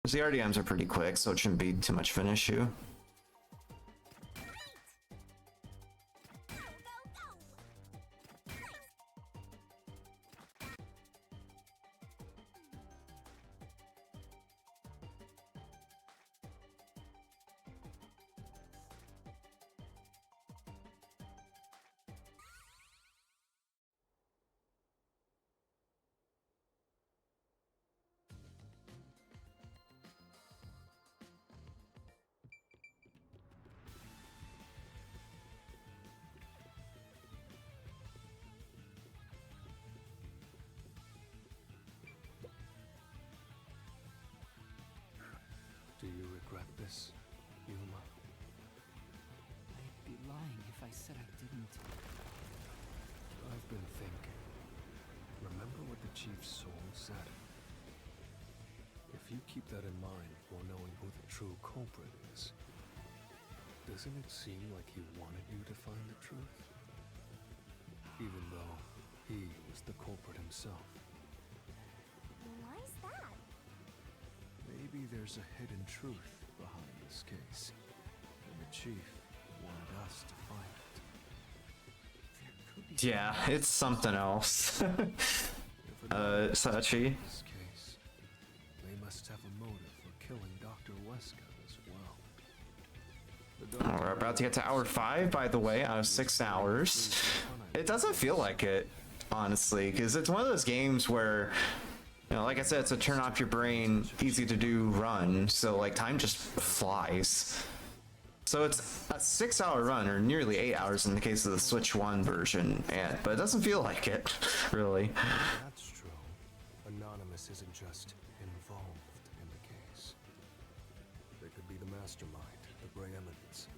Because the RDMs are pretty quick, so it shouldn't be too much of an issue. Do you regret this, Yuma? I'd be lying if I said I didn't. I've been thinking. Remember what the Chief's soul said? If you keep that in mind while knowing who the true culprit is, doesn't it seem like he wanted you to find the truth? Even though he was the culprit himself. Why is that? Maybe there's a hidden truth behind this case, and the Chief wanted us to find it. Yeah, it's something else. Sachi. In this case, they must have a motive for killing Dr. Weska as well. We're about to get to hour 5, by the way, out of 6 hours. It doesn't feel like it, honestly, because it's one of those games where, you know, like I said, it's a turn off your brain, easy to do run, so like time just flies. So it's a 6-hour run, or nearly 8 hours in the case of the Switch 1 version, but it doesn't feel like it, really. That's true. Anonymous isn't just involved in the case. They could be the mastermind, the Gray Eminence.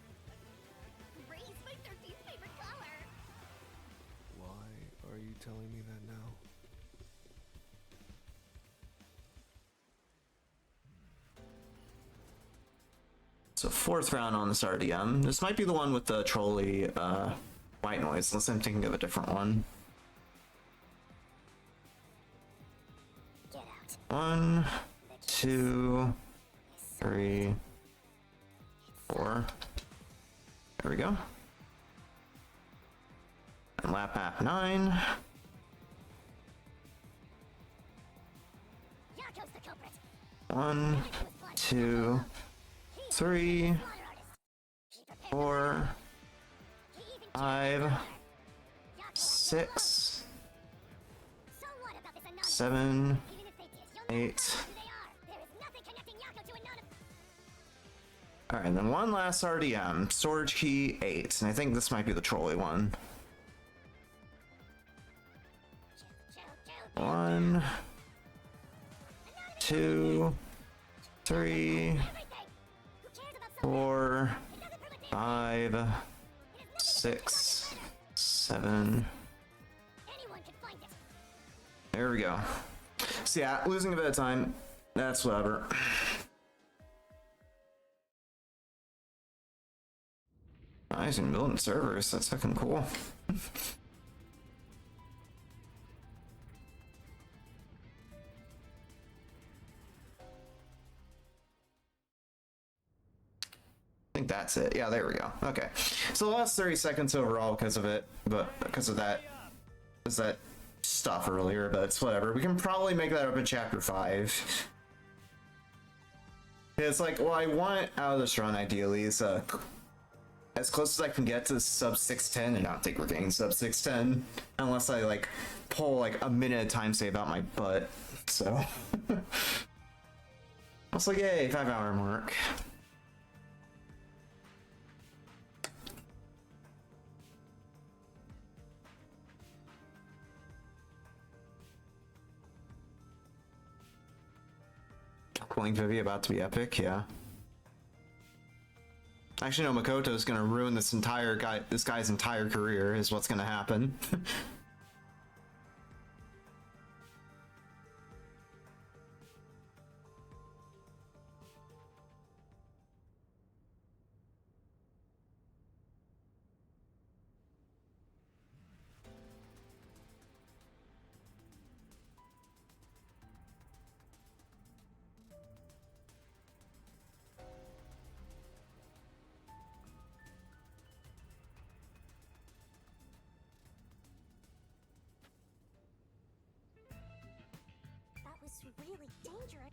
Gray's my 13th favorite color. Why are you telling me that now? So 4th round on this RDM. This might be the one with the trolley white noise, unless I'm thinking of a different one. Get out. 1, 2, 3, 4. There we go. And lap app 9. Yako's the culprit. 1, 2, 3, 4, 5, 6, 7, 8. Alright, and then one last RDM, storage key 8, and I think this might be the trolley one. 1, 2, 3, 4, 5, 6, 7. There we go. So yeah, losing a bit of time. That's whatever. Nice, and building servers. That's fucking cool. I think that's it. Yeah, there we go. Okay. So the last 30 seconds overall because of it, but because of that stuff earlier, but it's whatever. We can probably make that up in chapter 5. It's like, well, I want out of this run ideally is as close as I can get to sub 610, and I don't think we're getting sub 610 unless I like pull like a minute of time save out my butt. So I was like, yay, 5-hour mark. Pulling Vivi about to be epic, yeah. Actually, no, Makoto's gonna ruin this guy's entire career is what's gonna happen. That was really dangerous.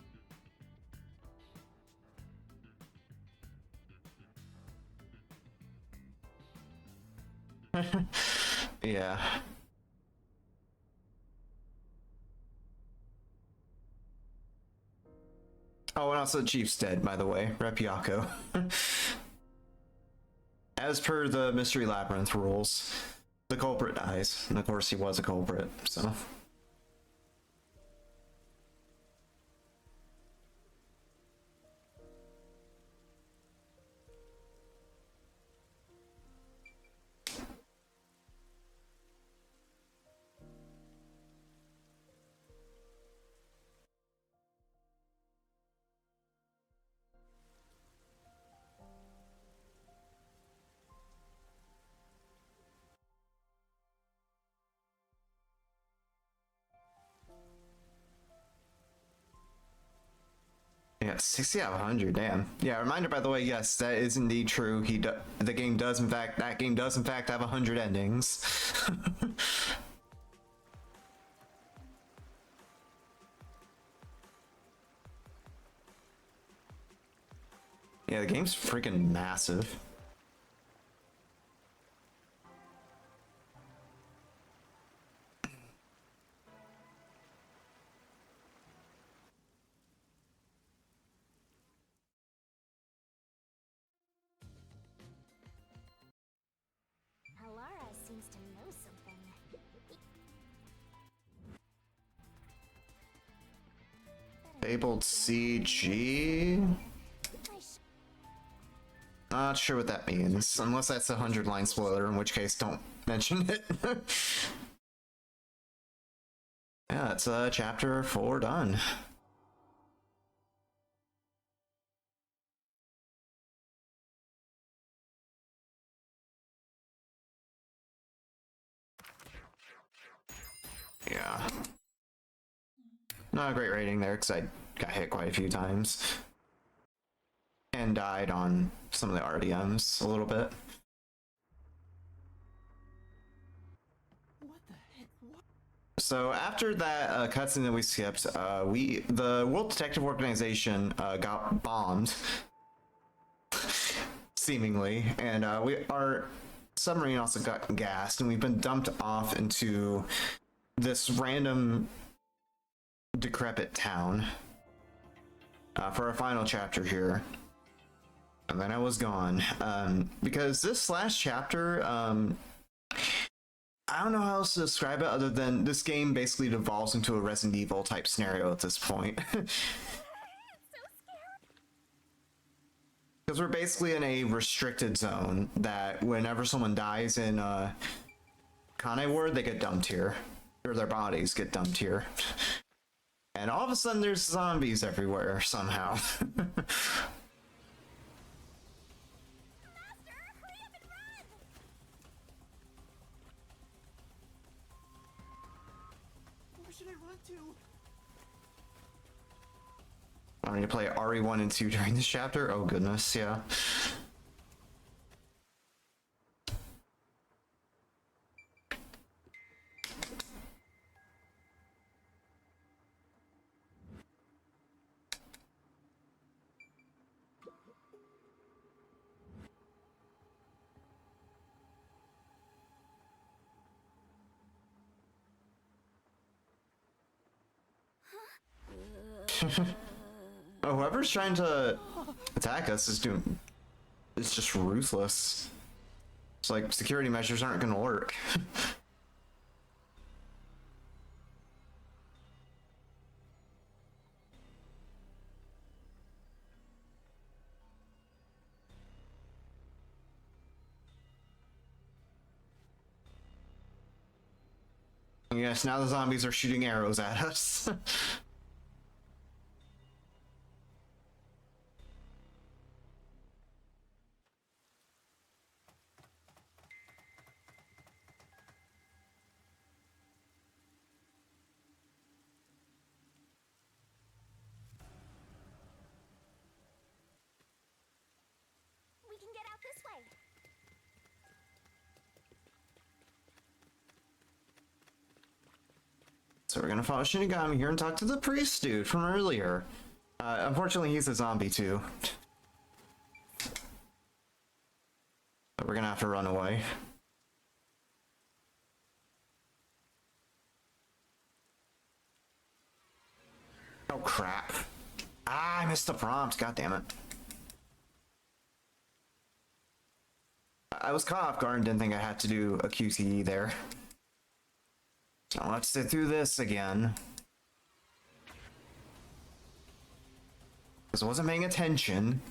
Yeah. Oh, and also the chief's dead, by the way. Rep Yako. As per the Mystery Labyrinth rules, the culprit dies. And of course he was a culprit, so... Yeah, 60 out of 100, damn. Yeah, reminder by the way, yes, that is indeed true. The game does in fact have 100 endings. Yeah, the game's freaking massive. Alara seems to know something. Fabled CG? Not sure what that means, unless that's a 100-line spoiler, in which case don't mention it. Yeah, it's chapter 4 done. Yeah. Not a great rating there, because I got hit quite a few times. And died on some of the RDMs a little bit. What the heck? What? So after that cutscene that we skipped, the World Detective Organization got bombed, seemingly, and our submarine also got gassed, and we've been dumped off into this random decrepit town for our final chapter here. And then I was gone because this last chapter, I don't know how else to describe it other than this game basically devolves into a Resident Evil type scenario at this point. Because we're basically in a restricted zone that whenever someone dies in Kane Ward, they get dumped here. Or their bodies get dumped here. And all of a sudden there's zombies everywhere somehow. Where should I run to? I need to play RE1 and 2 during this chapter? Oh goodness, yeah. Oh, whoever's trying to attack us is just ruthless. It's like security measures aren't gonna work. Yes, now the zombies are shooting arrows at us. We can get out this way. So we're gonna follow Shinigami here and talk to the priest dude from earlier. Unfortunately, he's a zombie too. But we're gonna have to run away. Oh crap. Ah, I missed the prompt, god damn it. I was caught off guard and didn't think I had to do a QTE there. So let's sit through this again. Because I wasn't paying attention.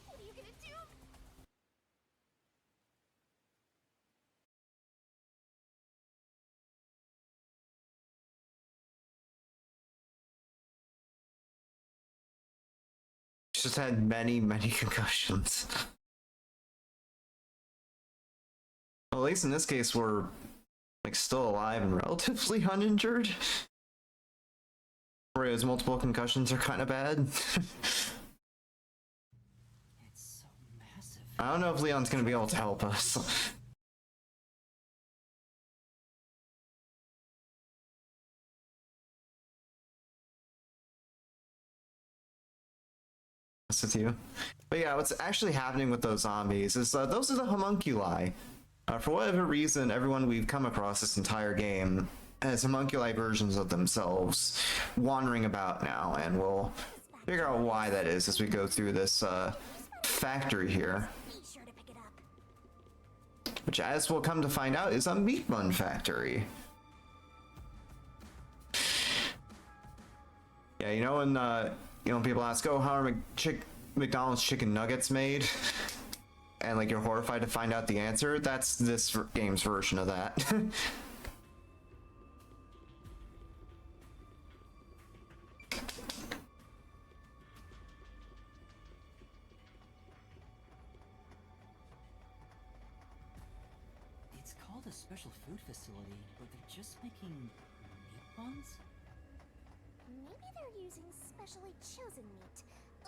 What are you gonna do? Just had many, many concussions. Well, at least in this case, we're like still alive and relatively uninjured. Whereas multiple concussions are kind of bad. It's so massive. I don't know if Leon's gonna be able to help us. With you. But yeah, what's actually happening with those zombies is those are the homunculi. For whatever reason, everyone we've come across this entire game has homunculi versions of themselves wandering about now, and we'll figure out why that is as we go through this factory here. Be sure to pick it up. Which, as we'll come to find out, is a meat bun factory. Yeah, you know when people ask, "Oh, how are McDonald's chicken nuggets made?" And like you're horrified to find out the answer. That's this game's version of that. It's called a special food facility, but they're just making meat buns? Maybe they're using specially chosen meat.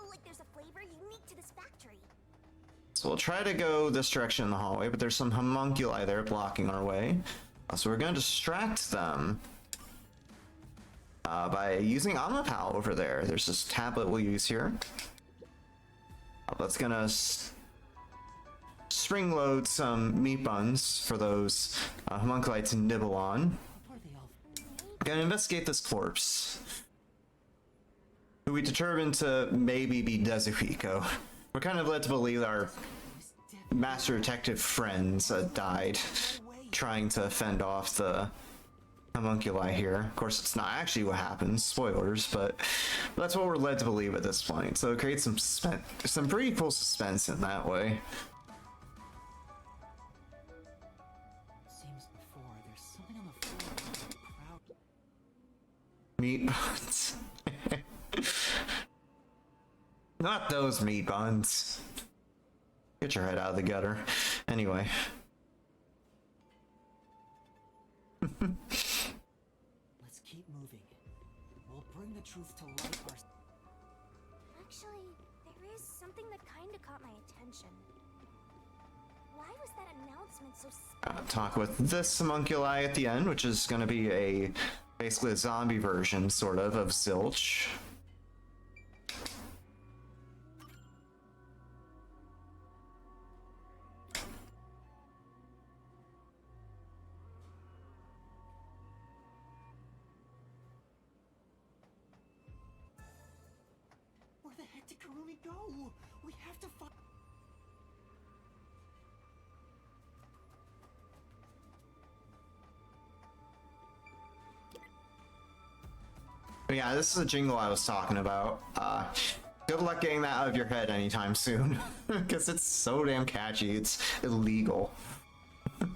Like there's a flavor unique to this factory. So we'll try to go this direction in the hallway, but there's some homunculi there blocking our way. So we're going to distract them by using Omnipal over there. There's this tablet we'll use here. That's gonna spring load some meat buns for those homunculi to nibble on. What are they all? Gonna investigate this corpse, who we determined to maybe be Dezuhiko. We're kind of led to believe that our master detective friends died trying to fend off the homunculi here. Of course, it's not actually what happens, spoilers, but that's what we're led to believe at this point. So it creates some suspense, some pretty cool suspense in that way. Seems before there's something on the floor with a crowd. Meat buns. Not those meat buns. Get your head out of the gutter. Anyway. Let's keep moving. We'll bring the truth to light Actually, there is something that kinda caught my attention. Why was that announcement announcement so talk with this homunculi at the end, which is going to be basically a zombie version, sort of Zilch. Where the heck did Karumi go? We have to find. But yeah, this is a jingle I was talking about. Good luck getting that out of your head anytime soon, because it's so damn catchy. It's illegal. You're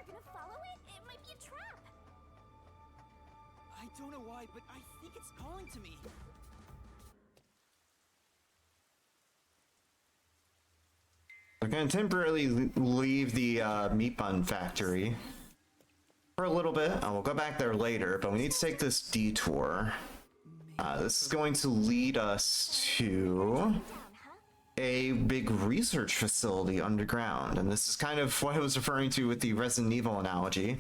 gonna follow it? It might be a trap. I don't know why, but I think it's calling to me. We're gonna temporarily leave the meat bun factory for a little bit. We'll go back there later, but we need to take this detour. This is going to lead us to a big research facility underground, and this is kind of what I was referring to with the Resident Evil analogy.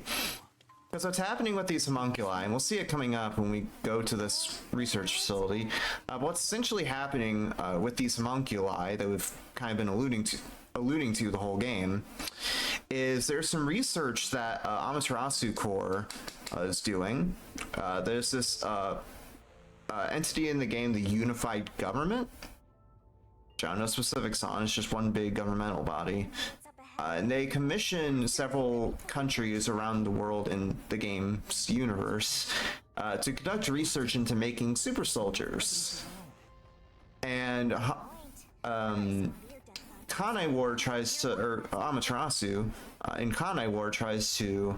Because what's happening with these homunculi, and we'll see it coming up when we go to this research facility, what's essentially happening with these homunculi that we've kind of been alluding to the whole game, is there's some research that Amaterasu Corps is doing. There's this entity in the game, the Unified Government, which I don't know specifics on, it's just one big governmental body. And they commission several countries around the world in the game's universe to conduct research into making super soldiers. And Kanai War tries to, or Amaterasu in Kanai War tries to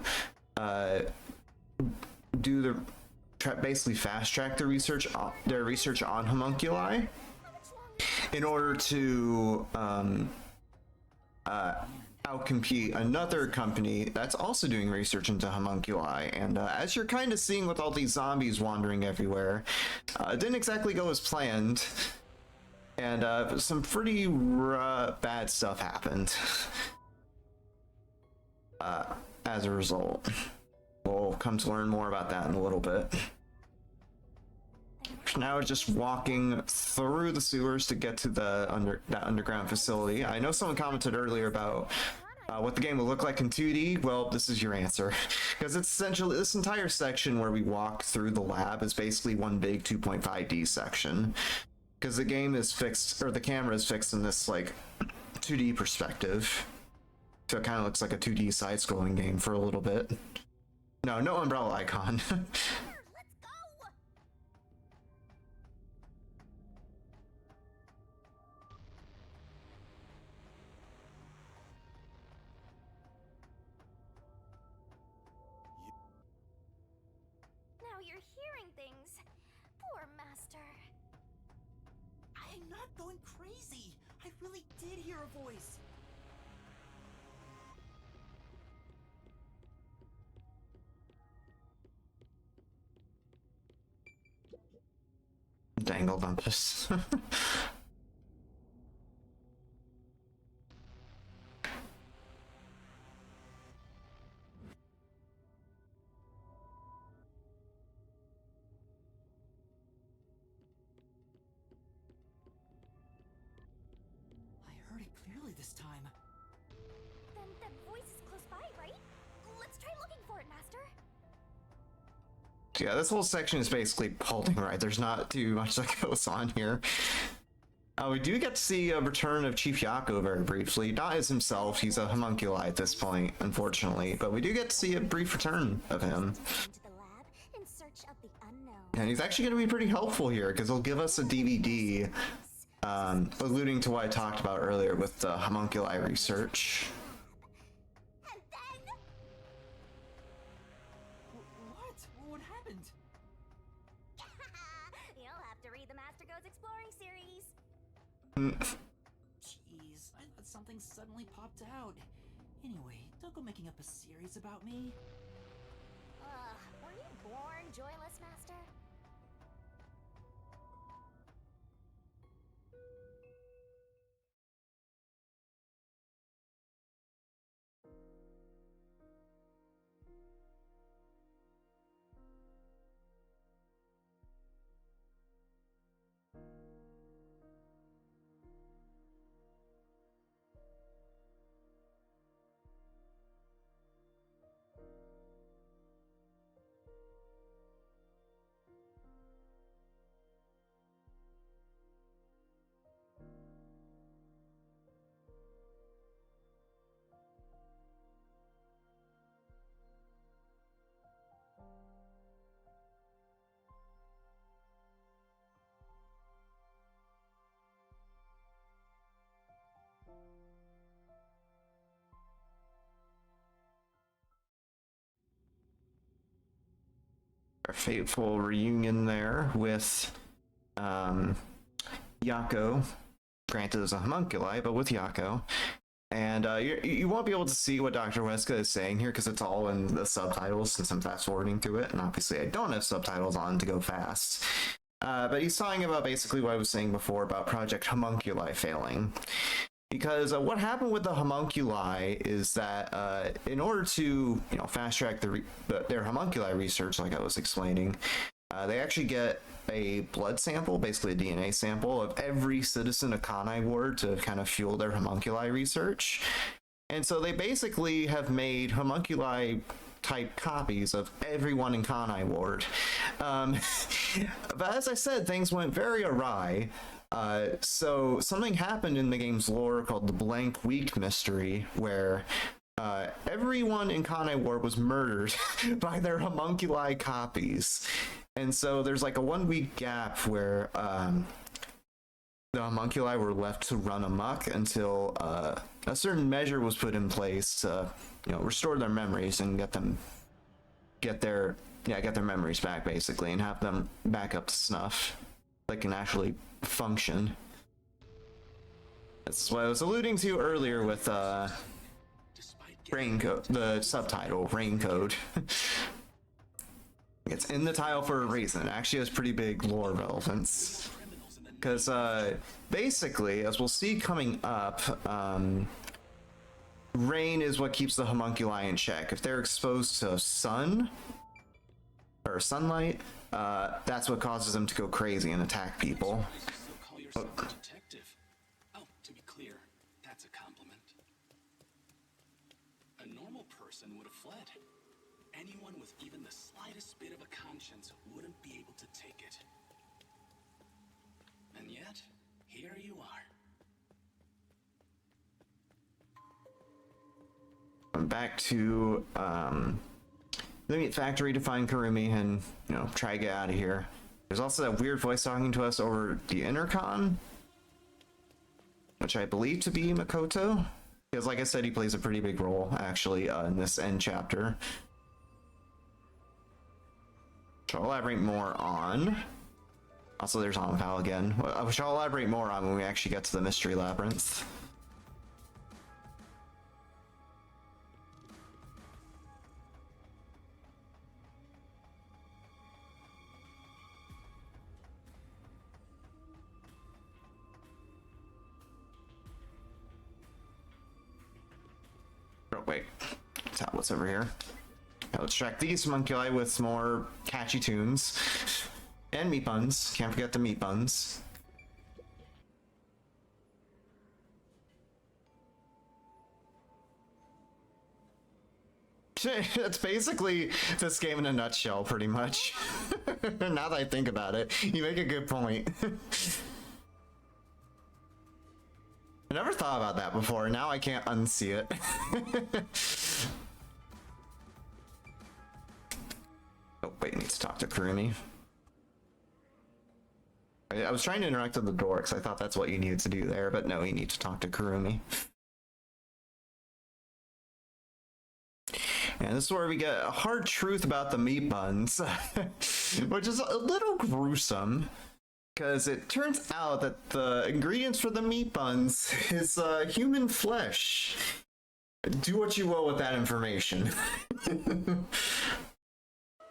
do the basically fast track their research on homunculi in order to outcompete another company that's also doing research into homunculi. And as you're kind of seeing with all these zombies wandering everywhere, it didn't exactly go as planned, and some pretty bad stuff happened as a result. We'll come to learn more about that in a little bit. Now we're just walking through the sewers to get to the underground facility. I know someone commented earlier about what the game will look like in 2D. Well, this is your answer, because it's essentially this entire section where we walk through the lab is basically one big 2.5D section, because the game is fixed, or the camera is fixed in this like 2D perspective, so it kind of looks like a 2D side-scrolling game for a little bit. No umbrella icon. I'm not going crazy. I really did hear a voice. Dangle Bumpus. This time. Then that voice is close by, right? Let's try looking for it, Master. Yeah, this whole section is basically holding right. There's not too much that goes on here. We do get to see a return of Chief Yako very briefly. Not as himself, he's a homunculi at this point, unfortunately, but we do get to see a brief return of him. And he's actually going to be pretty helpful here, because he'll give us a DVD alluding to what I talked about earlier with the homunculi research. What happened? You'll have to read the Master Goes Exploring series. Jeez, I thought something suddenly popped out. Anyway, Don't go making up a series about me. Were you born joyless, Master? Our fateful reunion there with Yako. Granted, as a homunculi, but with Yako. And you won't be able to see what Dr. Weska is saying here because it's all in the subtitles since I'm fast forwarding through it. And obviously, I don't have subtitles on to go fast. But he's talking about basically what I was saying before about Project Homunculi failing. Because what happened with the homunculi is that in order to fast track their homunculi research, like I was explaining, they actually get a blood sample, basically a DNA sample of every citizen of Kanai Ward to kind of fuel their homunculi research. And so they basically have made homunculi type copies of everyone in Kanai Ward. But as I said, things went very awry. So something happened in the game's lore called the Blank Week Mystery, where everyone in Kanai Ward was murdered by their homunculi copies. And so there's like a 1 week gap where the homunculi were left to run amok until a certain measure was put in place to restore their memories and get their memories back, basically, and have them back up to snuff. They can actually function. That's what I was alluding to earlier with Raincode, the subtitle Raincode. It's in the title for a reason. It actually has pretty big lore relevance. Because basically, as we'll see coming up, rain is what keeps the homunculi in check. If they're exposed to sun or sunlight, that's what causes them to go crazy and attack people. Call yourself a detective. Oh, to be clear, that's a compliment. A normal person would have fled. Anyone with even the slightest bit of a conscience wouldn't be able to take it. And yet, here you are. I'm back to the meat factory to find Kurumi and try to get out of here. There's also that weird voice talking to us over the intercom, which I believe to be Makoto, because like I said, he plays a pretty big role actually in this end chapter, which I'll elaborate more on. Also, there's Ampal again, which I'll elaborate more on when we actually get to the mystery labyrinth. Oh, wait. Tablets over here. Now let's track these homunculi with some more catchy tunes. And meat buns. Can't forget the meat buns. That's basically this game in a nutshell, pretty much. Now that I think about it, you make a good point. I never thought about that before. Now I can't unsee it. Oh, wait, I need to talk to Kurumi. I was trying to interact with the door because I thought that's what you needed to do there, but no, you need to talk to Kurumi. And this is where we get a hard truth about the meat buns, which is a little gruesome, because it turns out that the ingredients for the meat buns is human flesh. Do what you will with that information.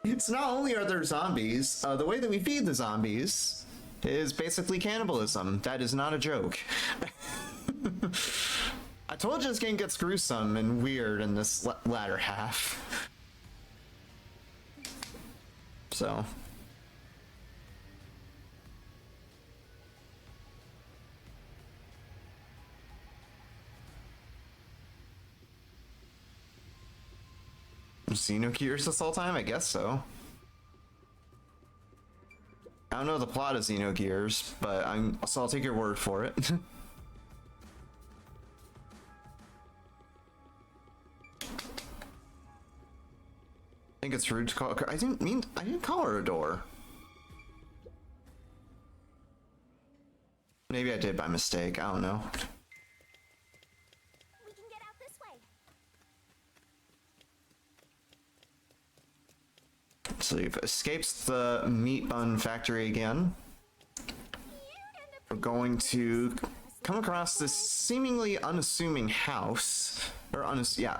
It's not only are there zombies, the way that we feed the zombies is basically cannibalism. That is not a joke. I told you this game gets gruesome and weird in this latter half. So. Xenogears this whole time? I guess so. I don't know the plot of Xenogears, but so I'll take your word for it. I think it's rude to call it. I didn't call her a door. Maybe I did by mistake. I don't know. We can get out this way. So you've escaped the meat bun factory again. We're going to come across this seemingly unassuming house.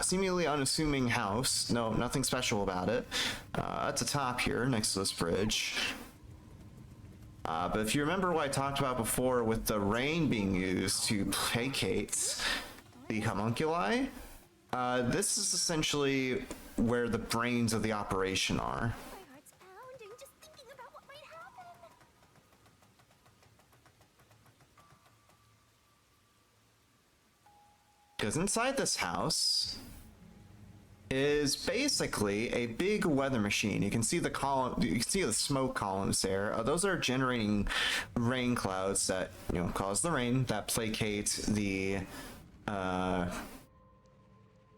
Seemingly unassuming house. No, nothing special about it. At the top here, next to this bridge. But if you remember what I talked about before with the rain being used to placate the homunculi, this is essentially where the brains of the operation are. My heart's pounding just thinking about what might happen. Because inside this house is basically a big weather machine. You can see the column, you can see the smoke columns there. Those are generating rain clouds that, you know, cause the rain that placate the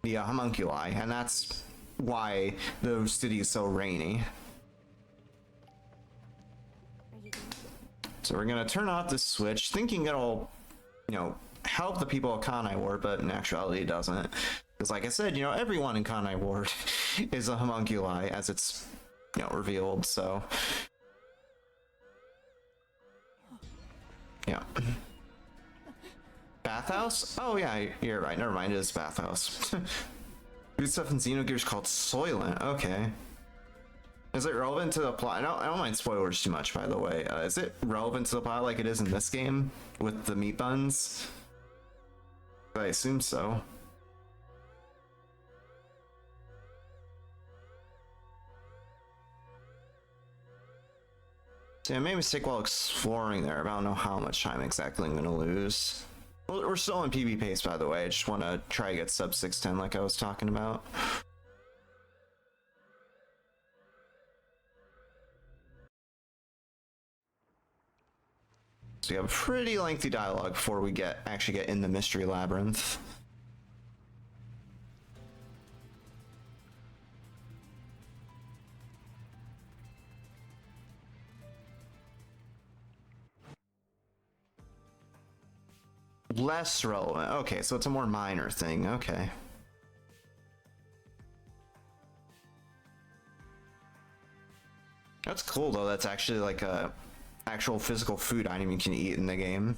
homunculi, and that's why the city is so rainy. So we're gonna turn off this switch, thinking it'll, you know, help the people of Kanai Ward, but in actuality it doesn't. Because like I said, you know, everyone in Kanai Ward is a homunculi, as it's, you know, revealed, so. Yeah. Bathhouse? Oh yeah, you're right, never mind, it is Bathhouse. There's stuff in Xenogears called Soylent, okay. Is it relevant to the plot? I don't mind spoilers too much, by the way. Is it relevant to the plot like it is in this game with the meat buns? I assume so. So I made a mistake while exploring there, but I don't know how much time exactly I'm gonna lose. Well, we're still in PB pace, by the way. I just want to try to get sub 610 like I was talking about. So we have a pretty lengthy dialogue before we actually get in the mystery labyrinth. Less relevant. Okay, so it's a more minor thing. Okay. That's cool though. That's actually like a actual physical food item you can eat in the game.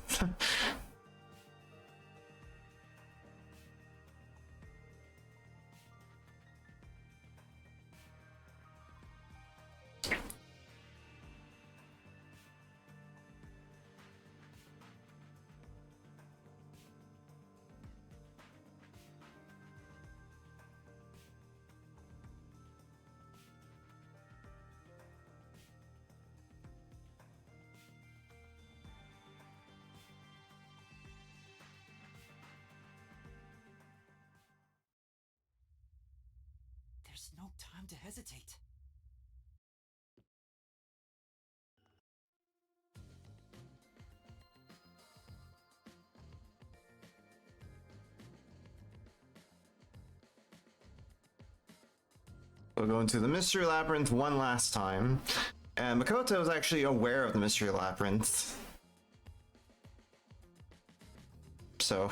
There's no time to hesitate. We'll go into the mystery labyrinth one last time. And Makoto is actually aware of the mystery labyrinth. So,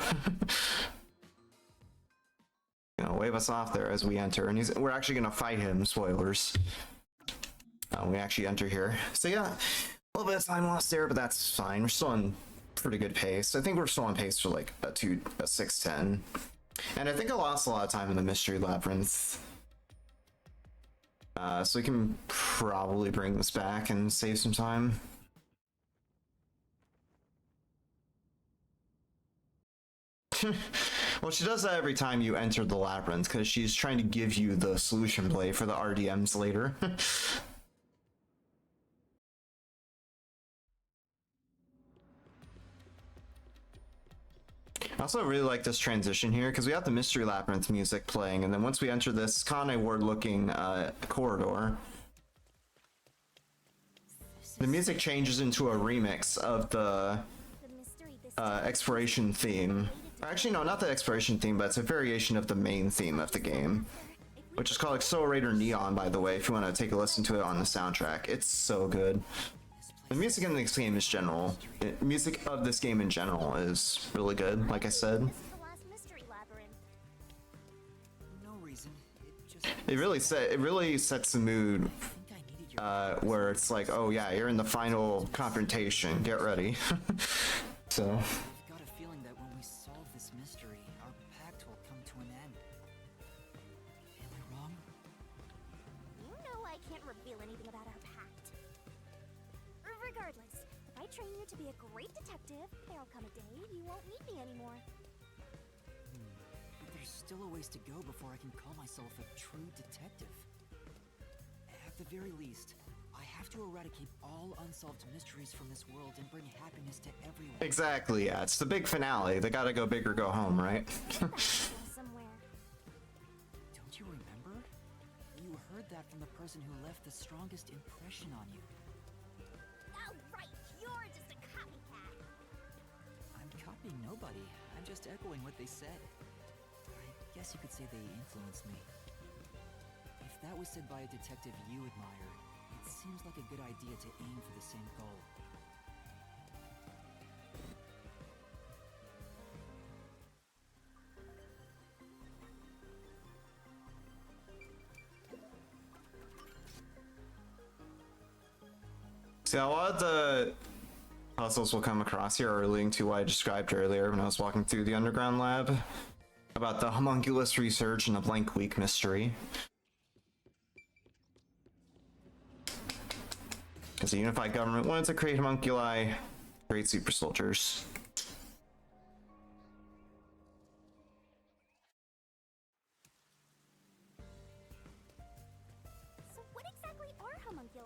you know, wave us off there as we enter. And we're actually going to fight him, spoilers. We actually enter here. So yeah, a little bit of time lost there, but that's fine. We're still on pretty good pace. I think we're still on pace for like a 610. And I think I lost a lot of time in the Mystery Labyrinth. So we can probably bring this back and save some time. Well, she does that every time you enter the labyrinth, because she's trying to give you the solution play for the RDMs later. I also really like this transition here, because we have the Mystery Labyrinth music playing, and then once we enter this Kane Ward-looking corridor, the music changes into a remix of the exploration theme. Actually, no, not the exploration theme, but it's a variation of the main theme of the game, which is called Accelerator Neon, by the way, if you want to take a listen to it on the soundtrack. It's so good. The music in this game is music of this game in general is really good, like I said. It really sets the mood where it's like, oh yeah, you're in the final confrontation, get ready. So I've got a feeling that when we solve this mystery, our pact will come to an end. Am I wrong? You know I can't reveal anything about our pact. Regardless, if I train you to be a great detective, there'll come a day you won't need me anymore. But there's still a ways to go before I can call myself a true detective. At the very least, I have to eradicate all unsolved mysteries from this world and bring happiness to everyone. exactly, yeah, it's the big finale. They gotta go big or go home, right? Somewhere. Don't you remember? You heard that from the person who left the strongest impression on you. Oh, right, you're just a copycat. I'm copying nobody. I'm just echoing what they said. I guess you could say they influenced me. If that was said by a detective you admire, it seems like a good idea to aim for the same goal. See, a lot of the puzzles we'll come across here are relating to what I described earlier when I was walking through the underground lab about the homunculus research and the blank week mystery. Because the unified government wanted to create homunculi, create super soldiers. So what exactly are homunculi?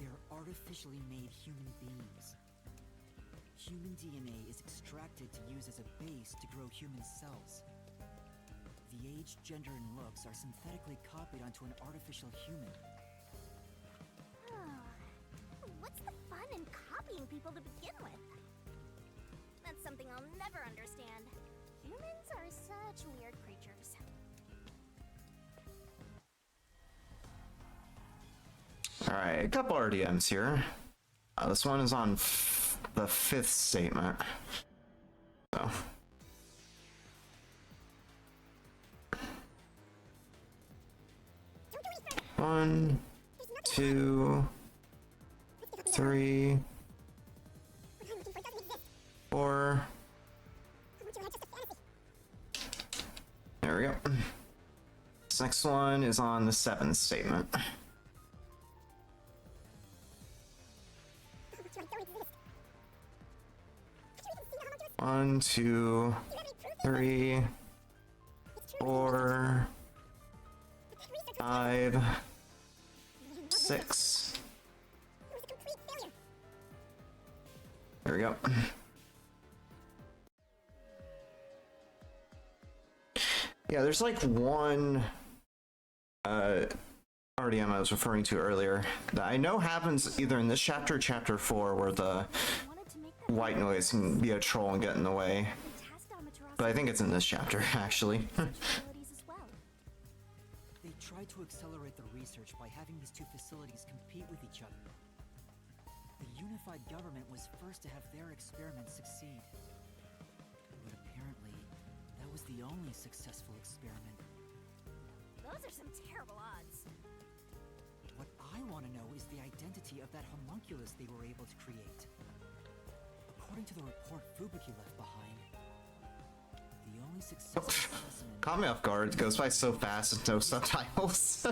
They're artificially made human beings. Human DNA is extracted to use as a base to grow human cells. The age, gender, and looks are synthetically copied onto an artificial human. What's the fun in copying people to begin with? That's something I'll never understand. Humans are such weird creatures. Alright, a couple RDMs here. This one is on the 5th statement. So. One, two, 3, 4. There we go. This next one is on the 7th statement. One, 2, 3, 4, 5, 6. There we go. Yeah, there's like one RDM I was referring to earlier that I know happens either in this chapter or chapter 4 where the white noise can be a troll and get in the way. But I think it's in this chapter, actually. They tried to accelerate the research by having these two facilities compete with each other. The unified government was first to have their experiments succeed. But apparently, that was the only successful experiment. Those are some terrible odds. What I want to know is the identity of that homunculus they were able to create. According to the report Fubuki left behind, the only only successful specimen. Caught me off guard. It goes by so fast with no subtitles.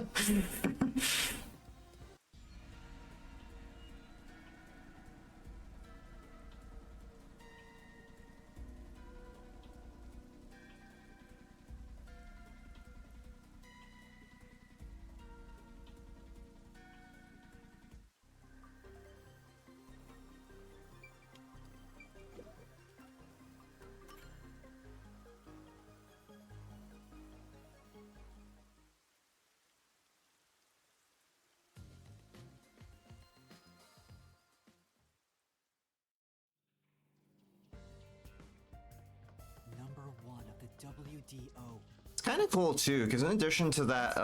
Number 1 of the WDO. It's kind of cool too, because in addition to that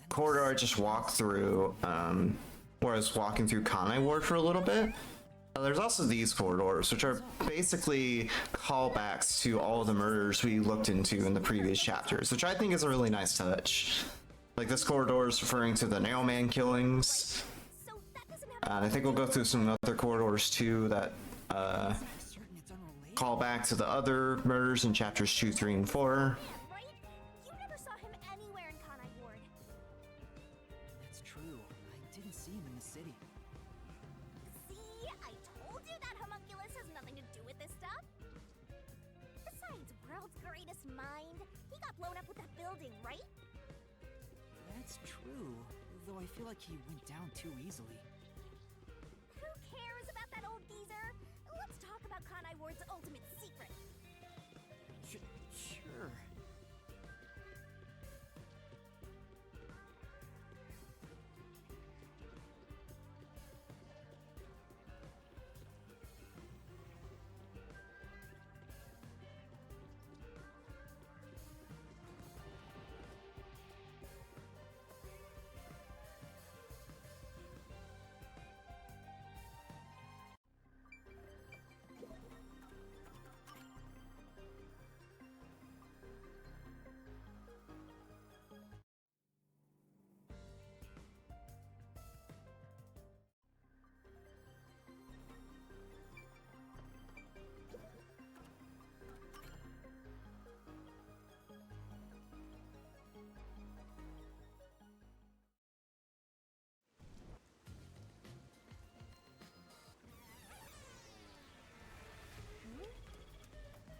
corridor I just walked through, where I was walking through Kanai Ward for a little bit, there's also these corridors, which are basically callbacks to all of the murders we looked into in the previous chapters, which I think is a really nice touch. Like this corridor is referring to the Nailman killings, and I think we'll go through some other corridors too that Certain it's unrelated. call back to the other murders in chapters 2, 3, and 4. Right? You never saw him anywhere in Kanai Ward. That's true. I didn't see him in the city. See? I told you that homunculus has nothing to do with this stuff. Besides, world's greatest mind. He got blown up with that building, right? That's true. Though I feel like he went down too easily. Who cares about that old geezer? Let's talk about Kanai Ward's ultimate secret. Sure.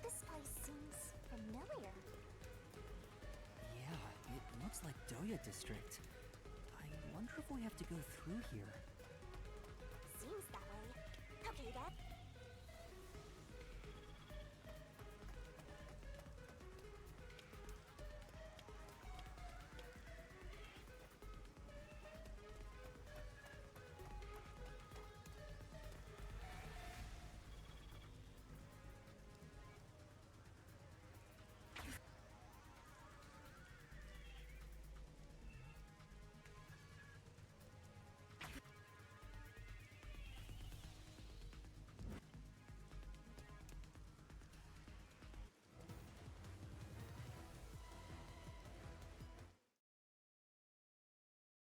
This place seems familiar. Yeah, it looks like Doya District. I wonder if we have to go through here. Seems that way. Okay, Dad.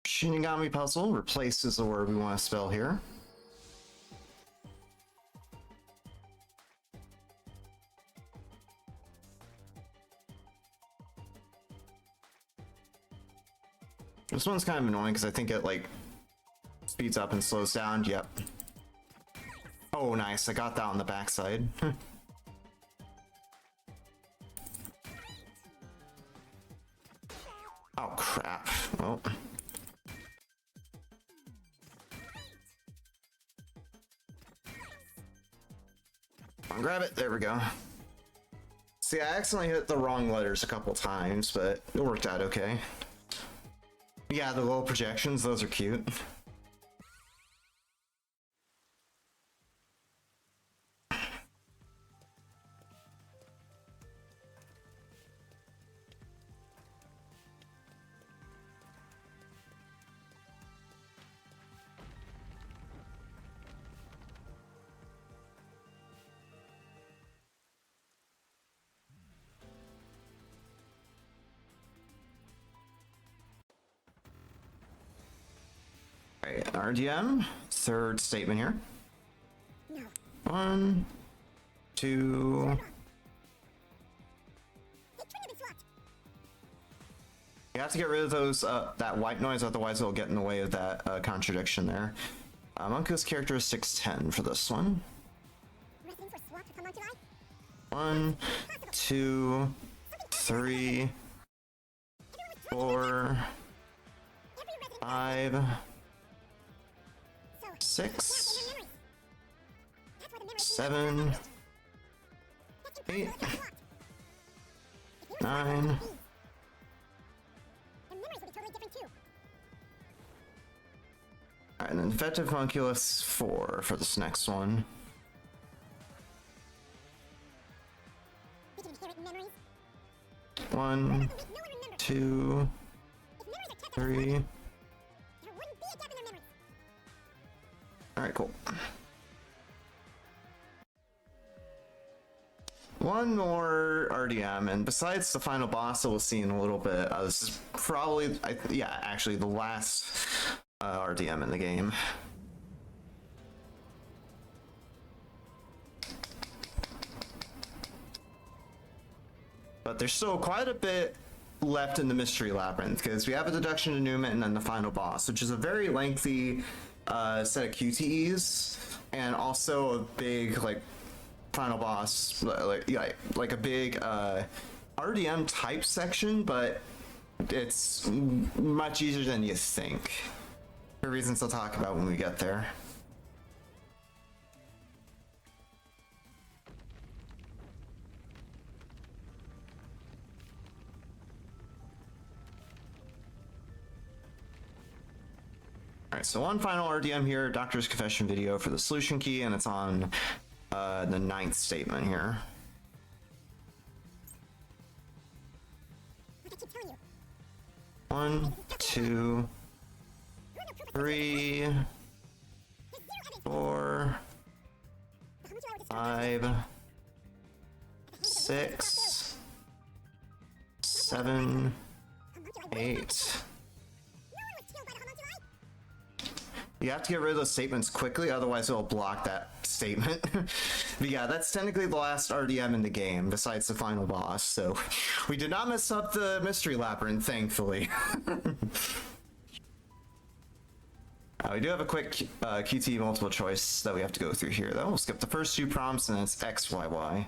Shinigami puzzle replaces the word we want to spell here. This one's kind of annoying because I think it like speeds up and slows down. Yep. Oh, nice. I got that on the backside. Oh, crap. Well. Grab it. There we go. See, I accidentally hit the wrong letters a couple times, but it worked out okay. Yeah, the little projections, those are cute. Alright, RDM, third statement here. 1, 2, You have to get rid of those that white noise, otherwise it'll get in the way of that contradiction there. Monko's characteristics 10 for this one. 1, 2, 3, 4, 5, 6, 7, 8, 9. Alright, and then effective homunculus 4 for this next one. One, 2, 3. Alright, cool. One more RDM, and besides the final boss that we'll see in a little bit, this is probably, yeah, actually the last RDM in the game. But there's still quite a bit left in the Mystery Labyrinth, because we have a deduction denouement and then the final boss, which is a very lengthy set of QTEs, and also a big, like, final boss, like a big RDM type section, but it's much easier than you think, for reasons I'll talk about when we get there. Alright, so one final RDM here, Doctor's Confession video for the solution key, and it's on the 9th statement here. One, 2, 3, 4, 5, 6, 7, 8. You have to get rid of those statements quickly, otherwise it'll block that statement. But yeah, that's technically the last RDM in the game, besides the final boss, so we did not mess up the Mystery Labyrinth, thankfully. We do have a quick QT multiple choice that we have to go through here, though. We'll skip the first 2 prompts, and it's X, Y, Y.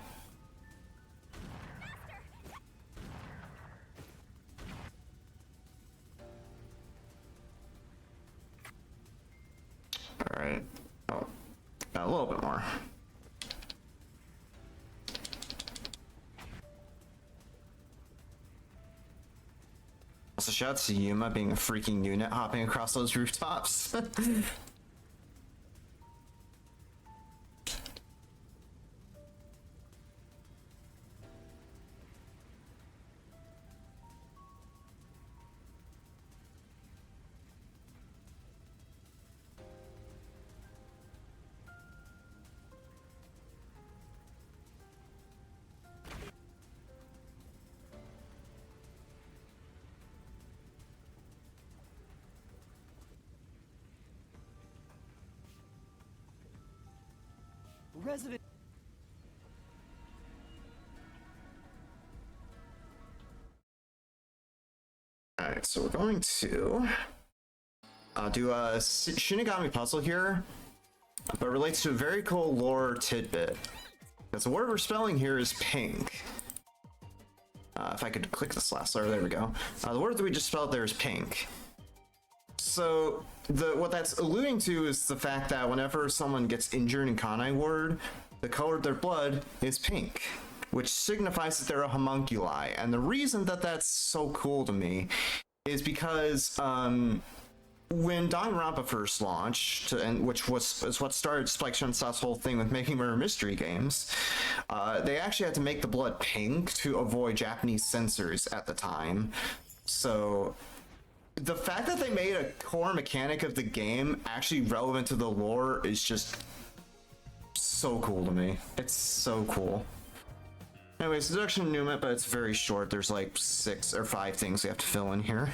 Alright. Oh, got a little bit more. Also, shout out to Yuma being a freaking unit hopping across those rooftops. Resident. Alright, so we're going to do a Shinigami puzzle here, but relates to a very cool lore tidbit. Because the word we're spelling here is pink. If I could click this last letter, there we go. The word that we just spelled there is pink. So what that's alluding to is the fact that whenever someone gets injured in Kanai Ward, the color of their blood is pink, which signifies that they're a homunculi. And the reason that that's so cool to me is because when Danganronpa first launched, and which is what started Spike Chunsoft's whole thing with making murder mystery games, they actually had to make the blood pink to avoid Japanese censors at the time. So the fact that they made a core mechanic of the game actually relevant to the lore is just so cool to me. It's so cool. Anyways, deduction denouement, but it's very short. There's like 6 or 5 things we have to fill in here.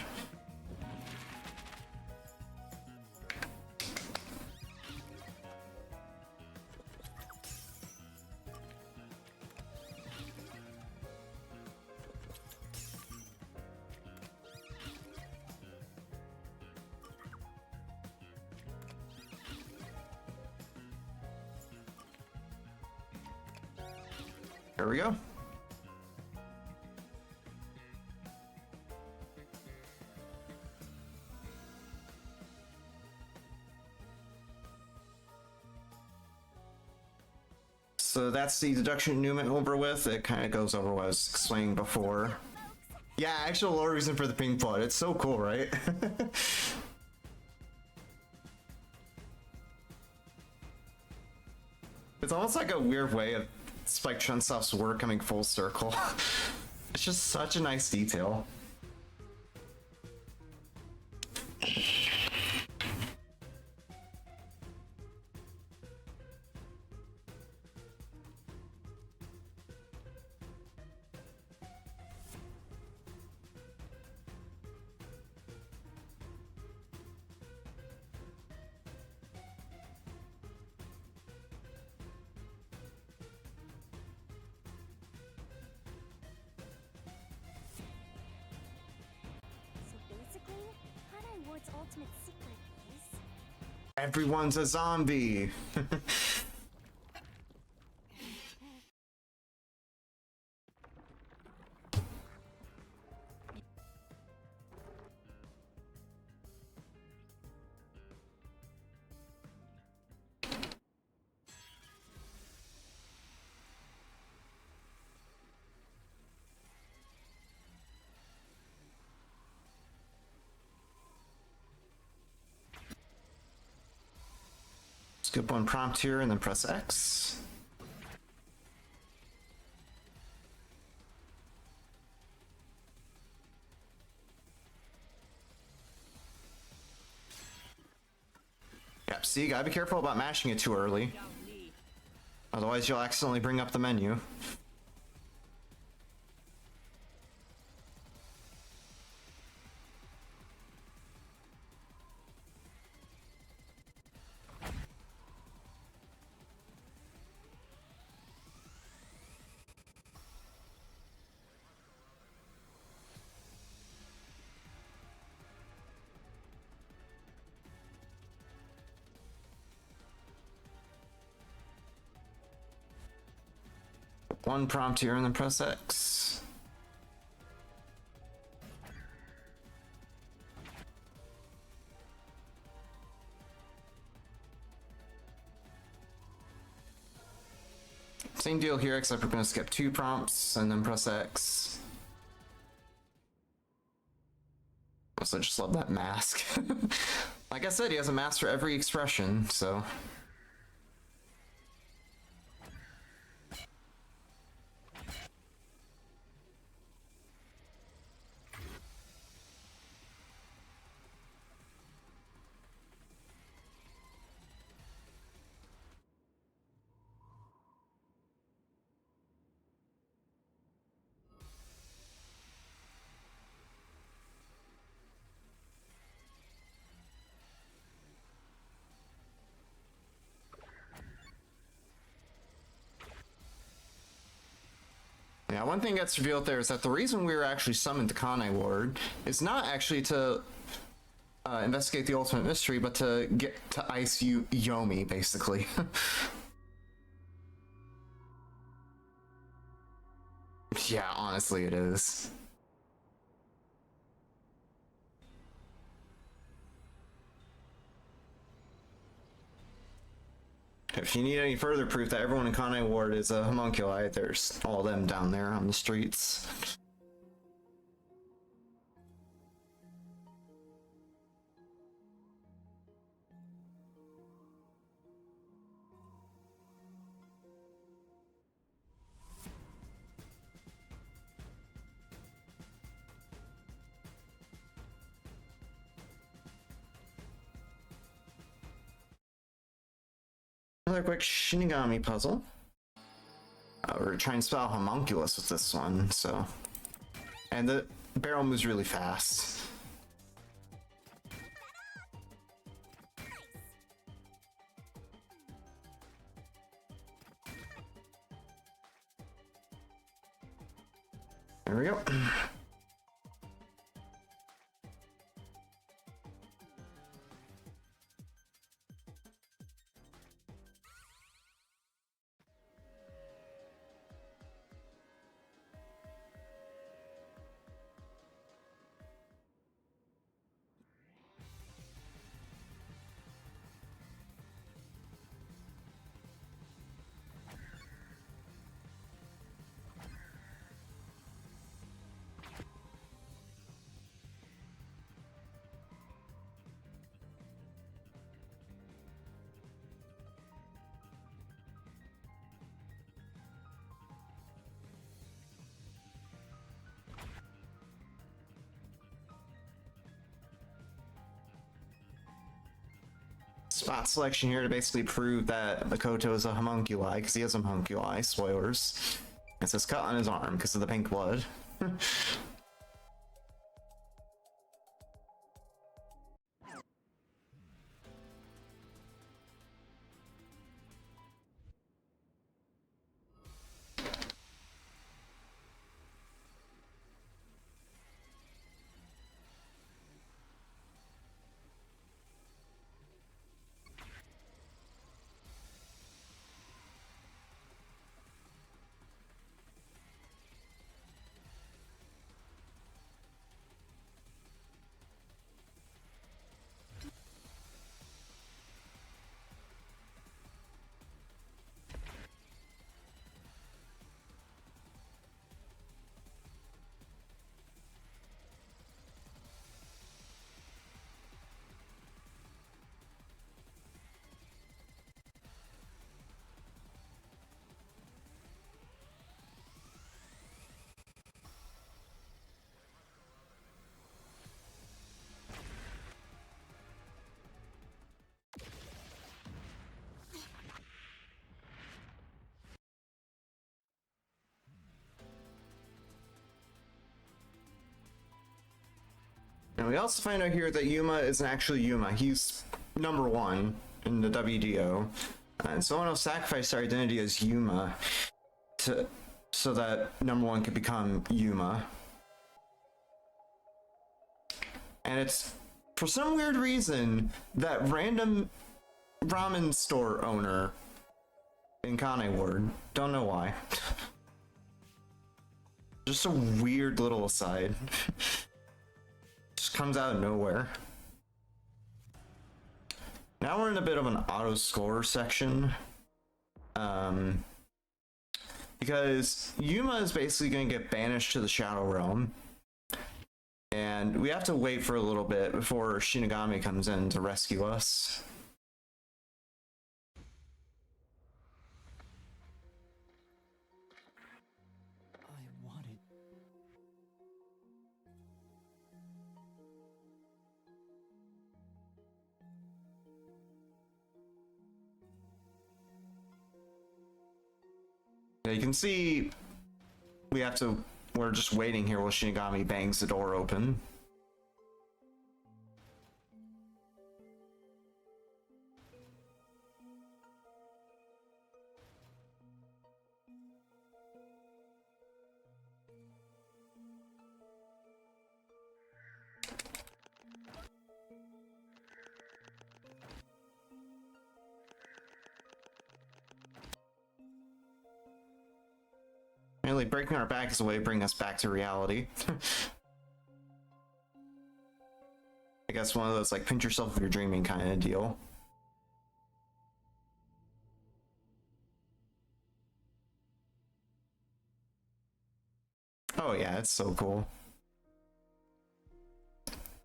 Here we go. So that's the deduction Newman over with. It kind of goes over what I was explaining before. Yeah, actual lore reason for the pink blood. It's so cool, right? It's almost like a weird way of Spike Chunsoft's work coming full circle. It's just such a nice detail. Ultimate secret is... Everyone's a zombie. Skip one prompt here and then press X. Yep, see, gotta be careful about mashing it too early. Otherwise you'll accidentally bring up the menu. One prompt here and then press X. Same deal here, except we're going to skip two prompts and then press X. Also, I just love that mask. Like I said, he has a mask for every expression, so... Yeah, one thing gets revealed there is that the reason we were actually summoned to Kanai Ward is not actually to investigate the ultimate mystery, but to get to ice Yomi, basically. Yeah, honestly it is. If you need any further proof that everyone in Kanai Ward is a homunculi, there's all of them down there on the streets. Another quick Shinigami puzzle. We're trying to spell homunculus with this one, so... And the barrel moves really fast. There we go. spot selection here to basically prove that Makoto is a homunculi, because he has a homunculi, spoilers. It says cut on his arm because of the pink blood. And we also find out here that Yuma isn't actually Yuma. He's number 1 in the WDO. And someone will sacrifice their identity as Yuma so that number 1 could become Yuma. And it's, for some weird reason, that random ramen store owner in Kane Ward. Don't know why. Just a weird little aside. Just comes out of nowhere. Now we're in a bit of an auto score section. Because Yuma is basically going to get banished to the Shadow Realm. And we have to wait for a little bit before Shinigami comes in to rescue us. I wanted... Yeah, you can see we're just waiting here while Shinigami bangs the door open. Really, breaking our back is a way to bring us back to reality. I guess one of those, like, pinch yourself if you're dreaming kind of deal. Oh yeah, it's so cool.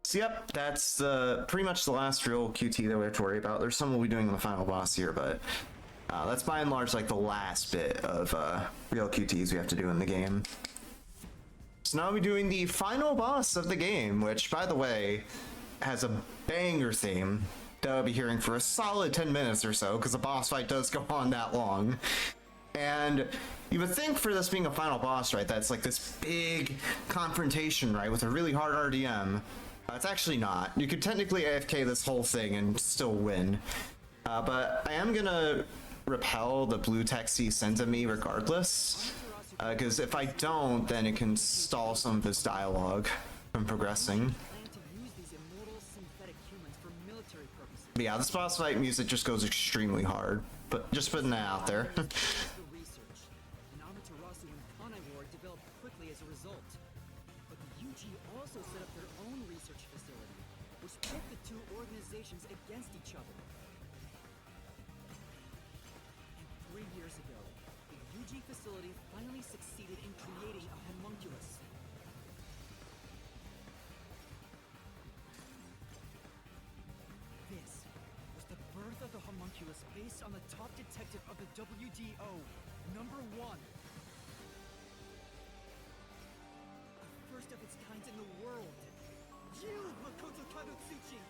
So yep, that's pretty much the last real QT that we have to worry about. There's some we'll be doing in the final boss here, but that's by and large like the last bit of real QTs we have to do in the game. So now we'll be doing the final boss of the game, which, by the way, has a banger theme that I'll be hearing for a solid 10 minutes or so, because the boss fight does go on that long. And you would think for this being a final boss, right, that's like this big confrontation, right, with a really hard RDM. It's actually not. You could technically AFK this whole thing and still win. But I am gonna repel the blue text he sends at me regardless, because if I don't, then it can stall some of his dialogue from progressing. But yeah, this boss fight music just goes extremely hard, but just putting that out there. Against each other. And 3 years ago, the UG facility finally succeeded in creating a homunculus. This was the birth of the homunculus based on the top detective of the WDO, number 1. The first of its kind in the world. You, Makoto Kadotsuchi!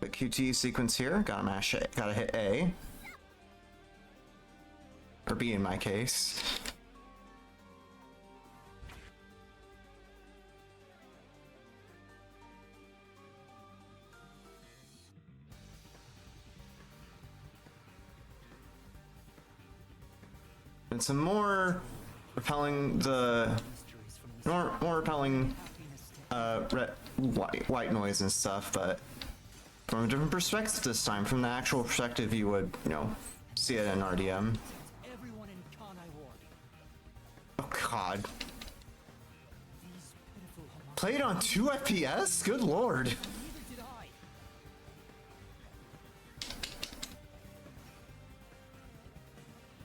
Quick QT sequence here. Gotta hit A. Or B in my case. And some more repelling more repelling white noise and stuff, but from a different perspective this time. From the actual perspective you would, see it in RDM. Everyone in Kanai Ward. Oh god. These pitiful Played on 2 FPS? Good lord. Neither did I.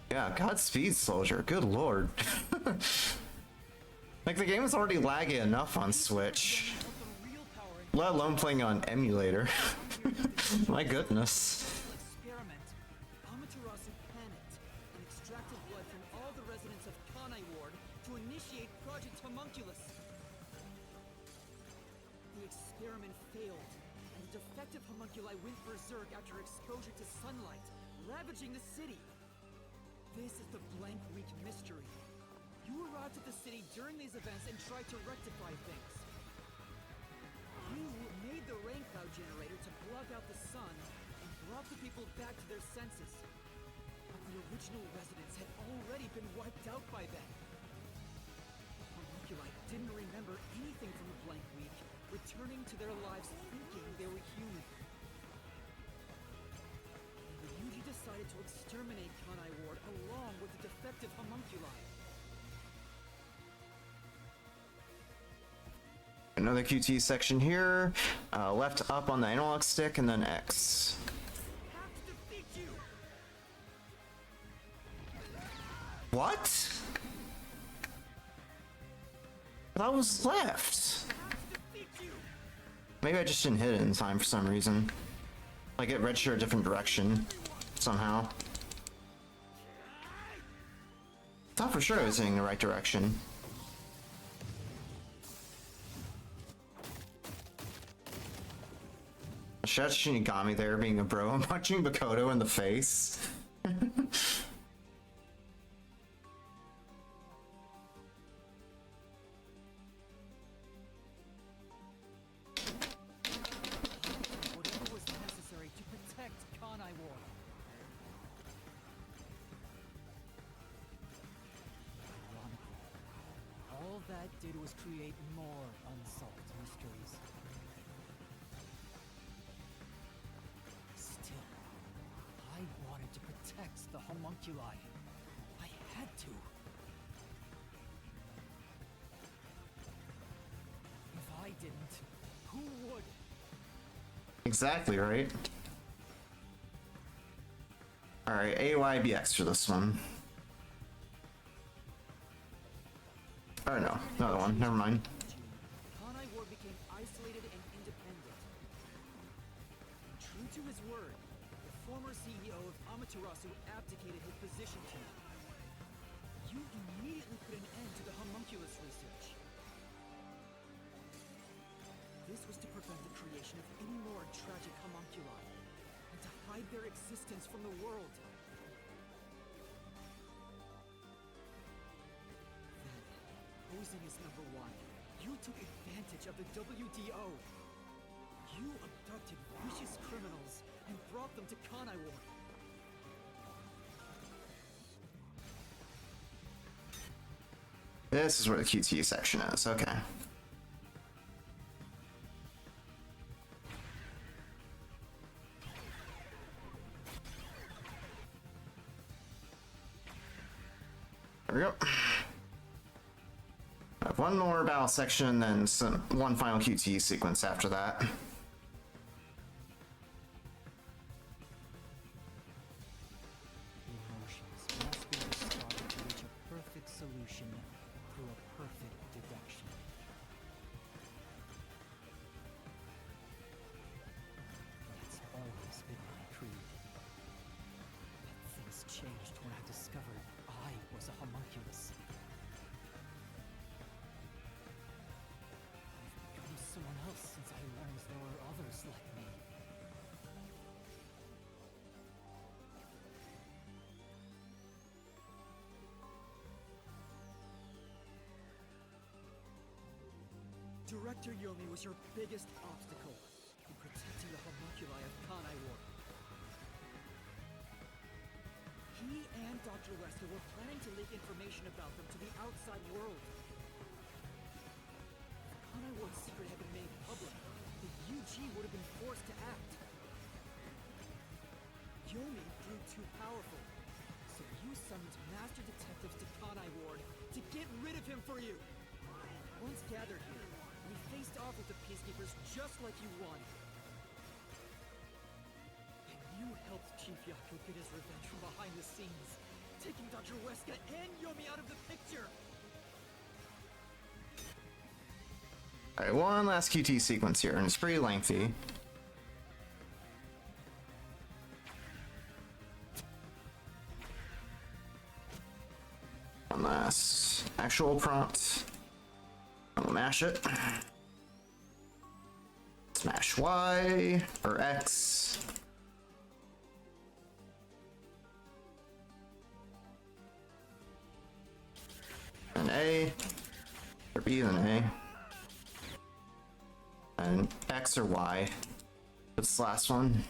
Yeah, Godspeed, soldier. Good lord. Like, the game is already laggy enough on Switch, let alone playing on emulator. My goodness. Experiment. Amaterasu panicked and extracted blood from all the residents of Kanai Ward to initiate Project Homunculus. The experiment failed, and the defective homunculi went berserk after exposure to sunlight, ravaging the city. This is the Blank Week mystery. You arrived at the city during these events and tried to rectify things. You made the rain cloud generator to block out the sun and brought the people back to their senses. But the original residents had already been wiped out by then. The homunculi didn't remember anything from the Blank Week, returning to their lives thinking they were human. The Yuji decided to exterminate Kanai Ward along with the defective homunculi. Another QT section here. Left up on the analog stick and then X. What? That was left. Maybe I just didn't hit it in time for some reason. Like it registered a different direction somehow. Thought for sure I was hitting the right direction. Shout out to Shinigami there being a bro and punching Makoto in the face. Whatever was necessary to protect Kanai Ward. Ironically, all that did was create more unsolved mysteries. Still, I wanted to protect the homunculi. I had to. If I didn't, who would? Exactly right. Alright, AYBX for this one. Or no, another one, never mind. Kanai Ward became isolated and independent. True to his word, the former CEO of Amaterasu abdicated his position to me. You immediately put an end to the homunculus research. This was to prevent the creation of any more tragic homunculi, and to hide their existence from the world. Then, posing as number one, you took advantage of the WDO. You abducted vicious criminals and brought them to Kanai Ward. This is where the QT section is, okay. There we go. I have one more battle section, then one final QT sequence after that. Emotions must be discarded to reach a perfect solution through a perfect deduction. That's always been my creed. But things changed when I discovered I was a homunculus. I've become someone else since I learned there were Director Yomi was your biggest obstacle in protecting the homunculi of Kanai Ward. He and Dr. Wesker were planning to leak information about them to the outside world. If Kanai Ward's secret had been made public, the UG would have been forced to act. Yomi grew too powerful, so you summoned master detectives to Kanai Ward to get rid of him for you. Once gathered here, we faced off with the Peacekeepers just like you wanted. And you helped Chief Yaku get his revenge from behind the scenes, taking Dr. Weska and Yomi out of the picture! Alright, one last QT sequence here, and it's pretty lengthy. One last actual prompt. I'll mash it. Smash Y or X. An A or B then A. And X or Y. What's the last one?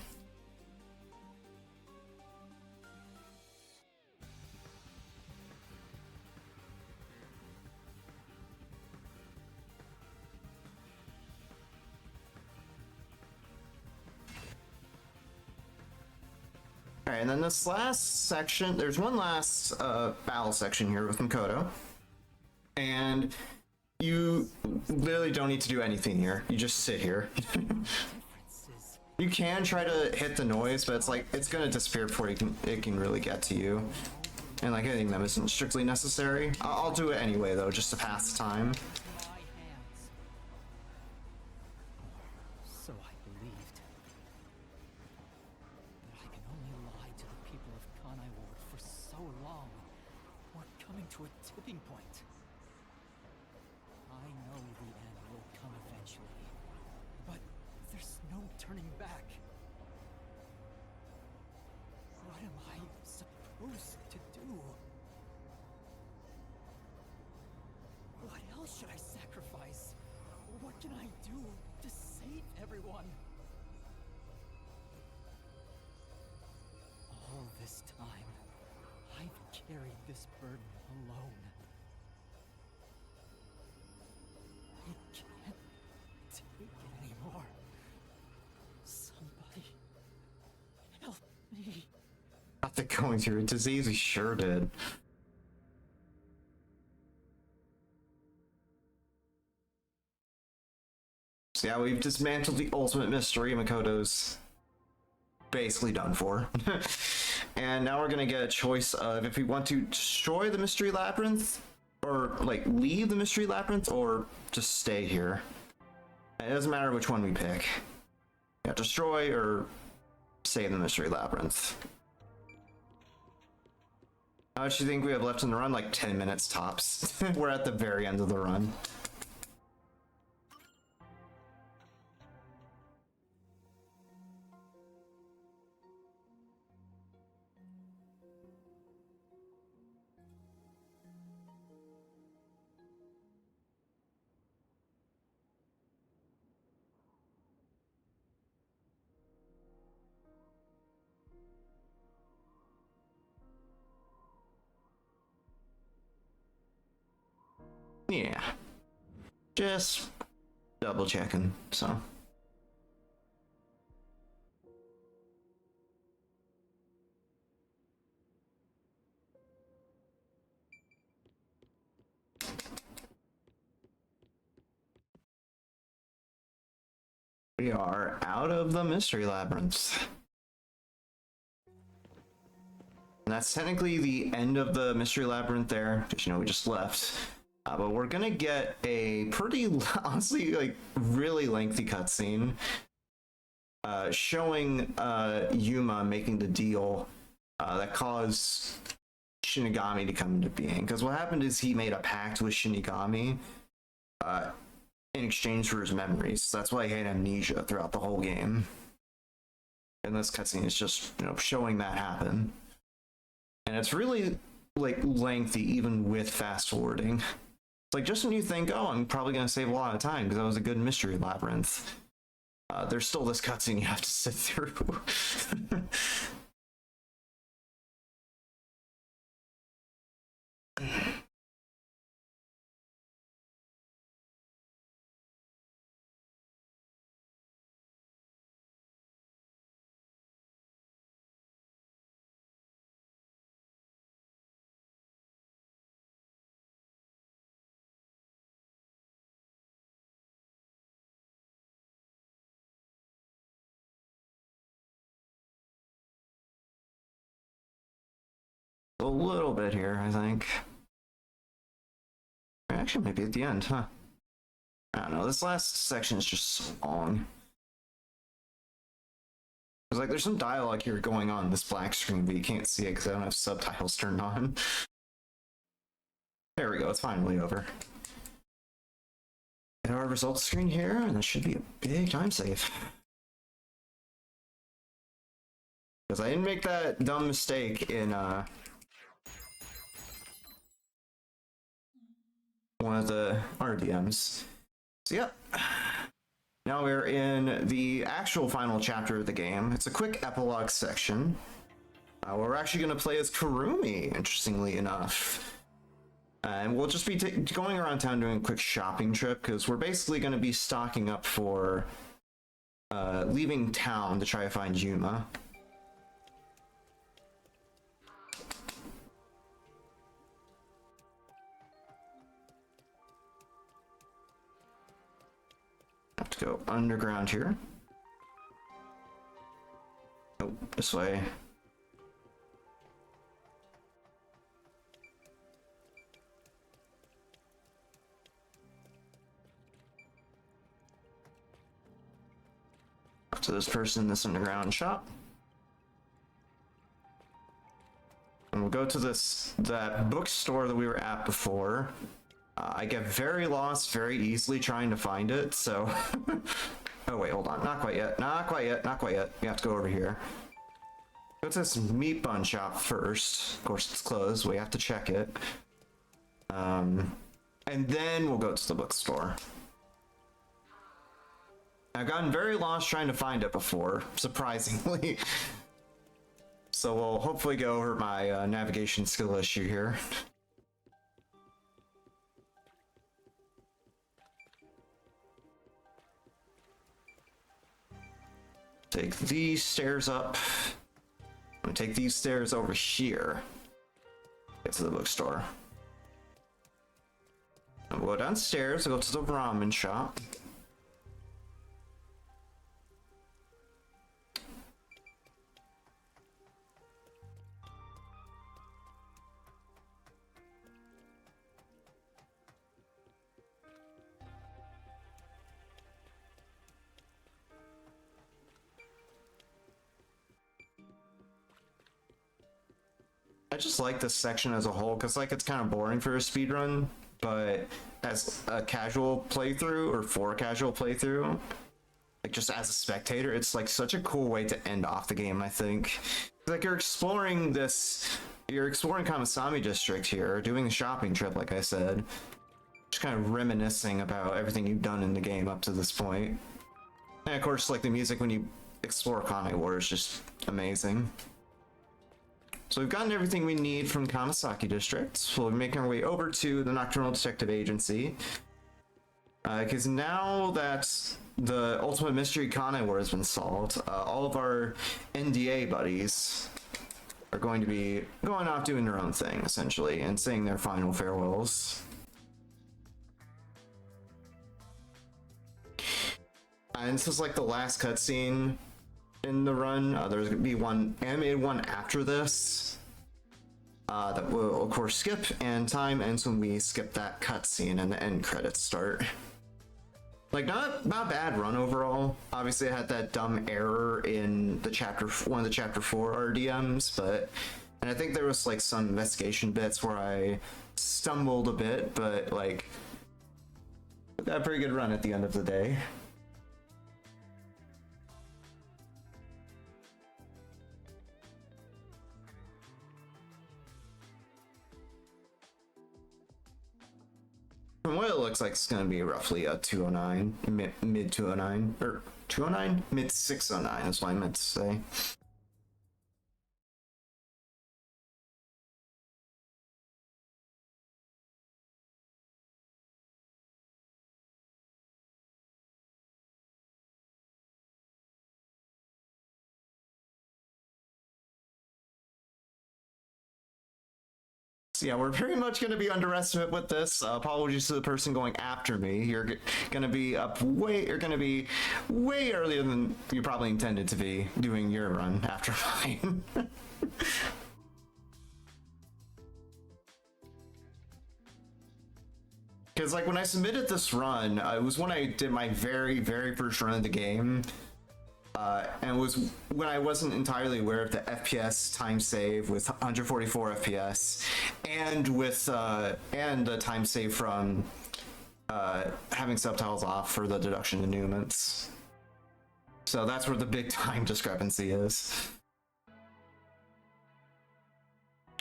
Alright, and then this last section, there's one last battle section here with Makoto. And you literally don't need to do anything here. You just sit here. You can try to hit the noise, but it's like, it's gonna disappear before it can really get to you. And like hitting them isn't strictly necessary. I'll do it anyway though, just to pass the time. So I believed. But I can only lie to the people of Kanai Ward for so long. We're coming to a tipping point. I know the end will come eventually, but there's no turning back. What am I supposed to do? What else should I sacrifice? What can I do to save everyone? All this time, I've carried this burden alone. I can't take it anymore. Somebody help me. After going through a disease, he sure did. So yeah, we've dismantled the ultimate mystery. Makoto's basically done for. And now we're gonna get a choice of if we want to destroy the mystery labyrinth, or like leave the mystery labyrinth, or just stay here. It doesn't matter which one we pick. Yeah, destroy or stay in the mystery labyrinth. How much do you think we have left in the run? Like 10 minutes tops. We're at the very end of the run. Yeah. Just double checking, so. We are out of the mystery labyrinth. And that's technically the end of the mystery labyrinth there, because you know we just left. But we're gonna get a pretty, honestly, like really lengthy cutscene showing Yuma making the deal that caused Shinigami to come into being. Because what happened is he made a pact with Shinigami in exchange for his memories. So that's why he had amnesia throughout the whole game. And this cutscene is just, you know, showing that happen. And it's really like lengthy even with fast forwarding. like just when you think, oh, I'm probably going to save a lot of time because that was a good mystery labyrinth, there's still this cutscene you have to sit through. A little bit here, I think. Actually, maybe at the end, huh? I don't know. This last section is just so long. It's like there's some dialogue here going on in this black screen, but you can't see it because I don't have subtitles turned on. There we go. It's finally over. Get our results screen here, and that should be a big time save. Because I didn't make that dumb mistake in one of the RDMs. So yep. Now we're in the actual final chapter of the game. It's a quick epilogue section. We're actually going to play as Kurumi, interestingly enough. And we'll just be going around town doing a quick shopping trip, because we're basically going to be stocking up for leaving town to try to find Yuma. Have to go underground here. Nope, this way. To this person in this underground shop. And we'll go to that bookstore that we were at before. I get very lost very easily trying to find it, so... Oh wait, hold on. Not quite yet. Not quite yet. Not quite yet. We have to go over here. Go to this meat bun shop first. Of course, it's closed. We have to check it. And then we'll go to the bookstore. I've gotten very lost trying to find it before, surprisingly. So we'll hopefully go over my navigation skill issue here. Take these stairs up. I'm gonna take these stairs over here. Get to the bookstore. I'll go downstairs, I'll go to the ramen shop. I just like this section as a whole because like it's kind of boring for a speedrun, but as a casual playthrough or for a casual playthrough, like just as a spectator, it's like such a cool way to end off the game, I think. Like you're exploring Kamisami District here, doing the shopping trip, like I said. Just kind of reminiscing about everything you've done in the game up to this point. And of course, like the music when you explore Kame War is just amazing. So we've gotten everything we need from Kamasaki District. So we'll be making our way over to the Nocturnal Detective Agency. Because now that the Ultimate Mystery Kane War has been solved, all of our NDA buddies are going to be going off doing their own thing, essentially, and saying their final farewells. And this is like the last cutscene in the run. There's gonna be one animated one after this that will of course skip, and time ends when we skip that cutscene and the end credits start. Like not bad run overall. Obviously I had that dumb error in the one of the chapter 4 RDMs, and I think there was like some investigation bits where I stumbled a bit, but like got a pretty good run at the end of the day. From what it looks like, it's going to be roughly a 209, mid 209, or 209? Mid 609 is what I meant to say. Yeah, we're pretty much going to be underestimate with this. Apologies to the person going after me. You're going to be you're going to be way earlier than you probably intended to be doing your run after mine. Because like when I submitted this run, it was when I did my very first run of the game. And it was when I wasn't entirely aware of the FPS time save with 144 FPS, and with and the time save from having subtitles off for the deduction denouements. So that's where the big time discrepancy is.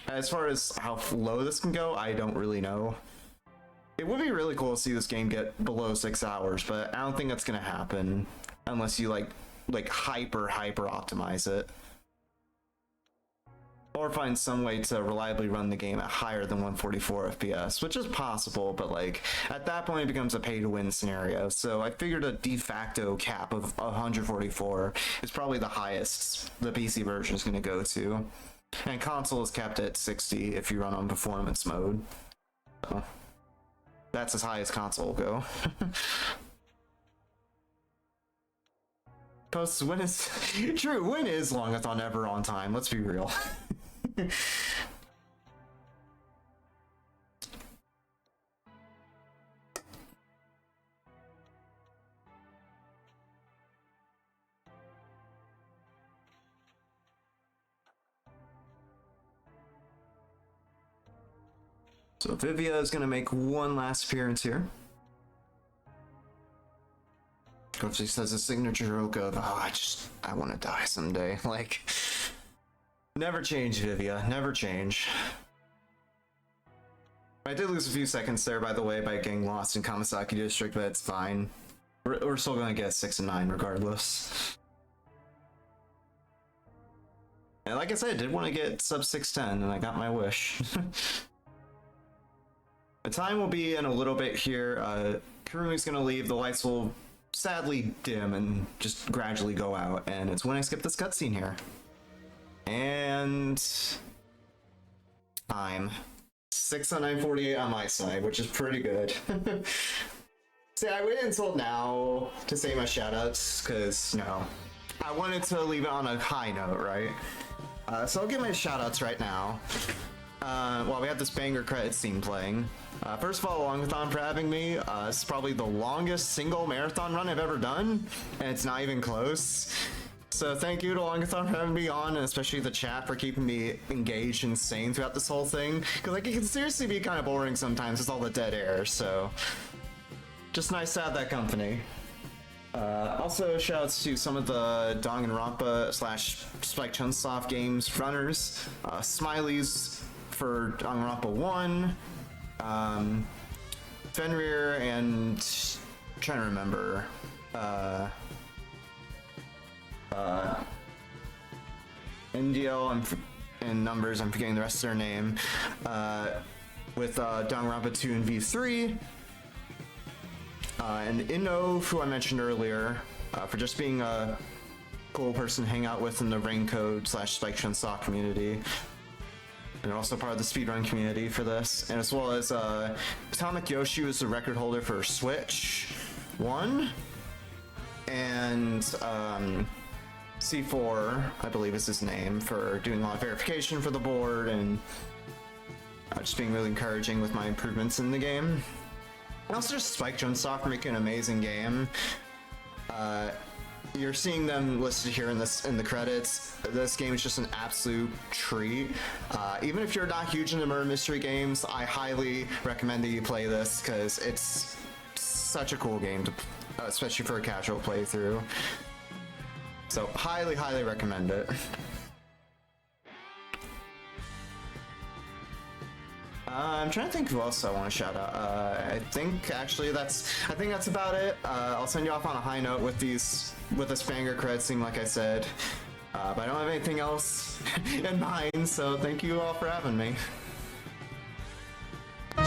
As far as how low this can go, I don't really know. It would be really cool to see this game get below 6 hours, but I don't think that's gonna happen unless you like hyper optimize it, or find some way to reliably run the game at higher than 144 FPS, which is possible, but like at that point it becomes a pay to win scenario. So I figured a de facto cap of 144 is probably the highest the PC version is going to go to, and console is capped at 60 if you run on performance mode. So that's as high as console will go. Post when is true, when is Longathon ever on time? Let's be real. So Vivia is gonna make one last appearance here. She says a signature joke of, oh, I want to die someday. Like, never change, Vivia. Never change. I did lose a few seconds there, by the way, by getting lost in Kamasaki District, but it's fine. We're still gonna get 6 and 9 regardless. And like I said, I did want to get sub 610, and I got my wish. The time will be in a little bit here. Kurumi's gonna leave, the lights will sadly dim and just gradually go out, and it's when I skip this cutscene here. And time 6 on 9:48 on my side, which is pretty good. See, I waited until now to say my shoutouts because I wanted to leave it on a high note, right? So I'll give my shoutouts right now while we have this banger credit scene playing. First of all, Longathon for having me. It's probably the longest single marathon run I've ever done, and it's not even close. So thank you to Longathon for having me on, and especially the chat for keeping me engaged and sane throughout this whole thing. Because like, it can seriously be kind of boring sometimes with all the dead air, so just nice to have that company. Also, shoutouts to some of the Danganronpa / Spike Chunsoft games runners. Smileys for Danganronpa 1. Fenrir and trying to remember NDL and numbers, I'm forgetting the rest of their name, with Danganronpa 2 and V3, and Inno, who I mentioned earlier, for just being a cool person to hang out with in the Raincoat / Spike Chunsoft community. And also part of the speedrun community for this, and as well as Atomic Yoshi was the record holder for Switch 1, and C4, I believe is his name, for doing a lot of verification for the board and just being really encouraging with my improvements in the game. And also just Spike Chunsoft for making an amazing game. You're seeing them listed here in the credits. This game is just an absolute treat. Even if you're not huge into murder mystery games, I highly recommend that you play this because it's such a cool game, especially for a casual playthrough. So highly recommend it. I'm trying to think who else I want to shout out. I think that's about it. I'll send you off on a high note with this banger cred scene, like I said. But I don't have anything else in mind, so thank you all for having me.